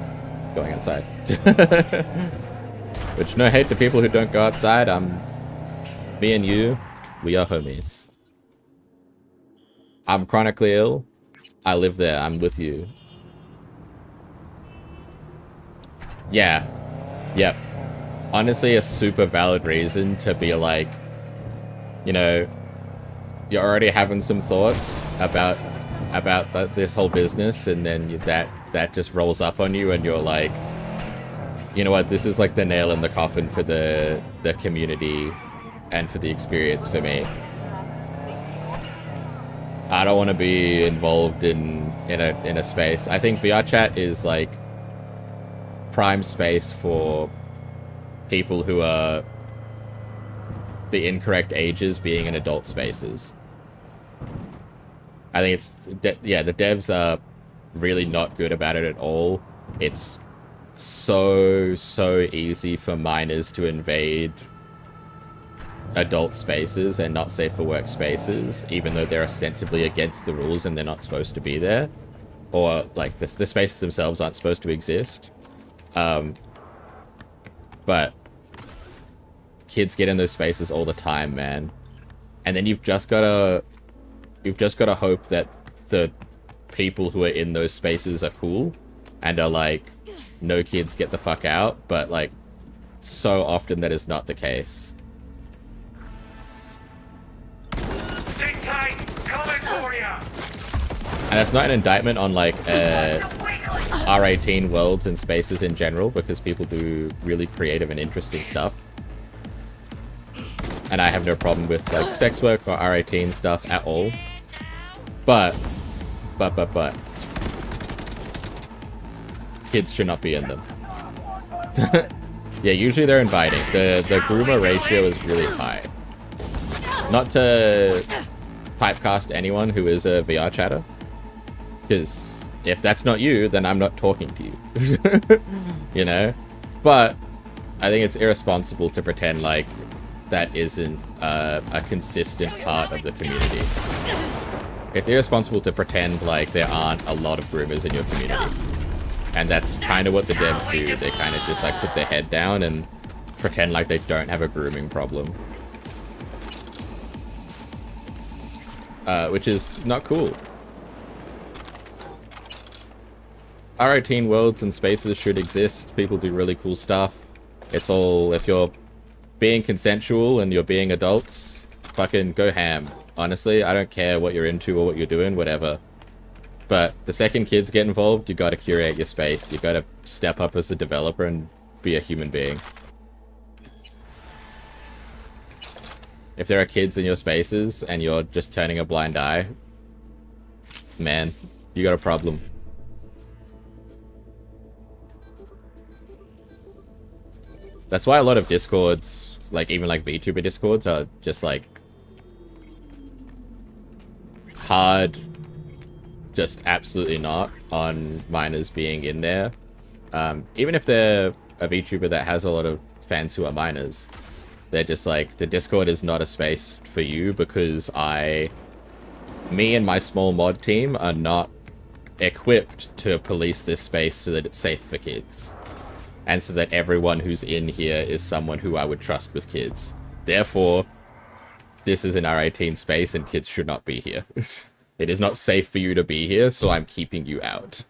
going outside. Which, no hate to people who don't go outside. Me and you, we are homies. I'm chronically ill. I live there. I'm with you. Yeah. Yep. Honestly, a super valid reason to be like, you know, you're already having some thoughts about this whole business, and then that just rolls up on you, and you're like, you know what, this is like the nail in the coffin for the community and for the experience for me. I don't want to be involved in a space. I think VR chat is like prime space for people who are the incorrect ages being in adult spaces. I think it's yeah, the devs are really not good about it at all. It's so easy for minors to invade adult spaces and not safe for work spaces, even though they're ostensibly against the rules and they're not supposed to be there, or like the spaces themselves aren't supposed to exist. But kids get in those spaces all the time, man. And then you've just gotta hope that the people who are in those spaces are cool and are like, no kids, get the fuck out. But like, so often that is not the case. Sit tight, coming for ya. And that's not an indictment on like R18 worlds and spaces in general, because people do really creative and interesting stuff. And I have no problem with like sex work or R18 stuff at all. But kids should not be in them. Yeah, usually they're inviting. The groomer ratio is really high. Not to typecast anyone who is a VR chatter, because if that's not you, then I'm not talking to you. You know? But I think it's irresponsible to pretend like that isn't a consistent part of the community. It's irresponsible to pretend like there aren't a lot of groomers in your community. And that's kind of what the devs do. They kind of just like put their head down and pretend like they don't have a grooming problem. Which is not cool. R18 worlds and spaces should exist. People do really cool stuff. It's all, if you're being consensual and you're being adults, fucking go ham. Honestly, I don't care what you're into or what you're doing, whatever. But the second kids get involved, you gotta curate your space. You gotta step up as a developer and be a human being. If there are kids in your spaces and you're just turning a blind eye, man, you got a problem. That's why a lot of Discords, like even like VTuber Discords, are just like hard, just absolutely not on minors being in there. Even if they're a VTuber that has a lot of fans who are minors, they're just like, the Discord is not a space for you because me and my small mod team are not equipped to police this space so that it's safe for kids. And so that everyone who's in here is someone who I would trust with kids. Therefore, this is an R18 space and kids should not be here. It is not safe for you to be here, so I'm keeping you out.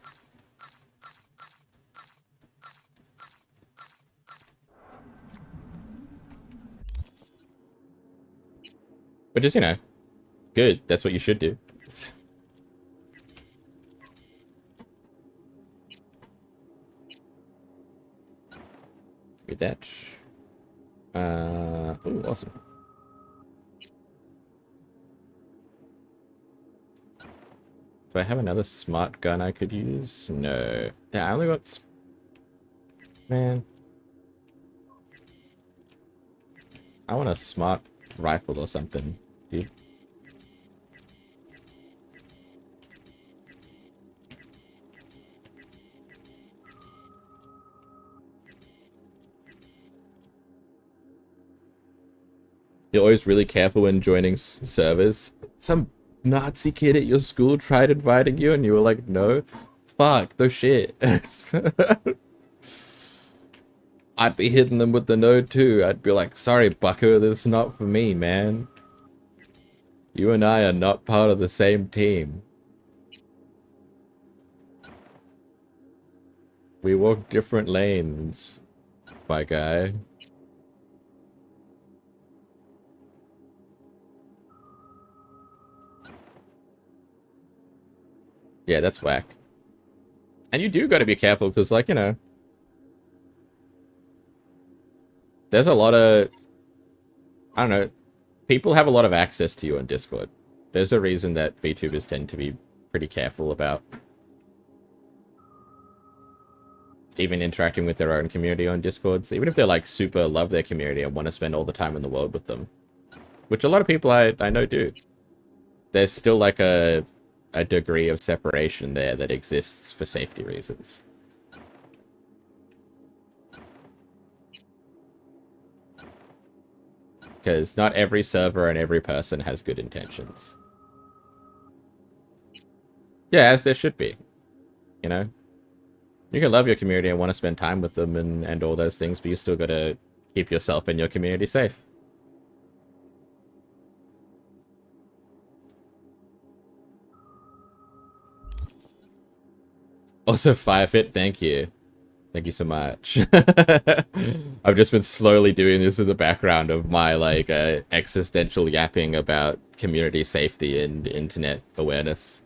But just, you know, good. That's what you should do. Read that. Ooh, awesome. Do I have another smart gun I could use? No. Yeah, I only got... Man. I want a smart rifle or something, dude. You're always really careful when joining servers. Some Nazi kid at your school tried inviting you and you were like, no? Fuck, no shit. I'd be hitting them with the no too. I'd be like, sorry bucko, this is not for me, man. You and I are not part of the same team. We walk different lanes, my guy. Yeah, that's whack. And you do gotta be careful, because, like, you know, there's a lot of, I don't know, people have a lot of access to you on Discord. There's a reason that VTubers tend to be pretty careful about even interacting with their own community on Discords, even if they're, like, super love their community and want to spend all the time in the world with them. Which a lot of people I know do. There's still, like, a degree of separation there that exists for safety reasons. Because not every server and every person has good intentions. Yeah, as there should be. You know? You can love your community and want to spend time with them and all those things, but you still gotta keep yourself and your community safe. Also, Firefit, thank you. Thank you so much. I've just been slowly doing this in the background of my, like, existential yapping about community safety and internet awareness.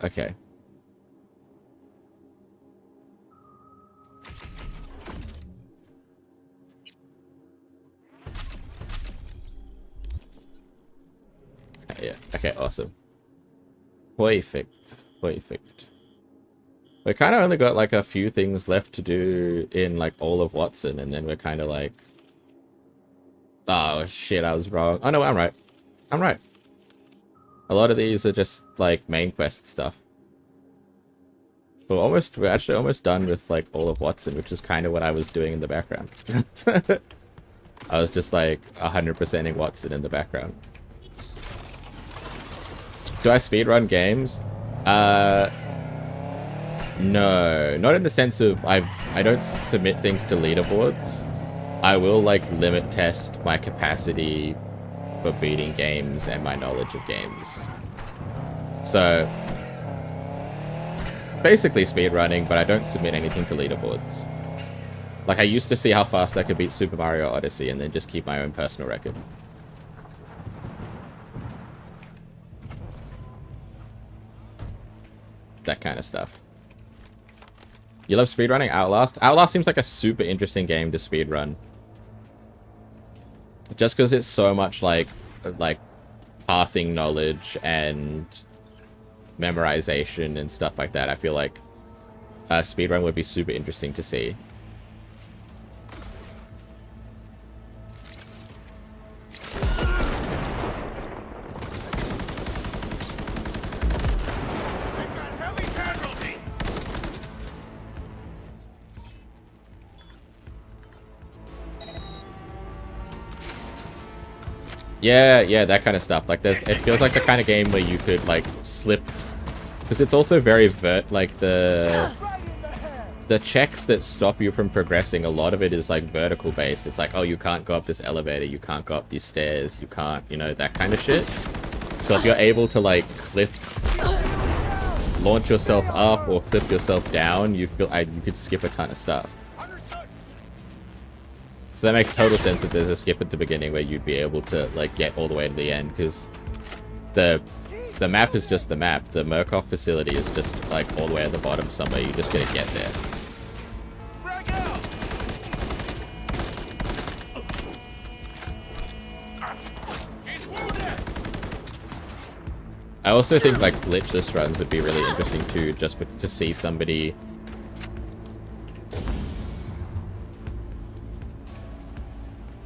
Okay. Yeah, okay, awesome. Perfect. Perfect. We kind of only got, like, a few things left to do in, like, all of Watson, and then we're kind of like... Oh, shit, I was wrong. Oh, no, I'm right. I'm right. A lot of these are just, like, main quest stuff. We're actually almost done with, like, all of Watson, which is kind of what I was doing in the background. I was just, like, 100%ing Watson in the background. Do I speedrun games? No. Not in the sense of I don't submit things to leaderboards. I will like limit test my capacity for beating games and my knowledge of games. So basically speedrunning, but I don't submit anything to leaderboards. Like, I used to see how fast I could beat Super Mario Odyssey and then just keep my own personal record. That kind of stuff. You love speedrunning? Outlast? Outlast seems like a super interesting game to speedrun. Just because it's so much like pathing knowledge and memorization and stuff like that. I feel like a speedrun would be super interesting to see. Yeah, that kind of stuff. Like, it feels like the kind of game where you could like slip, because it's also very the checks that stop you from progressing. A lot of it is like vertical based. It's like, oh, you can't go up this elevator, you can't go up these stairs, you can't, you know, that kind of shit. So if you're able to like launch yourself up or clip yourself down, you feel you could skip a ton of stuff. So that makes total sense that there's a skip at the beginning where you'd be able to like get all the way to the end, because the map is just the map. The Murkoff facility is just like all the way at the bottom somewhere. You just gotta get there. I also think like glitchless runs would be really interesting too, just to see somebody.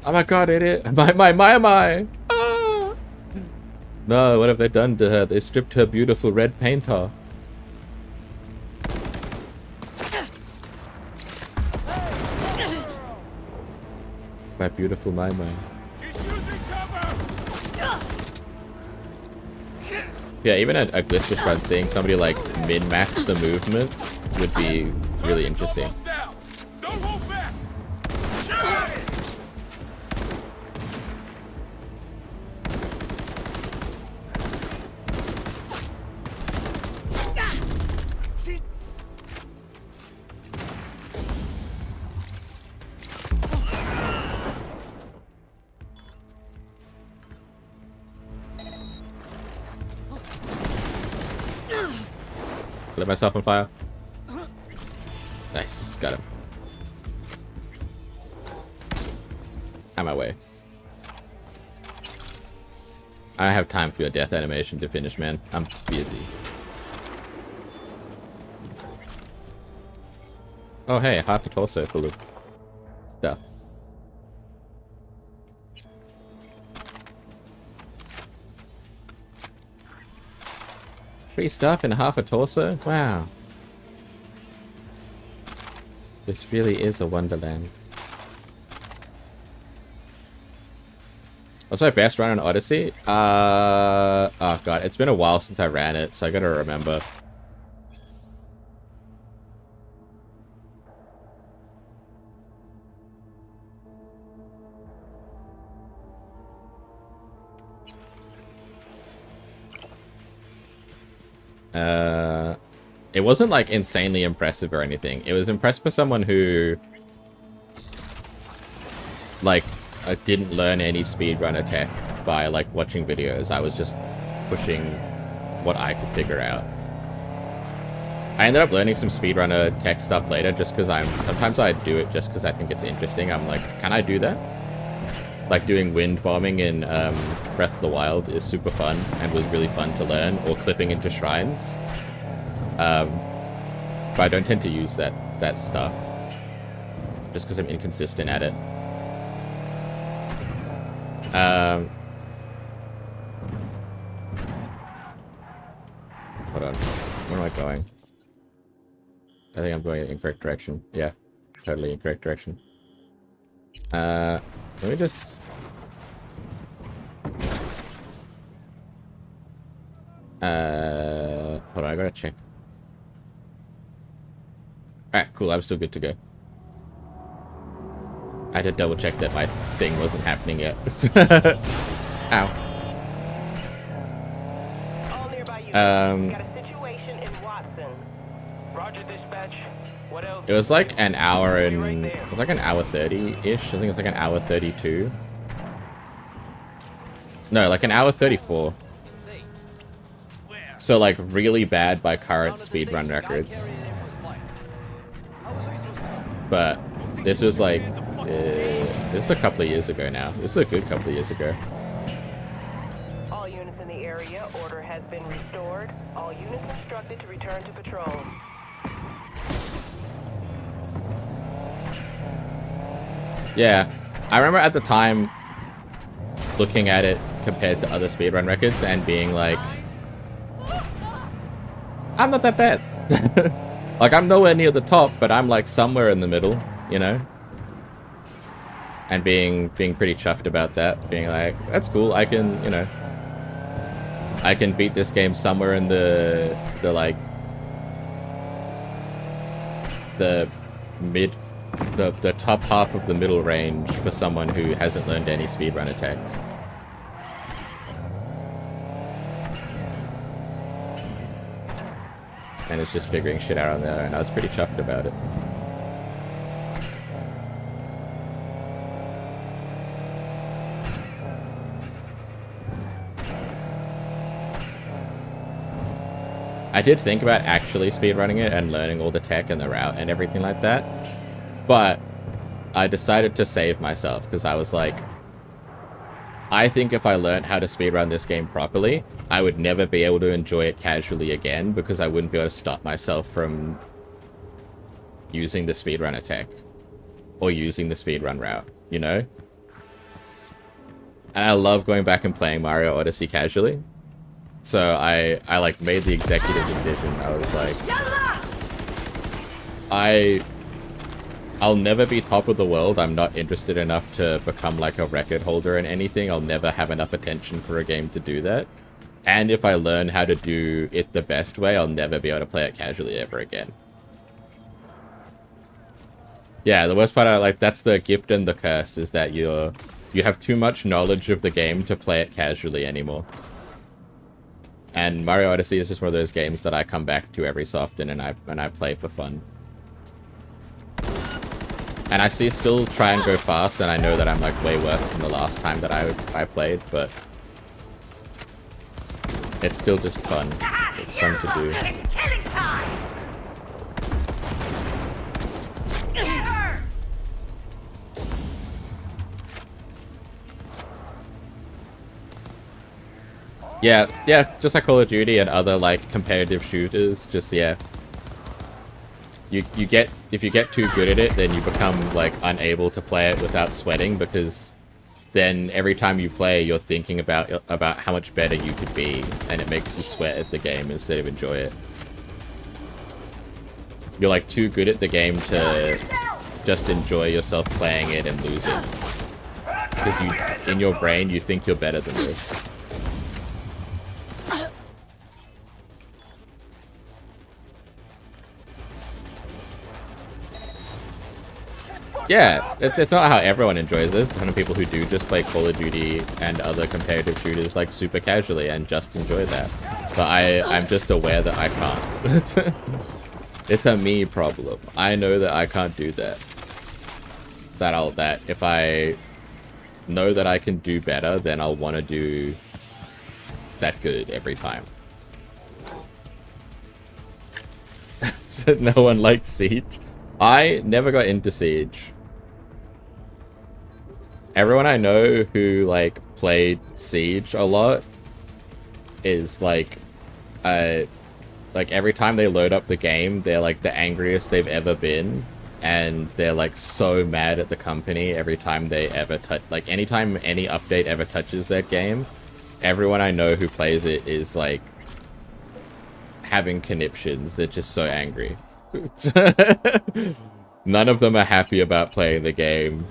Oh my god, idiot! My! Ah! No, what have they done to her? They stripped her beautiful red paint off. My beautiful my. Yeah, even a glitchless run, seeing somebody like min-max the movement would be really interesting. Lit myself on fire. Nice, got him. On my way. I don't have time for your death animation to finish, man. I'm busy. Oh hey, half a torso full of stuff. Free stuff and half a torso? Wow. This really is a wonderland. What's my best run on Odyssey? Oh god, it's been a while since I ran it, so I gotta remember. It wasn't like insanely impressive or anything. It was impressive for someone who like didn't learn any speedrunner tech by like watching videos. I was just pushing what I could figure out. I ended up learning some speedrunner tech stuff later just because sometimes I do it just because I think it's interesting. I'm like, can I do that? Like doing wind bombing in Breath of the Wild is super fun and was really fun to learn, or clipping into shrines. But I don't tend to use that stuff just because I'm inconsistent at it. Hold on. Where am I going? I think I'm going in the incorrect direction. Yeah, totally incorrect direction. Let me just... hold on, I gotta check. Alright, cool, I'm still good to go. I had to double check that my thing wasn't happening yet. Ow. All nearby units. Got a situation in Watson. Roger, dispatch. What else? It was like an hour and... It was like an hour 30-ish. I think it was like an hour 32. No, like an hour 34. So like really bad by current speedrun records. But this was like... this is a couple of years ago now. This is a good couple of years ago. All units in the area, order has been restored. All units instructed to return to patrol. Yeah, I remember at the time looking at it compared to other speedrun records and being like, I'm not that bad. Like, I'm nowhere near the top, but I'm like somewhere in the middle, you know? And being pretty chuffed about that, being like, that's cool, I can, you know, I can beat this game somewhere in the like, the top half of the middle range for someone who hasn't learned any speedrun attacks. And it's just figuring shit out on there, and I was pretty chuffed about it. I did think about actually speedrunning it and learning all the tech and the route and everything like that, but I decided to save myself because I was like, I think if I learned how to speedrun this game properly, I would never be able to enjoy it casually again because I wouldn't be able to stop myself from using the speedrun attack or using the speedrun route, you know? And I love going back and playing Mario Odyssey casually. So I like made the executive decision. I was like, I'll never be top of the world. I'm not interested enough to become like a record holder in anything. I'll never have enough attention for a game to do that. And if I learn how to do it the best way, I'll never be able to play it casually ever again. Yeah, the worst part, that's the gift and the curse, is that you have too much knowledge of the game to play it casually anymore. And Mario Odyssey is just one of those games that I come back to every so often and I play for fun. And I still try and go fast, and I know that I'm like way worse than the last time that I played, but it's still just fun. It's fun to do. Yeah, just like Call of Duty and other like competitive shooters, just yeah. If you get too good at it, then you become like unable to play it without sweating, because then every time you play, you're thinking about how much better you could be, and it makes you sweat at the game instead of enjoy it. You're like too good at the game to just enjoy yourself playing it and losing, because in your brain you think you're better than this. Yeah, it's not how everyone enjoys this. There's a ton of people who do just play Call of Duty and other competitive shooters like super casually and just enjoy that. But I'm just aware that I can't. It's a me problem. I know that I can't do that. That if I know that I can do better, then I'll want to do that good every time. So no one likes Siege. I never got into Siege. Everyone I know who like played Siege a lot is like every time they load up the game, they're like the angriest they've ever been, and they're like so mad at the company every time they ever touch, like anytime any update ever touches that game. Everyone I know who plays it is like having conniptions. They're just so angry. None of them are happy about playing the game.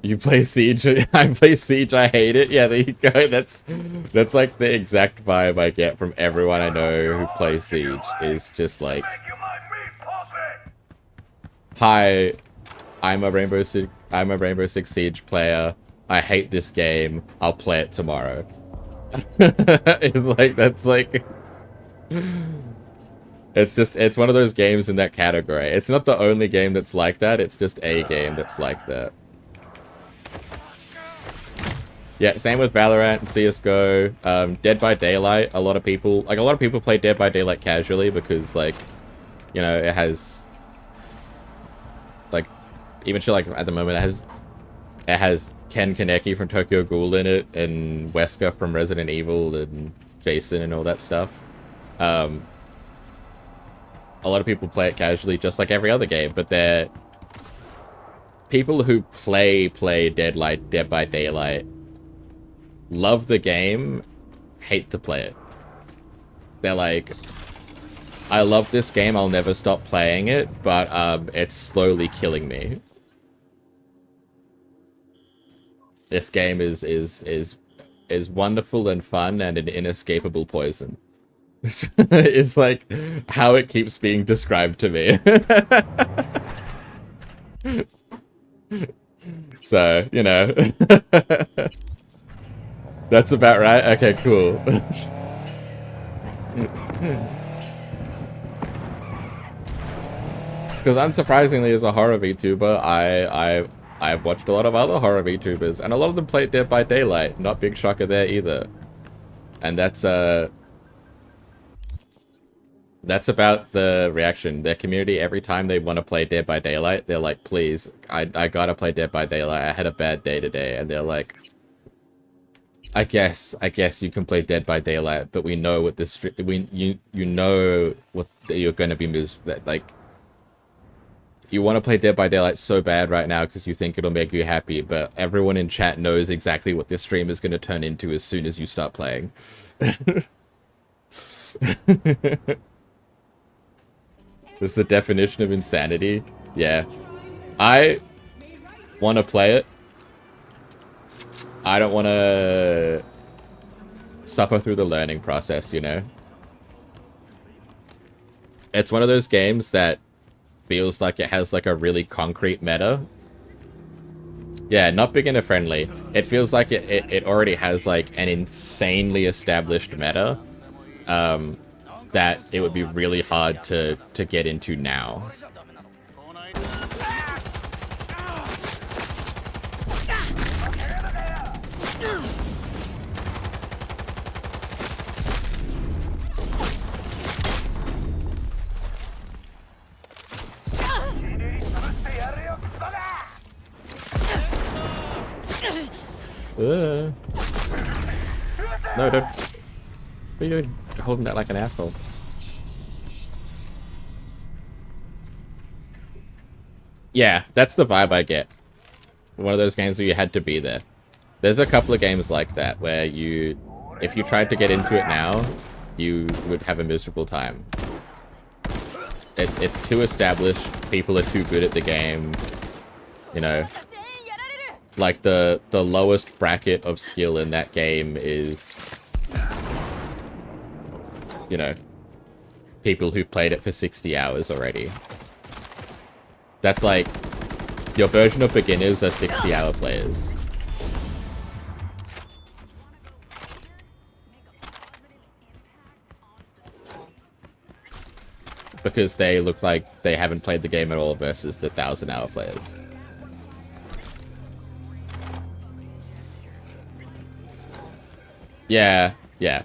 You play Siege? I play Siege, I hate it. Yeah, there you go. That's like the exact vibe I get from everyone I know who plays Siege. Is just like, hi, I'm a Rainbow Six Siege player. I hate this game. I'll play it tomorrow. It's like, that's like... It's one of those games in that category. It's not the only game that's like that, it's just a game that's like that. Yeah, same with Valorant and CSGO. Dead by Daylight, a lot of people play Dead by Daylight casually because, like, you know, it has, like, even shit like at the moment it has Ken Kaneki from Tokyo Ghoul in it, and Wesker from Resident Evil, and Jason and all that stuff. A lot of people play it casually just like every other game, but they're people who play Dead by Daylight, love the game, hate to play it. They're like, I love this game, I'll never stop playing it, but it's slowly killing me. This game is wonderful and fun and an inescapable poison. It's like how it keeps being described to me. So, you know. That's about right? Okay, cool. Because unsurprisingly, as a horror VTuber, I've watched a lot of other horror VTubers, and a lot of them play Dead by Daylight. Not big shocker there either. And that's about the reaction. Their community, every time they want to play Dead by Daylight, they're like, please, I gotta play Dead by Daylight. I had a bad day today. And they're like, I guess you can play Dead by Daylight, but we know what this, you know what you're gonna be like, you want to play Dead by Daylight so bad right now because you think it'll make you happy, but everyone in chat knows exactly what this stream is going to turn into as soon as you start playing. This is the definition of insanity. Yeah. I want to play it. I don't want to suffer through the learning process, you know? It's one of those games that feels like it has like a really concrete meta. Yeah, not beginner friendly. It feels like it already has like an insanely established meta that it would be really hard to get into now. No, don't. What are you doing? You're holding that like an asshole. Yeah, that's the vibe I get. One of those games where you had to be there. There's a couple of games like that where you, if you tried to get into it now, you would have a miserable time. It's too established. People are too good at the game. You know. Like, the lowest bracket of skill in that game is, you know, people who've played it for 60 hours already. That's like, your version of beginners are 60-hour players. Because they look like they haven't played the game at all versus the 1,000-hour players. Yeah, yeah.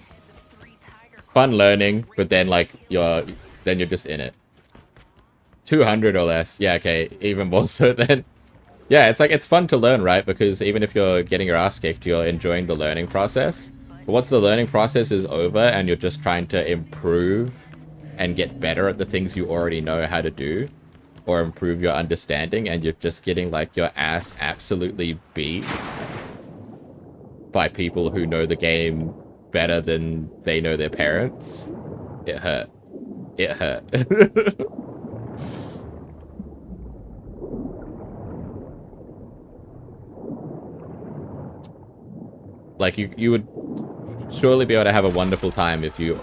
Fun learning, but then like you're just in it. 200 or less. Yeah, okay, even more so then. Yeah, it's like it's fun to learn, right? Because even if you're getting your ass kicked, you're enjoying the learning process. But once the learning process is over and you're just trying to improve and get better at the things you already know how to do, or improve your understanding, and you're just getting like your ass absolutely beat by people who know the game better than they know their parents, it hurt. It hurt. Like, you would surely be able to have a wonderful time if you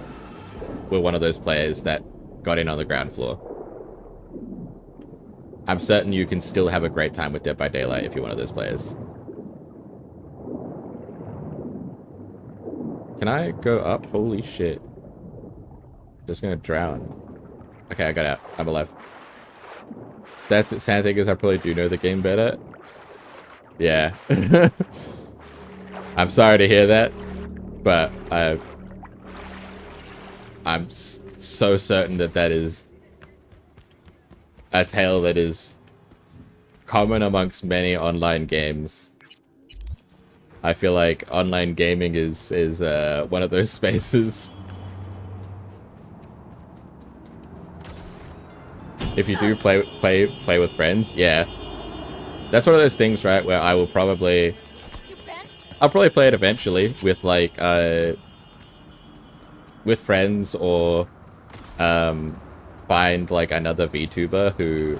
were one of those players that got in on the ground floor. I'm certain you can still have a great time with Dead by Daylight if you're one of those players. Can I go up? Holy shit. Just gonna drown. Okay, I got out. I'm alive. That's it. Sad thing is I probably do know the game better. Yeah. I'm sorry to hear that, but I'm so certain that that is a tale that is common amongst many online games. I feel like online gaming is one of those spaces. If you do play with friends, yeah. That's one of those things, right, where I will probably... I'll probably play it eventually with, like, with friends or find, like, another VTuber who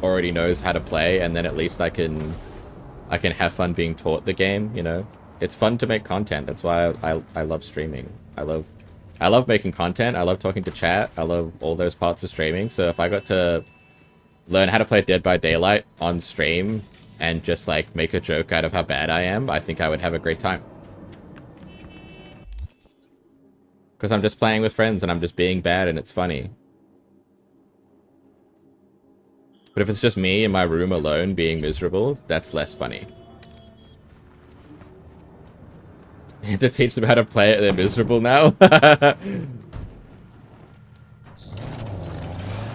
already knows how to play, and then at least I can have fun being taught the game, you know? It's fun to make content. That's why I love streaming. I love making content. I love talking to chat. I love all those parts of streaming. So if I got to learn how to play Dead by Daylight on stream and just, like, make a joke out of how bad I am, I think I would have a great time. Because I'm just playing with friends and I'm just being bad and it's funny. But if it's just me in my room alone being miserable, that's less funny. You have to teach them how to play it, they're miserable now?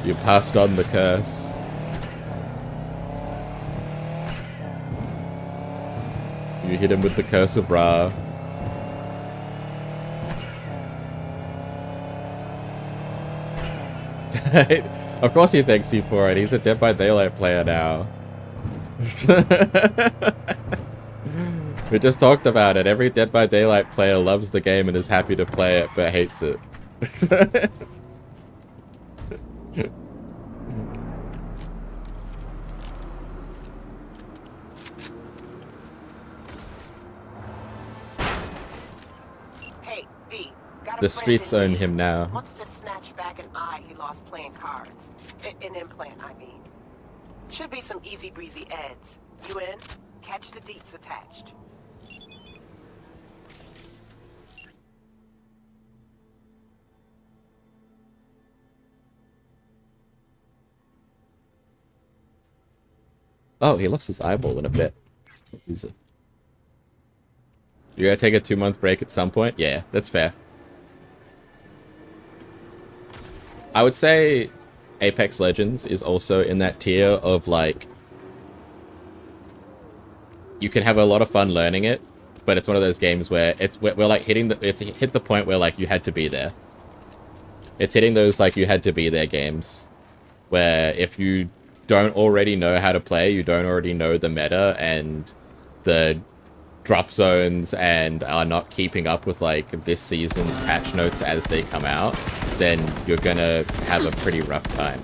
You passed on the curse. You hit him with the curse of Ra. Of course he thanks you for it. He's a Dead by Daylight player now. We just talked about it. Every Dead by Daylight player loves the game and is happy to play it, but hates it. Hey, V, got a The friend streets in own need. him now. Wants to snatch back an eye he lost playing cards. An implant, I mean. Should be some easy breezy eds. You in? Catch the deets attached. Oh, he lost his eyeball in a bit. Loser. You're gonna take a 2-month break at some point? Yeah, that's fair. I would say Apex Legends is also in that tier of, like, you can have a lot of fun learning it, but it's one of those games where we're like it's hit the point where, like, you had to be there. It's hitting those, like, you had to be there games where if you don't already know how to play, you don't already know the meta and the drop zones and are not keeping up with, like, this season's patch notes as they come out, then you're gonna have a pretty rough time.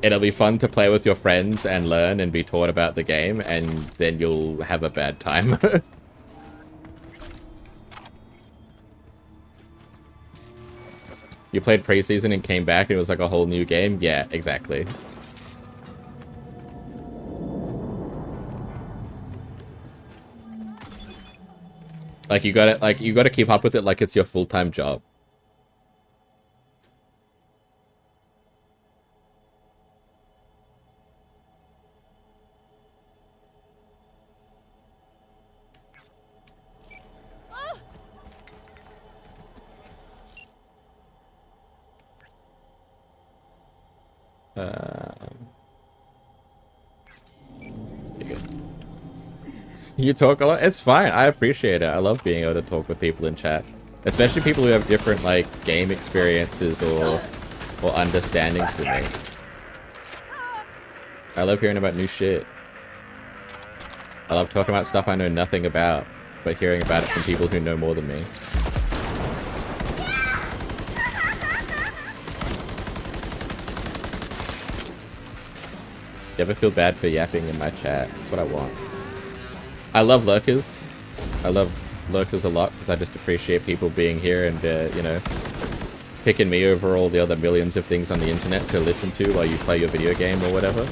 It'll be fun to play with your friends and learn and be taught about the game, and then you'll have a bad time. You played preseason and came back and it was like a whole new game? Yeah, exactly. Like, you gotta keep up with it like it's your full-time job. You talk a lot? It's fine. I appreciate it. I love being able to talk with people in chat. Especially people who have different, like, game experiences or understandings than me. I love hearing about new shit. I love talking about stuff I know nothing about, but hearing about it from people who know more than me. You ever feel bad for yapping in my chat? That's what I want. I love lurkers. I love lurkers a lot because I just appreciate people being here and, you know, picking me over all the other millions of things on the internet to listen to while you play your video game or whatever.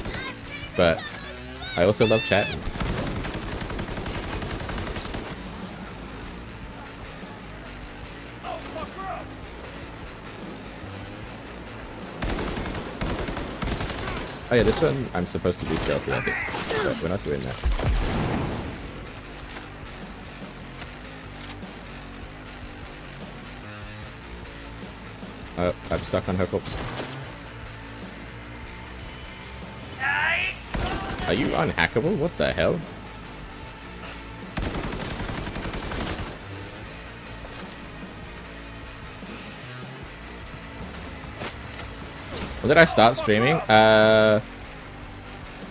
But I also love chatting. Oh yeah, this one I'm supposed to be stealthy, I think. But we're not doing that. Oh, I'm stuck on her corpse. Are you unhackable? What the hell? When did I start streaming?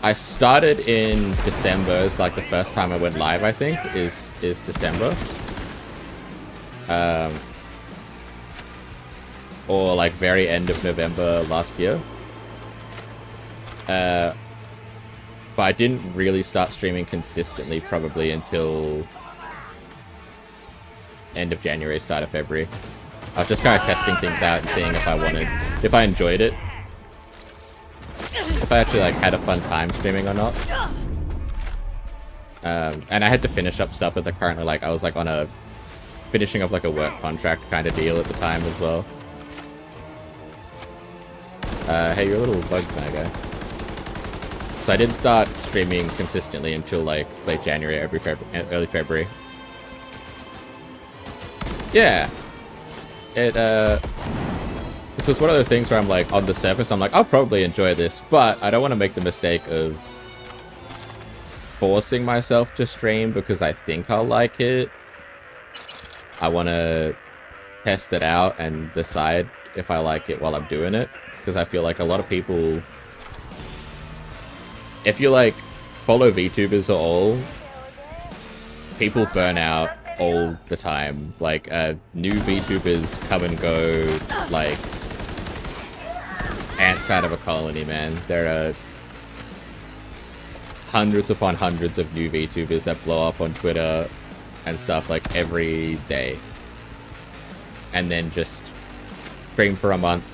I started in December. It's like the first time I went live, I think, is December. Or like very end of November last year. But I didn't really start streaming consistently probably until end of January, start of February. I was just kind of testing things out and seeing if I enjoyed it. If I actually like had a fun time streaming or not. And I had to finish up stuff with the currently, like I was like on a finishing up like a work contract kind of deal at the time as well. Hey, you're a little bug guy. So I didn't start streaming consistently until like late January, early February. Yeah. This is one of those things where I'm like, on the surface, I'm like, I'll probably enjoy this, but I don't want to make the mistake of forcing myself to stream because I think I'll like it. I want to test it out and decide if I like it while I'm doing it, because I feel like a lot of people, if you like follow VTubers at all, people burn out all the time. Like new VTubers come and go like ants out of a colony, man. There are hundreds upon hundreds of new VTubers that blow up on Twitter and stuff like every day, and then just stream for a month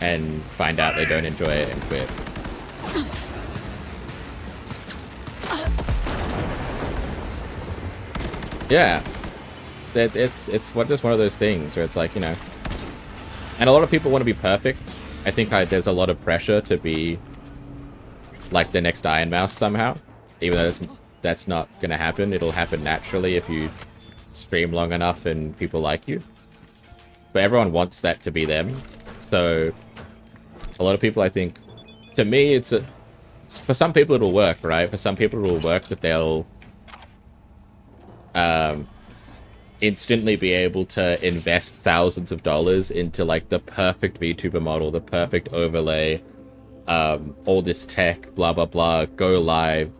and find out they don't enjoy it and quit. Yeah, it's just one of those things where it's like, you know, and a lot of people want to be perfect. I think there's a lot of pressure to be like the next Iron Mouse somehow, even though that's not going to happen. It'll happen naturally if you stream long enough and people like you. But everyone wants that to be them. So a lot of people, I think, to me, for some people it'll work, right? For some people it will work that they'll instantly be able to invest thousands of dollars into like the perfect VTuber model, the perfect overlay, all this tech, blah blah blah, go live,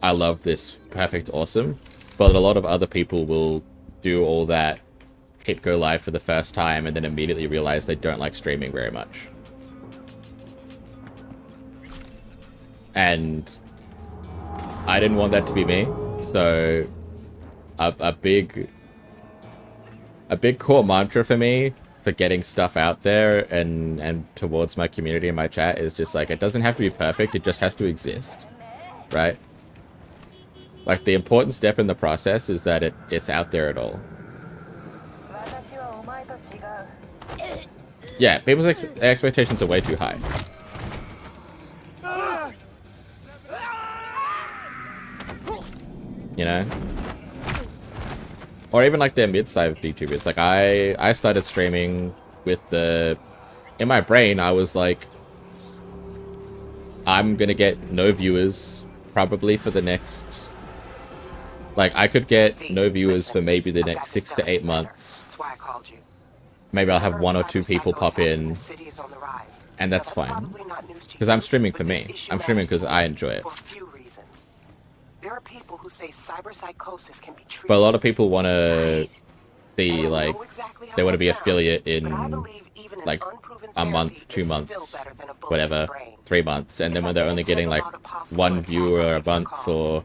I love this, perfect, awesome. But a lot of other people will do all that, hit go live for the first time, and then immediately realize they don't like streaming very much. And I didn't want that to be me, so a big core mantra for me for getting stuff out there and towards my community and my chat is just like, it doesn't have to be perfect, it just has to exist, right? Like, the important step in the process is that it's out there at all. Yeah, people's expectations are way too high. You know? Or even like their mid-sized VTubers. Like I started streaming with in my brain I was like, I'm gonna get no viewers probably for the next, like I could get no viewers for maybe the next 6 to 8 months. Maybe I'll have 1 or 2 people pop in, and that's fine. Because I'm streaming for me. I'm streaming because I enjoy it. There are people who say cyberpsychosis can be treated. But a lot of people want to be like, they want to be affiliate in like a month, 2 months, whatever, 3 months, and then when they're only getting like 1 viewer a month, or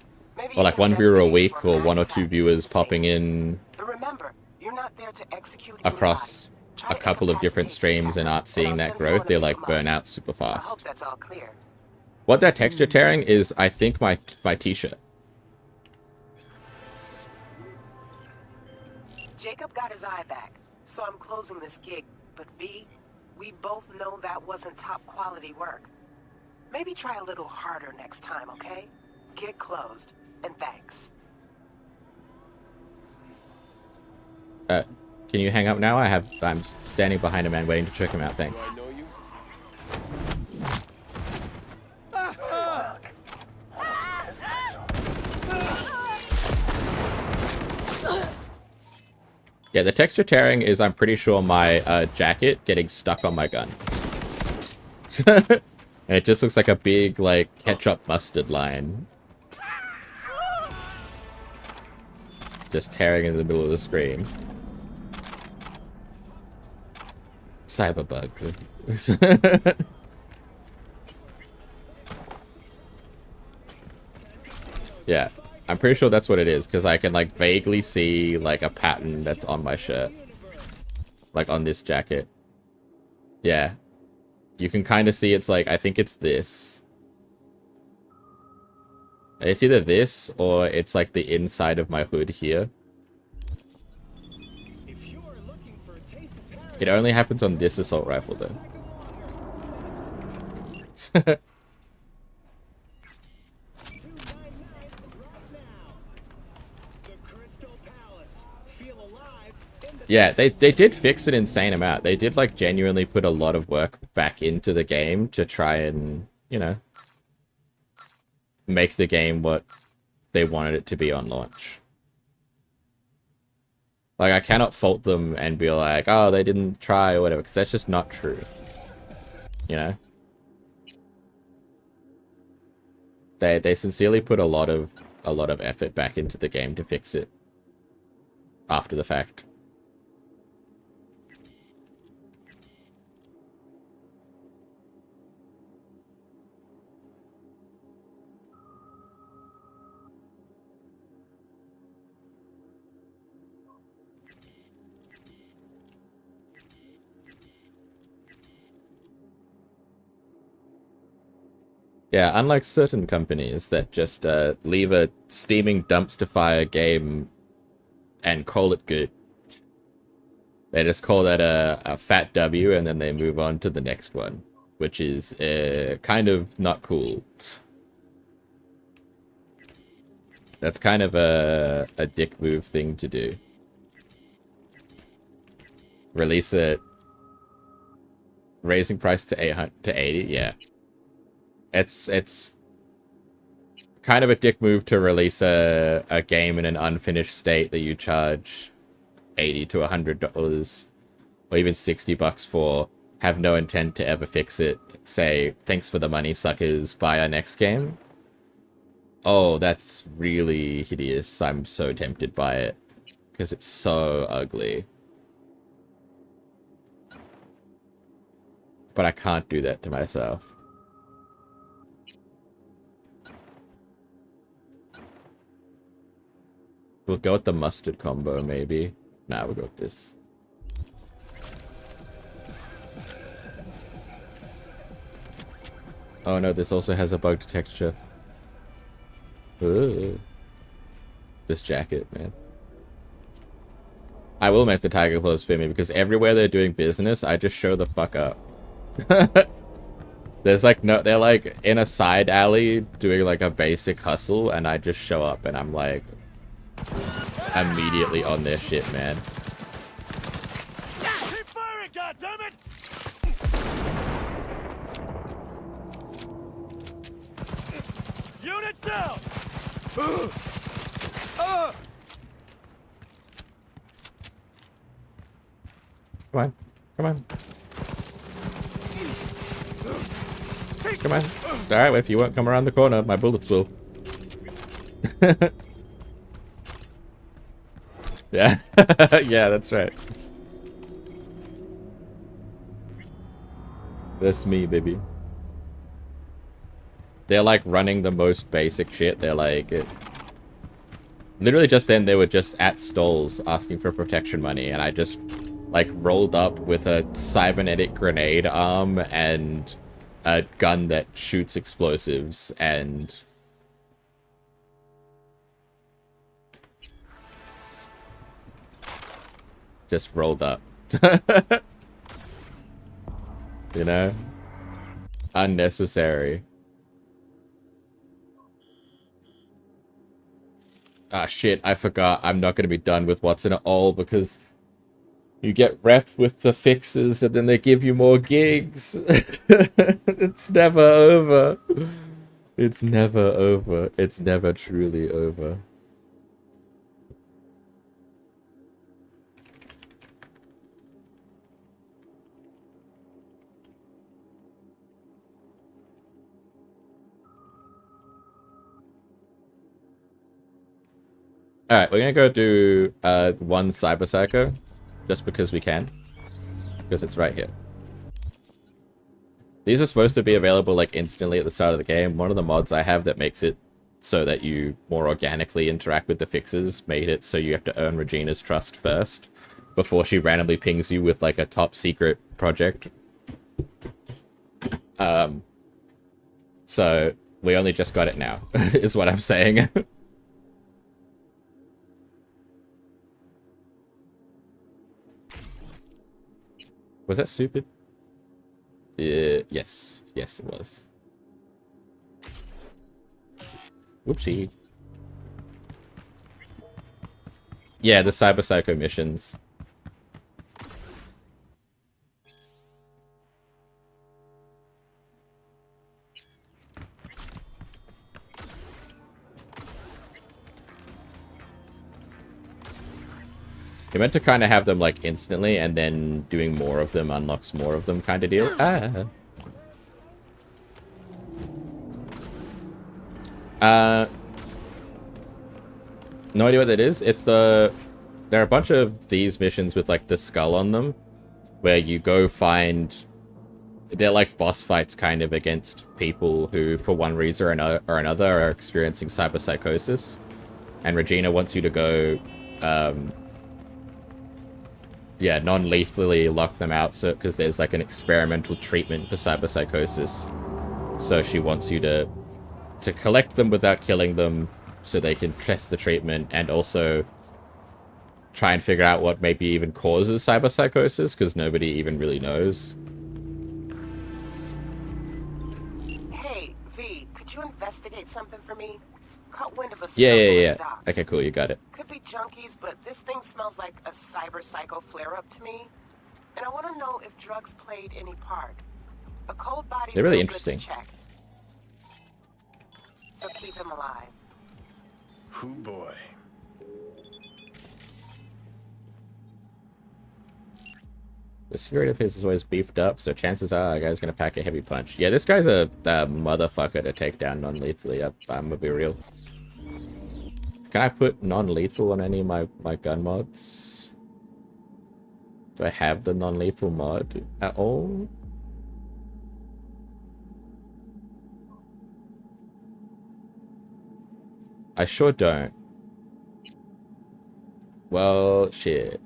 like 1 viewer a week, or 1 or 2 viewers popping in across a couple of different streams and aren't seeing that growth, they like burn out super I fast. hope that's all clear. What that texture tearing is, I think, my t-shirt. Jacob got his eye back, so I'm closing this gig. But V, we both know that wasn't top quality work. Maybe try a little harder next time, okay? Gig closed, and thanks. Can you hang up now? I'm standing behind a man waiting to check him out. Thanks. Yeah, the texture tearing is, I'm pretty sure, my jacket getting stuck on my gun. And it just looks like a big, like, ketchup mustard line. Just tearing in the middle of the screen. Cyberpunk. Yeah, I'm pretty sure that's what it is, because I can, like, vaguely see, like, a pattern that's on my shirt. Like, on this jacket. Yeah. You can kind of see it's, like, I think it's this. It's either this, or it's, like, the inside of my hood here. It only happens on this assault rifle, though. Yeah, they did fix an insane amount. They did, like, genuinely put a lot of work back into the game to try and, you know, make the game what they wanted it to be on launch. Like, I cannot fault them and be like, oh, they didn't try or whatever, because that's just not true. You know? They sincerely put a lot of effort back into the game to fix it after the fact. Yeah, unlike certain companies that just leave a steaming dumpster fire game and call it good. They just call that a fat W and then they move on to the next one, which is kind of not cool. That's kind of a dick move thing to do. Release it, raising price to 80, yeah. It's kind of a dick move to release a game in an unfinished state that you charge $80 to $100 or even $60 for, have no intent to ever fix it, say, thanks for the money, suckers, buy our next game. Oh, that's really hideous. I'm so tempted by it, because it's so ugly. But I can't do that to myself. We'll go with the mustard combo, maybe. Nah, we'll go with this. Oh no, this also has a bugged texture. Ooh. This jacket, man. I will make the tiger claws fit me, because everywhere they're doing business, I just show the fuck up. There's like no, they're like in a side alley doing like a basic hustle, and I just show up and I'm like immediately on their shit, man. Keep firing, goddammit! Unit down! Come on, come on. Come on. Alright, well, if you won't come around the corner, my bullets will. Yeah. Yeah, that's right. That's me, baby. They're like running the most basic shit. They're like... Literally just then they were just at stalls asking for protection money, and I just like rolled up with a cybernetic grenade arm and a gun that shoots explosives and just rolled up. You know? Unnecessary. Ah, shit, I forgot. I'm not going to be done with what's in it all because you get rep with the fixes and then they give you more gigs. It's never over. It's never over. It's never truly over. Alright, we're gonna go do one Cyber Psycho, just because we can. Because it's right here. These are supposed to be available like instantly at the start of the game. One of the mods I have that makes it so that you more organically interact with the fixes made it so you have to earn Regina's trust first, before she randomly pings you with like a top secret project. So we only just got it now, is what I'm saying. Was that stupid? Yes. Yes, it was. Whoopsie. Yeah, the Cyber Psycho missions. You meant to kind of have them like instantly, and then doing more of them unlocks more of them kind of deal. No idea what that is. It's the... There are a bunch of these missions with like the skull on them, where you go find... They're like boss fights kind of against people who, for one reason or another, are experiencing cyberpsychosis. And Regina wants you to go... yeah, non-lethally lock them out, so because there's like an experimental treatment for cyberpsychosis. So she wants you to collect them without killing them, so they can test the treatment, and also try and figure out what maybe even causes cyberpsychosis, because nobody even really knows. Hey, V, could you investigate something for me? Caught wind of a Yeah. Okay, cool, you got it. Could be junkies, but this thing smells like a cyber psycho flare-up to me. And I want to know if drugs played any part. A cold body's They're really no good to interesting. check. So keep him alive. Hoo boy. The security of his is always beefed up, so chances are a guy's gonna pack a heavy punch. Yeah, this guy's a motherfucker to take down non-lethally. I'm gonna be real. Can I put non-lethal on any of my gun mods? Do I have the non-lethal mod at all? I sure don't. Well, shit.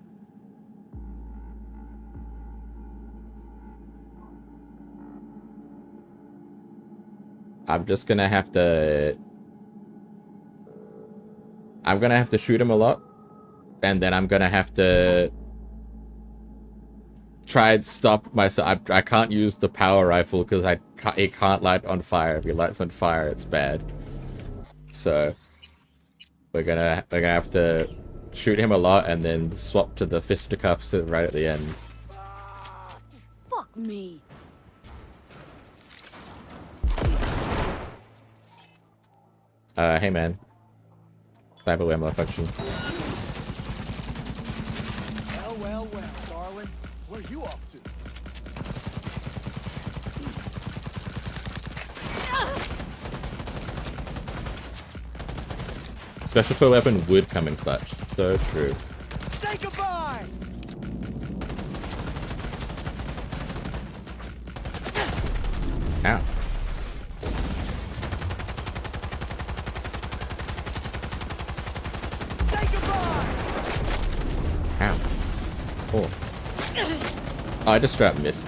I'm just gonna have to... I'm gonna have to shoot him a lot. And then I'm gonna have to... try and stop myself. I can't use the power rifle because it can't light on fire. If it lights on fire, it's bad. So... We're gonna have to shoot him a lot and then swap to the fisticuffs right at the end. Fuck me. Hey man. Cyberware malfunction. Well, darling. Where you off to? Special toy weapon would come in clutch. So true. Say goodbye! Ow. Say goodbye! Ow. Oh. Oh, I just straight up missed.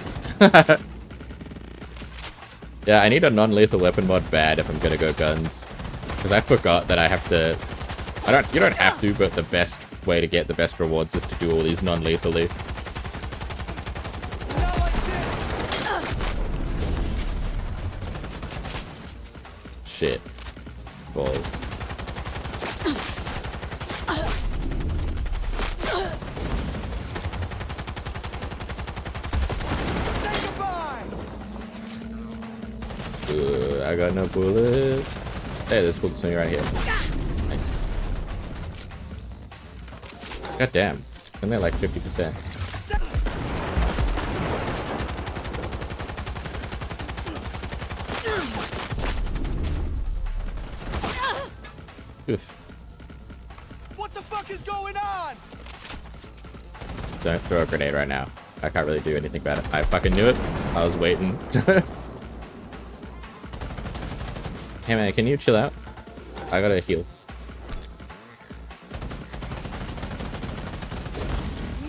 Yeah, I need a non-lethal weapon mod bad if I'm gonna go guns. Because I forgot that I have to... You don't have to, but the best way to get the best rewards is to do all these non-lethally. Shit. Balls. I got no bullets. Hey, there's bullets for me right here. Nice. God damn. I'm at like 50%. Oof. What the fuck is going on? Don't throw a grenade right now. I can't really do anything about it. I fucking knew it. I was waiting. Hey man, can you chill out? I gotta heal.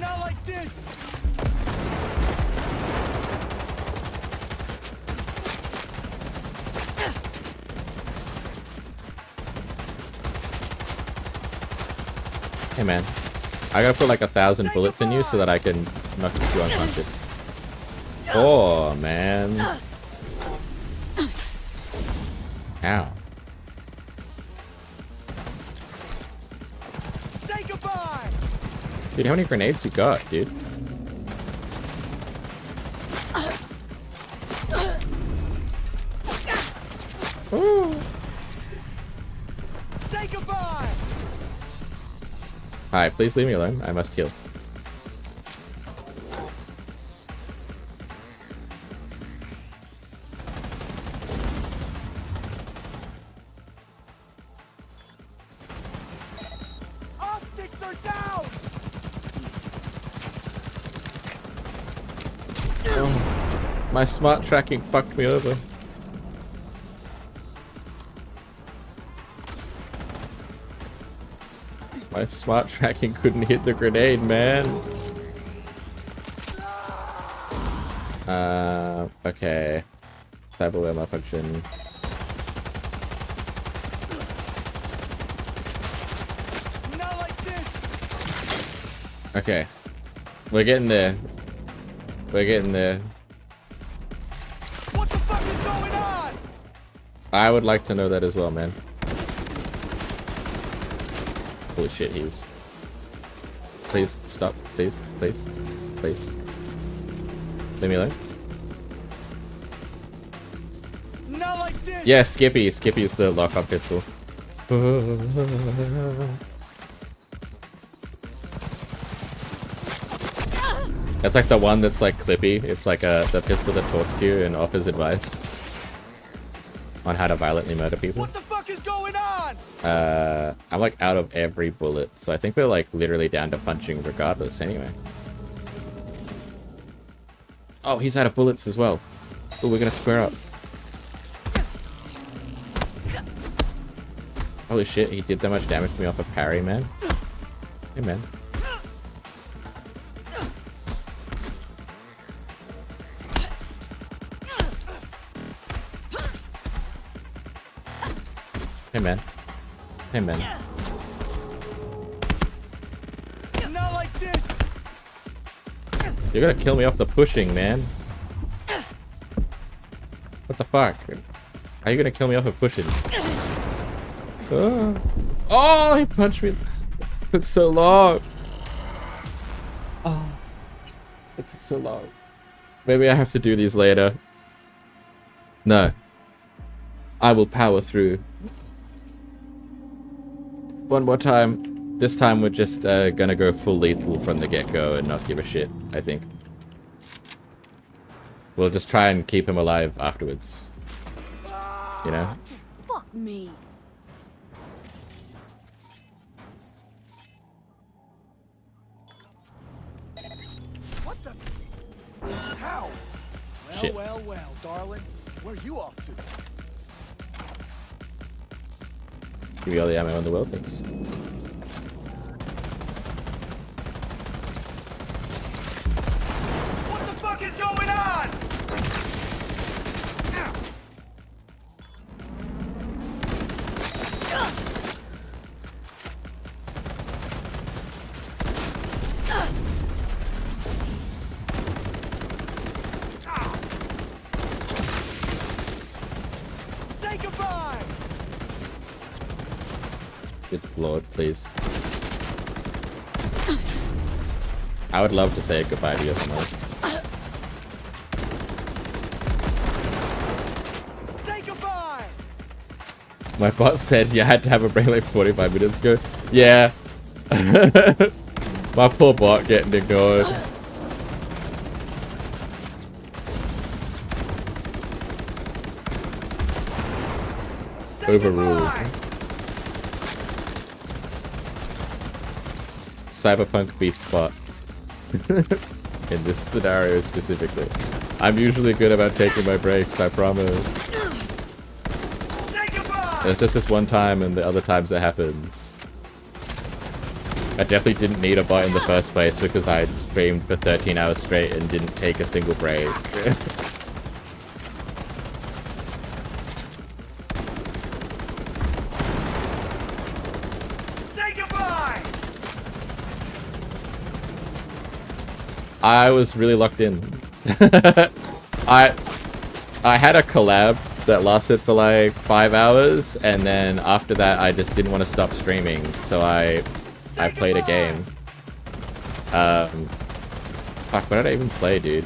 Not like this. Hey man, I gotta put like 1,000 bullets in you so that I can knock you unconscious. Oh man. Ow. Say goodbye. Dude, how many grenades you got, dude? Ooh. Say goodbye. Alright, please leave me alone. I must heal. Optics are down. Oh, my smart tracking fucked me over. My smart tracking couldn't hit the grenade, man. Okay. Cyberware malfunction. Not like this. Okay. We're getting there. We're getting there. What the fuck is going on? I would like to know that as well, man. Holy shit, he's... Please, stop. Please, please, please. Leave me alone. Not like this. Yeah, Skippy. Skippy's the lock-up pistol. That's like the one that's like Clippy. It's like the pistol that talks to you and offers advice on how to violently murder people. What the fuck is going on? I'm like out of every bullet, so I think we're like literally down to punching regardless anyway. Oh, he's out of bullets as well. Oh, we're gonna square up. Holy shit, he did that much damage to me off a parry, man. Hey, man. Hey, man. Hey, man. Not like this. You're gonna kill me off the pushing, man. What the fuck? How are you gonna kill me off of pushing? Oh, he punched me. It took so long. Oh, it took so long. Maybe I have to do these later. No. I will power through. One more time. This time we're just gonna go full lethal from the get-go and not give a shit, I think. We'll just try and keep him alive afterwards. You know? Fuck me. What the? How? Well, Shit. well, well, darling. Where you off to? Give me all the ammo in the world, thanks. What the fuck is going on? Say goodbye! Good lord, please. I would love to say goodbye to you the most. Say goodbye! My bot said you had to have a break like 45 minutes ago. Yeah. My poor bot getting ignored. Overruled. Cyberpunk beast spot. In this scenario specifically. I'm usually good about taking my breaks, I promise. There's just this one time and the other times it happens. I definitely didn't need a bot in the first place because I streamed for 13 hours straight and didn't take a single break. I was really locked in. I had a collab that lasted for like 5 hours, and then after that I just didn't want to stop streaming, so I played a game. Fuck, what did I even play, dude?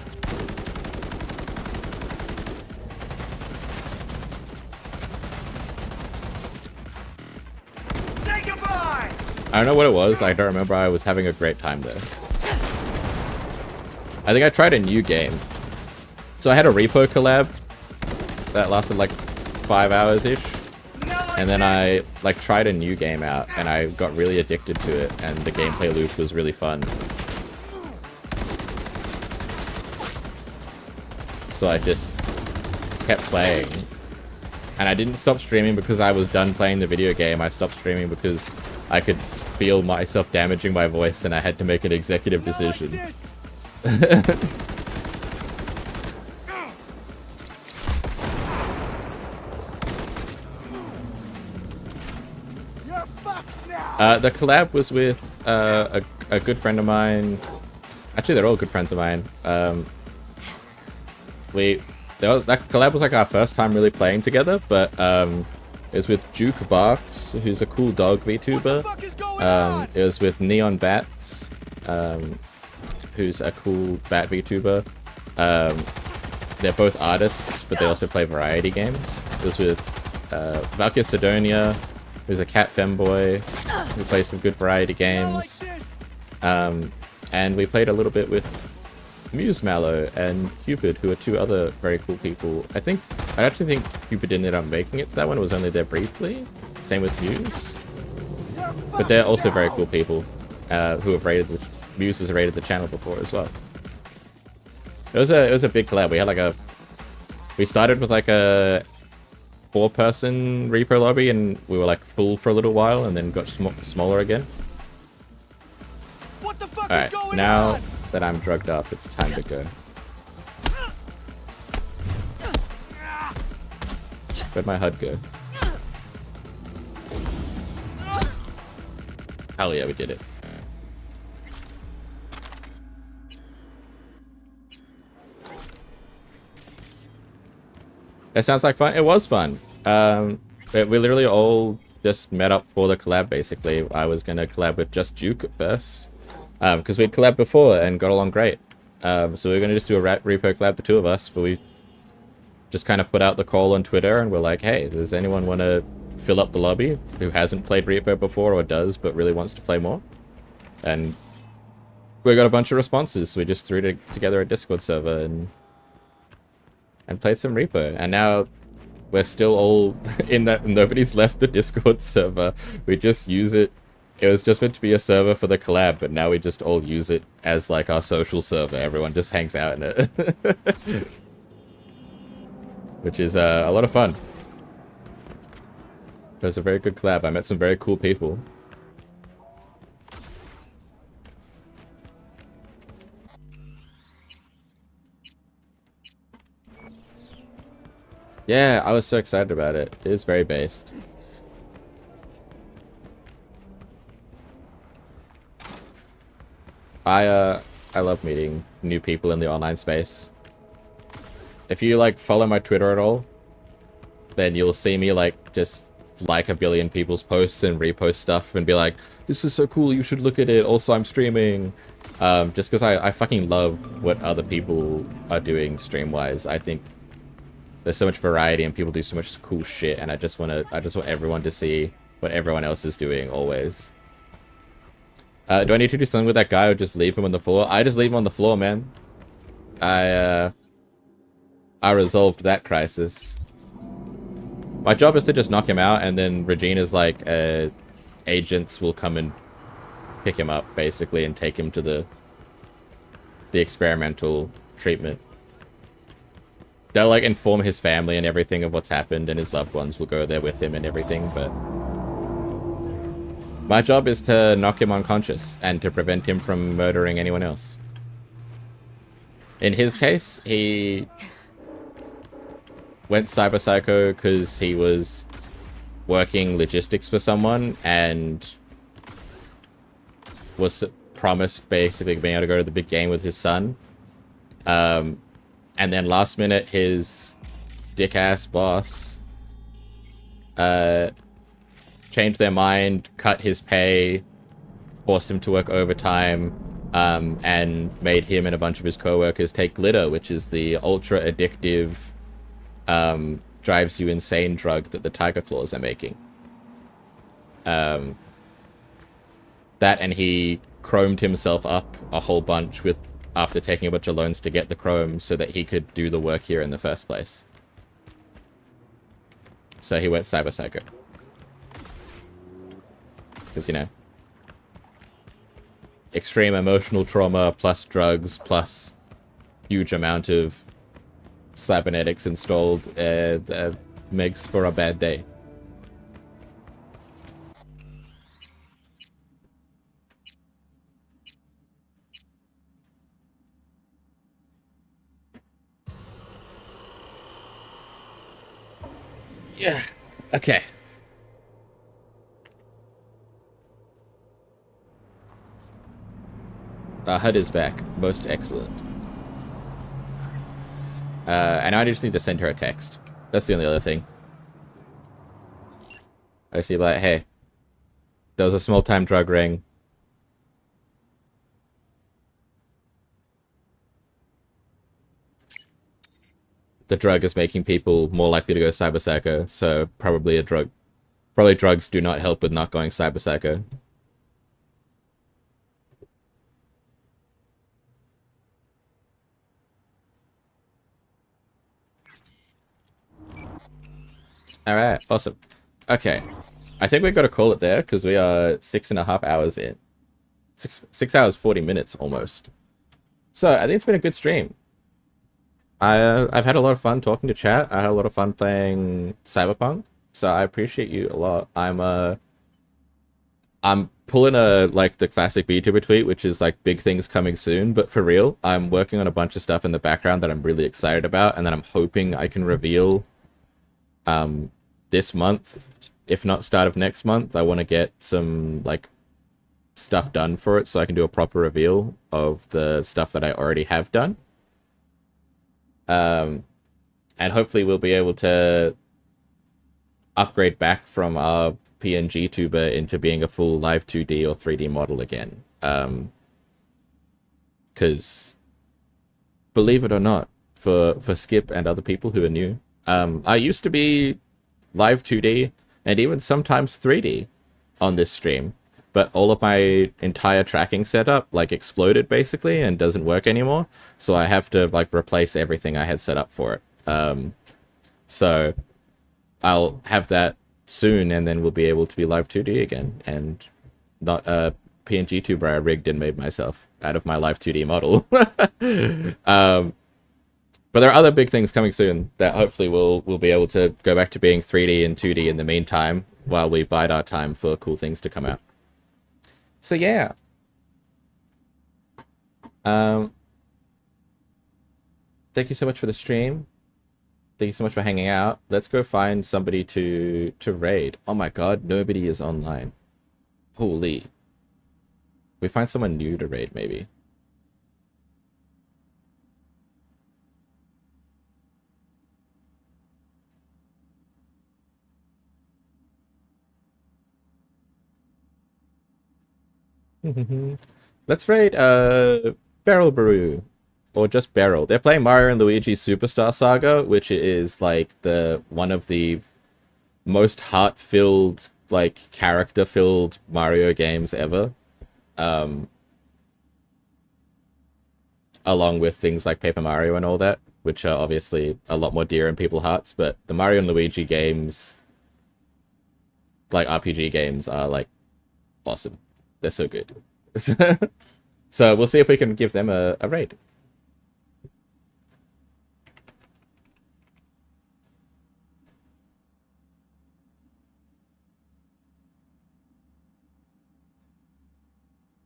I don't know what it was, I don't remember. I was having a great time there. I think I tried a new game. So I had a repo collab that lasted like 5 hours-ish. And then I like tried a new game out and I got really addicted to it, and the gameplay loop was really fun. So I just kept playing. And I didn't stop streaming because I was done playing the video game. I stopped streaming because I could feel myself damaging my voice and I had to make an executive decision. The collab was with a good friend of mine. Actually, they're all good friends of mine. That collab was like our first time really playing together, but it was with Duke Barks, who's a cool dog VTuber. It was with Neon Bats, who's a cool bat VTuber. They're both artists, but they also play variety games. It was with Valkyr Sidonia, who's a cat femboy, who plays some good variety games. And we played a little bit with Muse Mallow and Cupid, who are two other very cool people. I actually think Cupid ended up making it to that one. It was only there briefly. Same with Muse. But they're also very cool people who have rated Muse has rated the channel before as well. It was a big collab. We had we started with like a 4-person repo lobby, and we were like full for a little while, and then got smaller again. Alright, now that I'm drugged up, it's time to go. Where'd my HUD go? Hell yeah, we did it. That sounds like fun. It was fun. We literally all just met up for the collab, basically. I was going to collab with just Duke at first, because we'd collabed before and got along great. So we were going to just do a repo collab, the two of us, but we just kind of put out the call on Twitter, and we're like, hey, does anyone want to fill up the lobby who hasn't played repo before or does but really wants to play more? And we got a bunch of responses, so we just threw together a Discord server and played some repo. And now we're still all in that. Nobody's left the Discord server. We just use it. It was just meant to be a server for the collab, but now we just all use it as like our social server. Everyone just hangs out in it. Which is a lot of fun. It was a very good collab. I met some very cool people. Yeah, I was so excited about it. It is very based. I love meeting new people in the online space. If you like follow my Twitter at all, then you'll see me like just like a billion people's posts and repost stuff and be like, this is so cool, you should look at it, also I'm streaming. Just because I fucking love what other people are doing stream-wise. I think there's so much variety and people do so much cool shit, and I just want everyone to see what everyone else is doing always. Do I need to do something with that guy or just leave him on the floor? I just leave him on the floor, man. I resolved that crisis. My job is to just knock him out, and then Regina's like, agents will come and pick him up, basically, and take him to the experimental treatment. They'll like inform his family and everything of what's happened, and his loved ones will go there with him and everything, but my job is to knock him unconscious and to prevent him from murdering anyone else. In his case, he went cyber psycho because he was working logistics for someone and was promised basically being able to go to the big game with his son. And then last minute, his dick-ass boss changed their mind, cut his pay, forced him to work overtime, and made him and a bunch of his co-workers take glitter, which is the ultra addictive, drives you insane drug that the Tiger Claws are making. That, and he chromed himself up a whole bunch with after taking a bunch of loans to get the chrome so that he could do the work here in the first place. So he went cyber psycho. Because, you know, extreme emotional trauma plus drugs plus huge amount of cybernetics installed makes for a bad day. Yeah. Okay. HUD is back. Most excellent. And I just need to send her a text. That's the only other thing. I see, like, hey, there was a small-time drug ring. The drug is making people more likely to go cyber psycho, so probably drugs do not help with not going cyber psycho. Alright, awesome. Okay. I think we've got to call it there, because we are 6.5 hours in. 6 hours, 40 minutes, almost. So, I think it's been a good stream. I've had a lot of fun talking to chat. I had a lot of fun playing Cyberpunk, so I appreciate you a lot. I'm pulling the classic VTuber tweet, which is like big things coming soon, but for real, I'm working on a bunch of stuff in the background that I'm really excited about, and that I'm hoping I can reveal this month, if not start of next month. I want to get some like stuff done for it so I can do a proper reveal of the stuff that I already have done. And hopefully we'll be able to upgrade back from our PNG tuber into being a full live 2D or 3D model again. Because, believe it or not, for Skip and other people who are new, I used to be live 2D and even sometimes 3D on this stream, but all of my entire tracking setup like exploded basically and doesn't work anymore, so I have to like replace everything I had set up for it. So I'll have that soon, and then we'll be able to be live 2D again, and not a PNG tuber I rigged and made myself out of my live 2D model. But there are other big things coming soon that hopefully we'll be able to go back to being 3D and 2D in the meantime, while we bide our time for cool things to come out. So yeah. Thank you so much for the stream. Thank you so much for hanging out. Let's go find somebody to raid. Oh my god, nobody is online. Holy. We find someone new to raid, maybe. Let's raid Barrel Brew. Or just Barrel. They're playing Mario and Luigi Superstar Saga, which is like one of the most heart-filled, like character-filled Mario games ever. Along with things like Paper Mario and all that, which are obviously a lot more dear in people's hearts, but the Mario and Luigi games, like RPG games, are like awesome. They're so good. So we'll see if we can give them a raid.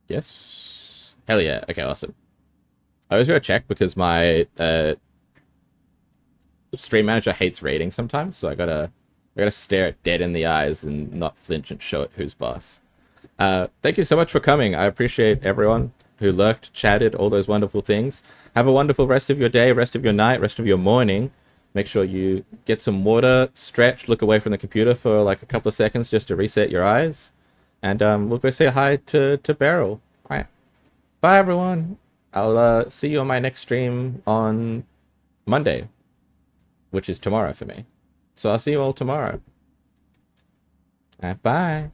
Yes. Hell yeah. Okay, awesome. I was gonna check because my stream manager hates raiding sometimes, so I gotta stare it dead in the eyes and not flinch and show it who's boss. Thank you so much for coming. I appreciate everyone who lurked, chatted, all those wonderful things. Have a wonderful rest of your day, rest of your night, rest of your morning. Make sure you get some water, stretch, look away from the computer for like a couple of seconds just to reset your eyes. And we'll go say hi to Beryl. All right. Bye, everyone. I'll see you on my next stream on Monday, which is tomorrow for me. So I'll see you all tomorrow. All right, bye.